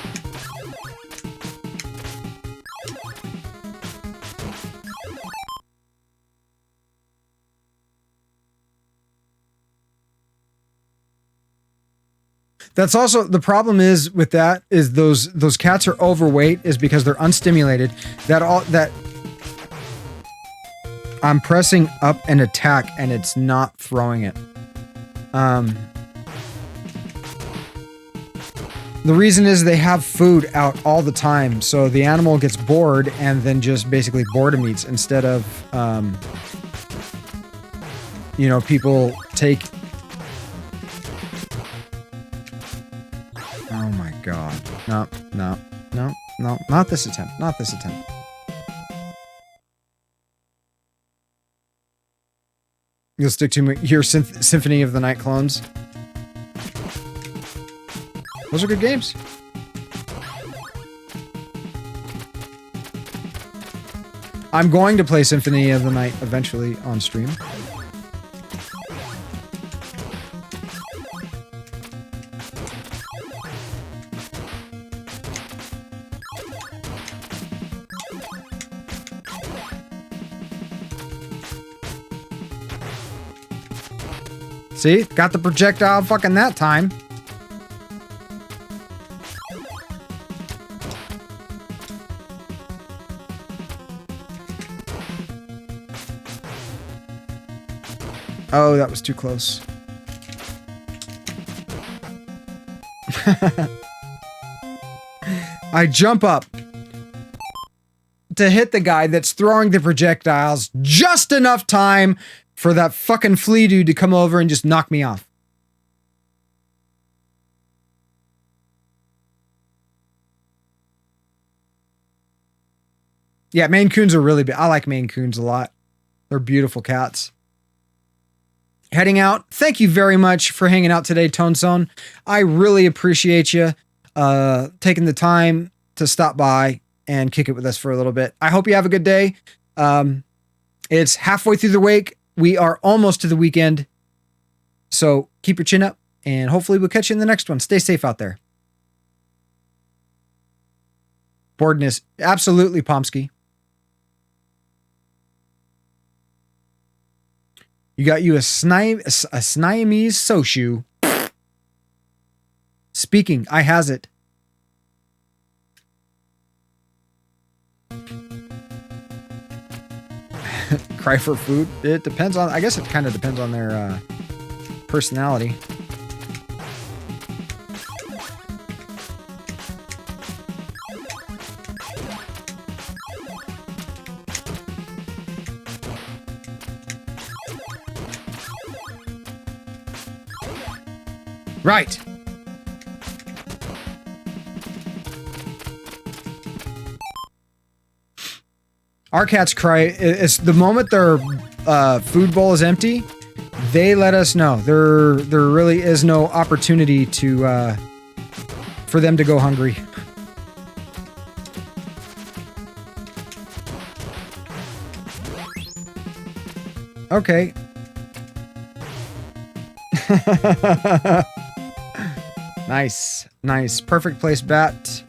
That's also the problem is with that is those cats are overweight is because they're unstimulated. That I'm pressing up and attack and it's not throwing it. The reason is they have food out all the time, so the animal gets bored and then just basically boredom eats instead of, you know, people take... Oh my god. No, not this attempt, not this attempt. You'll stick to your Symphony of the Night clones? Those are good games. I'm going to play Symphony of the Night eventually on stream. See? Got the projectile fucking that time. Oh, that was too close. I jump up to hit the guy that's throwing the projectiles just enough time for that fucking flea dude to come over and just knock me off. Yeah, Maine Coons are really big. I like Maine Coons a lot. They're beautiful cats. Heading out. Thank you very much for hanging out today, Tone Zone. I really appreciate you taking the time to stop by and kick it with us for a little bit. I hope you have a good day. It's halfway through the week. We are almost to the weekend. So keep your chin up and hopefully we'll catch you in the next one. Stay safe out there. Boredness. Absolutely, Pomsky. You got you a Siamese Soshu. Speaking, I has it. Cry for food? It depends on, I guess it kind of depends on their personality. Right. Our cats cry. It's the moment their food bowl is empty, they let us know. There really is no opportunity to for them to go hungry. Okay. Nice. Nice. Perfect place bat.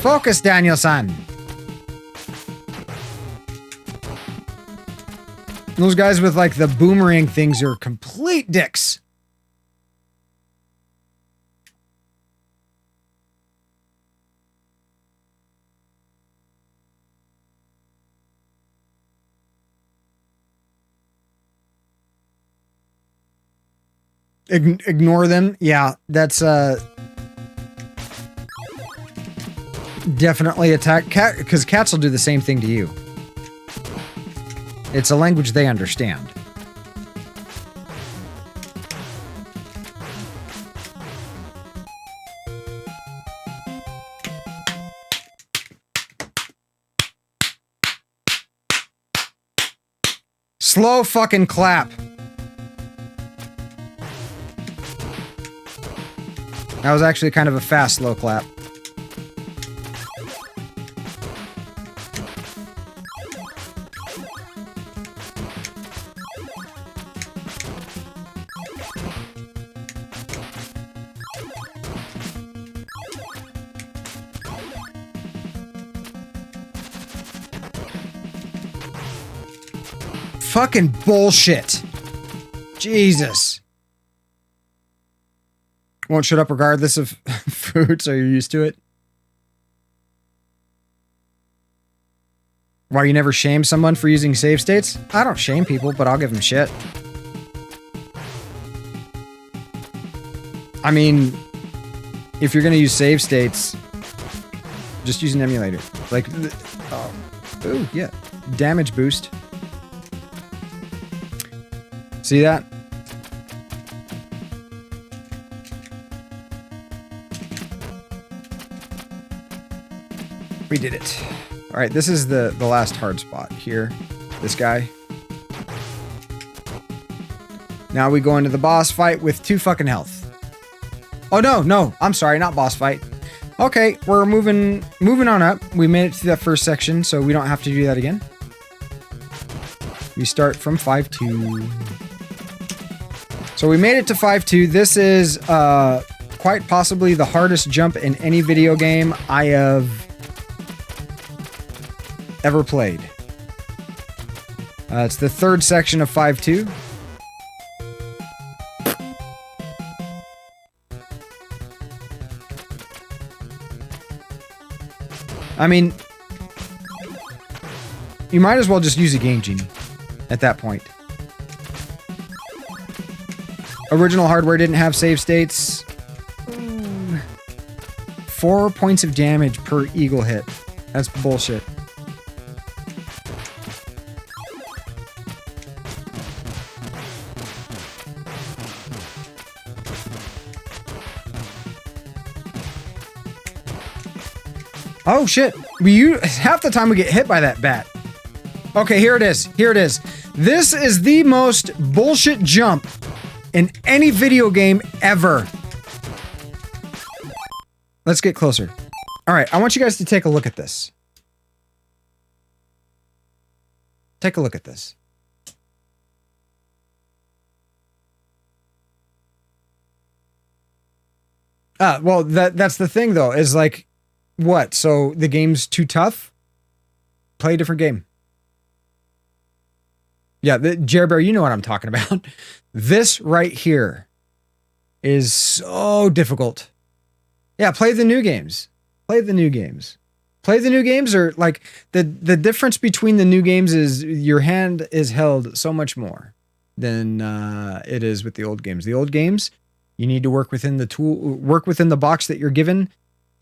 Focus, Daniel-san. Those guys with like the boomerang things are complete dicks. Ignore them. Yeah, that's definitely attack cat, because cats will do the same thing to you. It's a language they understand. Slow fucking clap. That was actually kind of a fast slow clap. Fucking bullshit. Jesus. Won't shut up regardless of food, so you're used to it. Why, you never shame someone for using save states? I don't shame people, but I'll give them shit. I mean, if you're gonna use save states, just use an emulator. Like, ooh, yeah. Damage boost. See that? We did it. All right, this is the last hard spot here. This guy. Now we go into the boss fight with 2 fucking health. Oh, no. I'm sorry, not boss fight. Okay, we're moving on up. We made it to that first section, so we don't have to do that again. We start from 5-2. So we made it to 5-2. This is quite possibly the hardest jump in any video game I have ever played. It's the third section of 5-2. I mean, you might as well just use a Game Genie at that point. Original hardware didn't have save states. 4 points of damage per eagle hit. That's bullshit. Oh shit. Half the time we get hit by that bat. Okay, here it is. This is the most bullshit jump in any video game ever. Let's get closer. All right, I want you guys to take a look at this. Take a look at this. Well, that's the thing though, is like, what? So the game's too tough? Play a different game. Yeah, Jer Bear, you know what I'm talking about. This right here is so difficult. Yeah, play the new games. Play the new games. Play the new games, or like the difference between the new games is your hand is held so much more than it is with the old games. The old games, you need to work within the box that you're given,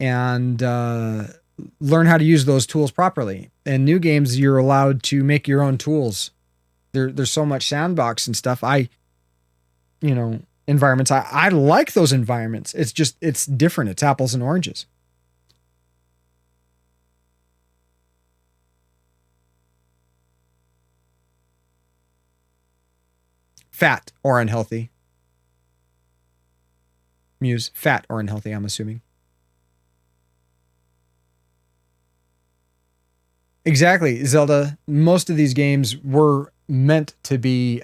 and learn how to use those tools properly. And new games, you're allowed to make your own tools. There's so much sandbox and stuff. Environments. I like those environments. It's just, it's different. It's apples and oranges. Fat or unhealthy. Muse, fat or unhealthy, I'm assuming. Exactly, Zelda. Most of these games were meant to be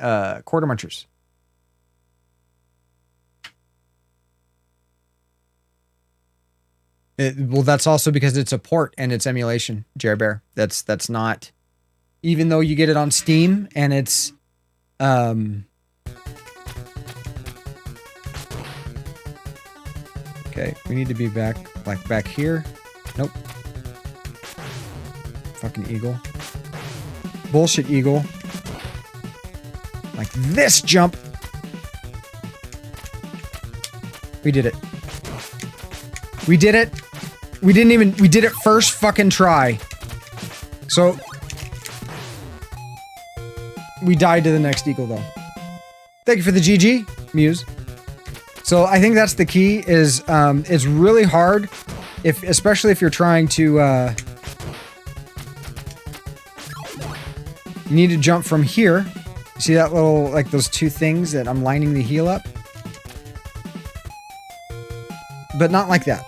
quarter munchers. Well, that's also because it's a port and it's emulation, Jer Bear. That's not, even though you get it on Steam and it's okay, we need to be back here. Nope. Fucking eagle. Bullshit eagle. Like this jump. We did it. We did it. We did it first fucking try. So we died to the next eagle though. Thank you for the GG, Muse. So I think that's the key, is it's really hard especially if you're trying to you need to jump from here. See that little, like those two things that I'm lining the heel up? But not like that.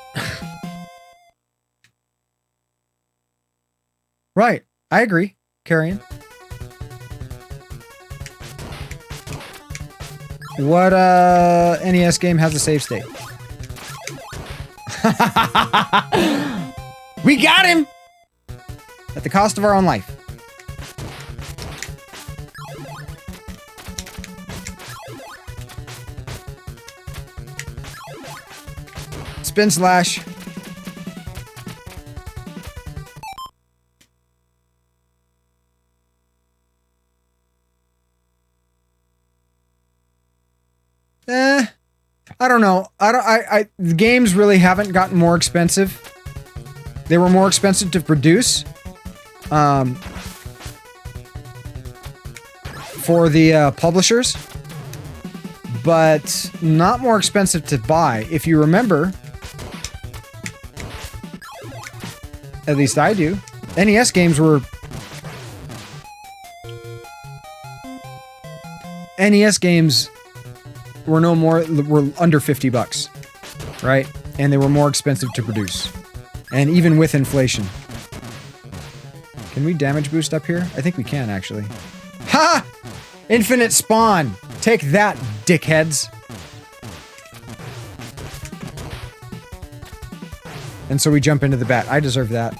Right. I agree. Carrion. What NES game has a save state? We got him! At the cost of our own life. Spin slash. I don't know. The games really haven't gotten more expensive. They were more expensive to produce. For the publishers. But not more expensive to buy. If you remember, at least I do, NES games were were under $50. right? And they were more expensive to produce. And even with inflation. Can we damage boost up here? I think we can, actually. Ha! Infinite spawn! Take that, dickheads! And so we jump into the bat. I deserve that.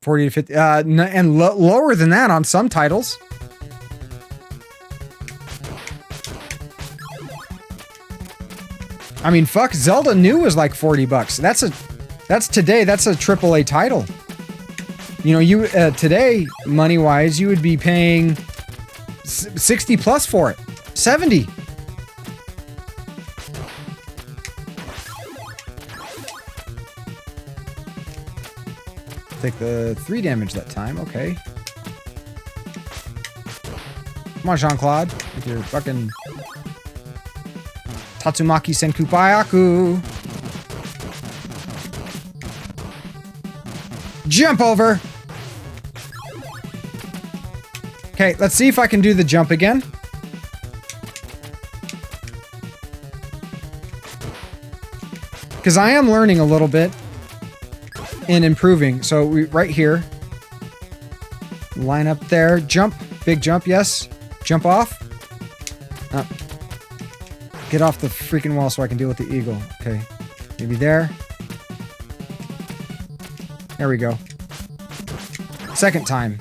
40 to 50, and lower than that on some titles. I mean, fuck, Zelda New was like 40 bucks. That's today, that's a AAA title. You know, you, today, money-wise, you would be paying 60 plus for it. 70. Take the 3 damage that time, okay. Come on, Jean-Claude, with your fucking Tatsumaki Senku Byaku. Jump over! Okay, let's see if I can do the jump again. Because I am learning a little bit. And improving. So we right here. Line up there. Jump. Big jump, yes. Jump off. Get off the freaking wall so I can deal with the eagle. Okay. Maybe there. There we go. Second time.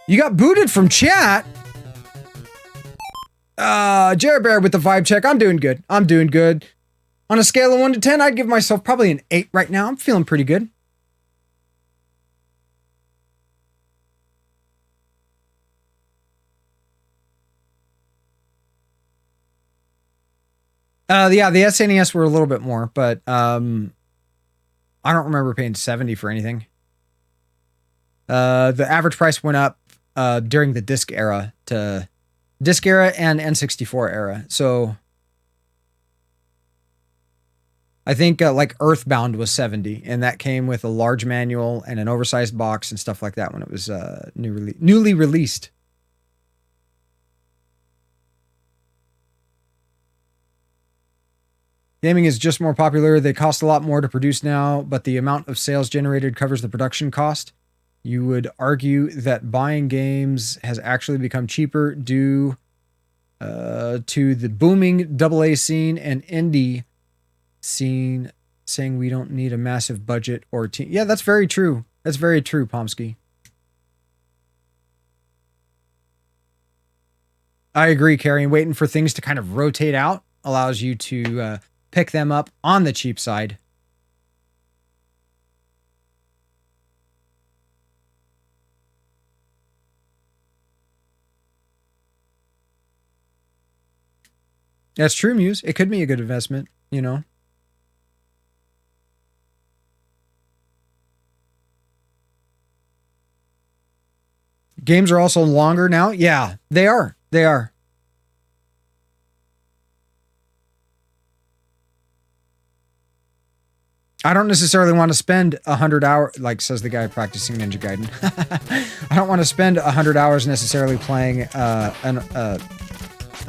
You got booted from chat? Jared Bear with the vibe check. I'm doing good. I'm doing good. On a scale of 1 to 10, I'd give myself probably an 8 right now. I'm feeling pretty good. Yeah, the SNES were a little bit more, but I don't remember paying 70 for anything. The average price went up during the disc era to disc era and N64 era. So I think like Earthbound was 70, and that came with a large manual and an oversized box and stuff like that when it was newly released. Gaming is just more popular. They cost a lot more to produce now, but the amount of sales generated covers the production cost. You would argue that buying games has actually become cheaper due to the booming AA scene and indie scene, saying we don't need a massive budget or team. Yeah, that's very true. That's very true, Pomsky. I agree, Carrie. And waiting for things to kind of rotate out allows you to pick them up on the cheap side. That's true, Muse. It could be a good investment, you know. Games are also longer now. Yeah, they are. They are. I don't necessarily want to spend 100 hours, like says the guy practicing Ninja Gaiden. I don't want to spend 100 hours necessarily playing an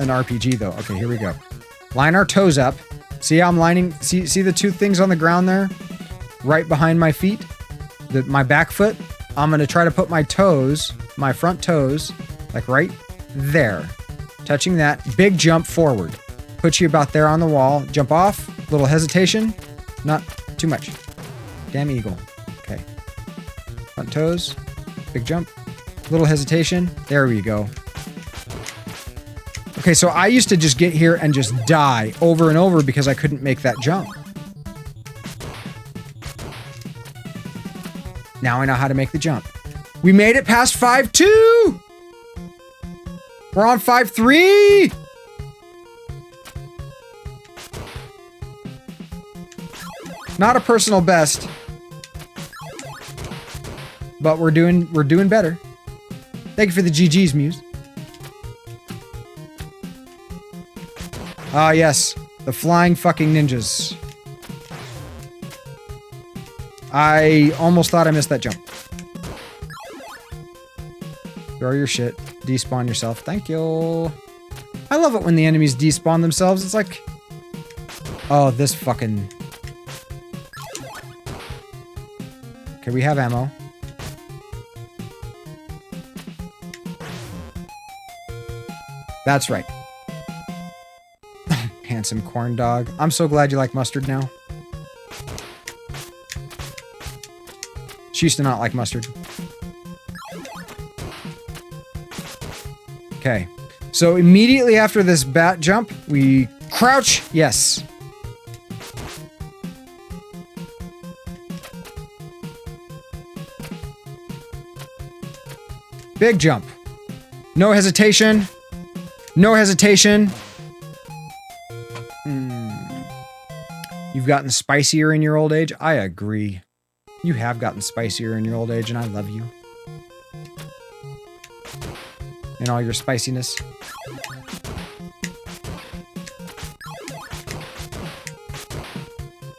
RPG though. Okay, here we go. Line our toes up. See how I'm lining? See the two things on the ground there, right behind my feet, my back foot. I'm gonna try to put my toes, my front toes, like right there, touching that. Big jump forward. Put you about there on the wall. Jump off. Little hesitation. Not too much. Damn eagle. Okay. Front toes. Big jump. Little hesitation. There we go. Okay, so I used to just get here and just die over and over because I couldn't make that jump. Now I know how to make the jump. We made it past 5-2! We're on 5-3! Not a personal best. But we're doing better. Thank you for the GGs, Muse. Ah, yes. The flying fucking ninjas. I almost thought I missed that jump. Throw your shit. Despawn yourself. Thank you. I love it when the enemies despawn themselves. It's like... Oh, this fucking... Okay, we have ammo. That's right. Handsome corn dog. I'm so glad you like mustard now. She used to not like mustard. Okay. So immediately after this bat jump, we crouch. Yes. Big jump. No hesitation. No hesitation. You've gotten spicier in your old age? I agree. You have gotten spicier in your old age, and I love you. In all your spiciness.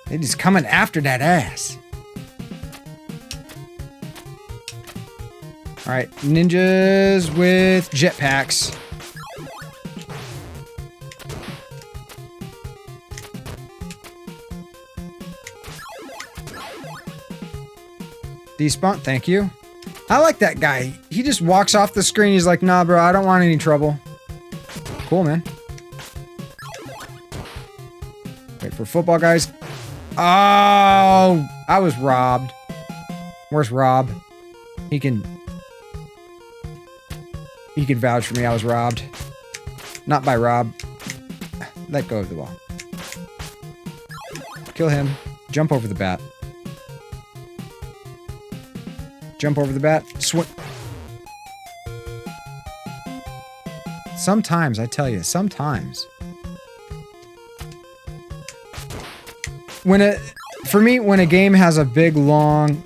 It is coming after that ass. Alright, ninjas with jetpacks. Despawn, thank you. I like that guy. He just walks off the screen. He's like, nah, bro, I don't want any trouble. Cool, man. Wait for football, guys. Oh, I was robbed. Where's Rob? He can vouch for me. I was robbed. Not by Rob. Let go of the ball. Kill him. Jump over the bat. Jump over the bat. Swing. Sometimes, I tell you, sometimes. For me, when a game has a big, long,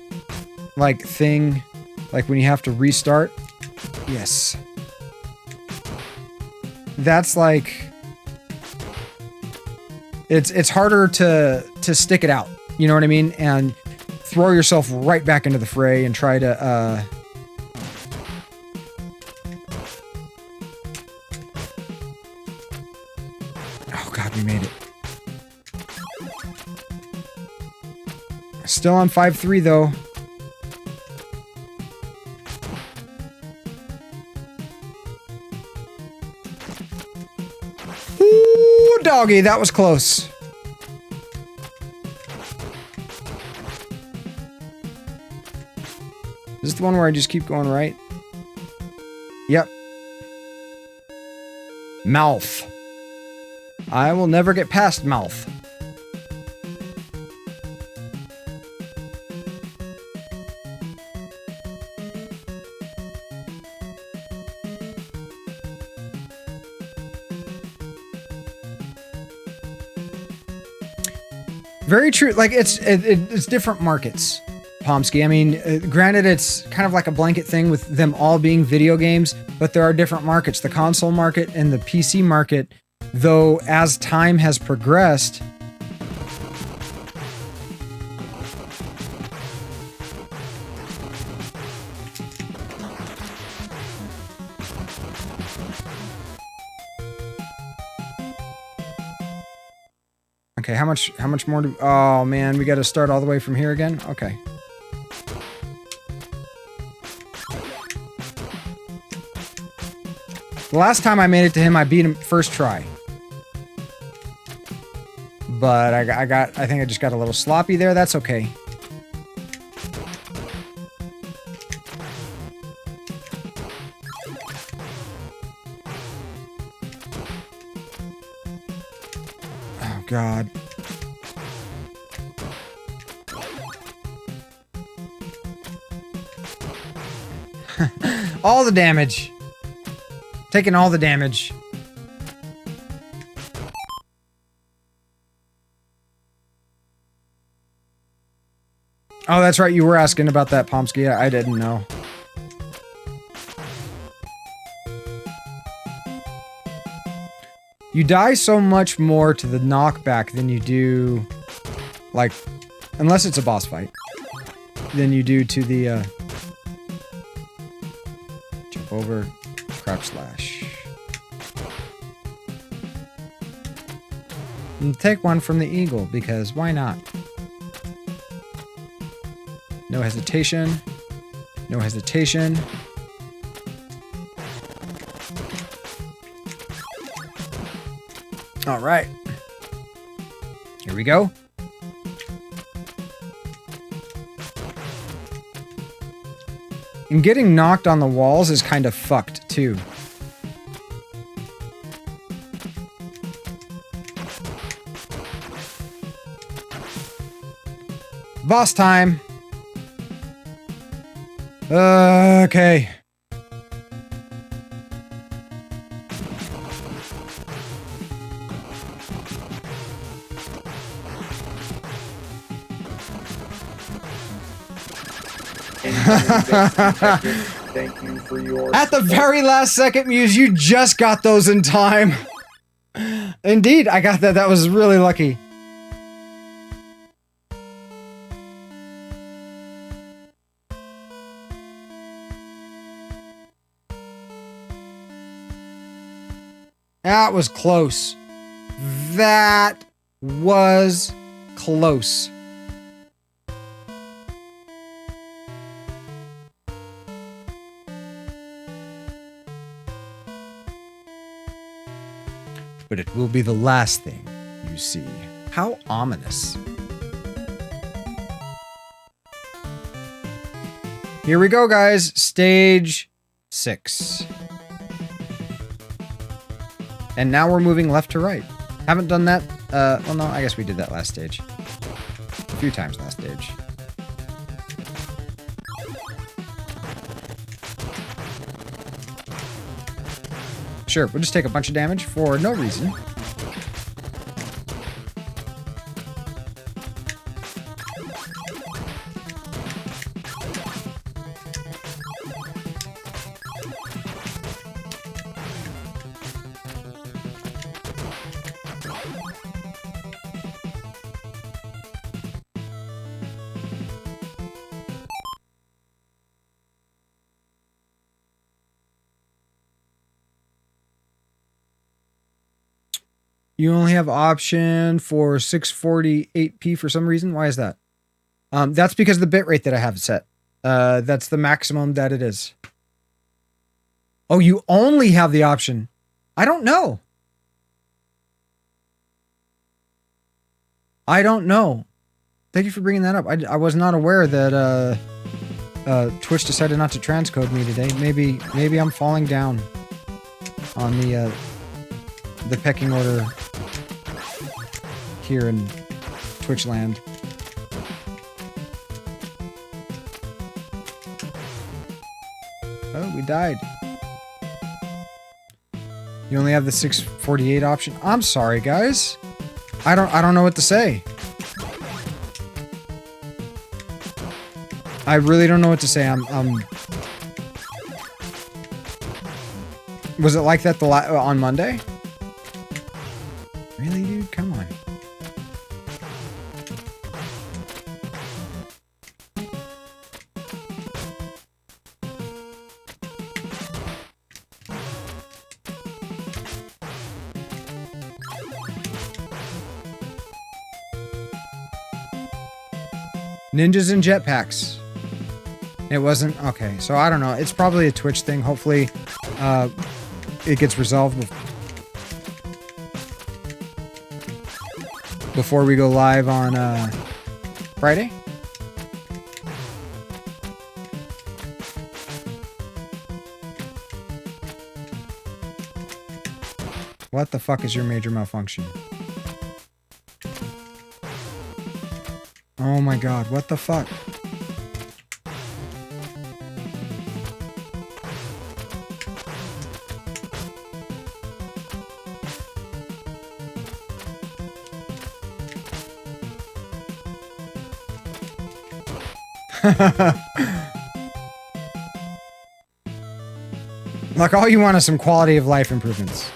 like, thing, like when you have to restart, yes. That's like... It's harder to stick it out. You know what I mean? And throw yourself right back into the fray and try to, Oh god, we made it. Still on 5-3 though. Ooh, doggy, that was close. Is this the one where I just keep going right? Yep. Mouth. I will never get past mouth. Very true. Like it's different markets. Pomsky. I mean, granted, it's kind of like a blanket thing with them all being video games, but there are different markets. The console market and the PC market, though, as time has progressed, okay, how much more do... Oh, man, we got to start all the way from here again? Okay. The last time I made it to him, I beat him first try. But I think I just got a little sloppy there. That's okay. Oh, God. All the damage. Taking all the damage. Oh, that's right. You were asking about that, Pomsky. I didn't know. You die so much more to the knockback than you do, like, unless it's a boss fight. than you do to the jump over, crouch slash. And take one from the eagle, because why not? No hesitation. No hesitation. All right. Here we go. And getting knocked on the walls is kind of fucked, too. Boss time. Okay. Thank you for your... At the very last second, Muse, you just got those in time. Indeed, I got that. That was really lucky. That was close. That was close. But it will be the last thing you see. How ominous. Here we go, guys. Stage 6. And now we're moving left to right. Haven't done that. Well, no, I guess we did that last stage. A few times last stage. Sure, we'll just take a bunch of damage for no reason. You only have option for 648p for some reason. Why is that? That's because of the bitrate that I have set. That's the maximum that it is. Oh, you only have the option. I don't know. I don't know. Thank you for bringing that up. I was not aware that Twitch decided not to transcode me today. Maybe I'm falling down on the pecking order here in Twitch land. Oh, we died. You only have the 648 option. I'm sorry, guys. I don't know what to say. I really don't know what to say. Was it like that on Monday? Really, dude? Come on. Ninjas and jetpacks. It wasn't? Okay, so I don't know. It's probably a Twitch thing. Hopefully, it gets resolved before we go live on Friday. What the fuck is your major malfunction? Oh my god, what the fuck? Like, all you want is some quality of life improvements.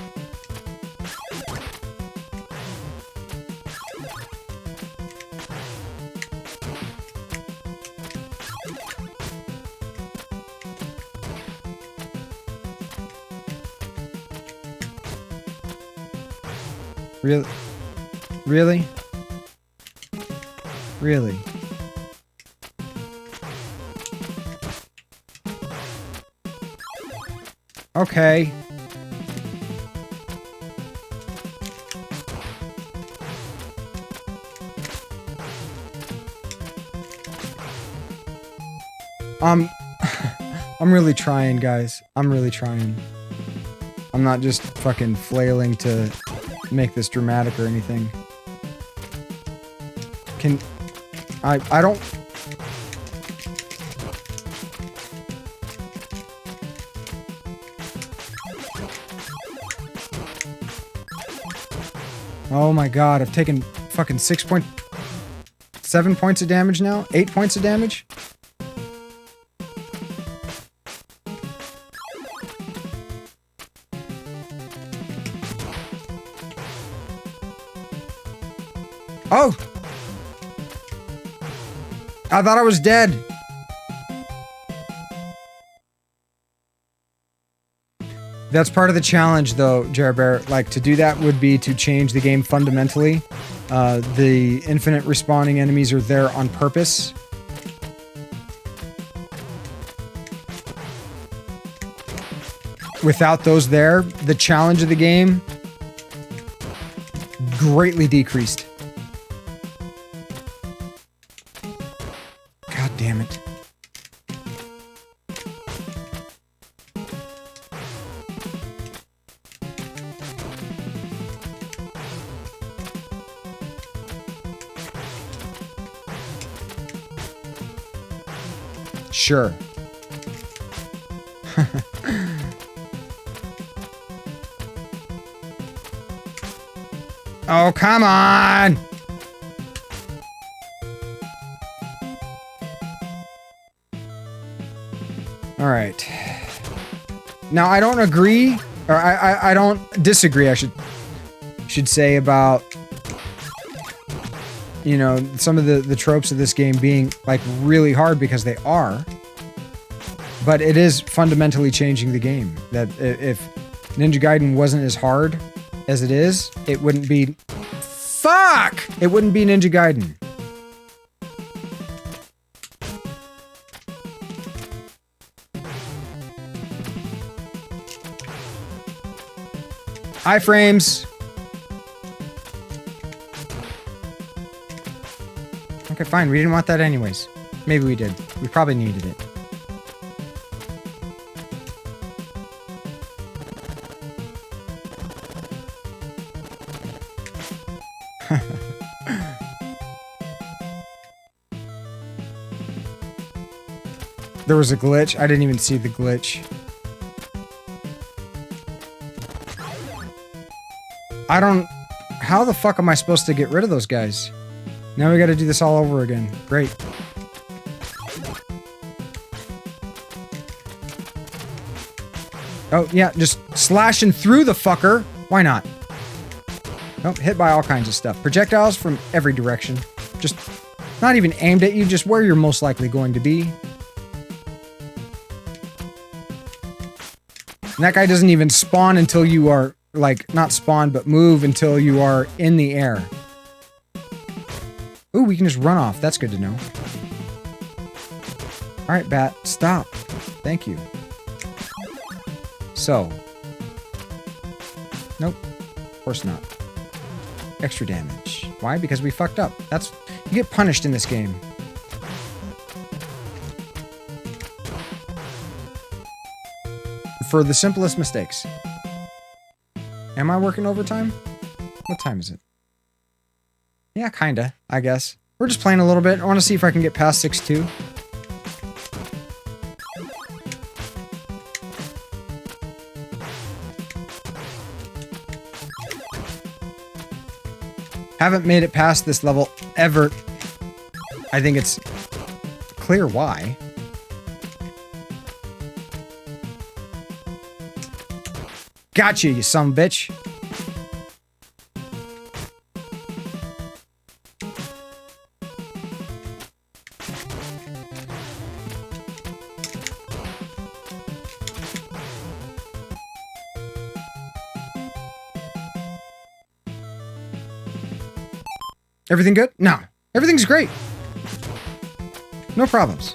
Really? Really? Really? Okay. I'm really trying, guys. I'm really trying. I'm not just fucking flailing to make this dramatic or anything. I don't... Oh my god, I've taken fucking 6.7 points of damage now? 8 points of damage? Oh! I thought I was dead. That's part of the challenge, though, Jerbear. Like, to do that would be to change the game fundamentally. The infinite respawning enemies are there on purpose. Without those there, the challenge of the game greatly decreased. God damn it. Sure. Oh, come on! Alright. Now, I don't agree, or I don't disagree, I should say, about, you know, some of the tropes of this game being, like, really hard, because they are. But it is fundamentally changing the game. That if Ninja Gaiden wasn't as hard as it is, it wouldn't be... Fuck! It wouldn't be Ninja Gaiden. Iframes! Okay, fine. We didn't want that anyways. Maybe we did. We probably needed it. There was a glitch. I didn't even see the glitch. I don't... How the fuck am I supposed to get rid of those guys? Now we gotta do this all over again. Great. Oh, yeah, just slashing through the fucker. Why not? Oh, hit by all kinds of stuff. Projectiles from every direction. Just not even aimed at you, just where you're most likely going to be. And that guy doesn't even spawn until you are, like, not spawn, but move until you are in the air. Ooh, we can just run off. That's good to know. Alright, Bat, stop. Thank you. So. Nope. Of course not. Extra damage. Why? Because we fucked up. That's... You get punished in this game. For the simplest mistakes. Am I working overtime? What time is it? Yeah, kinda, I guess. We're just playing a little bit. I want to see if I can get past 6-2. Haven't made it past this level ever. I think it's clear why. Gotcha, you son of a bitch. Everything good? No. Everything's great. No problems.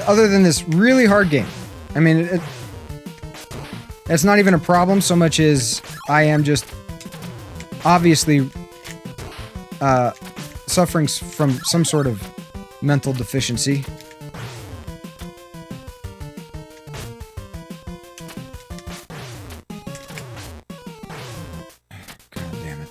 Other than this really hard game. I mean, it's not even a problem so much as I am just obviously suffering from some sort of mental deficiency. God damn it.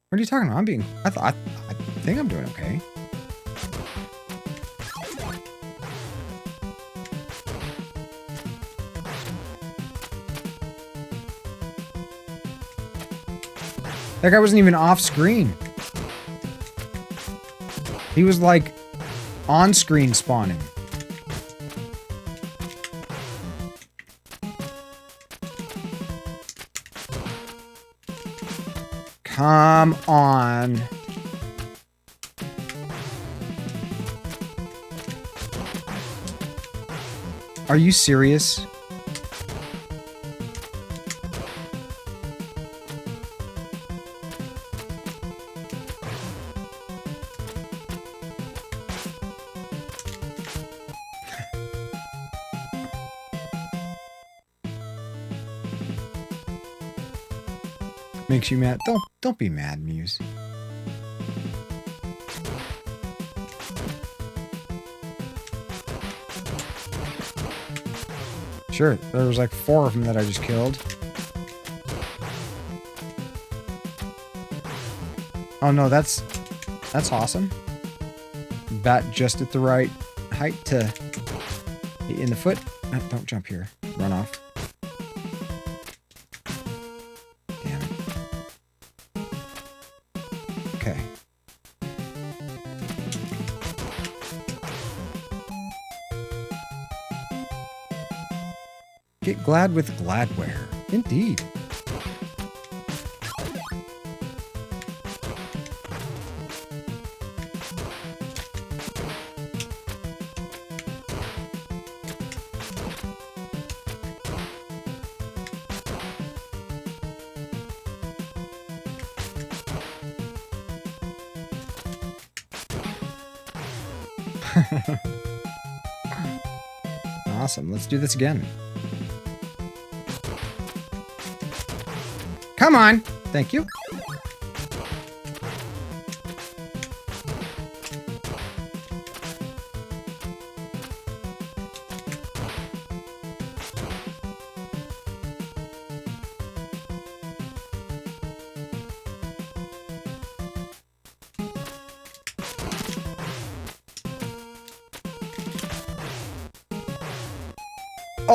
What are you talking about? I think I'm doing okay. That guy wasn't even off screen. He was like on screen spawning. Come on. Are you serious? Makes you mad. Don't be mad, Muse. Sure, there was like 4 of them that I just killed. Oh no, that's awesome. Bat just at the right height to hit you in the foot. Don't jump here. Run off. Damn it. Okay. Get glad with Gladware. Indeed. Awesome. Let's do this again. Come on. Thank you.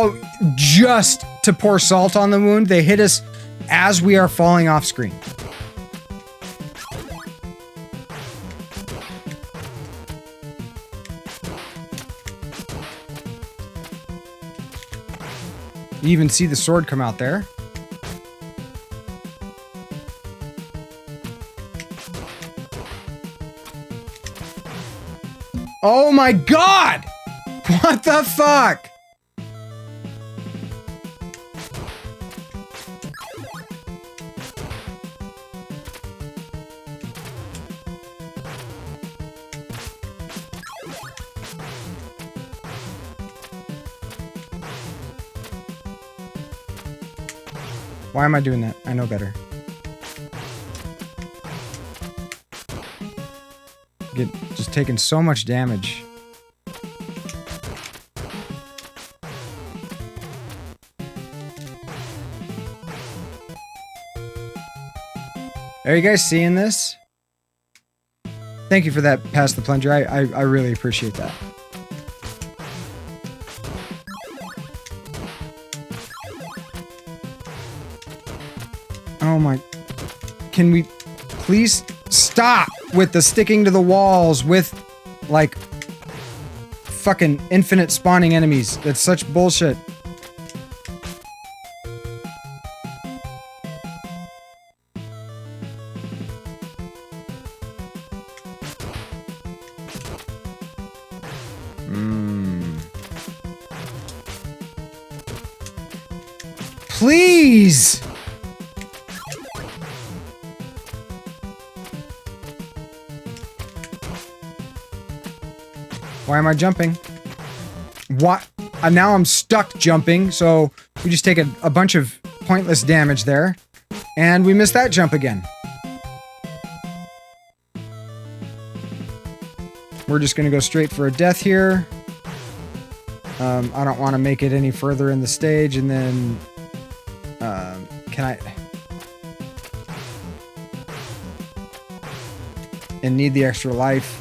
Oh, just to pour salt on the wound, they hit us as we are falling off screen. You even see the sword come out there. Oh my God! What the fuck? Why am I doing that? I know better. Get just taking so much damage. Are you guys seeing this? Thank you for that, Pass the Plunger. I really appreciate that. Oh my... Can we please stop with the sticking to the walls with, like, fucking infinite spawning enemies? That's such bullshit. Please! Why am I jumping? What? Now I'm stuck jumping, so we just take a bunch of pointless damage there. And we miss that jump again. We're just gonna go straight for a death here. I don't want to make it any further in the stage, and then... can I... And need the extra life.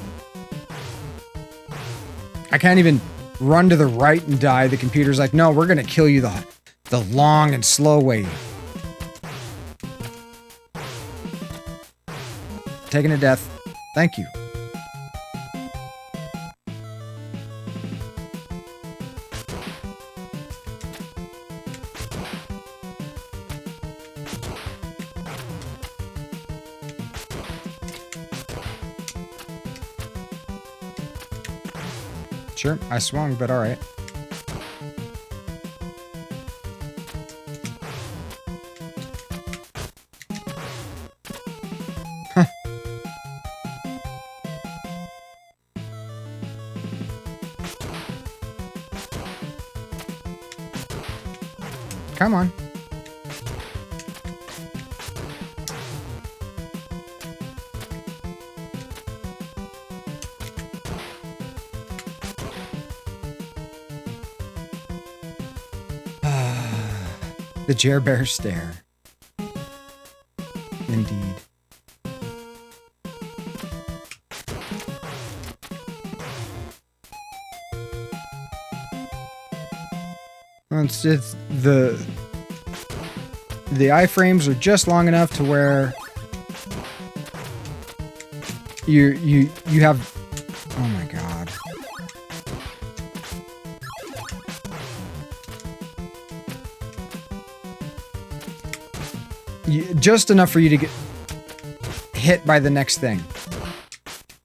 I can't even run to the right and die. The computer's like, no, we're gonna kill you the long and slow way. Taken to death. Thank you. Sure, I swung, but alright. Huh. Come on. The Jer Bear stare. Indeed. Well, it's the iframes are just long enough to where you have. Oh my god. Just enough for you to get hit by the next thing,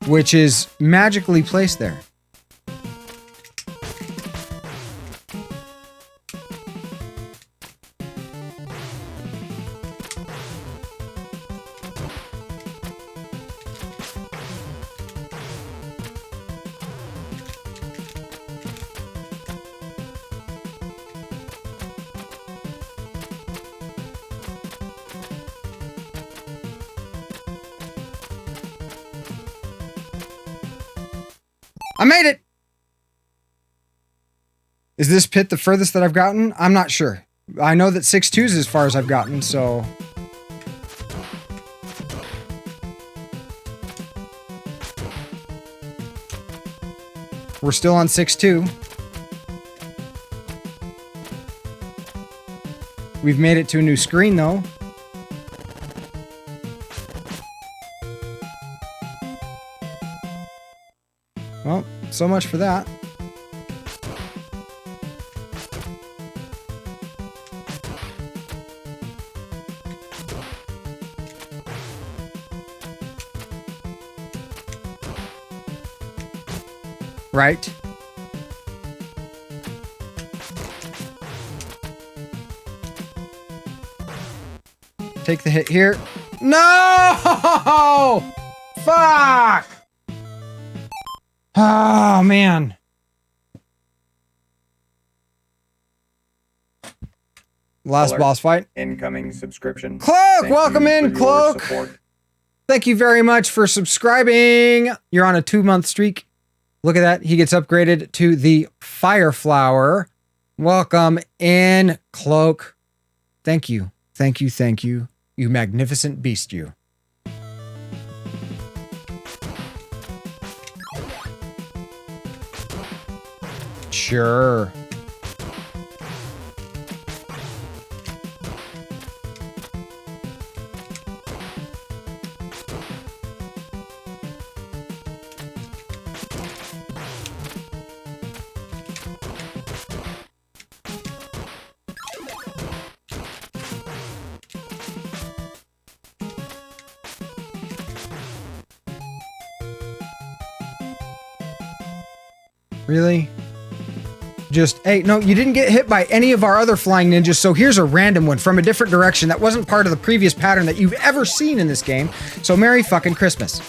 which is magically placed there. I made it! Is this pit the furthest that I've gotten? I'm not sure. I know that 6-2 is as far as I've gotten, so... We're still on 6-2. We've made it to a new screen, though. Well, so much for that. Right. Take the hit here. No! Fuck! Oh, man. Last Alert. boss fight. Incoming subscription. Cloak! Welcome in, Cloak! Thank you very much for subscribing. You're on a 2-month streak. Look at that. He gets upgraded to the Fire Flower. Welcome in, Cloak. Thank you. Thank you. Thank you. You magnificent beast, you. Sure. Really? Just, hey, no, you didn't get hit by any of our other flying ninjas, so here's a random one from a different direction that wasn't part of the previous pattern that you've ever seen in this game. So Merry fucking Christmas.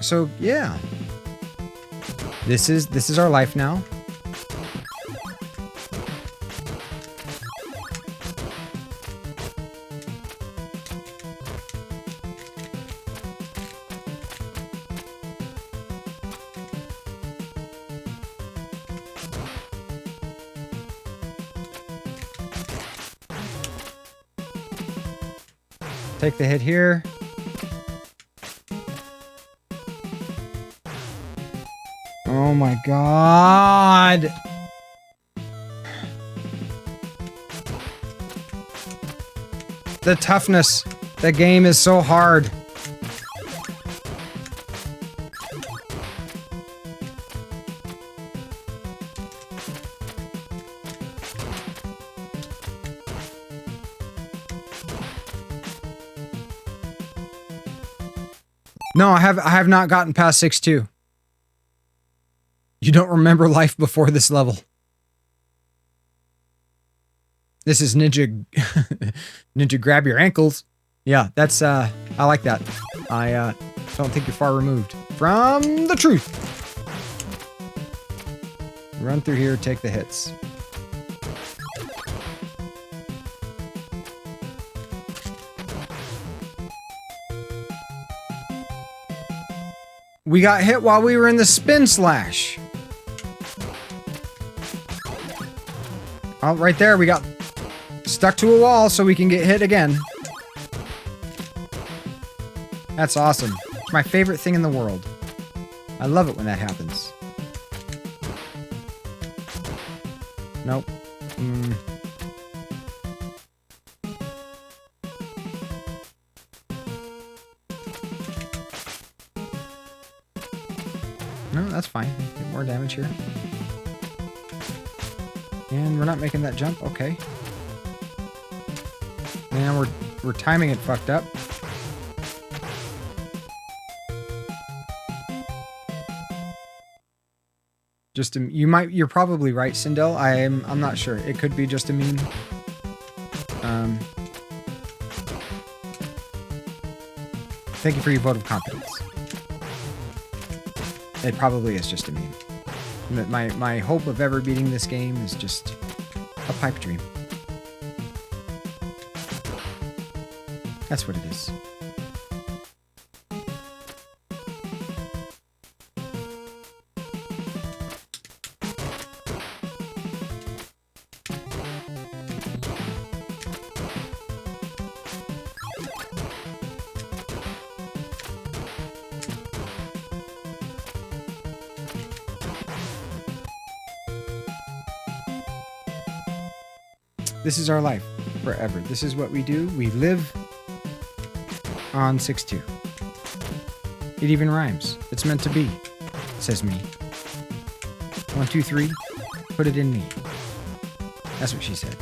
So yeah, this is our life now. Take the hit here. Oh my god! The toughness. The game is so hard. No, I have not gotten past 6-2. You don't remember life before this level. This is Ninja Ninja grab your ankles. Yeah, that's I like that. I don't think you're far removed from the truth. Run through here, take the hits. We got hit while we were in the spin slash. Oh, right there, we got stuck to a wall so we can get hit again. That's awesome. It's my favorite thing in the world. I love it when that happens. Nope. No, that's fine. Get more damage here. And we're not making that jump. Okay. And we're timing it fucked up. Just you're probably right, Sindel. I'm not sure. It could be just a meme. Thank you for your vote of confidence. It probably is just a meme. My hope of ever beating this game is just a pipe dream. That's what it is. This is our life forever. This is what we do. We live on 6-2. It even rhymes. It's meant to be, says me. 1, 2, 3, put it in me. That's what she said.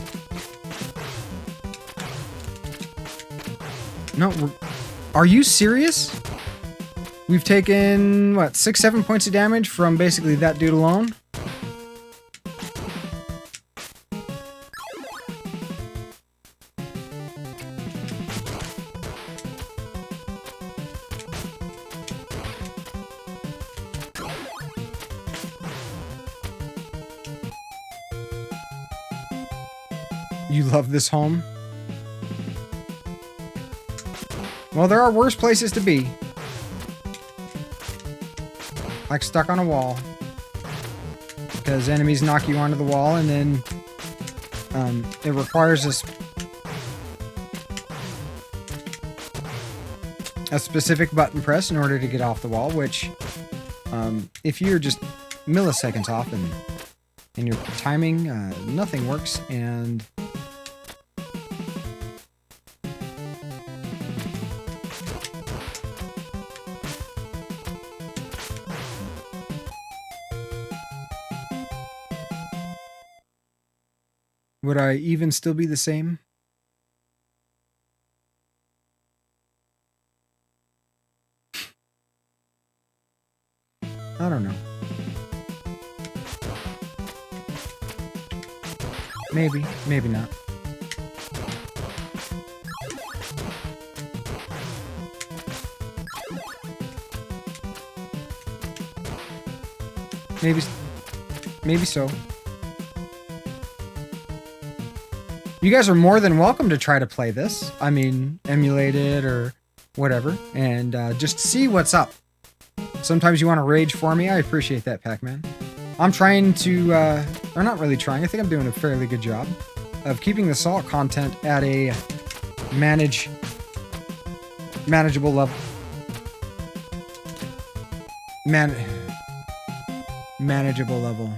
No, are you serious? We've taken, what, 6, 7 points of damage from basically that dude alone? You love this home? Well, there are worse places to be. Like stuck on a wall. Because enemies knock you onto the wall and then it requires a specific button press in order to get off the wall, which if you're just milliseconds off and And your timing, nothing works, and... Would I even still be the same? I don't know. Maybe, maybe not. Maybe so. You guys are more than welcome to try to play this. I mean, emulate it or whatever, and just see what's up. Sometimes you want to rage for me. I appreciate that, Pac-Man. I'm trying to, or not really trying, I think I'm doing a fairly good job of keeping the salt content at a manageable level. Manageable level.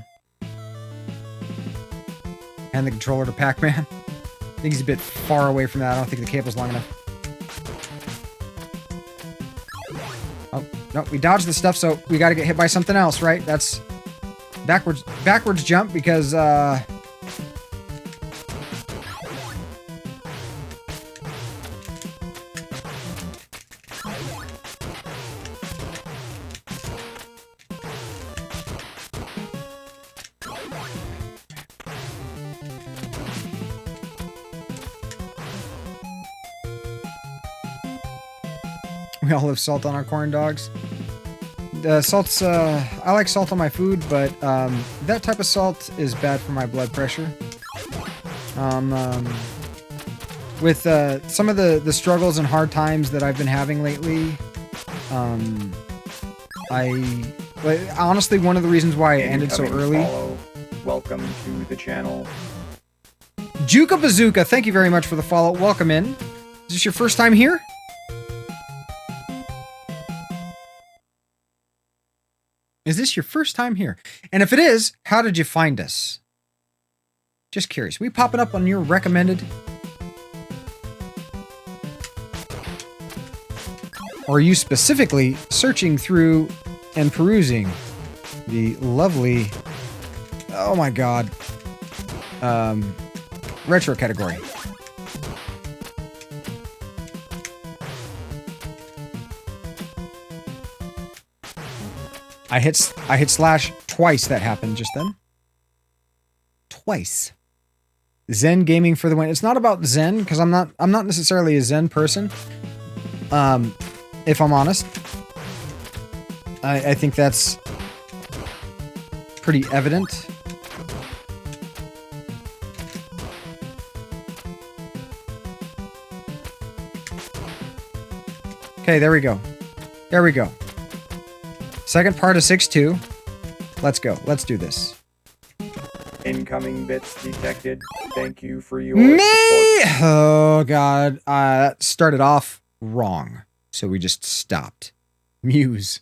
And the controller to Pac-Man. I think he's a bit far away from that. I don't think the cable's long enough. Oh, no, we dodged the stuff, so we gotta get hit by something else, right? That's backwards jump because, we all have salt on our corn dogs. Salt's, I like salt on my food, but that type of salt is bad for my blood pressure. With some of the struggles and hard times that I've been having lately, honestly, one of the reasons why I ended so early. Welcome to the channel. Juka Bazooka, thank you very much for the follow. Welcome in. Is this your first time here? Is this your first time here? And if it is, how did you find us? Just curious. We popping up on your recommended? Or are you specifically searching through and perusing the lovely, oh my god, retro category? I hit slash twice. That happened just then. Twice. Zen gaming for the win. It's not about Zen because I'm not necessarily a Zen person. If I'm honest, I think that's pretty evident. Okay, there we go. There we go. Second part of 6-2. Let's go. Let's do this. Incoming bits detected. Thank you for your Me! support. Oh, God. That started off wrong. So we just stopped. Muse.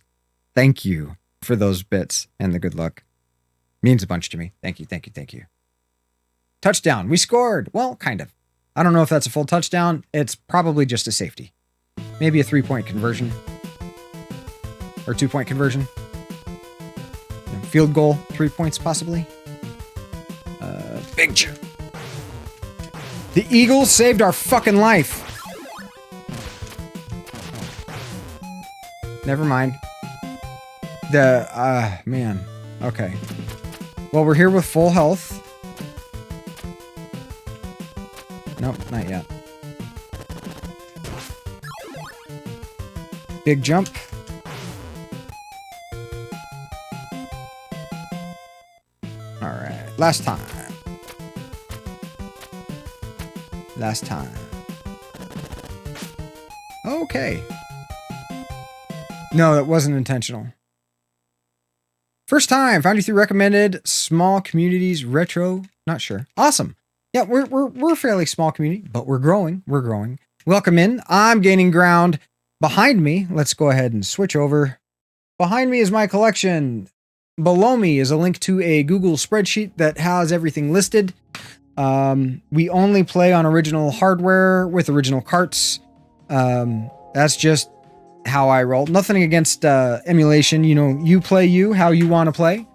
Thank you for those bits and the good luck. Means a bunch to me. Thank you, thank you, thank you. Touchdown. We scored. Well, kind of. I don't know if that's a full touchdown. It's probably just a safety. Maybe a 3-point conversion. Or 2-point conversion. Field goal, 3 points possibly. Big jump. The Eagles saved our fucking life. Never mind. Man. Okay. Well, we're here with full health. Nope, not yet. Big jump. Alright, last time. Last time. Okay. No, that wasn't intentional. First time, found you through recommended, small communities, retro, not sure. Awesome. Yeah, we're a fairly small community, but we're growing. We're growing. Welcome in. I'm gaining ground. Behind me, let's go ahead and switch over. Behind me is my collection. below me is a link to a Google spreadsheet that has everything listed. We only play on original hardware with original carts. That's just how I roll. Nothing against emulation. You know, you play how you want to play.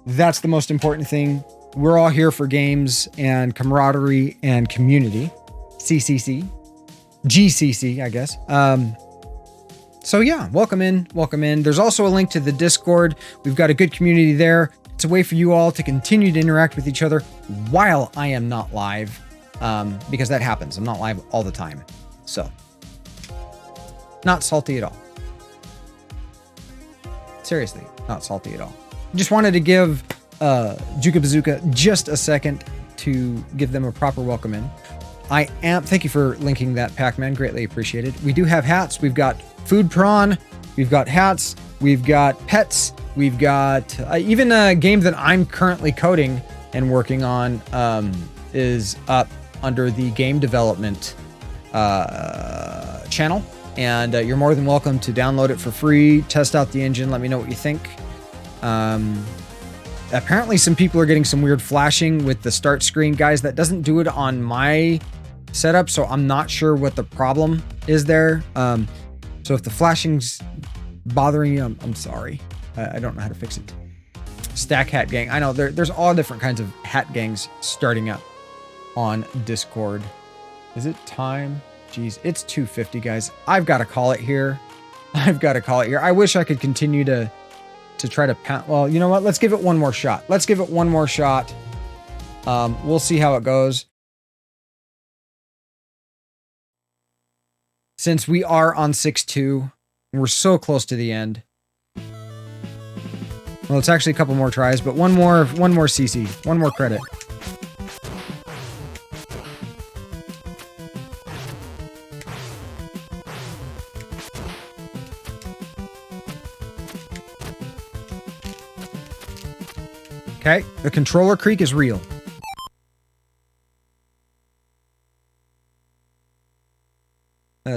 That's the most important thing. We're all here for games and camaraderie and community. CCC. GCC, I guess. So yeah, welcome in. There's also a link to the Discord. We've got a good community there. It's a way for you all to continue to interact with each other while I am not live, because that happens. I'm not live all the time. So, not salty at all. Seriously, not salty at all. Just wanted to give Juka Bazooka just a second to give them a proper welcome in. Thank you for linking that, Pac-Man. Greatly appreciated. We do have hats. We've got food prawn. We've got hats. We've got pets. We've got even a game that I'm currently coding and working on is up under the game development channel. And you're more than welcome to download it for free, test out the engine, let me know what you think. Apparently some people are getting some weird flashing with the start screen. Guys, that doesn't do it on my setup, so I'm not sure what the problem is there. So if the flashing's bothering you, I'm sorry. I don't know how to fix it. Stack Hat Gang. I know there's all different kinds of hat gangs starting up on Discord. Is it time? Jeez, it's 2:50, guys. I've got to call it here. I wish I could continue to try to pound. Well, you know what? Let's give it one more shot. We'll see how it goes. Since we are on 6-2, and we're so close to the end. Well, it's actually a couple more tries, but one more CC, one more credit. Okay, the controller creak is real.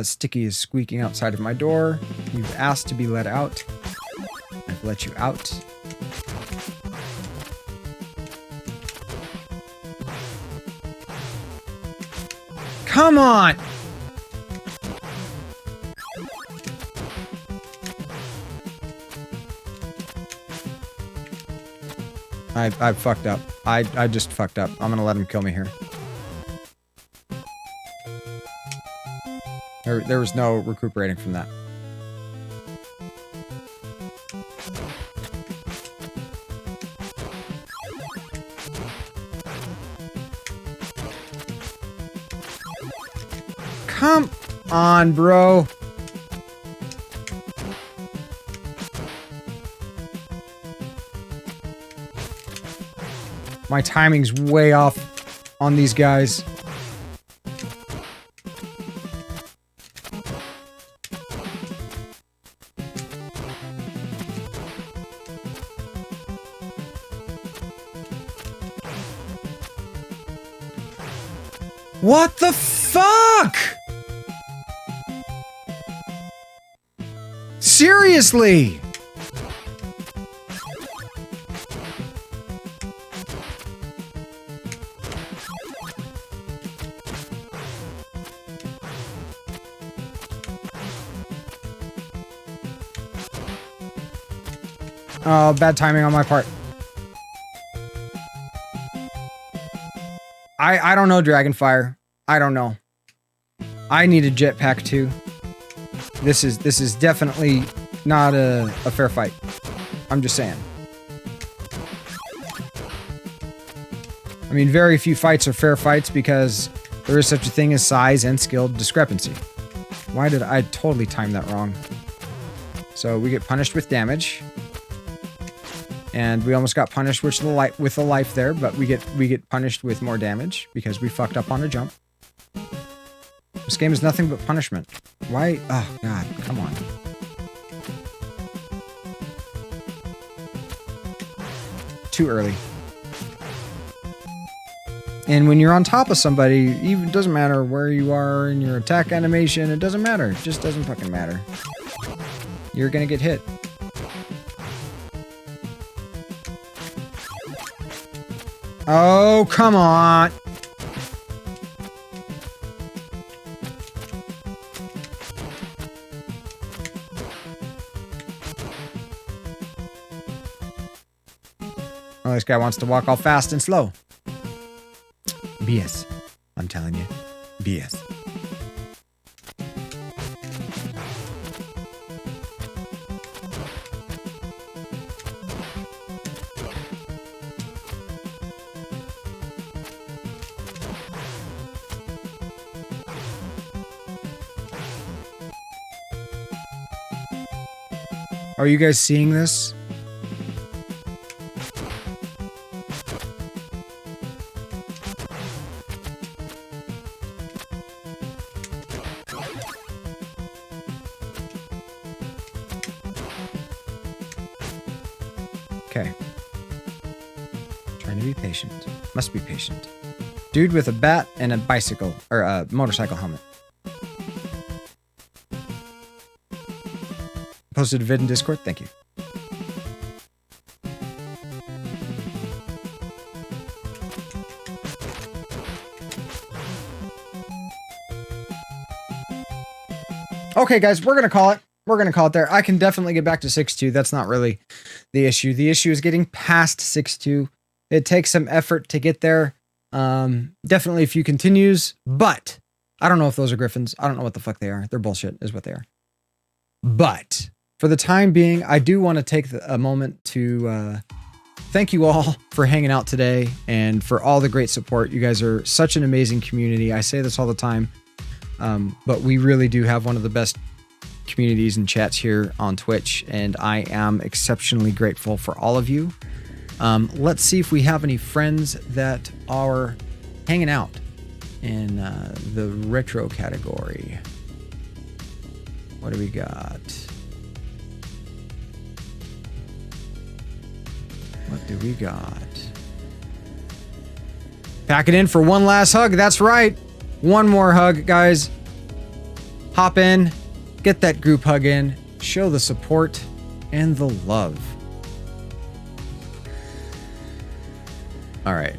Sticky is squeaking outside of my door. You've asked to be let out. I've let you out. Come on! I fucked up. I just fucked up. I'm gonna let him kill me here. There was no recuperating from that. Come on, bro. My timing's way off on these guys. What the fuck? Seriously? Oh, bad timing on my part. I don't know, Dragonfire. I don't know. I need a jetpack too. This is definitely not a fair fight. I'm just saying. I mean, very few fights are fair fights because there is such a thing as size and skill discrepancy. Why did I totally time that wrong? So we get punished with damage. And we almost got punished with the life there, but we get punished with more damage because we fucked up on a jump. This game is nothing but punishment. Why? Oh, God. Come on. Too early. And when you're on top of somebody, even doesn't matter where you are in your attack animation, it doesn't matter. It just doesn't fucking matter. You're gonna get hit. Oh, come on. Oh, this guy wants to walk all fast and slow. BS. I'm telling you. BS. Are you guys seeing this? Okay. Trying to be patient. Must be patient. Dude with a bat and a bicycle, or a motorcycle helmet. Posted a vid in Discord. Thank you. Okay, guys, we're going to call it. We're going to call it there. I can definitely get back to 6-2. That's not really the issue. The issue is getting past 6-2. It takes some effort to get there. Definitely a few continues, but I don't know if those are griffins. I don't know what the fuck they are. They're bullshit is what they are. But for the time being, I do want to take a moment to thank you all for hanging out today and for all the great support. You guys are such an amazing community. I say this all the time, but we really do have one of the best communities and chats here on Twitch, and I am exceptionally grateful for all of you. Let's see if we have any friends that are hanging out in the retro category. What do we got? What do we got? Pack it in for one last hug. That's right. One more hug, guys. Hop in. Get that group hug in. Show the support and the love. All right.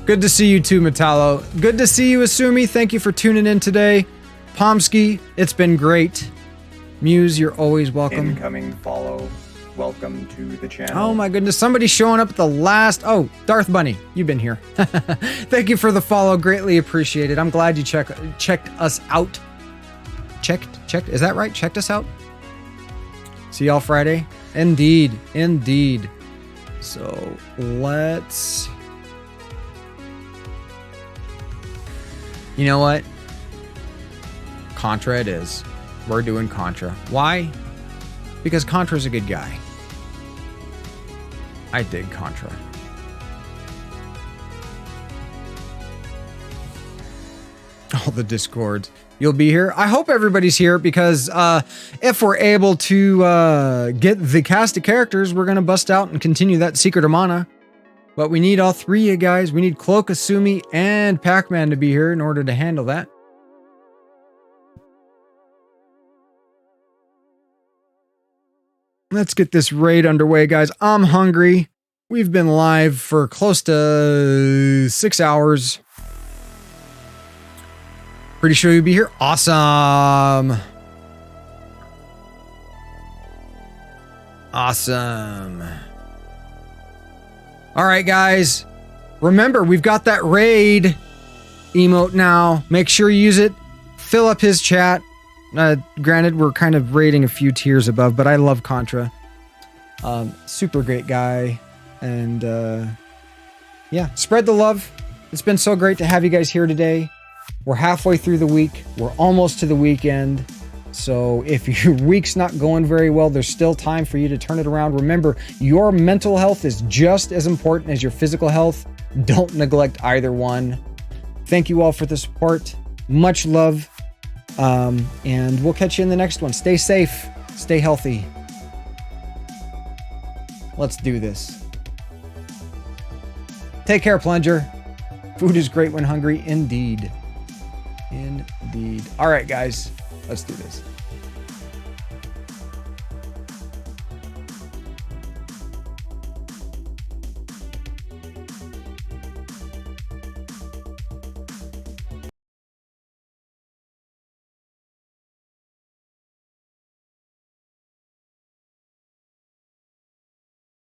Good to see you too, Metallo. Good to see you, Asumi. Thank you for tuning in today. Pomsky, it's been great. Muse, you're always welcome. Incoming follow. Welcome to the channel. Oh my goodness, somebody's showing up at the last... Oh, Darth Bunny, you've been here. Thank you for the follow, greatly appreciated. I'm glad you checked us out. Checked? Is that right? Checked us out? See y'all Friday? Indeed. So, let's... You know what? Contra it is. We're doing Contra. Why? Because Contra's a good guy. I dig Contra. All the Discords. You'll be here. I hope everybody's here because if we're able to get the cast of characters, we're going to bust out and continue that Secret of Mana. But we need all three of you guys. We need Cloak, Asumi, and Pac-Man to be here in order to handle that. Let's get this raid underway, guys. I'm hungry. We've been live for close to 6 hours. Pretty sure you'll be here. Awesome. Awesome. All right, guys. Remember, we've got that raid emote now. Make sure you use it. Fill up his chat. Granted, we're kind of rating a few tiers above, but I love Contra. Super great guy. And yeah, spread the love. It's been so great to have you guys here today. We're halfway through the week. We're almost to the weekend. So if your week's not going very well, there's still time for you to turn it around. Remember, your mental health is just as important as your physical health. Don't neglect either one. Thank you all for the support. Much love. And we'll catch you in the next one. Stay safe. Stay healthy. Let's do this. Take care, Plunger. Food is great when hungry, indeed. Indeed. All right, guys, let's do this.